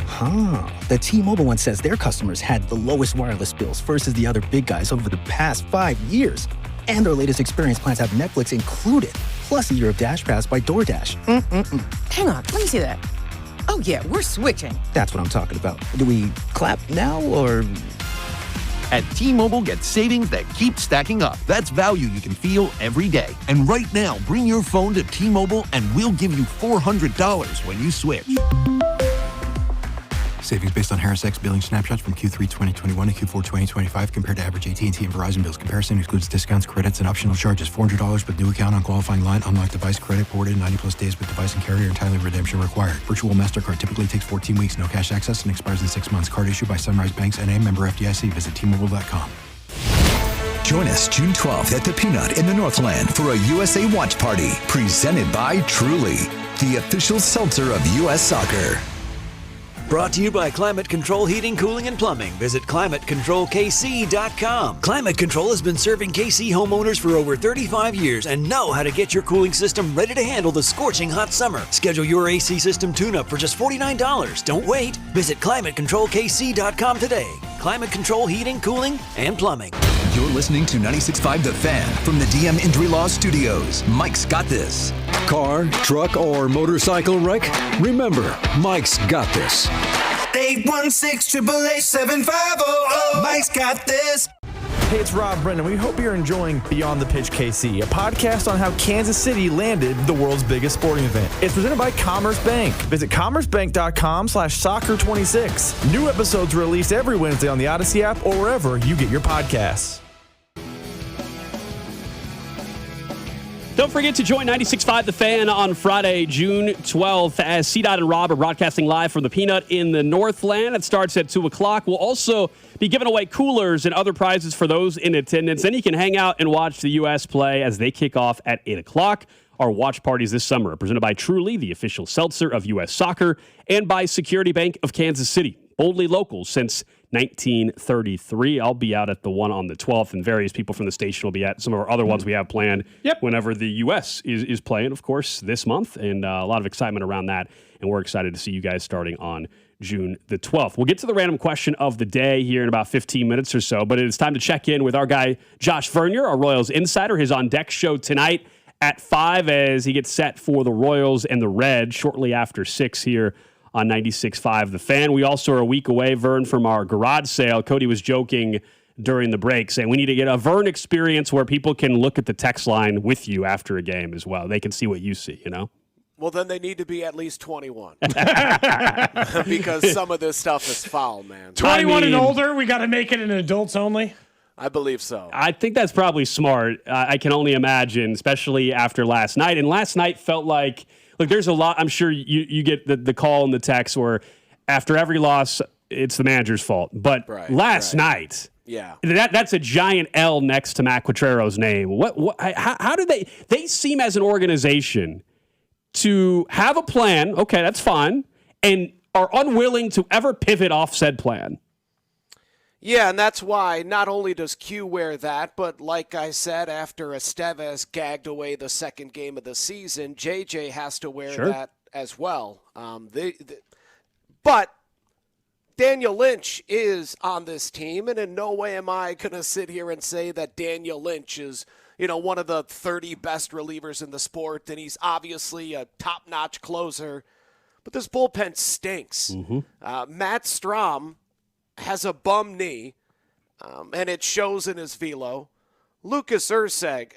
Huh. The T-Mobile one says their customers had the lowest wireless bills versus the other big guys over the past 5 years. And their latest experience plans have Netflix included, plus a year of Dash Pass by DoorDash. Hang on, let me see that. Oh, yeah, we're switching. That's what I'm talking about. Do we clap now, or...? At T-Mobile, get savings that keep stacking up. That's value you can feel every day. And right now, bring your phone to T-Mobile and we'll give you $400 when you switch. Savings based on Harris X billing snapshots from Q3 2021 to Q4 2025 compared to average AT&T and Verizon bills. Comparison excludes discounts, credits, and optional charges. $400 with new account on qualifying line. Unlocked device credit ported 90-plus days with device and carrier. Entirely redemption required. Virtual MasterCard typically takes 14 weeks. No cash access and expires in 6 months. Card issued by Sunrise Banks N.A. Member FDIC. Visit T-Mobile.com. Join us June 12th at the Peanut in the Northland for a USA Watch Party presented by Truly, the official seltzer of U.S. Soccer. Brought to you by Climate Control Heating, Cooling, and Plumbing. Visit ClimateControlKC.com. Climate Control has been serving KC homeowners for over 35 years and know how to get your cooling system ready to handle the scorching hot summer. Schedule your AC system tune-up for just $49. Don't wait. Visit ClimateControlKC.com today. Climate Control Heating, Cooling, and Plumbing. You're listening to 96.5 The Fan from the DM Injury Law Studios. Mike's got this. Car, truck, or motorcycle wreck? Remember, Mike's got this. 816-888-7500. Mike's got this. Hey, it's Rob Brennan. We hope you're enjoying Beyond the Pitch KC, a podcast on how Kansas City landed the world's biggest sporting event. It's presented by Commerce Bank. Visit commercebank.com/soccer26. New episodes released every Wednesday on the Odyssey app or wherever you get your podcasts. Don't forget to join 96.5 The Fan on Friday, June 12th, as C-Dot and Rob are broadcasting live from the Peanut in the Northland. It starts at 2 o'clock. We'll also be giving away coolers and other prizes for those in attendance. Then you can hang out and watch the U.S. play as they kick off at 8 o'clock. Our watch parties this summer are presented by Truly, the official seltzer of U.S. Soccer, and by Security Bank of Kansas City. Boldly local since 1933. I'll be out at the one on the 12th, and various people from the station will be at some of our other ones we have planned whenever the U.S. is playing, of course, this month, and a lot of excitement around that, and we're excited to see you guys starting on June the 12th. We'll get to the random question of the day here in about 15 minutes or so, but it's time to check in with our guy, Josh Vernier, our Royals insider. His On Deck show tonight at 5 as he gets set for the Royals and the Reds shortly after 6 here on 96.5 The Fan. We also are a week away, Vern, from our garage sale. Cody was joking during the break, saying we need to get a Vern experience where people can look at the text line with you after a game as well. They can see what you see, you know? Well, then they need to be at least 21. Because some of this stuff is foul, man. 21 and older, we got to make it an adults only? I believe so. I think that's probably smart. I can only imagine, especially after last night. And last night felt like, look, there's a lot. I'm sure you get the call and the text where after every loss, it's the manager's fault. But last night, that's a giant L next to Matt Quatrero's name. How do they seem as an organization to have a plan? Okay, that's fine, and are unwilling to ever pivot off said plan. Yeah, and that's why not only does Q wear that, but like I said, after Estevez gagged away the second game of the season, JJ has to wear that as well. But Daniel Lynch is on this team, and in no way am I going to sit here and say that Daniel Lynch is, one of the 30 best relievers in the sport, and he's obviously a top-notch closer. But this bullpen stinks. Mm-hmm. Matt Strom has a bum knee, and it shows in his velo. Lucas Erceg,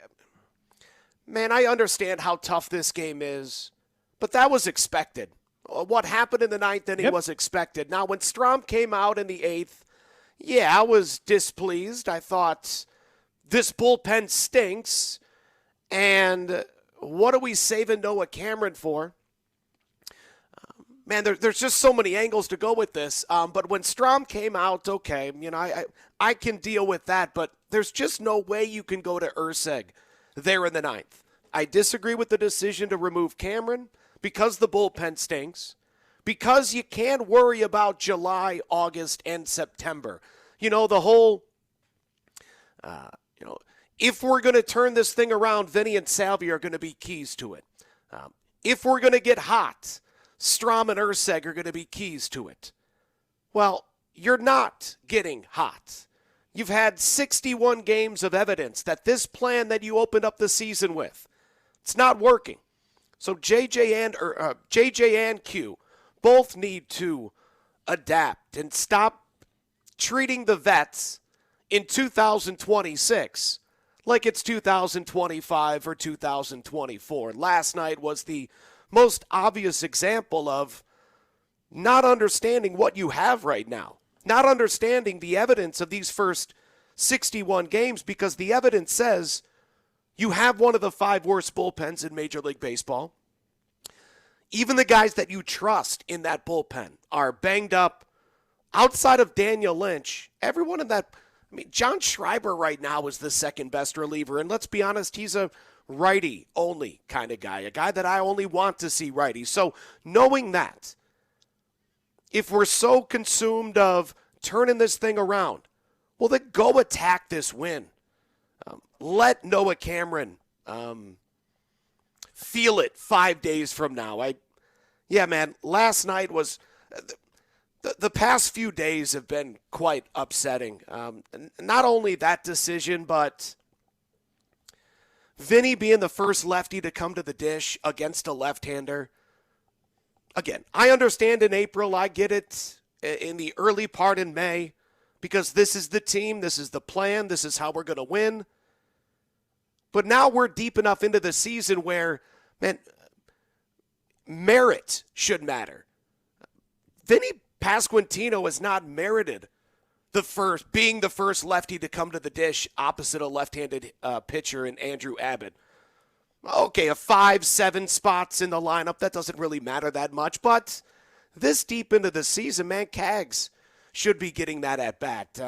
man, I understand how tough this game is, But that was expected. What happened in the ninth inning was expected. Now, when Strom came out in the eighth, I was displeased. I thought, this bullpen stinks. And what are we saving Noah Cameron for? Man, there's just so many angles to go with this. But when Strom came out, okay, I can deal with that. But there's just no way you can go to Urseg there in the ninth. I disagree with the decision to remove Cameron because the bullpen stinks, because you can't worry about July, August, and September. The whole, if we're going to turn this thing around, Vinny and Salvia are going to be keys to it. If we're going to get hot, Strom and Urseg are going to be keys to it. Well, you're not getting hot. You've had 61 games of evidence that this plan that you opened up the season with, it's not working. So JJ and Q both need to adapt and stop treating the vets in 2026 like it's 2025 or 2024. Last night was the most obvious example of not understanding what you have right now, not understanding the evidence of these first 61 games, because the evidence says you have one of the 5 worst bullpens in Major League Baseball. Even the guys that you trust in that bullpen are banged up. Outside of Daniel Lynch, everyone in that, John Schreiber right now is the second best reliever. And let's be honest, he's a righty-only kind of guy, a guy that I only want to see righty. So knowing that, if we're so consumed of turning this thing around, well, then go attack this win. Let Noah Cameron feel it 5 days from now. Last night was the past few days have been quite upsetting. Not only that decision, but Vinny being the first lefty to come to the dish against a left-hander. Again, I understand in April, I get it in the early part in May, because this is the team, this is the plan, this is how we're going to win. But now we're deep enough into the season where, merit should matter. Vinny Pasquantino has not merited being the first lefty to come to the dish opposite a left-handed pitcher in Andrew Abbott. Okay, a 5-7 spots in the lineup, that doesn't really matter that much. But this deep into the season, Cags should be getting that at bat.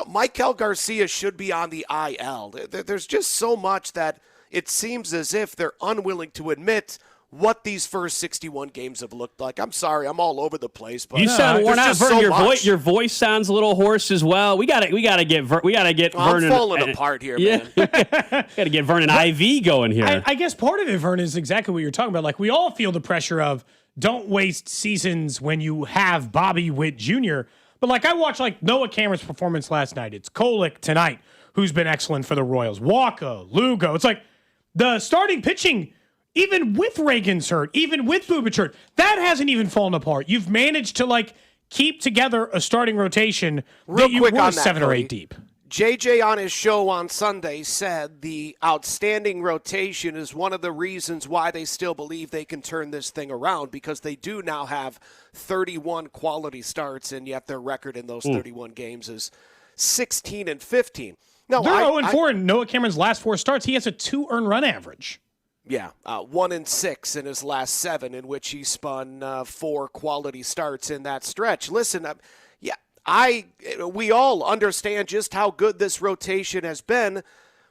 Michael Garcia should be on the IL. There's just so much that it seems as if they're unwilling to admit what these first 61 games have looked like. I'm sorry, I'm all over the place, but you sound worn out, Vern. So your voice sounds a little hoarse as well. We gotta get Vern. I'm falling apart here, man. Gotta get Vern and IV going here. I guess part of it, Vern, is exactly what you're talking about. Like, we all feel the pressure of don't waste seasons when you have Bobby Witt Jr. But I watched Noah Cameron's performance last night. It's Kolek tonight, who's been excellent for the Royals. Walker, Lugo. It's the starting pitching. Even with Reagan's hurt, even with Bubic hurt, that hasn't even fallen apart. You've managed to keep together a starting rotation Real that you quick were on that, 7 or Cody. 8 deep. JJ on his show on Sunday said the outstanding rotation is one of the reasons why they still believe they can turn this thing around, because they do now have 31 quality starts, and yet their record in those 31 games is 16-15. No, they're 0-4 in Noah Cameron's last 4 starts. He has a 2 earned run average. Yeah, 1-6 in his last 7, in which he spun 4 quality starts in that stretch. Listen, we all understand just how good this rotation has been,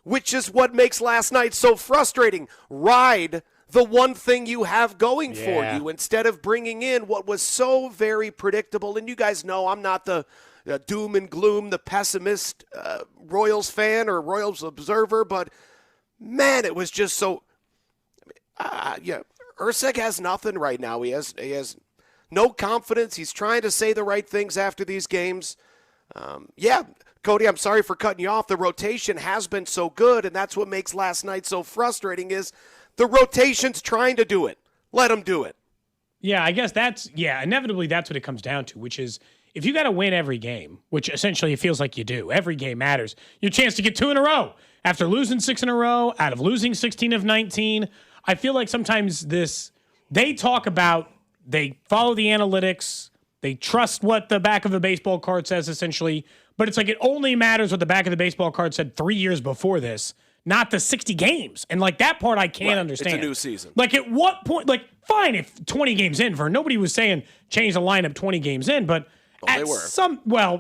which is what makes last night so frustrating. Ride the one thing you have going for you instead of bringing in what was so very predictable. And you guys know I'm not the doom and gloom, the pessimist Royals fan or Royals observer, but man, it was just so. Urseg has nothing right now. He has no confidence. He's trying to say the right things after these games. Cody, I'm sorry for cutting you off. The rotation has been so good, and that's what makes last night so frustrating is the rotation's trying to do it. Let them do it. Yeah, I guess inevitably that's what it comes down to, which is if you got to win every game, which essentially it feels like you do, every game matters, your chance to get 2 in a row. After losing 6 in a row, out of losing 16 of 19, I feel like sometimes this they talk about they follow the analytics, they trust what the back of the baseball card says essentially, but it's like it only matters what the back of the baseball card said 3 years before this, not the 60 games. And like that part I can't understand. It's a new season. Like at what point, like fine if 20 games in, Vern, nobody was saying change the lineup 20 games in, but they were.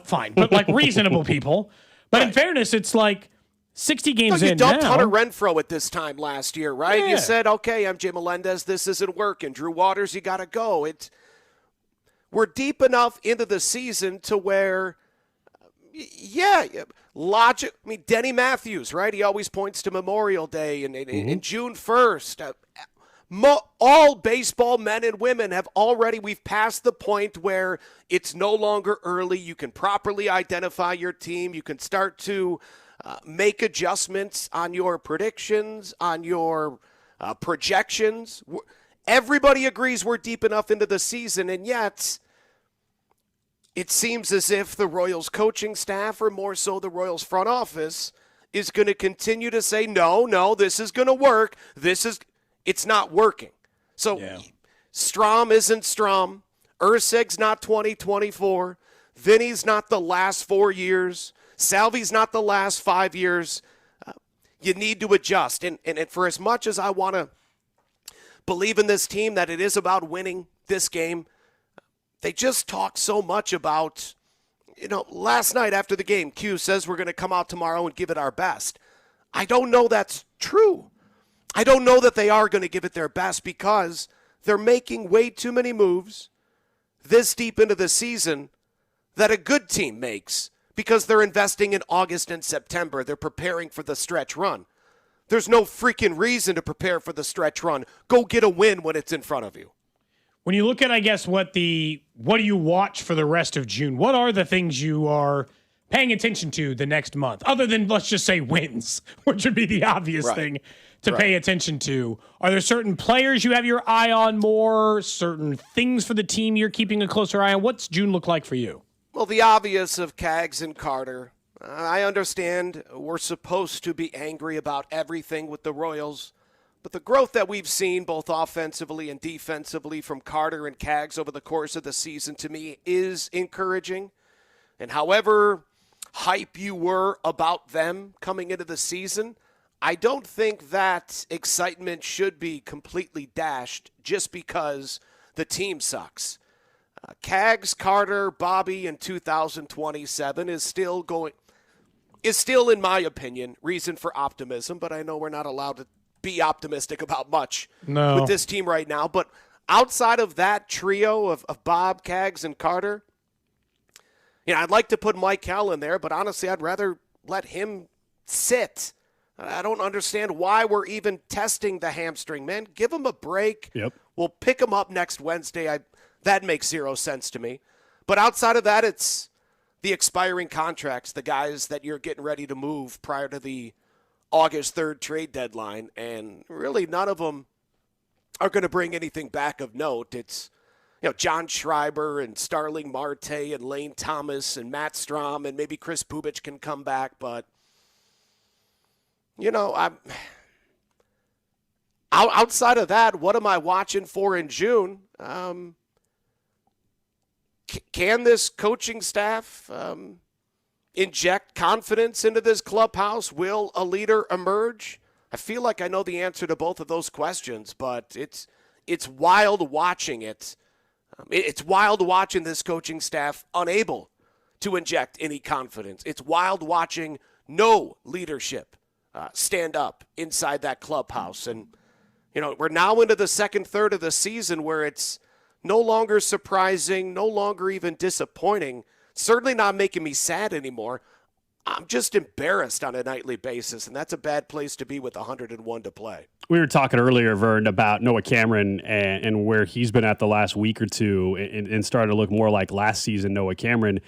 Fine, but like reasonable people. But in fairness, it's like 60 games you in dumped now. Hunter Renfroe at this time last year, right? Yeah. You said, okay, MJ Melendez, this isn't working. Drew Waters, you got to go. We're deep enough into the season to where, logic. I mean, Denny Matthews, right? He always points to Memorial Day and June 1st. All baseball men and women we've passed the point where it's no longer early. You can properly identify your team. You can start to make adjustments on your predictions, on your projections. Everybody agrees we're deep enough into the season, and yet it seems as if the Royals coaching staff, or more so the Royals front office, is going to continue to say, no, this is going to work. It's not working. So Strom isn't Strom. Urseg's not 2024. Vinny's not the last 4 years. Salvi's not the last 5 years. You need to adjust. And for as much as I want to believe in this team that it is about winning this game, they just talk so much about, last night after the game, Q says we're going to come out tomorrow and give it our best. I don't know that's true. I don't know that they are going to give it their best because they're making way too many moves this deep into the season that a good team makes because they're investing in August and September. They're preparing for the stretch run. There's no freaking reason to prepare for the stretch run. Go get a win when it's in front of you. When you look at, I guess, what do you watch for the rest of June? What are the things you are paying attention to the next month, other than, let's just say, wins, which would be the obvious thing to pay attention to? Are there certain players you have your eye on more, certain things for the team you're keeping a closer eye on? What's June look like for you? Well, the obvious of Kaggs and Carter. I understand we're supposed to be angry about everything with the Royals, but the growth that we've seen both offensively and defensively from Carter and Kaggs over the course of the season to me is encouraging. And however hype you were about them coming into the season, I don't think that excitement should be completely dashed just because the team sucks. Kaggs, Carter, Bobby in 2027 is still, in my opinion, reason for optimism, but I know we're not allowed to be optimistic about much with this team right now. But outside of that trio of Bob, Kaggs, and Carter, I'd like to put Mike Hell in there, but honestly, I'd rather let him sit. I don't understand why we're even testing the hamstring, man. Give him a break. Yep. We'll pick him up next Wednesday. That makes zero sense to me. But outside of that, it's the expiring contracts, the guys that you're getting ready to move prior to the August 3rd trade deadline, and really none of them are going to bring anything back of note. It's John Schreiber and Starling Marte and Lane Thomas and Matt Strom, and maybe Chris Bubich can come back, but I'm outside of that, what am I watching for in June? Can this coaching staff inject confidence into this clubhouse? Will a leader emerge? I feel like I know the answer to both of those questions, but it's wild watching it. It's wild watching this coaching staff unable to inject any confidence. It's wild watching no leadership stand up inside that clubhouse. And, we're now into the second third of the season where it's no longer surprising, no longer even disappointing, certainly not making me sad anymore. I'm just embarrassed on a nightly basis, and that's a bad place to be with 101 to play. We were talking earlier, Vern, about Noah Cameron and where he's been at the last week or two and started to look more like last season Noah Cameron.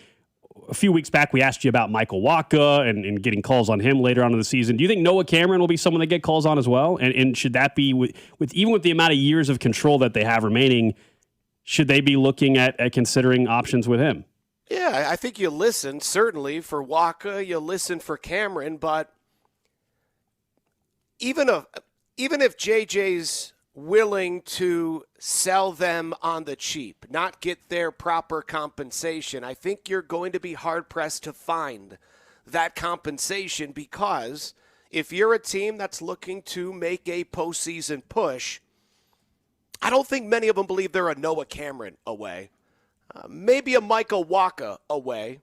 A few weeks back, we asked you about Michael Wacha and getting calls on him later on in the season. Do you think Noah Cameron will be someone that get calls on as well? And should that be, with even with the amount of years of control that they have remaining, should they be looking at considering options with him? Yeah, I think you listen, certainly, for Wacha, you listen for Cameron, but even if JJ's willing to sell them on the cheap, not get their proper compensation, I think you're going to be hard-pressed to find that compensation, because if you're a team that's looking to make a postseason push, I don't think many of them believe they're a Noah Cameron away, maybe a Michael Wacha away.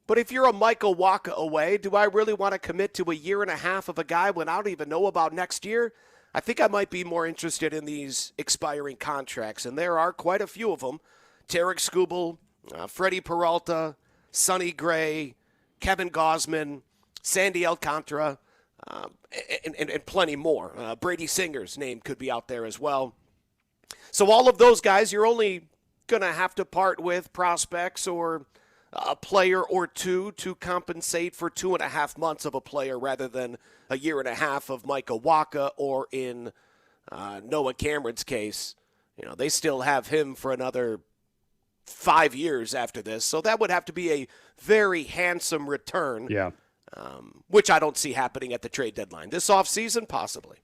But if you're a Michael Wacha away, do I really want to commit to a year and a half of a guy when I don't even know about next year? I think I might be more interested in these expiring contracts, and there are quite a few of them. Tarek Skubal, Freddie Peralta, Sonny Gray, Kevin Gausman, Sandy Alcantara, and plenty more. Brady Singer's name could be out there as well. So all of those guys, you're only going to have to part with prospects or a player or two to compensate for 2.5 months of a player rather than a year and a half of Micah Wacha, or in Noah Cameron's case, they still have him for another 5 years after this. So that would have to be a very handsome return, which I don't see happening at the trade deadline. This offseason, possibly.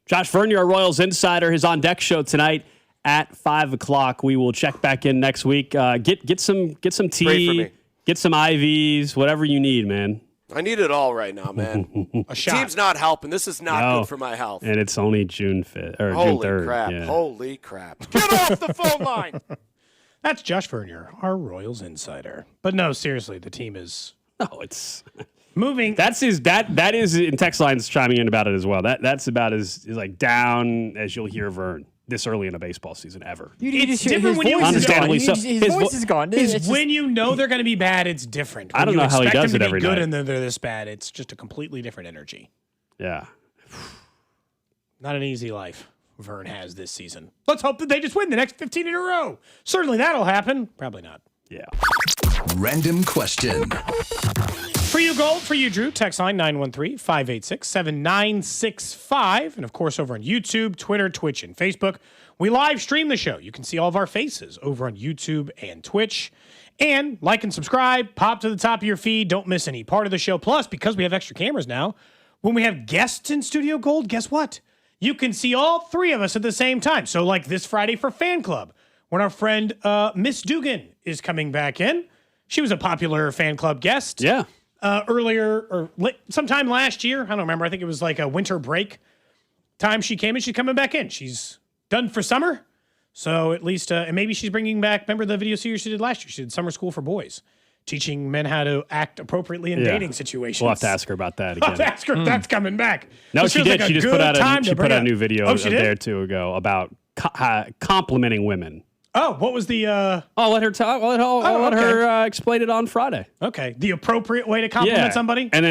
Josh Vern, your Royals insider, his On Deck show tonight at 5 o'clock. We will check back in next week. Get some tea, get some IVs, whatever you need, man. I need it all right now, man. A shot. Team's not helping. This is not good for my health. And it's only June 5th or Holy June 3rd. crap. Yeah. Holy crap. Get off the phone line. That's Josh Vernier, our Royals insider. But no, seriously, the team is it's moving. That is in text lines chiming in about it as well. That's about as like down as you'll hear Vern this early in a baseball season ever. It's different when understandably so. His voice is gone. When you know they're going to be bad, it's different. When I don't know how he does it every good night. And then they're this bad. It's just a completely different energy. Yeah. Not an easy life Vern has this season. Let's hope that they just win the next 15 in a row. Certainly that'll happen. Probably not. Yeah. Random question. For you, Gold. For you, Drew. Text line 913-586-7965. And, of course, over on YouTube, Twitter, Twitch, and Facebook. We live stream the show. You can see all of our faces over on YouTube and Twitch. And like and subscribe. Pop to the top of your feed. Don't miss any part of the show. Plus, because we have extra cameras now, when we have guests in Studio Gold, guess what? You can see all three of us at the same time. So, like this Friday for Fan Club, when our friend Miss Dugan is coming back in. She was a popular fan club guest. Yeah. Earlier or sometime last year. I don't remember. I think it was like a winter break time she came in. She's coming back in. She's done for summer. So at least, and maybe she's bringing back, remember the video series she did last year? She did Summer School for Boys, teaching men how to act appropriately in dating situations. We'll have to ask her about that again. I'll have to ask her if that's coming back. No, she did. Like she just put out a new video a she day did? or two ago about complimenting women. Oh, what was the? I'll let her talk. I'll let her explain it on Friday. Okay, the appropriate way to compliment somebody. And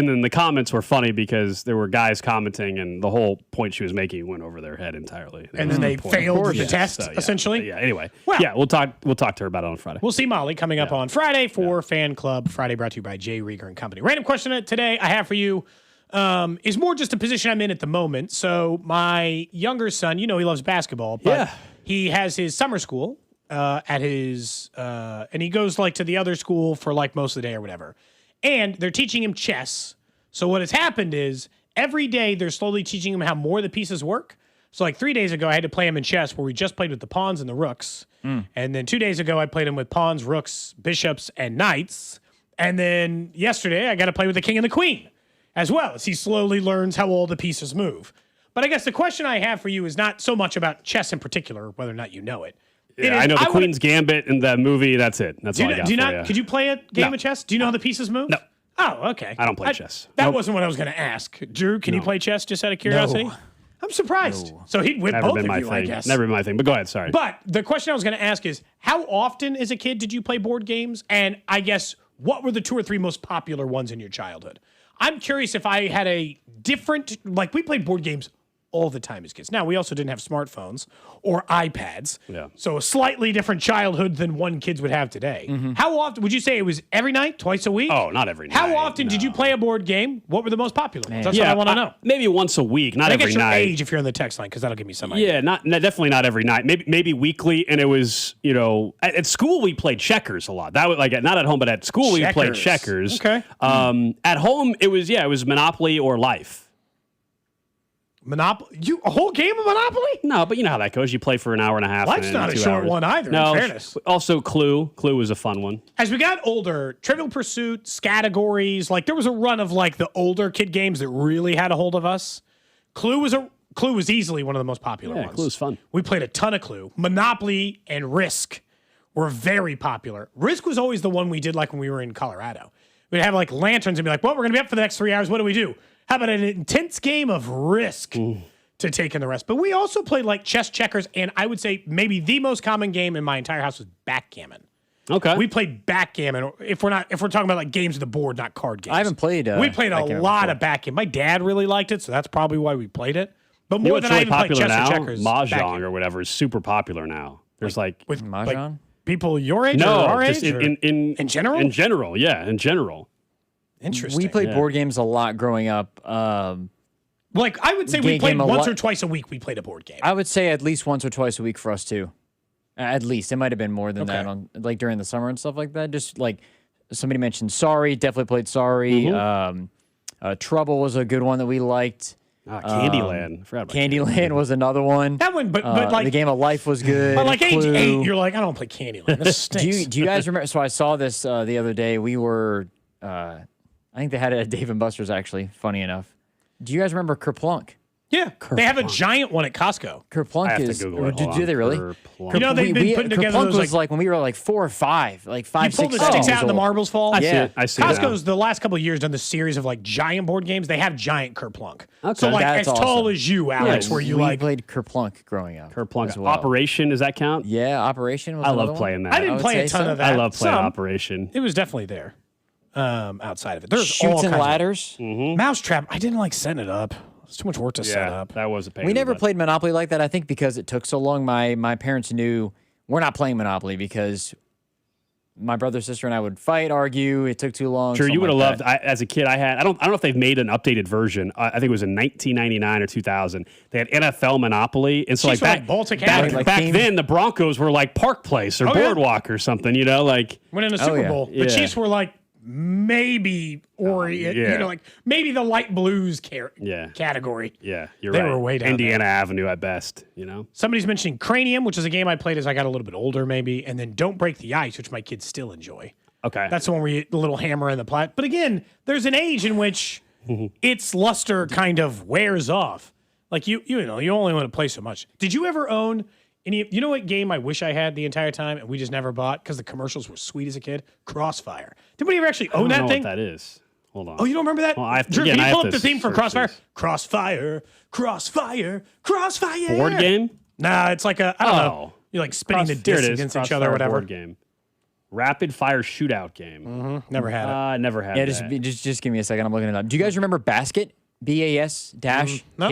then the comments were funny because there were guys commenting, and the whole point she was making went over their head entirely. And then they failed the test, essentially. Yeah. Anyway, well, we'll talk to her about it on Friday. We'll see Molly coming up on Friday for Fan Club Friday, brought to you by Jay Rieger and Company. Random question today I have for you is more just a position I'm in at the moment. So my younger son, he loves basketball, but he has his summer school at his, and he goes like to the other school for like most of the day or whatever. And they're teaching him chess. So what has happened is every day they're slowly teaching him how more of the pieces work. So like 3 days ago, I had to play him in chess where we just played with the pawns and the rooks. And then 2 days ago, I played him with pawns, rooks, bishops, and knights. And then yesterday, I got to play with the king and the queen as well as he slowly learns how all the pieces move. But I guess the question I have for you is not so much about chess in particular, whether or not you know it. I know the Queen's Gambit in the movie. That's it. That's all I got for you. Could you play a game of chess? Do you know how the pieces move? No. Oh, okay. I don't play chess. That wasn't what I was going to ask. Drew, can you play chess just out of curiosity? No. I'm surprised. No. So he'd whip Never both been of my you, thing. I guess. Never been my thing. But go ahead. Sorry. But the question I was going to ask is, how often as a kid did you play board games? And I guess, what were the 2 or 3 most popular ones in your childhood? I'm curious if I had a different, like we played board games all the time as kids. Now, we also didn't have smartphones or iPads. Yeah. So a slightly different childhood than kids would have today. Mm-hmm. How often, would you say it was every night, twice a week? Oh, not every night. How often did you play a board game? What were the most popular ones? That's what I want to know. Maybe once a week, not I every guess your night. age if you're on the text line, because that'll give me some idea. Yeah, definitely not every night. Maybe weekly, and it was at school we played checkers a lot. That was like not at home, but at school we played checkers. Okay. At home it was Monopoly or Life. Monopoly? A whole game of Monopoly? No, but you know how that goes. You play for an hour and a half. Life's and not a 2 short hours. one either, No, in fairness. Also, Clue. Clue was a fun one. As we got older, Trivial Pursuit, Categories, like there was a run of like the older kid games that really had a hold of us. Clue was easily one of the most popular ones. Clue was fun. We played a ton of Clue. Monopoly and Risk were very popular. Risk was always the one we did like when we were in Colorado. We'd have like lanterns and be like, well, we're going to be up for the next 3 hours. What do we do? How about an intense game of Risk to take in the rest? But we also played like chess, checkers, and I would say maybe the most common game in my entire house was backgammon. Okay. We played backgammon. If we're talking about like games of the board, not card games. I haven't played. We played a lot of backgammon. My dad really liked it, so that's probably why we played it. But more than I even played chess or checkers. Mahjong or whatever is super popular now. There's like with Mahjong. Like people your age no, or our just age? In general? In general, yeah, in general. Interesting. We played board games a lot growing up. Like I would say we played once or twice a week. We played a board game. I would say at least once or twice a week for us too. At least it might have been more than that on like during the summer and stuff like that. Just like somebody mentioned, Sorry, definitely played Sorry. Trouble was a good one that we liked. Candyland. Forgot about Candyland was another one. That one, but like the Game of Life was good. But like age Clue. 8, you're like, I don't play Candyland. This stinks. Do you guys remember? So I saw this the other day. We were, I think they had it at Dave and Buster's actually. Funny enough. Do you guys remember Kerplunk? Yeah, they have a giant one at Costco. Kerplunk is. Do they really? Kerplunk. You know they've been putting together Kerplunk those was like when we were like 4 or 5, like 5, you pull 6. the sticks out and the marbles fall. I see. Costco's the last couple of years done this series of like giant board games. They have giant Kerplunk. Okay. So like That's as tall awesome. as you, Alex, where you we like played Kerplunk growing up. Kerplunk. as well. Operation, does that count? Yeah, Operation was I another love playing one. that. I didn't play a ton of that. I love playing Some. Operation. It was definitely there. Outside of it, there's Shoots all and kinds Ladders. Mousetrap. I didn't like setting it up. It's too much work to set up. That was a pain. We in the never butt. played Monopoly like that. I think because it took so long. My parents knew we're not playing Monopoly because my brother, sister, and I would fight, argue. It took too long. Sure, you would have like loved. As a kid, I don't know if they've made an updated version. I think it was in 1999 or 2000. They had NFL Monopoly, and so Jeez, like Baltic back Avenue. then, the Broncos were like Park Place or Boardwalk or something. You know, like Winning a Super Bowl. The Yeah. Chiefs were like maybe you know, like maybe the light blues category. Yeah, you're They right. were way down Indiana Avenue at best. You know. Somebody's mentioning Cranium, which is a game I played as I got a little bit older, maybe, and then Don't Break the Ice, which my kids still enjoy. Okay. That's the one where you the little hammer and the plat. But again, there's an age in which its luster kind of wears off. Like you know, you only want to play so much. Did you ever own any? You know what game I wish I had the entire time and we just never bought because the commercials were sweet as a kid? Crossfire. Did anybody ever actually own I that don't thing? know what that is. Hold on. Oh, you don't remember that? Well, I have to, Drew, again, can I you pull have up the to theme for search Crossfire? this. Crossfire. Board game? Nah, it's like I don't know. You're like spinning the Here it discs is. against each other or Crossfire whatever. Board game. Rapid fire shootout game. Never had it. Never had Yeah, that. just give me a second. I'm looking it up. Do you guys remember Basket? BAS-KET? No.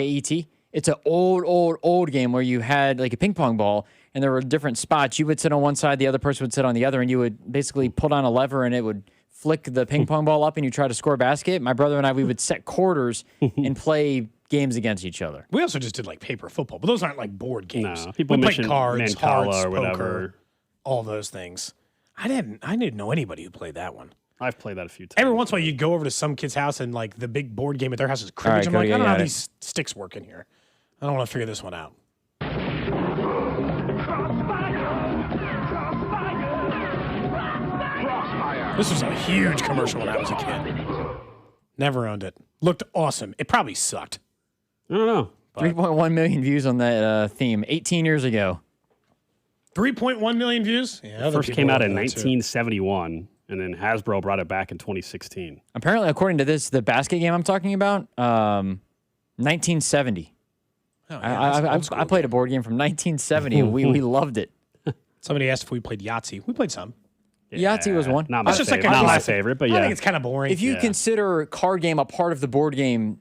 It's an old game where you had like a ping pong ball and there were different spots. You would sit on one side, the other person would sit on the other, and you would basically pull down a lever and it would flick the ping pong ball up and you try to score a basket. My brother and I, we would set quarters and play games against each other. We also just did like paper football, but those aren't like board games. No, people we played mention cards, Mancala hearts, or whatever. poker, all those things. I didn't know anybody who played that one. I've played that a few times. Every once in a while, you'd go over to some kid's house and like the big board game at their house is All cribbage. right, I'm Cody, like, I don't know how got it. these sticks work in here. I don't want to figure this one out. This was a huge commercial when I was a kid. Never owned it. Looked awesome. It probably sucked. I don't know. 3.1 million views on that theme 18 years ago. 3.1 million views? Yeah, First came out in 1971, and then Hasbro brought it back in 2016. Apparently, according to this, the basket game I'm talking about, 1970. Oh, yeah, I played a board game from 1970. and we loved it. Somebody asked if we played Yahtzee. We played some. Yahtzee was one. Not my That's just favorite. like a Not my classic. favorite, but I yeah. think it's kind of boring. If you consider card game a part of the board game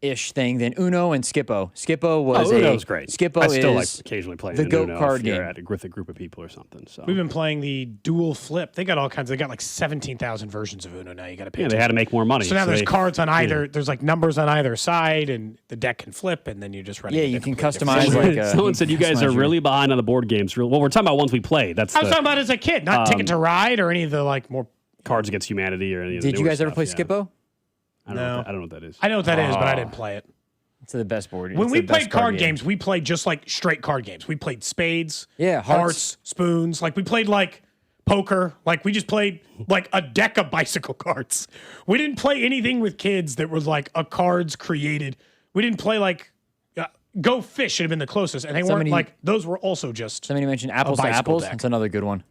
ish thing, then Uno and Skippo. Skippo was Uno's great. Skippo I still like is occasionally playing the an GOAT Uno card if you're game. with a group of people or something. So We've been playing the dual flip. They got all kinds. They got like 17,000 versions of Uno now. You got to pay. yeah, they had to make more money. So now there's they- cards on either. yeah. There's like numbers on either side, and the deck can flip, and then you just run. Yeah, you can customize like. Someone said you guys are really behind on the board games. Well, we're talking about ones we played. That's I was the talking about as a kid, not Ticket to Ride or any of the like more. Cards Against Humanity or any of the Did you newer guys ever stuff, play yeah. Skippo? I don't know what that is. I know what that is, but I didn't play it. It's the best board. When It's we the best played card games, we played just like straight card games. We played spades, hearts, spoons. Like we played like poker. Like we just played like a deck of bicycle cards. We didn't play anything with kids that was like a cards created. We didn't play like Go Fish should have been the closest, and they weren't like those were also just. Somebody mentioned apples to apples. That's another good one.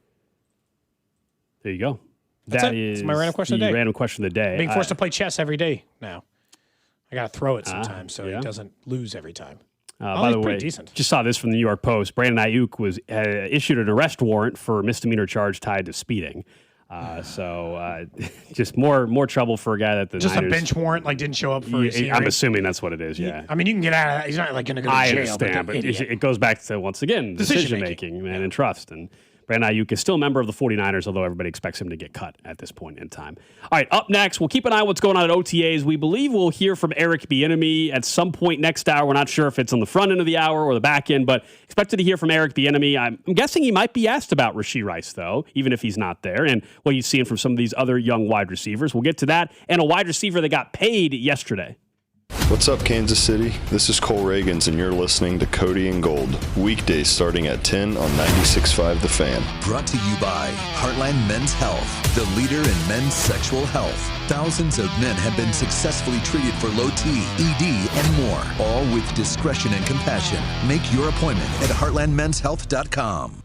There you go. That's my random question of the day. Random question of the day. Being forced to play chess every day now. I got to throw it sometimes so he doesn't lose every time. By the way, decent. Just saw this from the New York Post. Brandon Ayuk was issued an arrest warrant for a misdemeanor charge tied to speeding. Just more trouble for a guy that the just Niners, a bench warrant, like didn't show up for his hearing. I'm assuming that's what it is. Yeah. I mean, you can get out of that. He's not like going to go to jail. I understand, but it goes back to once again decision making and trust. And Brandon Ayuk is still a member of the 49ers, although everybody expects him to get cut at this point in time. All right, up next, we'll keep an eye on what's going on at OTAs. We believe we'll hear from Eric Bieniemy at some point next hour. We're not sure if it's on the front end of the hour or the back end, but expected to hear from Eric Bieniemy. I'm guessing he might be asked about Rashee Rice, though, even if he's not there, and what he's seeing from some of these other young wide receivers. We'll get to that, and a wide receiver that got paid yesterday. What's up, Kansas City? This is Cole Reagans, and you're listening to Cody and Gold. Weekdays starting at 10 on 96.5 The Fan. Brought to you by Heartland Men's Health, the leader in men's sexual health. Thousands of men have been successfully treated for low T, ED, and more, all with discretion and compassion. Make your appointment at heartlandmenshealth.com.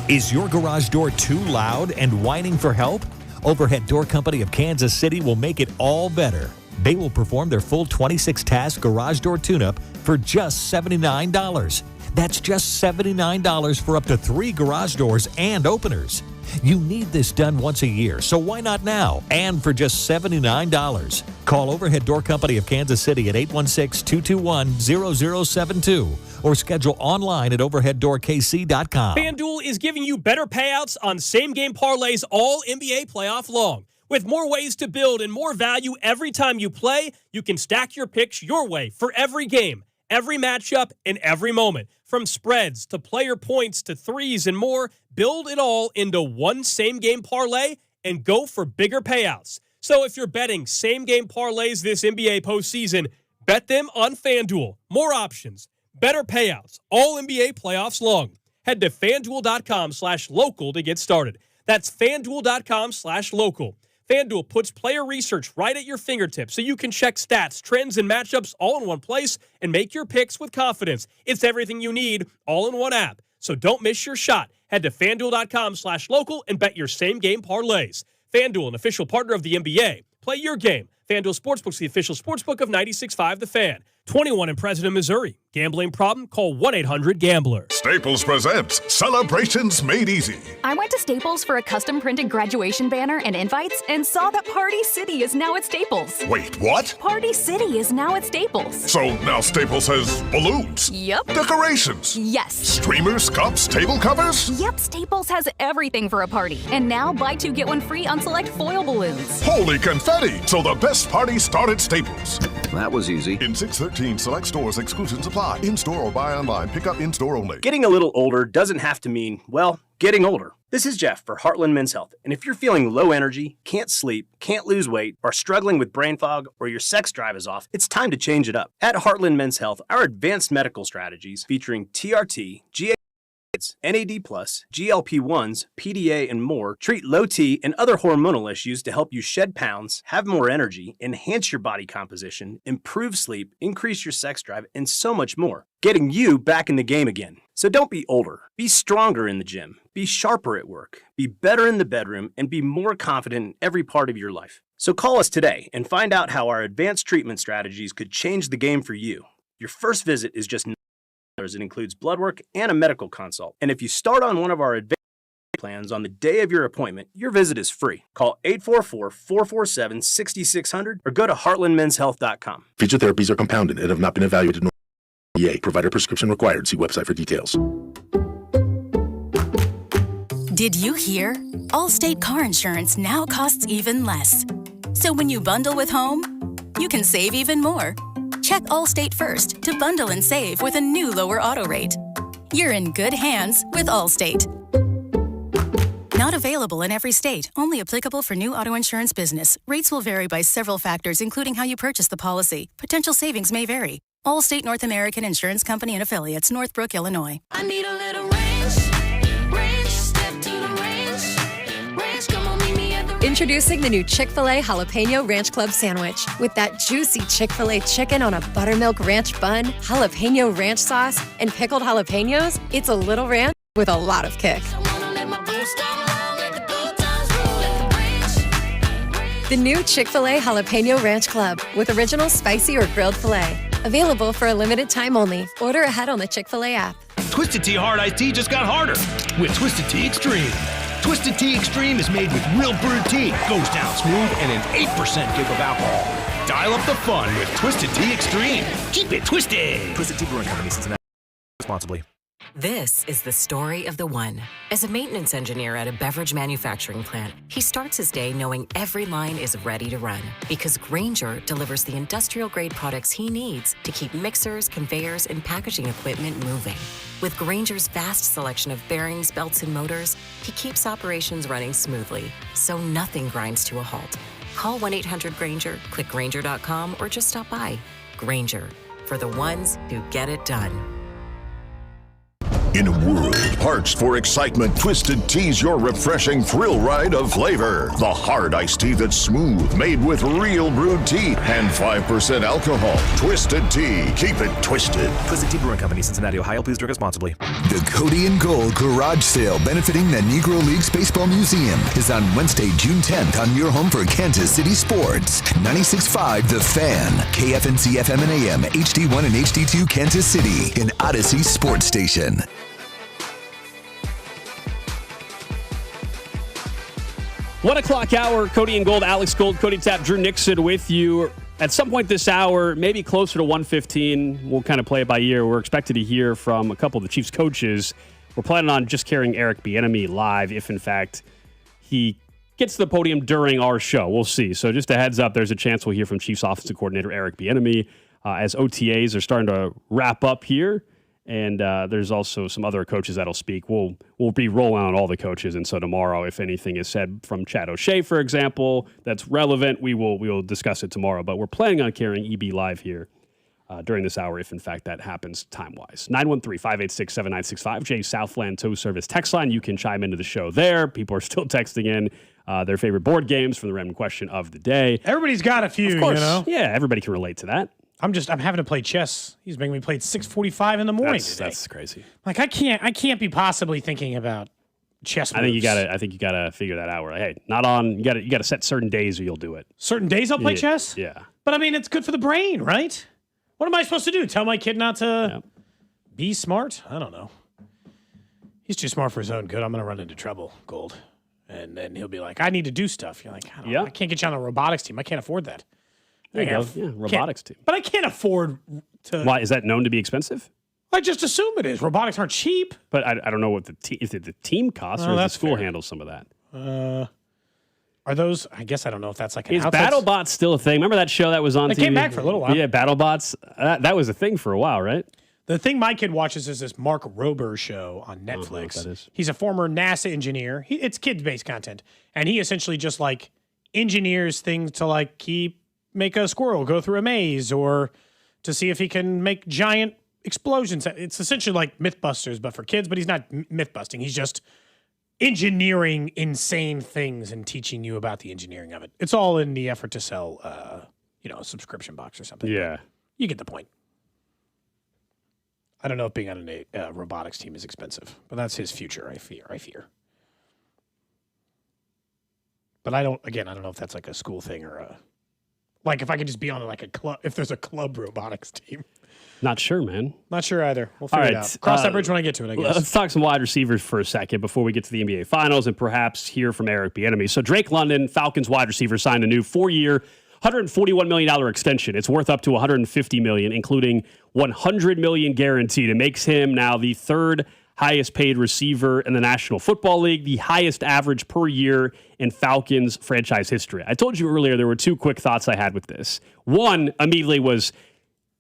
Is your garage door too loud and whining for help? Overhead Door Company of Kansas City will make it all better. They will perform their full 26-task garage door tune-up for just $79. That's just $79 for up to 3 garage doors and openers. You need this done once a year, so why not now? And for just $79. Call Overhead Door Company of Kansas City at 816-221-0072 or schedule online at overheaddoorkc.com. FanDuel is giving you better payouts on same-game parlays all NBA playoff long. With more ways to build and more value every time you play, you can stack your picks your way for every game, every matchup, and every moment. From spreads to player points to threes and more, build it all into one same-game parlay and go for bigger payouts. So if you're betting same-game parlays this NBA postseason, bet them on FanDuel. More options, better payouts, all NBA playoffs long. Head to FanDuel.com/local to get started. That's FanDuel.com/local. FanDuel puts player research right at your fingertips so you can check stats, trends, and matchups all in one place and make your picks with confidence. It's everything you need all in one app. So don't miss your shot. Head to FanDuel.com/local and bet your same-game parlays. FanDuel, an official partner of the NBA. Play your game. FanDuel Sportsbook is the official sportsbook of 96.5 The Fan. 21 in President, Missouri. Gambling problem? Call 1-800-GAMBLER. Staples presents Celebrations Made Easy. I went to Staples for a custom-printed graduation banner and invites and saw that Party City is now at Staples. Wait, what? Party City is now at Staples. So now Staples has balloons? Yep. Decorations? Yes. Streamers, cups, table covers? Yep, Staples has everything for a party. And now buy 2 get 1 free on select foil balloons. Holy confetti! So the best party started at Staples. That was easy. In 613 select stores, exclusions apply. In-store or buy online. Pick up in-store only. Getting a little older doesn't have to mean, well, getting older. This is Jeff for Heartland Men's Health. And if you're feeling low energy, can't sleep, can't lose weight, are struggling with brain fog, or your sex drive is off, it's time to change it up. At Heartland Men's Health, our advanced medical strategies featuring TRT, NAD+, GLP-1s, PDA, and more treat low T and other hormonal issues to help you shed pounds, have more energy, enhance your body composition, improve sleep, increase your sex drive, and so much more. Getting you back in the game again. So don't be older. Be stronger in the gym. Be sharper at work. Be better in the bedroom, and be more confident in every part of your life. So call us today and find out how our advanced treatment strategies could change the game for you. Your first visit is just it includes blood work and a medical consult. And if you start on one of our advanced plans on the day of your appointment, your visit is free. Call 844-447-6600 or go to heartlandmenshealth.com. Future therapies are compounded and have not been evaluated. Provider prescription required. See website for details. Did you hear? Allstate car insurance now costs even less. So when you bundle with home, you can save even more. Check Allstate first to bundle and save with a new lower auto rate. You're in good hands with Allstate. Not Not available in every state. Only applicable for new auto insurance business. Rates will vary by several factors, including how you purchase the policy. Potential savings may vary. Allstate North American Insurance Company and Affiliates, Northbrook, Illinois. I need a little ranch, step to the ranch, come on, meet me at the Introducing the new Chick-fil-A Jalapeno Ranch Club Sandwich. With that juicy Chick-fil-A chicken on a buttermilk ranch bun, jalapeno ranch sauce, and pickled jalapenos, it's a little ranch with a lot of kick. The new Chick-fil-A Jalapeno Ranch Club with original spicy or grilled filet. Available for a limited time only. Order ahead on the Chick-fil-A app. Twisted Tea Hard Iced Tea just got harder with Twisted Tea Extreme. Twisted Tea Extreme is made with real brewed tea, goes down smooth, and an 8% kick of alcohol. Dial up the fun with Twisted Tea Extreme. Keep it twisted. Twisted Tea Brewing Company, Cincinnati. Responsibly. This is the story of the one. As a maintenance engineer at a beverage manufacturing plant, he starts his day knowing every line is ready to run because Grainger delivers the industrial-grade products he needs to keep mixers, conveyors, and packaging equipment moving. With Grainger's vast selection of bearings, belts, and motors, he keeps operations running smoothly, so nothing grinds to a halt. Call 1-800-GRAINGER, click Grainger.com, or just stop by. Grainger, for the ones who get it done. In a world parched for excitement, Twisted Tea's your refreshing thrill ride of flavor. The hard iced tea that's smooth, made with real brewed tea and 5% alcohol. Twisted Tea. Keep it twisted. Twisted Tea Brewing Company, Cincinnati, Ohio. Please drink responsibly. The Cody and Gold Garage Sale benefiting the Negro Leagues Baseball Museum is on Wednesday, June 10th on your home for Kansas City sports. 96.5 The Fan, KFNC FM and AM, HD1 and HD2 Kansas City, and Odyssey Sports Station. 1 o'clock hour, Cody and Gold, Alex Gold, Cody Tapp, Drew Nixon with you. At some point this hour, maybe closer to 1:15, we'll kind of play it by ear. We're expected to hear from a couple of the Chiefs coaches. We're planning on just carrying Eric Bieniemy live if, in fact, he gets to the podium during our show. We'll see. So just a heads up, there's a chance we'll hear from Chiefs offensive coordinator Eric Bieniemy as OTAs are starting to wrap up here. And there's also some other coaches that'll speak. We'll be rolling on all the coaches, and so tomorrow, if anything is said from Chad O'Shea, for example, that's relevant, we will discuss it tomorrow. But we're planning on carrying EB live here during this hour, if in fact that happens time-wise. 913-586-7965, Jay Southland Tow Service text line. You can chime into the show there. People are still texting in their favorite board games from the random question of the day. Everybody's got a few, of course, you know? Yeah, everybody can relate to that. I'm having to play chess. He's making me play at 6:45 in the morning today. That's crazy. Like I can't be possibly thinking about chess moves. I think you gotta figure that out. Right? Hey, not on. You gotta set certain days or you'll do it. Certain days I'll play chess? Yeah. But I mean, it's good for the brain, right? What am I supposed to do? Tell my kid not to be smart? I don't know. He's too smart for his own good. I'm gonna run into trouble, Gold. And then he'll be like, I need to do stuff. You're like, I can't get you on a robotics team. I can't afford that. There you go. Yeah, robotics team. But I can't afford to. Why is that known to be expensive? I just assume it is. Robotics aren't cheap. But I don't know what if the team costs or if the school handles some of that. Are those? I guess I don't know if that's like an Is BattleBots still a thing? Remember that show that was on TV? It came back for a little while. Yeah, BattleBots. That was a thing for a while, right? The thing my kid watches is this Mark Rober show on Netflix. I don't know what that is. He's a former NASA engineer. It's kids-based content. And he essentially just like engineers things to like make a squirrel go through a maze or to see if he can make giant explosions. It's essentially like Mythbusters, but for kids, but he's not myth-busting. He's just engineering insane things and teaching you about the engineering of it. It's all in the effort to sell, a subscription box or something. Yeah. You get the point. I don't know if being on a robotics team is expensive, but that's his future, I fear. But I don't know if that's like a school thing or like if I could just be on like a club, if there's a club robotics team. Not sure, man. Not sure either. We'll figure it out. Cross that bridge when I get to it, I guess. Let's talk some wide receivers for a second before we get to the NBA Finals and perhaps hear from Eric Bieniemy. So Drake London, Falcons wide receiver, signed a new 4-year, $141 million extension. It's worth up to $150 million, including $100 million guaranteed. It makes him now the third highest paid receiver in the National Football League, the highest average per year in Falcons franchise history. I told you earlier there were two quick thoughts I had with this. One immediately was,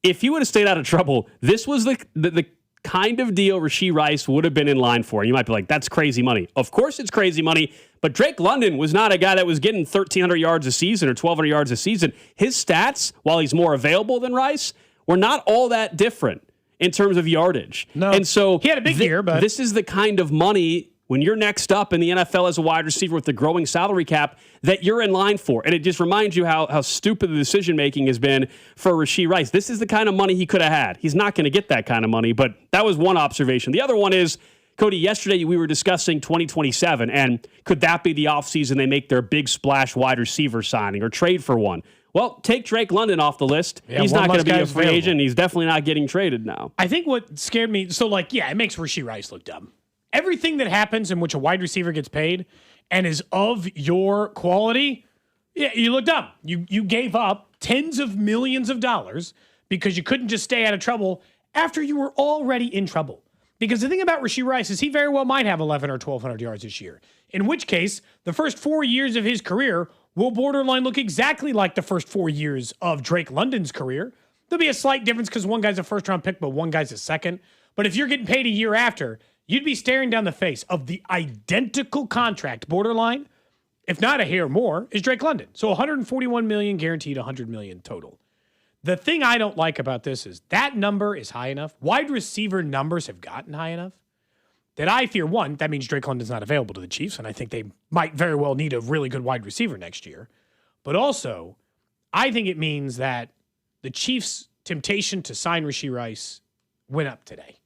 if he would have stayed out of trouble, this was the kind of deal Rashee Rice would have been in line for. And you might be like, that's crazy money. Of course it's crazy money, but Drake London was not a guy that was getting 1,300 yards a season or 1,200 yards a season. His stats, while he's more available than Rice, were not all that different in terms of yardage. No, and so he had a big year, but this is the kind of money when you're next up in the NFL as a wide receiver with the growing salary cap that you're in line for. And it just reminds you how stupid the decision-making has been for Rashee Rice. This is the kind of money he could have had. He's not going to get that kind of money, but that was one observation. The other one is, Cody, yesterday we were discussing 2027, and could that be the offseason they make their big splash wide receiver signing or trade for one? Well, take Drake London off the list. Yeah, he's not going to be a free available. agent. He's definitely not getting traded now. I think what scared me, it makes Rashee Rice look dumb. Everything that happens in which a wide receiver gets paid and is of your quality, yeah, you look dumb. You gave up tens of millions of dollars because you couldn't just stay out of trouble after you were already in trouble. Because the thing about Rashee Rice is he very well might have 11 or 1,200 yards this year, in which case the first 4 years of his career will borderline look exactly like the first 4 years of Drake London's career. There'll be a slight difference because one guy's a first-round pick, but one guy's a second. But if you're getting paid a year after, you'd be staring down the face of the identical contract borderline, if not a hair more, is Drake London. So $141 million guaranteed, $100 million total. The thing I don't like about this is that number is high enough. Wide receiver numbers have gotten high enough that I fear, one, that means Drake London's not available to the Chiefs, and I think they might very well need a really good wide receiver next year. But also, I think it means that the Chiefs' temptation to sign Rashee Rice went up today.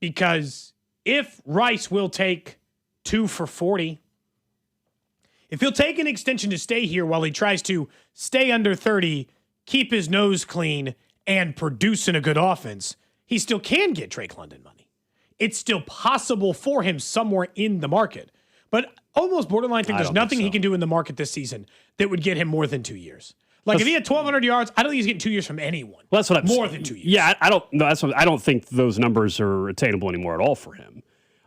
Because if Rice will take 2 for $40, if he'll take an extension to stay here while he tries to stay under 30, keep his nose clean, and produce in a good offense, he still can get Drake London money. It's still possible for him somewhere in the market. But almost borderline think there's nothing he can do in the market this season that would get him more than 2 years. Like if he had 1,200 yards, I don't think he's getting 2 years from anyone. Well, that's what I'm more saying. than 2 years. Yeah, I don't. No, I don't think those numbers are attainable anymore at all for him.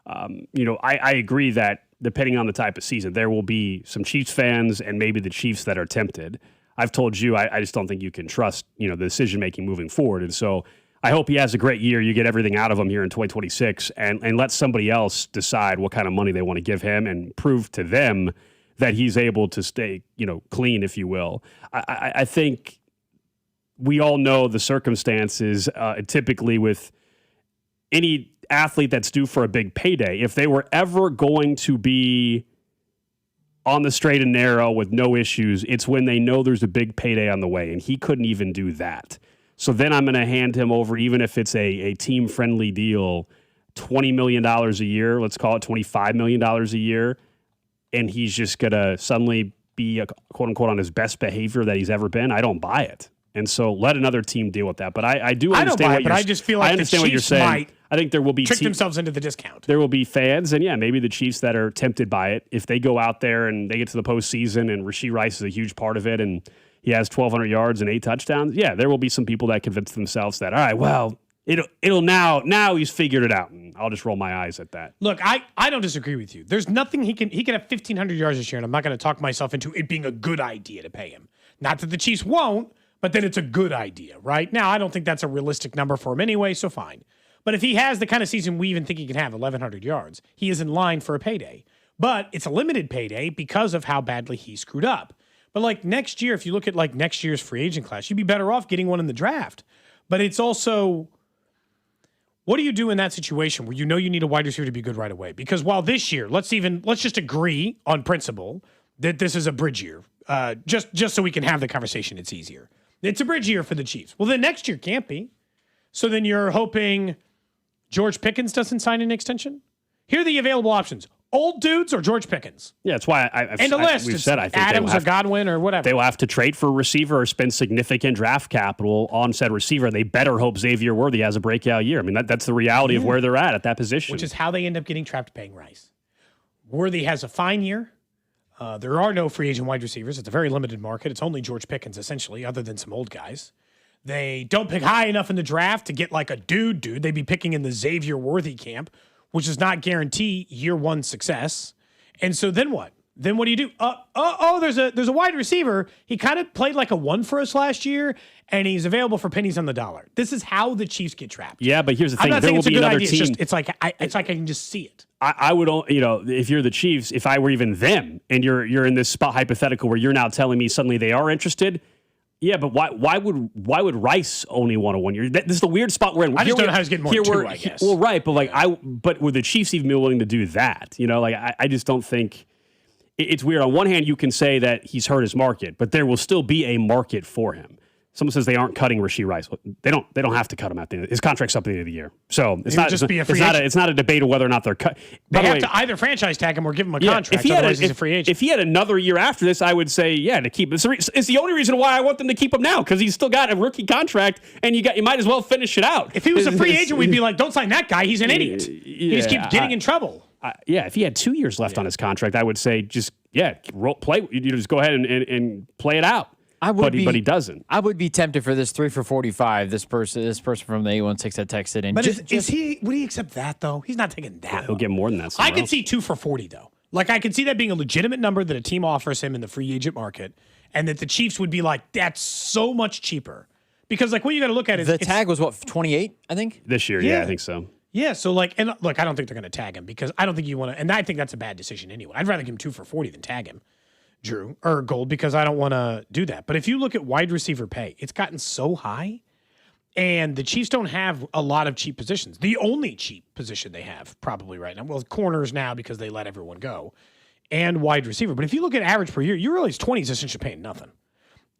I agree that depending on the type of season, there will be some Chiefs fans and maybe the Chiefs that are tempted. I've told you, I just don't think you can trust, the decision making moving forward. And so I hope he has a great year. You get everything out of him here in 2026, and let somebody else decide what kind of money they want to give him and prove to them that he's able to stay, clean, if you will. I think we all know the circumstances typically with any athlete that's due for a big payday. If they were ever going to be on the straight and narrow with no issues, it's when they know there's a big payday on the way, and he couldn't even do that. So then I'm going to hand him over, even if it's a team-friendly deal, $20 million a year, let's call it $25 million a year, and he's just going to suddenly be, quote-unquote, on his best behavior that he's ever been. I don't buy it. And so let another team deal with that. But I do understand what you're saying. I just feel like the Chiefs might I think there will be trick themselves into the discount. There will be fans, and maybe the Chiefs that are tempted by it. If they go out there and they get to the postseason and Rashee Rice is a huge part of it and he has 1,200 yards and 8 touchdowns, there will be some people that convince themselves that, all right, well, it'll now he's figured it out. And I'll just roll my eyes at that. Look, I don't disagree with you. There's nothing he can have 1,500 yards this year, and I'm not going to talk myself into it being a good idea to pay him. Not that the Chiefs won't, but then it's a good idea, right? Now, I don't think that's a realistic number for him anyway, so fine. But if he has the kind of season we even think he can have, 1,100 yards, he is in line for a payday. But it's a limited payday because of how badly he screwed up. But like next year, if you look at like next year's free agent class, you'd be better off getting one in the draft. But it's also, what do you do in that situation where you know you need a wide receiver to be good right away? Because while this year, let's just agree on principle that this is a bridge year, just so we can have the conversation, it's easier. It's a bridge year for the Chiefs. Well, then next year can't be. So then you're hoping George Pickens doesn't sign an extension? Here are the available options. Old dudes or George Pickens? Yeah, that's why we've said I think Adams or Godwin or whatever. They will have to trade for a receiver or spend significant draft capital on said receiver. They better hope Xavier Worthy has a breakout year. I mean, that's the reality of where they're at that position. Which is how they end up getting trapped paying Rice. Worthy has a fine year. There are no free agent wide receivers. It's a very limited market. It's only George Pickens, essentially, other than some old guys. They don't pick high enough in the draft to get like a dude. They'd be picking in the Xavier Worthy camp, which does not guarantee year one success. And so then what? then what do you do? There's a wide receiver. He kind of played like a 1 for us last year, and he's available for pennies on the dollar. This is how the Chiefs get trapped. Yeah, but here's the thing: I'm not there saying will it's a be good another idea. team. It's like I can just see it. I would, if you're the Chiefs, if I were even them, and you're in this spot hypothetical where you're now telling me suddenly they are interested. Yeah, but why would Rice only want a 1 year? This is the weird spot we're in. I just don't know how he's getting more than 2, I guess. Well, right, but but would the Chiefs even be willing to do that? I just don't think it's weird. On one hand, you can say that he's hurt his market, but there will still be a market for him. Someone says they aren't cutting Rashee Rice. They don't have to cut him at the end. His contract's up at the end of the year, so it's not a debate of whether or not they're cut. They have to either franchise tag him or give him a contract. Otherwise, he's a free agent. If he had another year after this, I would say to keep him. It's the only reason why I want them to keep him now, because he's still got a rookie contract, and you might as well finish it out. If he was a free agent, we'd be like, don't sign that guy. He's an idiot. He just keeps getting in trouble. If he had 2 years left on his contract, I would say play. You just go ahead and play it out. But he doesn't. I would be tempted for this 3 for 45. This person from the 816 that texted in. But would he accept that though? He's not taking that. He'll get more than that. I can see 2 for 40 though. Like I can see that being a legitimate number that a team offers him in the free agent market, and that the Chiefs would be like, that's so much cheaper. Because like what you got to look at is the tag was what, 28, I think? This year, yeah, I think so. Yeah, so I don't think they're going to tag him, because I don't think you want to, and I think that's a bad decision anyway. I'd rather give him 2 for 40 than tag him, Drew, or Gold, because I don't want to do that. But if you look at wide receiver pay, it's gotten so high, and the Chiefs don't have a lot of cheap positions. The only cheap position they have probably right now, well, corners now because they let everyone go, and wide receiver. But if you look at average per year, you realize 20 is essentially paying nothing.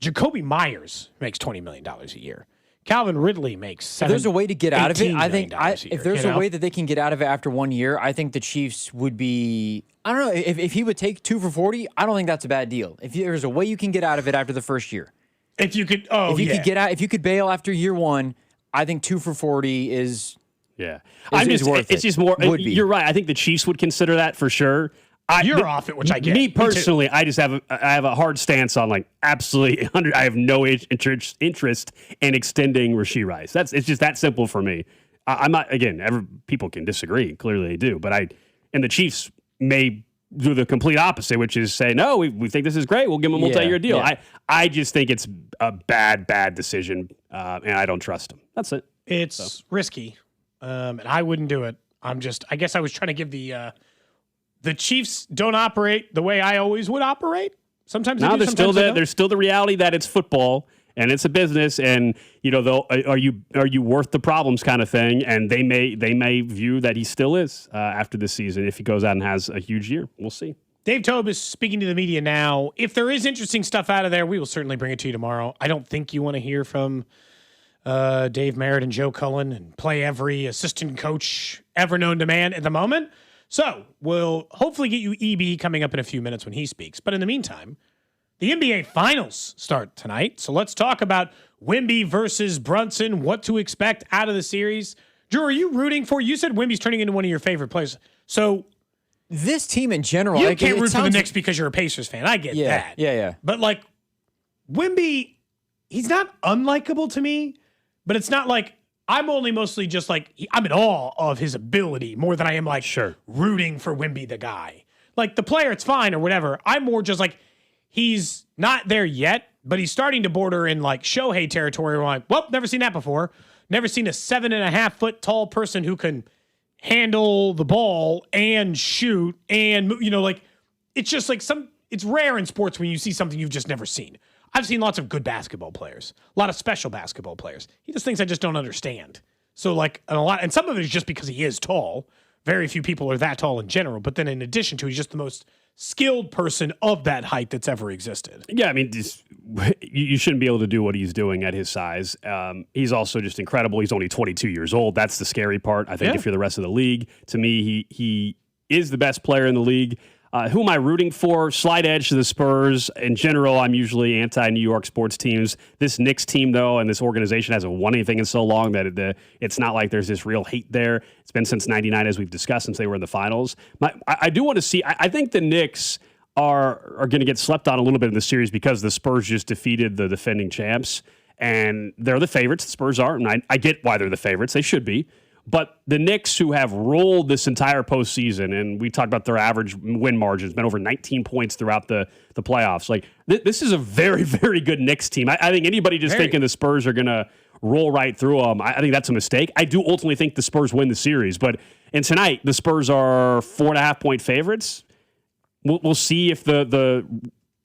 Jacoby Myers makes $20 million a year. Calvin Ridley makes $7. If there's a way to get out of it, I think if there's a way that they can get out of it after 1 year, I think the Chiefs would be. I don't know if he would take 2 for 40. I don't think that's a bad deal. If there's a way you can get out of it after the first year, if you could bail after year 1, I think 2 for 40 is. Yeah, is worth it. It's just more. You're right. I think the Chiefs would consider that for sure. You're off it, which I get. Me personally, I just have a hard stance on absolutely. I have no interest in extending Rashee Rice. It's just that simple for me. I'm not. Again, people can disagree. Clearly, they do. But and the Chiefs may do the complete opposite, which is say, no, we think this is great. We'll give him a multi-year deal. Yeah. I just think it's a bad decision, and I don't trust him. That's it. It's risky, and I wouldn't do it. I guess I was trying to give the Chiefs don't operate the way I always would operate. Sometimes they do, there's still the reality that it's football and it's a business, and are you worth the problems kind of thing. And they may view that he still is after this season if he goes out and has a huge year. We'll see. Dave Tobe is speaking to the media now. If there is interesting stuff out of there, we will certainly bring it to you tomorrow. I don't think you want to hear from Dave Merritt and Joe Cullen and play every assistant coach ever known to man at the moment. So we'll hopefully get you EB coming up in a few minutes when he speaks. But in the meantime, the NBA Finals start tonight. So let's talk about Wemby versus Brunson, what to expect out of the series. Drew, are you rooting for? You said Wemby's turning into one of your favorite players. So this team in general, you can't root for the Knicks because you're a Pacers fan. I get that. Yeah. But Wemby, he's not unlikable to me, but it's not like. I'm only mostly just I'm in awe of his ability more than I am rooting for Wemby the guy. Like the player, it's fine or whatever. I'm more just he's not there yet, but he's starting to border in Shohei territory. Where I'm never seen that before. Never seen a 7.5 foot tall person who can handle the ball and shoot and it's just it's rare in sports when you see something you've just never seen. I've seen lots of good basketball players, a lot of special basketball players. He does things I just don't understand. So and some of it is just because he is tall. Very few people are that tall in general. But then in addition to, he's just the most skilled person of that height that's ever existed. Yeah, I mean, you shouldn't be able to do what he's doing at his size. He's also just incredible. He's only 22 years old. That's the scary part. I think if you're the rest of the league, to me, he is the best player in the league. Who am I rooting for? Slight edge to the Spurs. In general, I'm usually anti-New York sports teams. This Knicks team, though, and this organization hasn't won anything in so long that it's not like there's this real hate there. It's been since 99, as we've discussed, since they were in the finals. I do want to see – I think the Knicks are going to get slept on a little bit in the series because the Spurs just defeated the defending champs, and they're the favorites. The Spurs are, and I get why they're the favorites. They should be. But the Knicks, who have rolled this entire postseason, and we talked about their average win margin, has been over 19 points throughout the playoffs. Like, this is a very, very good Knicks team. I think anybody just thinking the Spurs are going to roll right through them, I think that's a mistake. I do ultimately think the Spurs win the series. And tonight, the Spurs are 4.5-point favorites. We'll see if the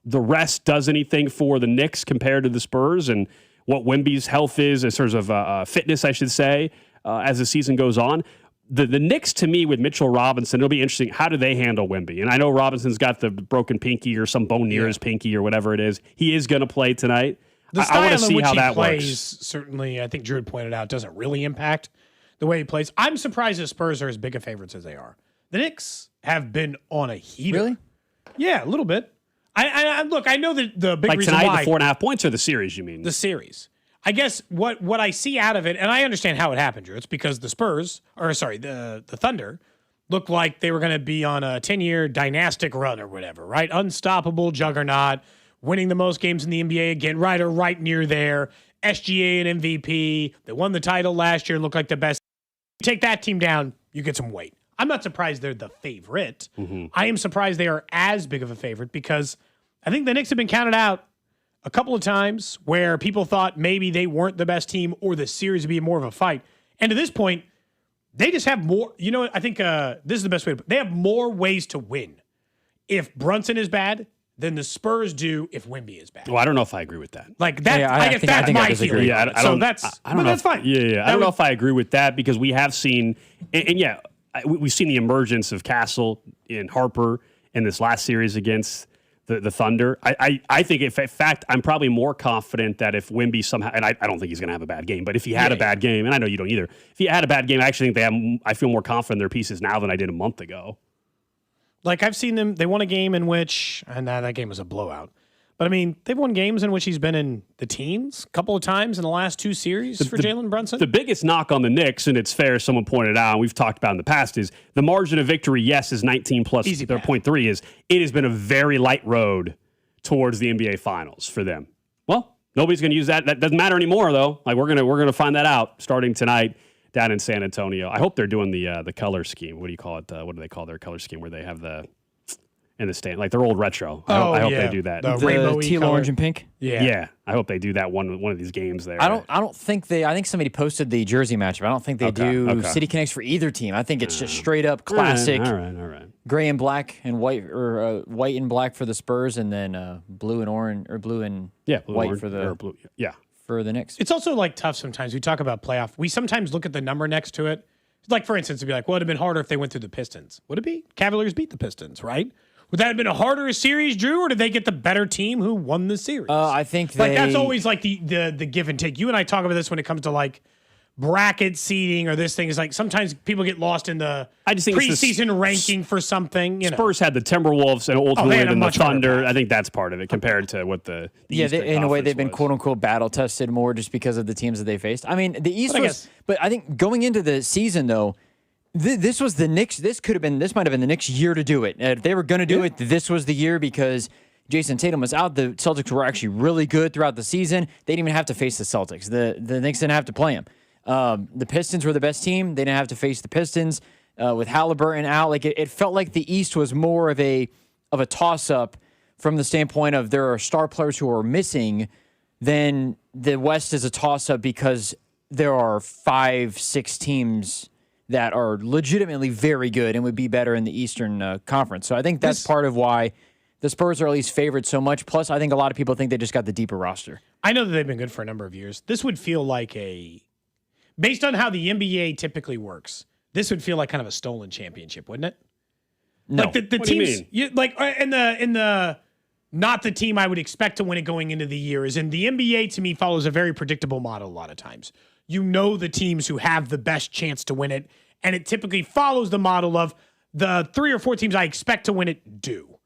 rest does anything for the Knicks compared to the Spurs and what Wemby's health is, as sort of fitness, I should say, as the season goes on. The Knicks, to me, with Mitchell Robinson, it'll be interesting. How do they handle Wemby? And I know Robinson's got the broken pinky or some bone near his pinky or whatever it is. He is going to play tonight. The style I want to see in which how he that plays, works. certainly, I think Drew had pointed out, doesn't really impact the way he plays. I'm surprised the Spurs are as big of favorites as they are. The Knicks have been on a heater. Really? Yeah, a little bit. I look, I know that the big Like reason tonight, why... the 4.5 points or the series, you mean? The series. I guess what I see out of it, and I understand how it happened, Drew, it's because the Thunder looked like they were going to be on a 10-year dynastic run or whatever, right? Unstoppable juggernaut, winning the most games in the NBA again, right or right near there. SGA and MVP. They won the title last year, looked like the best. You take that team down, you get some weight. I'm not surprised they're the favorite. Mm-hmm. I am surprised they are as big of a favorite because I think the Knicks have been counted out a couple of times where people thought maybe they weren't the best team or the series would be more of a fight. And to this point, they just have more. You know, I think this is the best way to put it. They have more ways to win if Brunson is bad than the Spurs do if Wemby is bad. Well, I don't know if I agree with that. Like that, I guess that's my feeling. Yeah, I don't, that's fine. Yeah. I don't know if I agree with that because we have seen, we've seen the emergence of Castle and Harper in this last series against the Thunder. I think, in fact, I'm probably more confident that if Wemby somehow, and I don't think he's going to have a bad game, but if he had a bad game, and I know you don't either, if he had a bad game, I actually think I feel more confident in their pieces now than I did a month ago. Like, I've seen them, they won a game in which, and that game was a blowout. But, I mean, they've won games in which he's been in the teens a couple of times in the last two series for Jalen Brunson. The biggest knock on the Knicks, and it's fair, someone pointed out, and we've talked about in the past, is the margin of victory, yes, is 19 plus their 0.3 is. It has been a very light road towards the NBA Finals for them. Well, nobody's going to use that. That doesn't matter anymore, though. Like, we're gonna find that out starting tonight down in San Antonio. I hope they're doing the color scheme. What do you call it? What do they call their color scheme where they have the in the stand, like their old retro? I hope they do that. The teal, orange, and pink. Yeah. I hope they do that one of these games there. I don't think they. I think somebody posted the jersey matchup. I don't think they do City Connects for either team. I think it's just straight up classic. All right. Gray and black and white, or white and black for the Spurs, and then blue and orange, or blue and white orange, for the blue. For the Knicks. It's also like tough sometimes. We talk about playoff. We sometimes look at the number next to it. Like, for instance, it'd be like, well, it'd have been harder if they went through the Pistons. Would it be? Cavaliers beat the Pistons, right? Would that have been a harder series, Drew, or did they get the better team who won the series? I think that's always like the give and take. You and I talk about this when it comes to like bracket seeding or this thing. Is like sometimes people get lost in the preseason ranking for something. Spurs had the Timberwolves and ultimately the Thunder. I think that's part of it compared to what the in a way they've been quote unquote battle tested more just because of the teams that they faced. I mean, the East but I think going into the season though. This was the Knicks. This might have been the Knicks' year to do it. If they were going to do it, this was the year because Jason Tatum was out. The Celtics were actually really good throughout the season. They didn't even have to face the Celtics. The Knicks didn't have to play them. The Pistons were the best team. They didn't have to face the Pistons with Halliburton out. Like it felt like the East was more of a toss-up from the standpoint of there are star players who are missing. Then the West is a toss-up because there are 5-6 teams that are legitimately very good and would be better in the Eastern Conference. So I think that's part of why the Spurs are at least favored so much. Plus, I think a lot of people think they just got the deeper roster. I know that they've been good for a number of years. This would feel like based on how the NBA typically works, this would feel like kind of a stolen championship, wouldn't it? No. Like the what teams, do you mean? like in the not the team I would expect to win it going into the year is in the NBA. To me, follows a very predictable model a lot of times. You know the teams who have the best chance to win it, and it typically follows the model of the 3 or 4 teams I expect to win it do.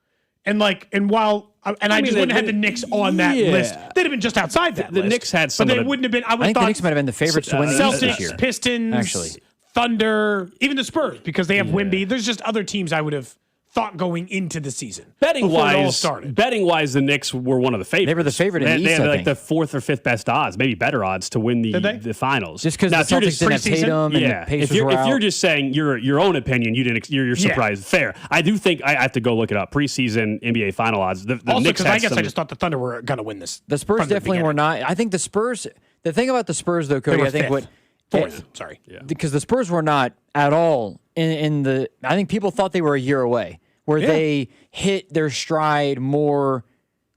And I just wouldn't have the Knicks on that list. They'd have been just outside that list. The Knicks had some, but they wouldn't have been. I think the Knicks might have been the favorites to win the East this year. Celtics, Pistons, actually, Thunder, even the Spurs because they have Wemby. There's just other teams I would have thought going into the season. Betting before it all wise, started. the Knicks were one of the favorites. They were the favorite in the They East, had I like think. the fourth or fifth best odds, maybe better odds to win the finals. Just because the if you're Celtics didn't have Tatum and the Pacers if were you're out. just saying your own opinion, you're surprised. Fair. I do think I have to go look it up. Preseason NBA final odds. The Also, Knicks because had I guess some- I just thought the Thunder were going to win this. The Spurs from the definitely were not. I think the Spurs. The thing about the Spurs, though, Cody, were I think fifth. Fourth. Sorry. because the Spurs were not at all in the. I think people thought they were a year away, where they hit their stride more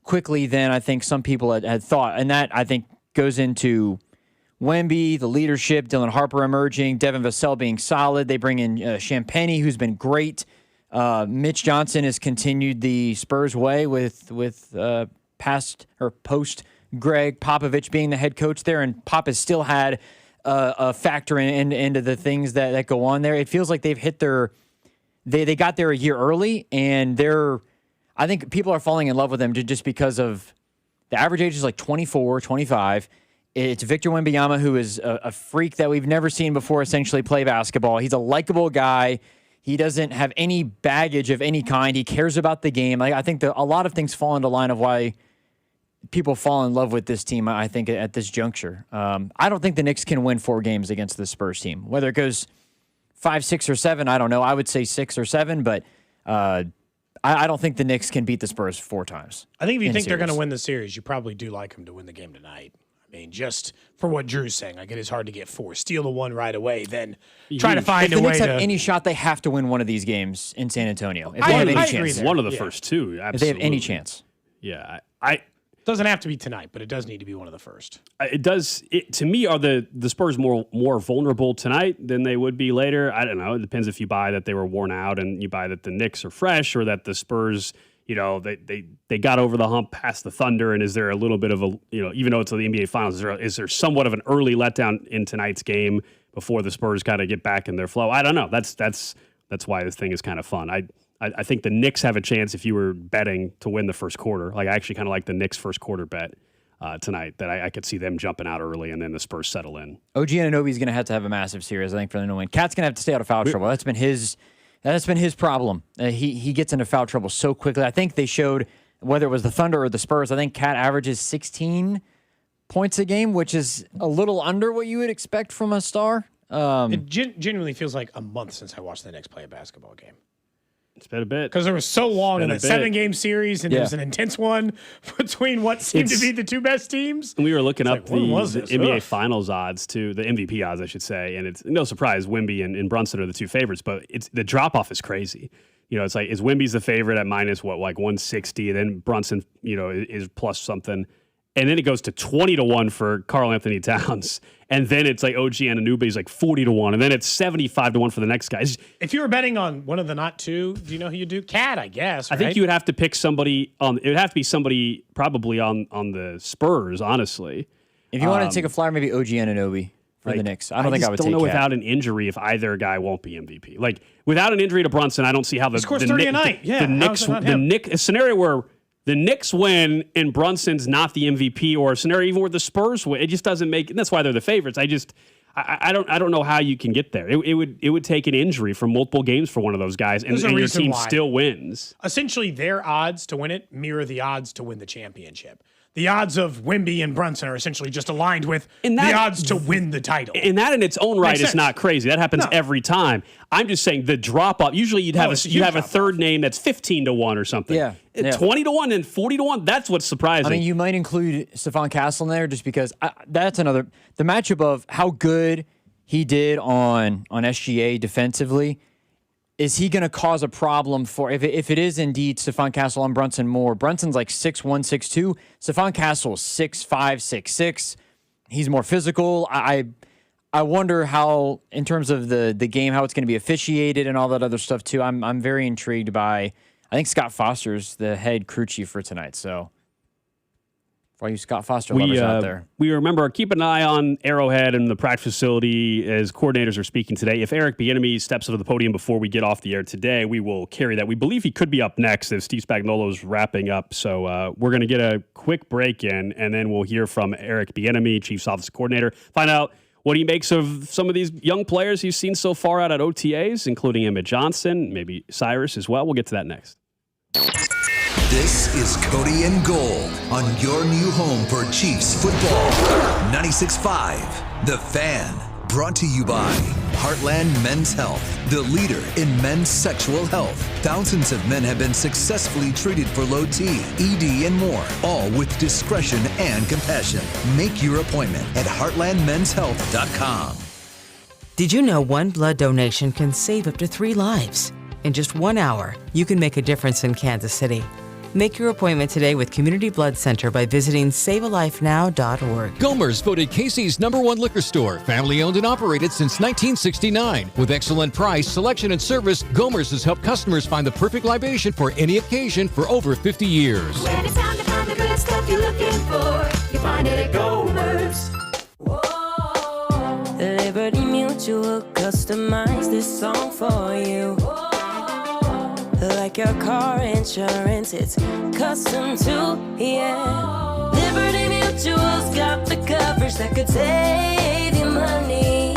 quickly than I think some people had thought, and that I think goes into Wemby, the leadership, Dylan Harper emerging, Devin Vassell being solid. They bring in Champagnie, who's been great. Mitch Johnson has continued the Spurs way with past or post Greg Popovich being the head coach there, and Pop has still had a factor into the things that go on there. It feels like they've hit their they got there a year early, and I think people are falling in love with them just because of the average age is like 24, 25. It's Victor Wembanyama, who is a freak that we've never seen before essentially play basketball. He's a likable guy. He doesn't have any baggage of any kind. He cares about the game. I think a lot of things fall into line of why people fall in love with this team, I think, at this juncture. I don't think the Knicks can win 4 games against the Spurs team. Whether it goes 5, 6, or 7, I don't know. I would say 6 or 7, but I don't think the Knicks can beat the Spurs 4 times. I think if you think they're going to win the series, you probably do like them to win the game tonight. I mean, just for what Drew's saying, like it is hard to get 4. Steal the one right away, then try to find if a the way Knicks to. have any shot, they have to win one of these games in San Antonio. If they I have any agree chance. there. one of the Yeah. first two. Absolutely. If they have any chance. Yeah, Doesn't have to be tonight, but it does need to be one of the first. It does. To me, are the Spurs more vulnerable tonight than they would be later? I don't know. It depends if you buy that they were worn out and you buy that the Knicks are fresh, or that the Spurs, they got over the hump past the Thunder. And is there a little bit of a, even though it's the NBA Finals, is there somewhat of an early letdown in tonight's game before the Spurs kind of get back in their flow? I don't know. That's why this thing is kind of fun. I think the Knicks have a chance if you were betting to win the first quarter. Like I actually kind of like the Knicks first quarter bet tonight, that I could see them jumping out early and then the Spurs settle in. OG Anunoby is going to have a massive series, I think, for them to win. Cat's going to have to stay out of foul trouble. That's been his problem. He gets into foul trouble so quickly. I think they showed, whether it was the Thunder or the Spurs, I think Cat averages 16 points a game, which is a little under what you would expect from a star. It genuinely feels like a month since I watched the Knicks play a basketball game. It's been a bit. Because there was so long in a 7-game series, and there was an intense one between what seemed to be the 2 best teams. We were looking up the this? NBA Ugh. Finals odds, too, the MVP odds, I should say, and it's no surprise Wemby and Brunson are the 2 favorites, but the drop-off is crazy. It's like, is Wemby's the favorite at minus, 160, and then Brunson, is plus something. And then it goes to 20-1 for Karl Anthony Towns. And then it's like OG Anunoby's like 40-1. And then it's 75-1 for the next guy. If you were betting on one of the not 2, do you know who you do? Cat, I guess. I think you would have to pick somebody it would have to be somebody probably on the Spurs, honestly. If you wanted to take a flyer, maybe OG Anunoby for the Knicks. I don't think I would don't take know Cat. without an injury if either guy won't be MVP. Like without an injury to Brunson, I don't see how He scores 30 a night. Yeah, how is it not him? a scenario where the Knicks win and Brunson's not the MVP, or a scenario even where the Spurs win, it just doesn't make. And that's why they're the favorites. I don't know how you can get there. It would take an injury from multiple games for one of those guys, and your team still wins. Essentially, their odds to win it mirror the odds to win the championship. The odds of Wemby and Brunson are essentially just aligned with the odds to win the title. And that in its own right Makes is sense. not crazy. That happens every time. I'm just saying the drop off. Usually you'd have a third name that's 15-1 or something. Yeah. 20-1 and 40-1 . That's what's surprising. I mean, you might include Stephon Castle in there just because that's another. The matchup of how good he did on SGA defensively. Is he going to cause a problem for if it is indeed Stephon Castle on Brunson more? Brunson's like 6'1", 6'2". Stephon Castle is 6'5", 6'6". He's more physical. I wonder how, in terms of the game, how it's going to be officiated and all that other stuff too. I'm very intrigued by. I think Scott Foster's the head crew chief for tonight. So for all you Scott Foster lovers out there. We remember, keep an eye on Arrowhead and the practice facility as coordinators are speaking today. If Eric Bieniemy steps up to the podium before we get off the air today, we will carry that. We believe he could be up next if Steve Spagnuolo's wrapping up. So we're going to get a quick break in, and then we'll hear from Eric Bieniemy, Chiefs offensive coordinator, find out what he makes of some of these young players he's seen so far out at OTAs, including Emmett Johnson, maybe Cyrus as well. We'll get to that next. This is Cody and Gold on your new home for Chiefs football. 96.5, The Fan. Brought to you by Heartland Men's Health, the leader in men's sexual health. Thousands of men have been successfully treated for low T, ED, and more, all with discretion and compassion. Make your appointment at heartlandmenshealth.com. Did you know one blood donation can save up to 3 lives? In just 1 hour, you can make a difference in Kansas City. Make your appointment today with Community Blood Center by visiting savealifenow.org. Gomer's voted KC's #1 liquor store, family owned and operated since 1969. With excellent price, selection, and service, Gomer's has helped customers find the perfect libation for any occasion for over 50 years. When it's time to find the good stuff you're looking for, you find it at Gomer's. Liberty Mutual customized this song for you. Like your car insurance, it's custom too, yeah. Liberty Mutual's got the coverage that could save you money.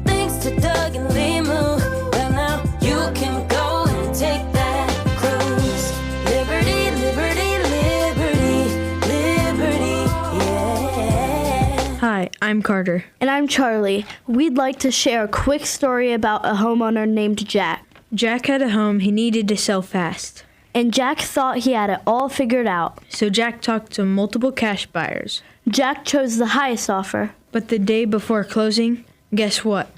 Thanks to Doug and Limu, well now you can go and take that cruise. Liberty, liberty, liberty, liberty, yeah. Hi, I'm Carter. And I'm Charlie. We'd like to share a quick story about a homeowner named Jack. Jack had a home he needed to sell fast. And Jack thought he had it all figured out. So Jack talked to multiple cash buyers. Jack chose the highest offer. But the day before closing, guess what?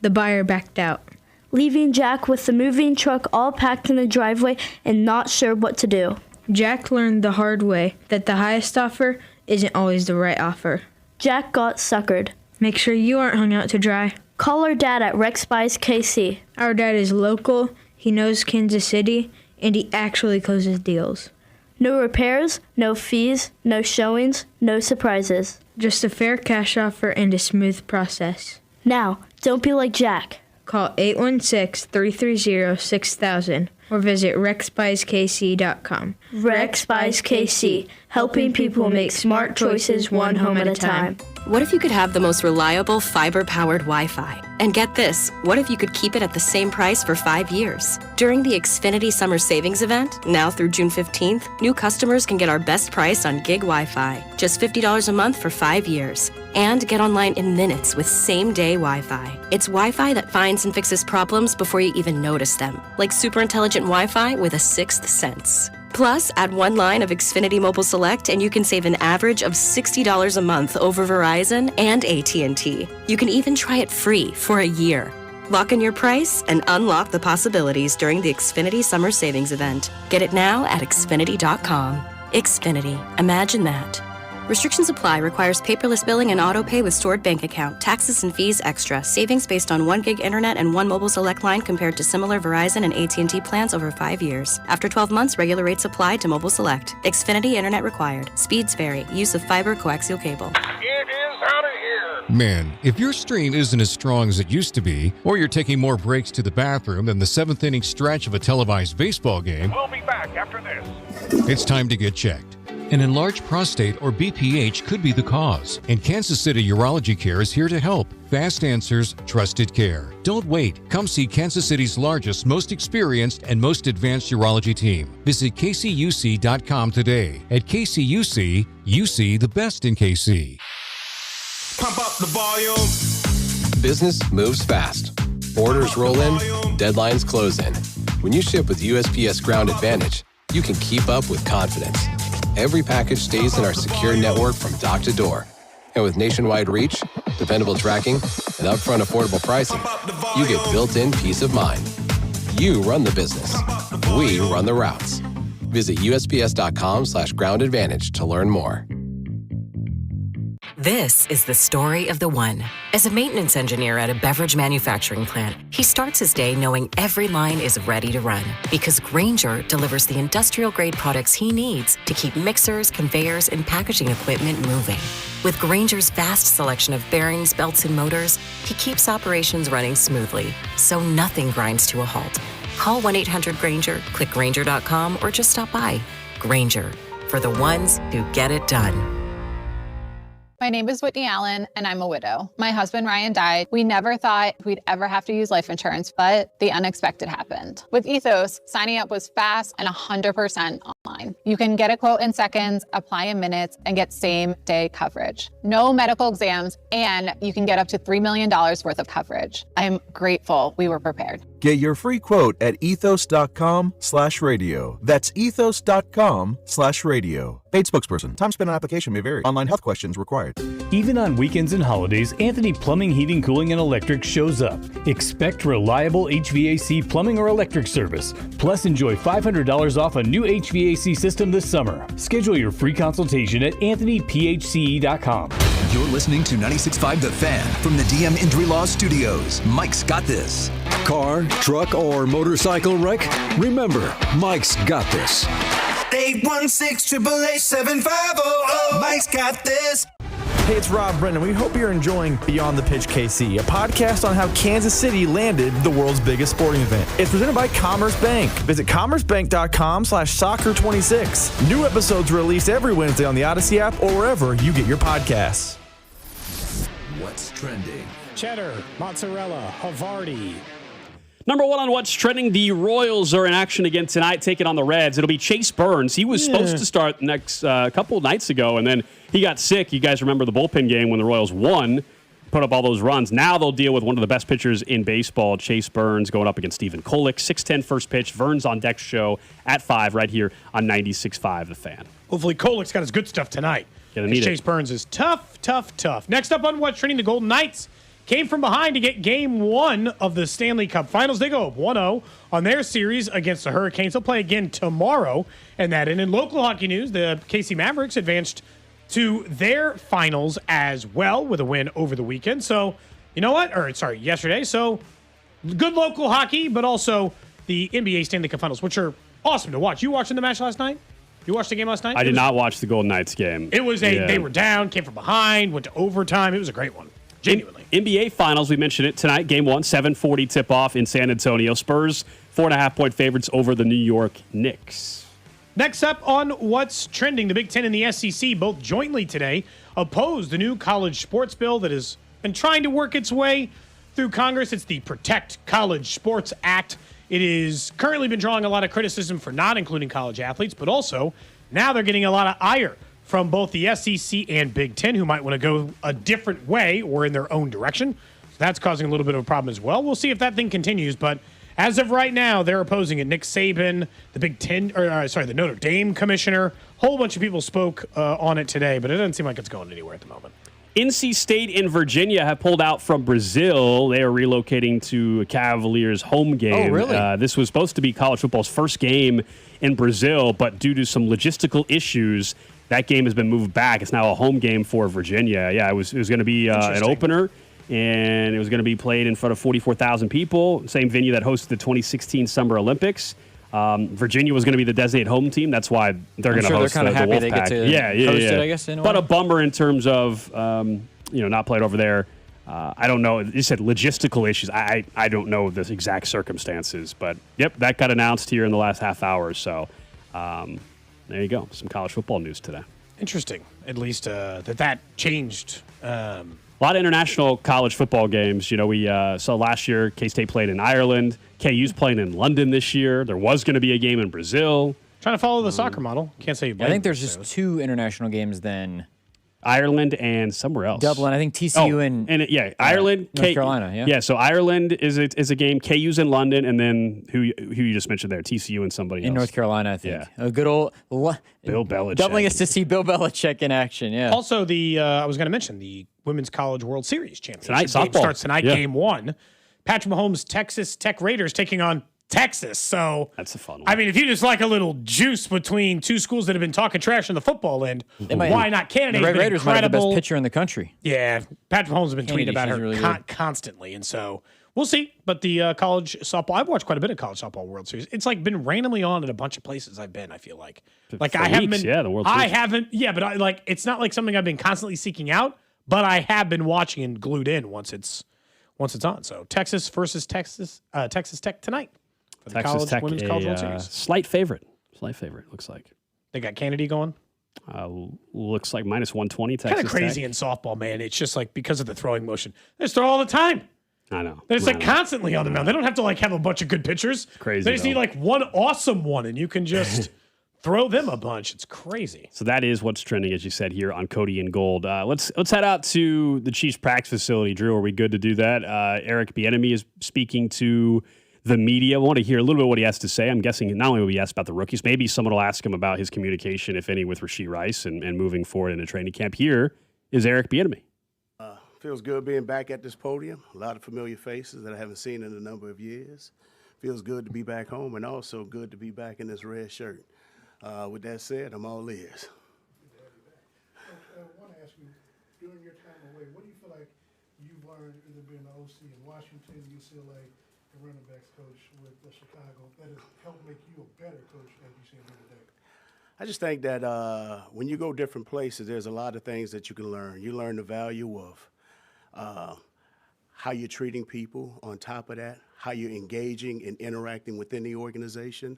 The buyer backed out, leaving Jack with the moving truck all packed in the driveway and not sure what to do. Jack learned the hard way that the highest offer isn't always the right offer. Jack got suckered. Make sure you aren't hung out to dry. Call our dad at Rex Buys KC. Our dad is local, he knows Kansas City, and he actually closes deals. No repairs, no fees, no showings, no surprises. Just a fair cash offer and a smooth process. Now, don't be like Jack. Call 816-330-6000 or visit rexbuyskc.com. Rex Buys KC, helping people make smart choices one home at a time. What if you could have the most reliable fiber-powered Wi-Fi? And get this, what if you could keep it at the same price for 5 years? During the Xfinity Summer Savings Event, now through June 15th, new customers can get our best price on gig Wi-Fi, just $50 a month for 5 years. And get online in minutes with same-day Wi-Fi. It's Wi-Fi that finds and fixes problems before you even notice them, like super intelligent Wi-Fi with a sixth sense. Plus, add 1 line of Xfinity Mobile Select and you can save an average of $60 a month over Verizon and AT&T. You can even try it free for a year. Lock in your price and unlock the possibilities during the Xfinity Summer Savings Event. Get it now at Xfinity.com. Xfinity. Imagine that. Restrictions apply. Requires paperless billing and auto pay with stored bank account. Taxes and fees extra. Savings based on 1 gig internet and 1 mobile select line compared to similar Verizon and AT&T plans over 5 years. After 12 months, regular rates apply to mobile select. Xfinity internet required. Speeds vary. Use of fiber coaxial cable. It is out of here. Man, if your stream isn't as strong as it used to be, or you're taking more breaks to the bathroom than the 7th inning stretch of a televised baseball game, We'll be back after this. It's time to get checked. An enlarged prostate or BPH could be the cause, and Kansas City Urology Care is here to help. Fast answers, trusted care. Don't wait. Come see Kansas City's largest, most experienced, and most advanced urology team. Visit kcuc.com today. At KCUC, you see the best in KC. Pump up the volume. Business moves fast. Orders roll in, deadlines close in. When you ship with USPS Ground Advantage, you can keep up with confidence. Every package stays in our secure network from dock to door. And with nationwide reach, dependable tracking, and upfront affordable pricing, you get built-in peace of mind. You run the business. We run the routes. Visit USPS.com/Ground Advantage to learn more. This is the story of the one. As a maintenance engineer at a beverage manufacturing plant, he starts his day knowing every line is ready to run because Grainger delivers the industrial-grade products he needs to keep mixers, conveyors, and packaging equipment moving. With Grainger's vast selection of bearings, belts, and motors, he keeps operations running smoothly, so nothing grinds to a halt. Call 1-800-GRAINGER, click Grainger.com, or just stop by. Grainger, for the ones who get it done. My name is Whitney Allen, and I'm a widow. My husband, Ryan, died. We never thought we'd ever have to use life insurance, but the unexpected happened. With Ethos, signing up was fast and 100% online. You can get a quote in seconds, apply in minutes, and get same-day coverage. No medical exams, and you can get up to $3 million worth of coverage. I'm grateful we were prepared. Get your free quote at ethos.com/radio. That's ethos.com/radio. Paid spokesperson. Time spent on application may vary. Online health questions required. Even on weekends and holidays, Anthony Plumbing, Heating, Cooling, and Electric shows up. Expect reliable HVAC plumbing or electric service. Plus, enjoy $500 off a new HVAC system this summer. Schedule your free consultation at anthonyphce.com. You're listening to 96.5 The Fan from the DM Injury Law Studios. Mike's got this. Car, truck, or motorcycle wreck? Remember, Mike's got this. 816-888-7500. Mike's got this. Hey, it's Rob Brennan. We hope you're enjoying Beyond the Pitch KC, a podcast on how Kansas City landed the world's biggest sporting event. It's presented by Commerce Bank. Visit commercebank.com/soccer26. New episodes released every Wednesday on the Odyssey app or wherever you get your podcasts. What's trending? Cheddar, mozzarella, Havarti. Number one on What's Trending, the Royals are in action again tonight, taking on the Reds. It'll be Chase Burns. He was supposed to start next couple of nights ago, and then he got sick. You guys remember the bullpen game when the Royals won, put up all those runs. Now they'll deal with one of the best pitchers in baseball, Chase Burns, going up against Stephen Kolek. 6:10 first pitch. Vern's on deck show at 5 right here on 96.5 The Fan. Hopefully Kolek's got his good stuff tonight. Chase Burns is tough. Next up on What's Trending, the Golden Knights came from behind to get Game 1 of the Stanley Cup Finals. They go up 1-0 on their series against the Hurricanes. They'll play again tomorrow. And in local hockey news, the KC Mavericks advanced to their finals as well with a win over the weekend. So, you know what? Yesterday. So, good local hockey, but also the NBA Stanley Cup Finals, which are awesome to watch. You watching the match last night? You watched the game last night? I did not watch the Golden Knights game. It was they were down, came from behind, went to overtime. It was a great one. Genuinely. NBA Finals, we mentioned it tonight. Game 1, 7:40 tip-off in San Antonio. Spurs, 4.5-point favorites over the New York Knicks. Next up on What's Trending, the Big Ten and the SEC both jointly today opposed the new college sports bill that has been trying to work its way through Congress. It's the Protect College Sports Act. It has currently been drawing a lot of criticism for not including college athletes, but also now they're getting a lot of ire from both the SEC and Big Ten, who might want to go a different way or in their own direction. So that's causing a little bit of a problem as well. We'll see if that thing continues, but as of right now, they're opposing it. Nick Saban, the Notre Dame commissioner, a whole bunch of people spoke on it today, but it doesn't seem like it's going anywhere at the moment. NC State and Virginia have pulled out from Brazil. They are relocating to a Cavaliers home game. Oh, really? This was supposed to be college football's first game in Brazil, but due to some logistical issues, that game has been moved back. It's now a home game for Virginia. Yeah, it was going to be an opener, and it was going to be played in front of 44,000 people, same venue that hosted the 2016 Summer Olympics. Virginia was going to be the designated home team. That's why they're going to host the Wolfpack. They're kind of happy they get to host it, I guess. But a bummer in terms of not played over there. I don't know. You said logistical issues. I don't know the exact circumstances, but yep, that got announced here in the last half hour. So there you go. Some college football news today. Interesting. At least that changed. A lot of international college football games. You know, we saw last year K-State played in Ireland. KU's playing in London this year. There was going to be a game in Brazil. Trying to follow the soccer model. Can't say you blame I think there's just 2 international games then. Ireland and somewhere else. Dublin. I think TCU and Ireland, North Carolina. Yeah. Yeah. So Ireland is a game. KU's in London, and then who you just mentioned there, TCU and somebody in else. North Carolina. I think. Yeah. A good old Bill Belichick. Doubling us to see Bill Belichick in action. Yeah. Also, I was going to mention the Women's College World Series championship tonight. Game Softball starts tonight. Game 1. Patrick Mahomes' Texas Tech Raiders taking on Texas. So that's a fun one. I mean, if you just like a little juice between two schools that have been talking trash on the football end, why not? Canada's been Raiders might have the incredible. best pitcher in the country. Yeah, Patrick Mahomes has been tweeting about her really constantly, and so we'll see. But the college softball, I've watched quite a bit of college softball World Series. It's like been randomly on at a bunch of places I've been. I feel like For I haven't weeks, been. the World Series. I haven't. Yeah, but it's not like something I've been constantly seeking out. But I have been watching and glued in once it's on. So Texas versus Texas Tech tonight. For the Texas Tech, Women's College World Series. Slight favorite, looks like. They got Kennedy going? Looks like minus 120 Texas Kind of crazy Tech. in softball, man. It's just like because of the throwing motion. They just throw all the time. I know. They're just like constantly on the mound. They don't have to like have a bunch of good pitchers. Crazy, They just though. need like one awesome one, and you can just throw them a bunch. It's crazy. So that is what's trending, as you said, here on Cody and Gold. Let's head out to the Chiefs practice facility. Drew, are we good to do that? Eric Bieniemy is speaking to the media. I want to hear a little bit what he has to say. I'm guessing not only will he ask about the rookies, maybe someone will ask him about his communication, if any, with Rashee Rice and moving forward into training camp. Here is Eric Bieniemy. Feels good being back at this podium. A lot of familiar faces that I haven't seen in a number of years. Feels good to be back home and also good to be back in this red shirt. With that said, I'm all ears. I want to ask you, during your time away, what do you feel like you've learned either being the OC in Washington, UCLA, the running backs coach with Chicago that has helped make you a better coach as you see him today? I just think that when you go different places, there's a lot of things that you can learn. You learn the value of how you're treating people. On top of that, how you're engaging and interacting within the organization.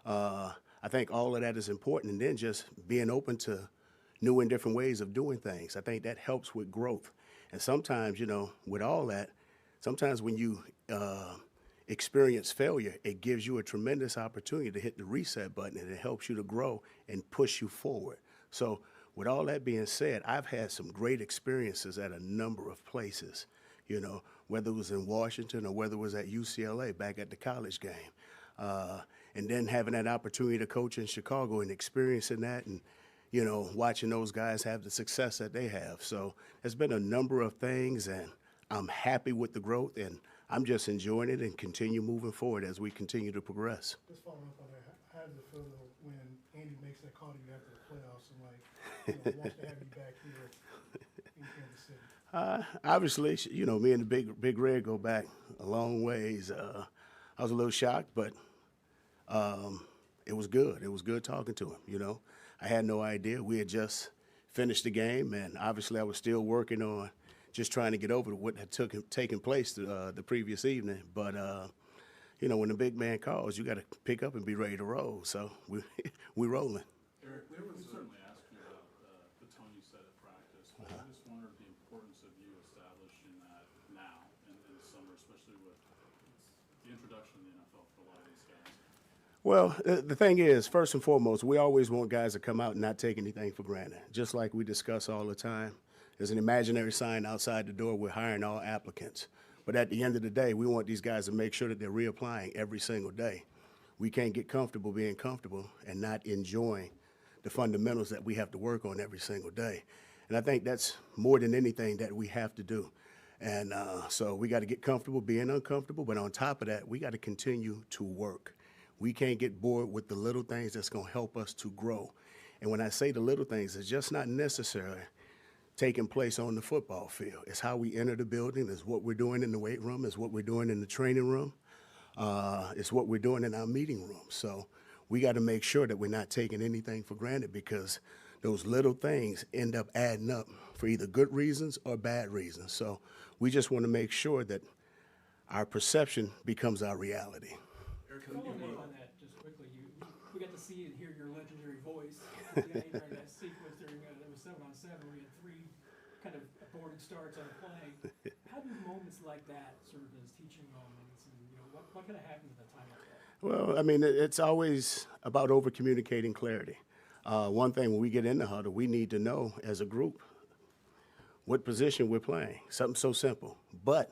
I think all of that is important, and then just being open to new and different ways of doing things. I think that helps with growth. And sometimes, with all that, sometimes when you experience failure, it gives you a tremendous opportunity to hit the reset button, and it helps you to grow and push you forward. So with all that being said, I've had some great experiences at a number of places, whether it was in Washington or whether it was at UCLA back at the college game. And then having that opportunity to coach in Chicago and experiencing that and, watching those guys have the success that they have. So there's been a number of things, and I'm happy with the growth, and I'm just enjoying it and continue moving forward as we continue to progress. Just following up on that, how does it feel though when Andy makes that call to you after the playoffs and wants to have you back here in Kansas City? Obviously, me and the Big Red go back a long ways. I was a little shocked, but it was good. It was good talking to him, I had no idea. We had just finished the game, and obviously I was still working on just trying to get over what had taken place the previous evening. But, when the big man calls, you got to pick up and be ready to roll. So we rolling. Eric, we certainly asked you about the tone you set at practice. But I just wondered the importance of you establishing that now in the summer, especially with the introduction of the NFL for a lot of these guys. Well, the thing is, first and foremost, we always want guys to come out and not take anything for granted. Just like we discuss all the time, there's an imaginary sign outside the door, we're hiring all applicants. But at the end of the day, we want these guys to make sure that they're reapplying every single day. We can't get comfortable being comfortable and not enjoying the fundamentals that we have to work on every single day. And I think that's more than anything that we have to do. And so we got to get comfortable being uncomfortable, but on top of that, we got to continue to work. We can't get bored with the little things that's going to help us to grow. And when I say the little things, it's just not necessarily taking place on the football field. It's how we enter the building. It's what we're doing in the weight room. It's what we're doing in the training room. It's what we're doing in our meeting room. So we got to make sure that we're not taking anything for granted, because those little things end up adding up for either good reasons or bad reasons. So we just want to make sure that our perception becomes our reality. Following up on that, just quickly, we got to see and hear your legendary voice. During that sequence during it was 7-on-7, where you had three kind of boarding starts on a play. How do moments like that serve as teaching moments, and what kind of happens at a time like that? Well, I mean, it's always about over communicating clarity. One thing, when we get in the huddle, we need to know as a group what position we're playing. Something so simple, but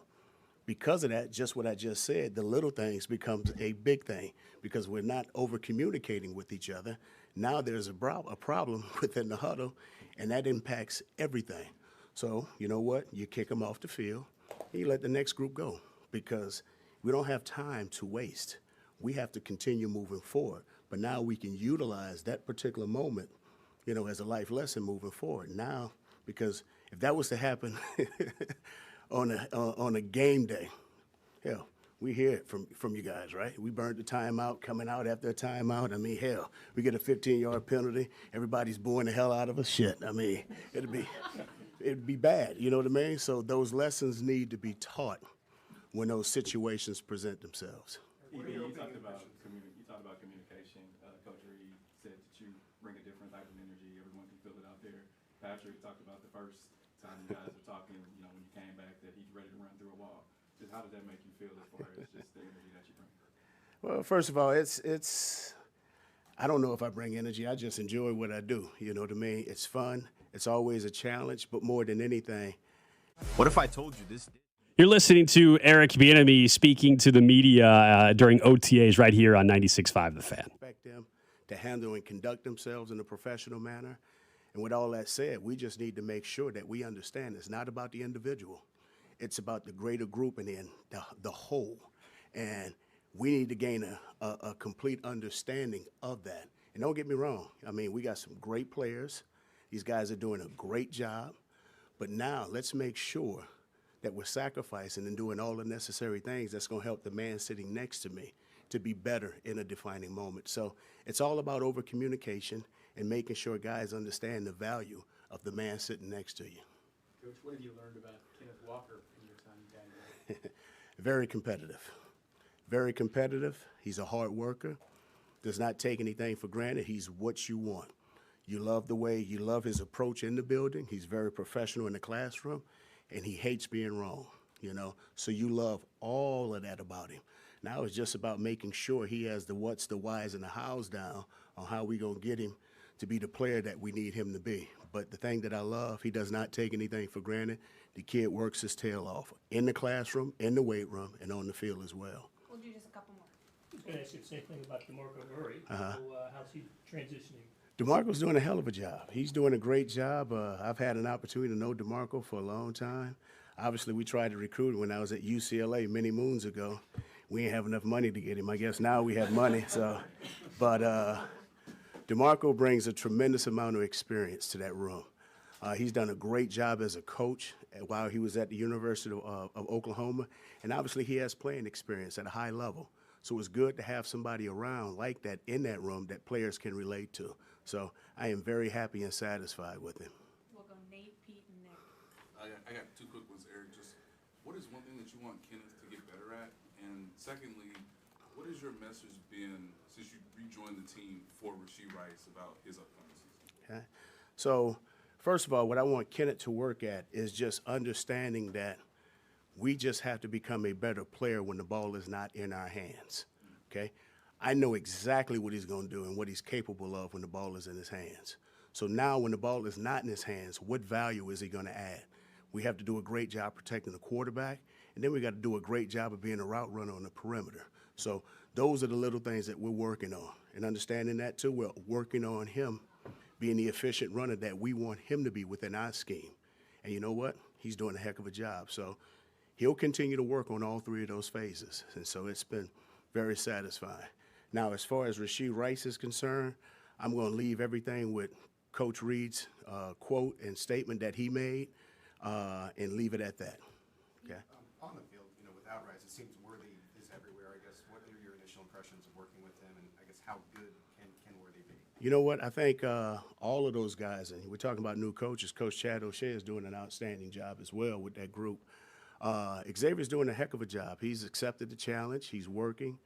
because of that, just what I just said, the little things becomes a big thing because we're not over communicating with each other. Now there's a problem within the huddle, and that impacts everything. So you know what? You kick them off the field, and you let the next group go, because we don't have time to waste. We have to continue moving forward. But now we can utilize that particular moment, as a life lesson moving forward. Now, because if that was to happen on a game day, hell, we hear it from you guys, right? We burned the timeout, coming out after a timeout. I mean, hell, we get a 15-yard penalty. Everybody's booing the hell out of us. Shit, I mean, it'd be bad. You know what I mean? So those lessons need to be taught when those situations present themselves. You talked about communication. Coach Reed said that you bring a different type of energy. Everyone can Patrick talked about the first time you guys were talking, you know, when you came back, that he's ready to run through a wall. Just how did that make you feel as far as just the energy that you bring? Well, first of all, it's I don't know if I bring energy. I just enjoy what I do. You know, to me, it's fun. It's always a challenge, but more than anything. What if I told you this? You're listening to Eric Bieniemy speaking to the media during OTAs right here on 96.5 The Fan. Expect them to handle and conduct themselves in a professional manner. And with all that said, we just need to make sure that we understand it's not about the individual. It's about the greater group and then the whole. And we need to gain a complete understanding of that. And don't get me wrong. I mean, we got some great players. These guys are doing a great job. But now let's make sure that we're sacrificing and doing all the necessary things that's going to help the man sitting next to me to be better in a defining moment. So it's all about over communication and making sure guys understand the value of the man sitting next to you. Coach, what have you learned about Kenneth Walker in your time down there? Very competitive. Very competitive. He's a hard worker. Does not take anything for granted. He's what you want. You love his approach in the building. He's very professional in the classroom, and he hates being wrong, you know. So you love all of that about him. Now it's just about making sure he has the what's, the whys, and the hows down on how we going to get him to be the player that we need him to be. But the thing that I love, he does not take anything for granted. The kid works his tail off in the classroom, in the weight room, and on the field as well. We'll do just a couple more. I was going to ask you the same thing about DeMarco Murray. Uh-huh. How's he transitioning? DeMarco's doing a hell of a job. He's doing a great job. I've had an opportunity to know DeMarco for a long time. Obviously, we tried to recruit him when I was at UCLA many moons ago. We didn't have enough money to get him. I guess now we have money. But DeMarco brings a tremendous amount of experience to that room. He's done a great job as a coach while he was at the University of Oklahoma. And obviously, he has playing experience at a high level. So it's good to have somebody around like that in that room that players can relate to. So I am very happy and satisfied with him. We'll go Nate, Pete, and Nick. I got two quick ones, Eric. Just what is one thing that you want Kenneth to get better at? And secondly, what has your message been since you rejoined the team for Rashee Rice about his upcoming season? Okay. So first of all, what I want Kenneth to work at is just understanding that we just have to become a better player when the ball is not in our hands, okay? I know exactly what he's going to do and what he's capable of when the ball is in his hands. So now when the ball is not in his hands, what value is he going to add? We have to do a great job protecting the quarterback, and then we got to do a great job of being a route runner on the perimeter. So those are the little things that we're working on. And understanding that, too, we're working on him being the efficient runner that we want him to be within our scheme. And you know what? He's doing a heck of a job. So he'll continue to work on all three of those phases. And so it's been very satisfying. Now, as far as Rashee Rice is concerned, I'm going to leave everything with Coach Reed's quote and statement that he made and leave it at that. Okay. On the field, you know, without Rice, it seems Worthy is everywhere. I guess what are your initial impressions of working with him, and I guess how good can Worthy be? You know what? I think all of those guys, and we're talking about new coaches. Coach Chad O'Shea is doing an outstanding job as well with that group. Xavier's doing a heck of a job. He's accepted the challenge. He's working.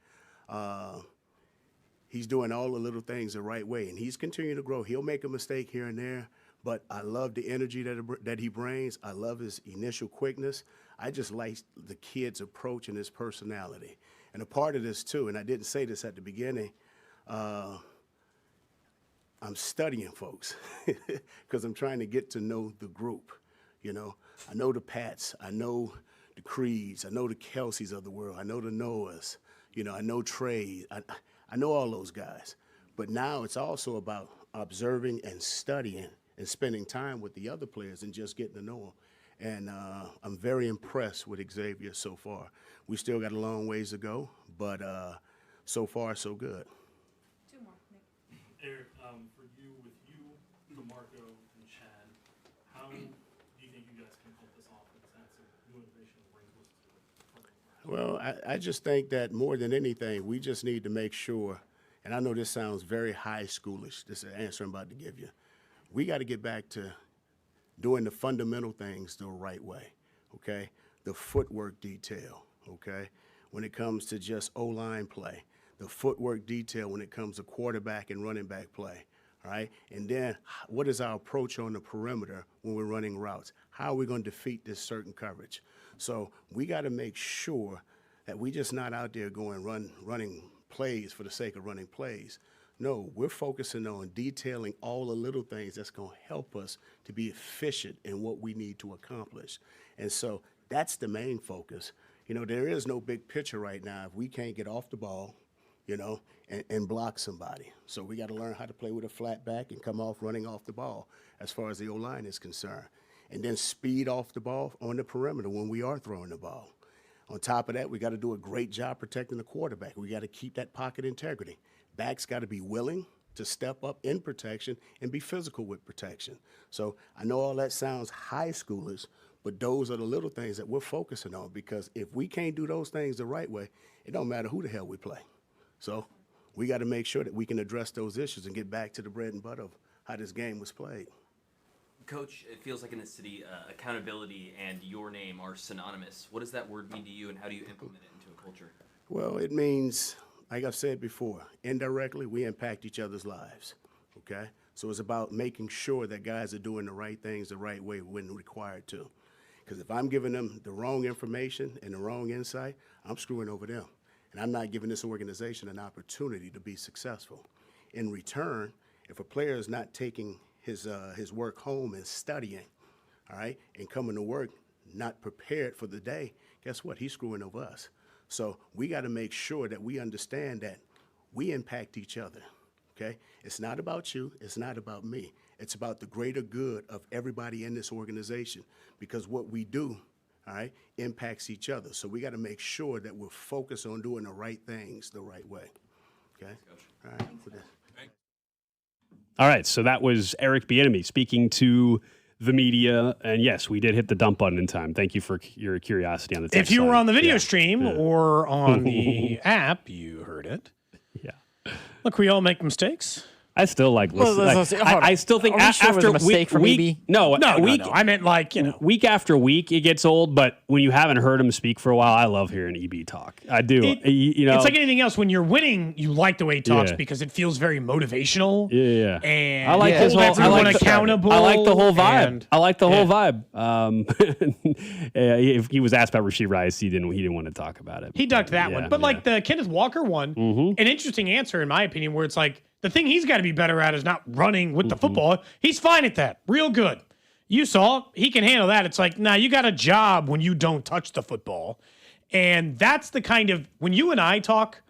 He's doing all the little things the right way, and he's continuing to grow. He'll make a mistake here and there, but I love the energy that he brings. I love his initial quickness. I just like the kid's approach and his personality. And a part of this, too, and I didn't say this at the beginning, I'm studying folks because I'm trying to get to know the group. You know, I know the Pats. I know the Creeds. I know the Kelseys of the world. I know the Noahs. You know, I know Trey. I know all those guys. But now it's also about observing and studying and spending time with the other players and just getting to know them. And I'm very impressed with Xavier so far. We still got a long ways to go, but so far, so good. Two more, Nick. Eric, for you, with you, DeMarco, and Chad, how do you think you guys can help this offense add some new innovation and wrinkles to it? Well, I just think that more than anything, we just need to make sure, and I know this sounds very high schoolish, this is an answer I'm about to give you. We got to get back to doing the fundamental things the right way, okay? The footwork detail, okay? When it comes to just O-line play, the footwork detail when it comes to quarterback and running back play, All right. And then what is our approach on the perimeter when we're running routes? How are we going to defeat this certain coverage? So we got to make sure that we just not out there running plays for the sake of running plays. No, we're focusing on detailing all the little things that's going to help us to be efficient in what we need to accomplish. And so that's the main focus. There is no big picture right now if we can't get off the ball, and block somebody. So we got to learn how to play with a flat back and come off running off the ball as far as the O-line is concerned. And then speed off the ball on the perimeter when we are throwing the ball. On top of that, we got to do a great job protecting the quarterback. We got to keep that pocket integrity. Backs got to be willing to step up in protection and be physical with protection. So I know all that sounds high schoolers, but those are the little things that we're focusing on, because if we can't do those things the right way, it don't matter who the hell we play. So we got to make sure that we can address those issues and get back to the bread and butter of how this game was played. Coach, it feels like in the city, accountability and your name are synonymous. What does that word mean to you, and how do you implement it into a culture? Well, it means, like I've said before, indirectly we impact each other's lives, okay? So it's about making sure that guys are doing the right things the right way when required to. Because if I'm giving them the wrong information and the wrong insight, I'm screwing over them. And I'm not giving this organization an opportunity to be successful. In return, if a player is not taking his work home and studying, all right, and coming to work not prepared for the day, guess what? He's screwing over us. So we got to make sure that we understand that we impact each other, okay? It's not about you. It's not about me. It's about the greater good of everybody in this organization, because what we do, all right, impacts each other. So we got to make sure that we're focused on doing the right things the right way, okay? All right. All right, so that was Eric Bieniemy speaking to the media, and yes, we did hit the dump button in time. Thank you for your curiosity on the text If you were line. on the video stream or on the app, you heard it. Yeah. Look, we all make mistakes. I still like listening. I still think Are we sure it was after a mistake for week, me? no, No. I meant week after week, it gets old. But when you haven't heard him speak for a while, I love hearing EB talk. I do. It's like anything else. When you're winning, you like the way he talks Yeah. because it feels very motivational. Yeah. And I like hold everyone accountable. I like the whole vibe. and- I like the whole vibe. If he was asked about Rashee Rice, he didn't want to talk about it. He ducked that Yeah, one. But like the Kenneth Walker one, an interesting answer in my opinion, where it's like the thing he's got to be better at is not running with the football. He's fine at that. Real good. You saw he can handle that. It's like, nah, you got a job when you don't touch the football. And that's the kind of, when you and I talk,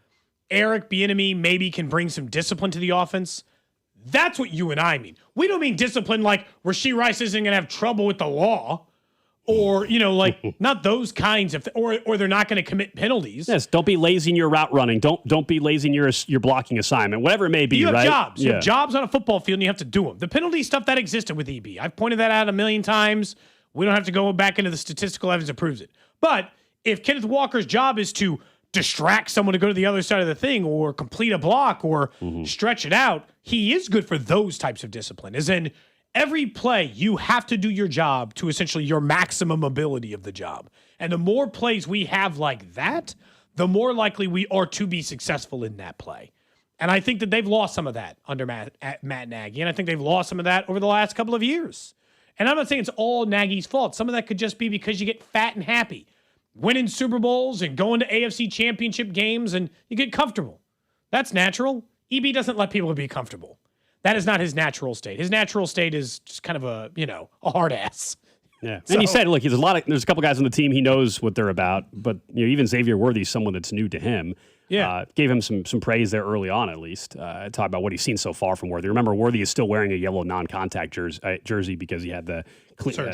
Eric Bieniemy maybe can bring some discipline to the offense. That's what you and I mean. We don't mean discipline like Rashee Rice isn't going to have trouble with the law. Or, like not those kinds of, or they're not going to commit penalties. Yes, don't be lazy in your route running. Don't be lazy in your blocking assignment, whatever it may be. You have right? jobs. You have jobs on a football field, and you have to do them. The penalty stuff that existed with EB, I've pointed that out a million times. We don't have to go back into the statistical evidence that proves it. But if Kenneth Walker's job is to distract someone to go to the other side of the thing, or complete a block, or stretch it out, he is good for those types of discipline. As in, every play, you have to do your job to essentially your maximum ability of the job. And the more plays we have like that, the more likely we are to be successful in that play. And I think that they've lost some of that under Matt Nagy. And I think they've lost some of that over the last couple of years. And I'm not saying it's all Nagy's fault. Some of that could just be because you get fat and happy, winning Super Bowls and going to AFC championship games, and you get comfortable. That's natural. EB doesn't let people be comfortable. That is not his natural state. His natural state is just kind of a hard ass. Yeah. And he said, look, there's a couple guys on the team, he knows what they're about, but even Xavier Worthy's someone that's new to him. Yeah. Gave him some praise there early on, at least. Talk about what he's seen so far from Worthy. Remember, Worthy is still wearing a yellow non-contact jersey because he had the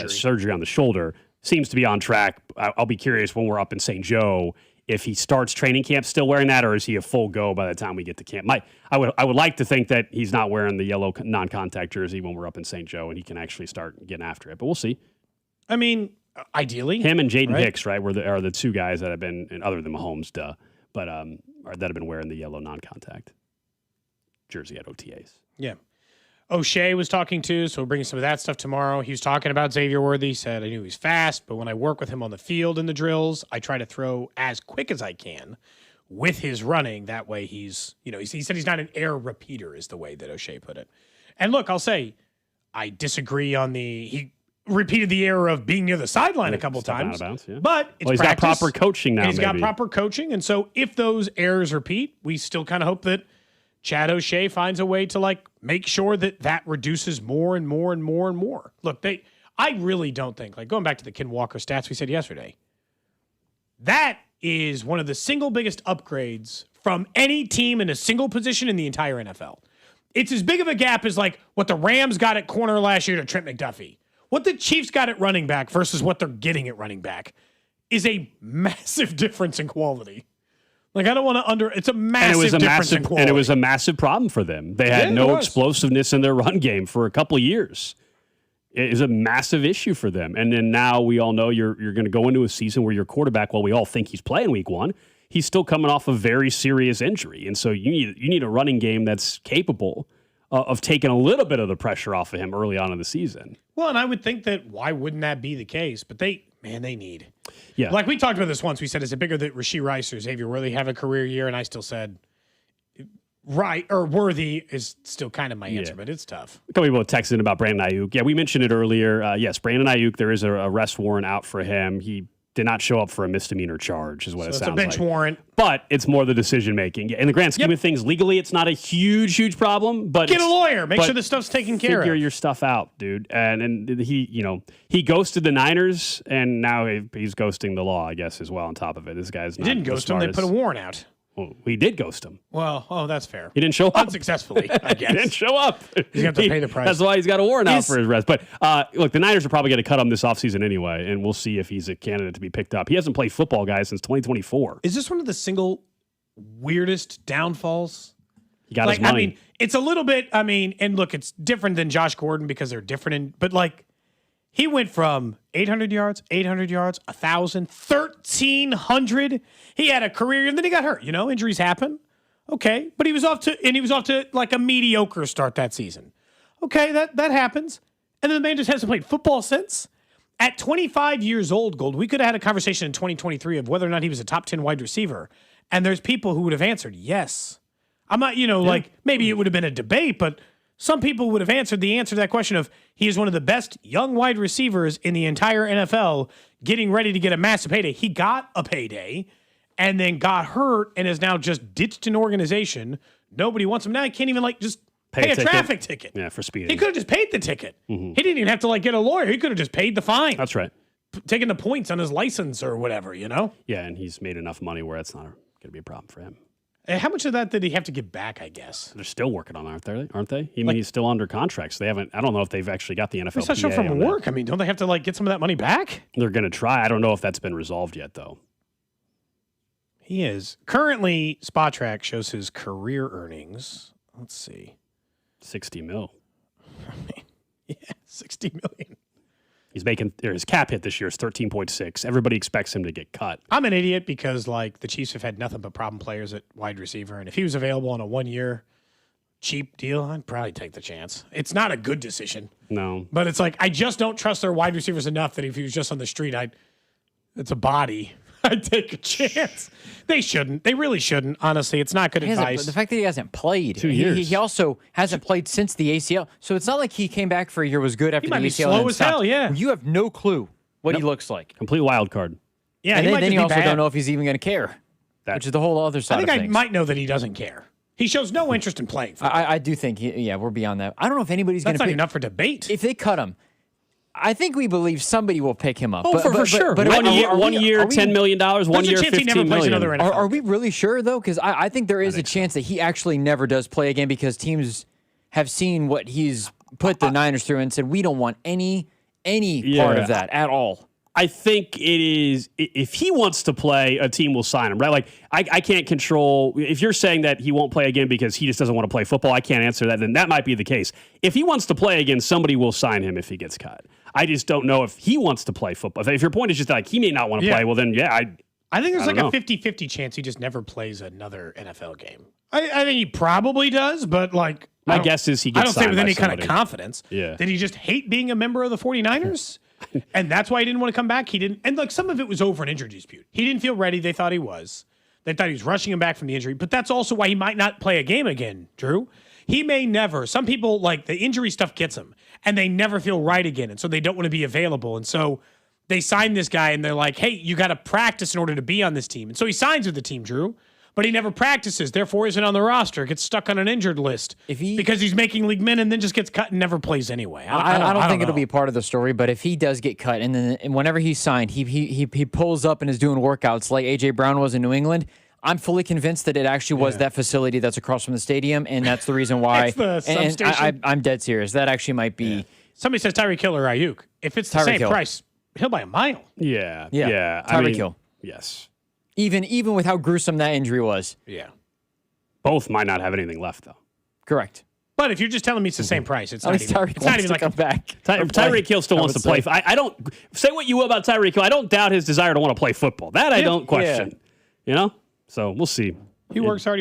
surgery on the shoulder. Seems to be on track. I'll be curious when we're up in St. Joe if he starts training camp still wearing that, or is he a full go by the time we get to camp? I would like to think that he's not wearing the yellow non-contact jersey when we're up in St. Joe and he can actually start getting after it. But we'll see. I mean, ideally, him and Jaden Hicks, right, are the two guys that have been, and other than Mahomes, but that have been wearing the yellow non-contact jersey at OTAs. Yeah. O'Shea was talking too, so we'll bring some of that stuff tomorrow. He was talking about Xavier Worthy. He said, I knew he's fast, but when I work with him on the field in the drills, I try to throw as quick as I can with his running. That way he said he's not an air repeater is the way that O'Shea put it. And look, I'll say, I disagree on he repeated the error of being near the sideline a couple times. But it's he's got proper coaching now. He's got proper coaching. And so if those errors repeat, we still kind of hope that Chad O'Shea finds a way to make sure that reduces more and more and more and more. Look, I really don't think, going back to the Ken Walker stats we said yesterday, that is one of the single biggest upgrades from any team in a single position in the entire NFL. It's as big of a gap as what the Rams got at corner last year to Trent McDuffie. What the Chiefs got at running back versus what they're getting at running back is a massive difference in quality. I don't want to it's a massive difference in quality. And it was a massive problem for them. They had no explosiveness in their run game for a couple of years. It is a massive issue for them. And then now we all know you're going to go into a season where your quarterback, while we all think he's playing week one, he's still coming off a very serious injury. And so you need a running game that's capable of taking a little bit of the pressure off of him early on in the season. Well, and I would think that why wouldn't that be the case? But they need. Yeah. We talked about this once. We said, is it bigger that Rashee Rice or Xavier Worthy have a career year? And I still said, Worthy is still kind of my answer, but it's tough. A couple people texted about Brandon Ayuk. Yeah, we mentioned it earlier. Yes, Brandon Ayuk, there is a arrest warrant out for him. He did not show up for a misdemeanor charge, is what it sounds like. It's a bench warrant. But it's more the decision making. In the grand scheme of things, legally, it's not a huge problem. But get a lawyer. Make sure the stuff's taken care of. Figure your stuff out, dude. And he ghosted the Niners, and now he's ghosting the law, I guess, as well. On top of it, this guy's not. He didn't ghost him. They put a warrant out. Well, we did ghost him. Well, that's fair. He didn't show up. Unsuccessfully, I guess. He didn't show up. He's going to have to pay the price. That's why he's got a warrant out for his arrest. But look, the Niners are probably going to cut him this offseason anyway, and we'll see if he's a candidate to be picked up. He hasn't played football, guys, since 2024. Is this one of the single weirdest downfalls? He got his money. It's a little bit, and look, it's different than Josh Gordon because they're different. But he went from 800 yards, 1,000, 1,300. He had a career, and then he got hurt. Injuries happen. Okay, but he was off to a mediocre start that season. Okay, that happens. And then the man just hasn't played football since. At 25 years old, Gold, we could have had a conversation in 2023 of whether or not he was a top 10 wide receiver. And there's people who would have answered yes. I'm not, maybe it would have been a debate, but some people would have answered the answer to that question of he is one of the best young wide receivers in the entire NFL getting ready to get a massive payday. He got a payday and then got hurt and has now just ditched an organization. Nobody wants him. Now he can't even just pay a traffic ticket. Yeah, for speeding. He could have just paid the ticket. Mm-hmm. He didn't even have to get a lawyer. He could have just paid the fine. That's right. Taking the points on his license or whatever, Yeah, and he's made enough money where it's not going to be a problem for him. How much of that did he have to give back, I guess? They're still working on it, aren't they? He's still under contract, so they haven't. I don't know if they've actually got the NFL. He's not sure from work. Don't they have to get some of that money back? They're going to try. I don't know if that's been resolved yet, though. He is. Currently, SpotTrack shows his career earnings. Let's see. 60 mil. Yeah, 60 million. He's making his cap hit this year is 13.6. Everybody expects him to get cut. I'm an idiot because the Chiefs have had nothing but problem players at wide receiver, and if he was available on a 1-year cheap deal, I'd probably take the chance. It's not a good decision. No, but it's I just don't trust their wide receivers enough that if he was just on the street, it's a body. I'd take a chance. They shouldn't. They really shouldn't. Honestly, it's not good advice. The fact that he hasn't played. 2 years. He also hasn't played since the ACL. So it's not like he came back for a year, was good after the ACL. He might be slow as hell, yeah. You have no clue what he looks like. Complete wild card. Yeah, and then you also don't know if he's even going to care, which is the whole other side of things. I might know that he doesn't care. He shows no interest in playing football. I do think, we're beyond that. I don't know if anybody's going to pick. That's not enough for debate. If they cut him, I think we believe somebody will pick him up. For sure. But 1 year, $10 million, 1 year, $15 million. Are we really sure, though? Because I think there is a chance that he actually never does play again because teams have seen what he's put the Niners through and said, we don't want any part of that at all. I think it is, if he wants to play, a team will sign him, right? I can't control, if you're saying that he won't play again because he just doesn't want to play football, I can't answer that, then that might be the case. If he wants to play again, somebody will sign him if he gets cut. I just don't know if he wants to play football. If your point is just he may not want to play, well then, I think there's a 50-50 chance he just never plays another NFL game. I think he probably does, but my guess is he gets I don't say with any somebody. kind of confidence. Yeah. Did he just hate being a member of the 49ers? And that's why he didn't want to come back? He didn't. And some of it was over an injury dispute. He didn't feel ready. They thought he was. They thought he was rushing him back from the injury. But that's also why he might not play a game again, Drew. he may never. Some people, like, the injury stuff gets them, and they never feel right again, and so they don't want to be available. And so they sign this guy, and they're like, hey, you got to practice in order to be on this team. And so he signs with the team, Drew, but he never practices, therefore isn't on the roster, gets stuck on an injured list because he's making league min and then just gets cut and never plays anyway. I don't think it'll be part of the story, but if he does get cut and whenever he's signed, he pulls up and is doing workouts like A.J. Brown was in New England, I'm fully convinced that it actually was that facility that's across from the stadium, and that's the reason why. It's the substation. I'm dead serious. That actually might be. Yeah. Somebody says Tyreek Hill or Ayuk. If it's the Tyreek same Hill. price, Hill by a mile. Yeah. Tyreek Hill. Yes. Even with how gruesome that injury was. Yeah. Both might not have anything left, though. Correct. But if you're just telling me it's the same price, it's At not least even, Tyreek it's not wants even to like come back. Tyreek Hill still wants to play. I don't say what you will about Tyreek Hill. I don't doubt his desire to want to play football. That I don't question. You know? So we'll see. He works hard.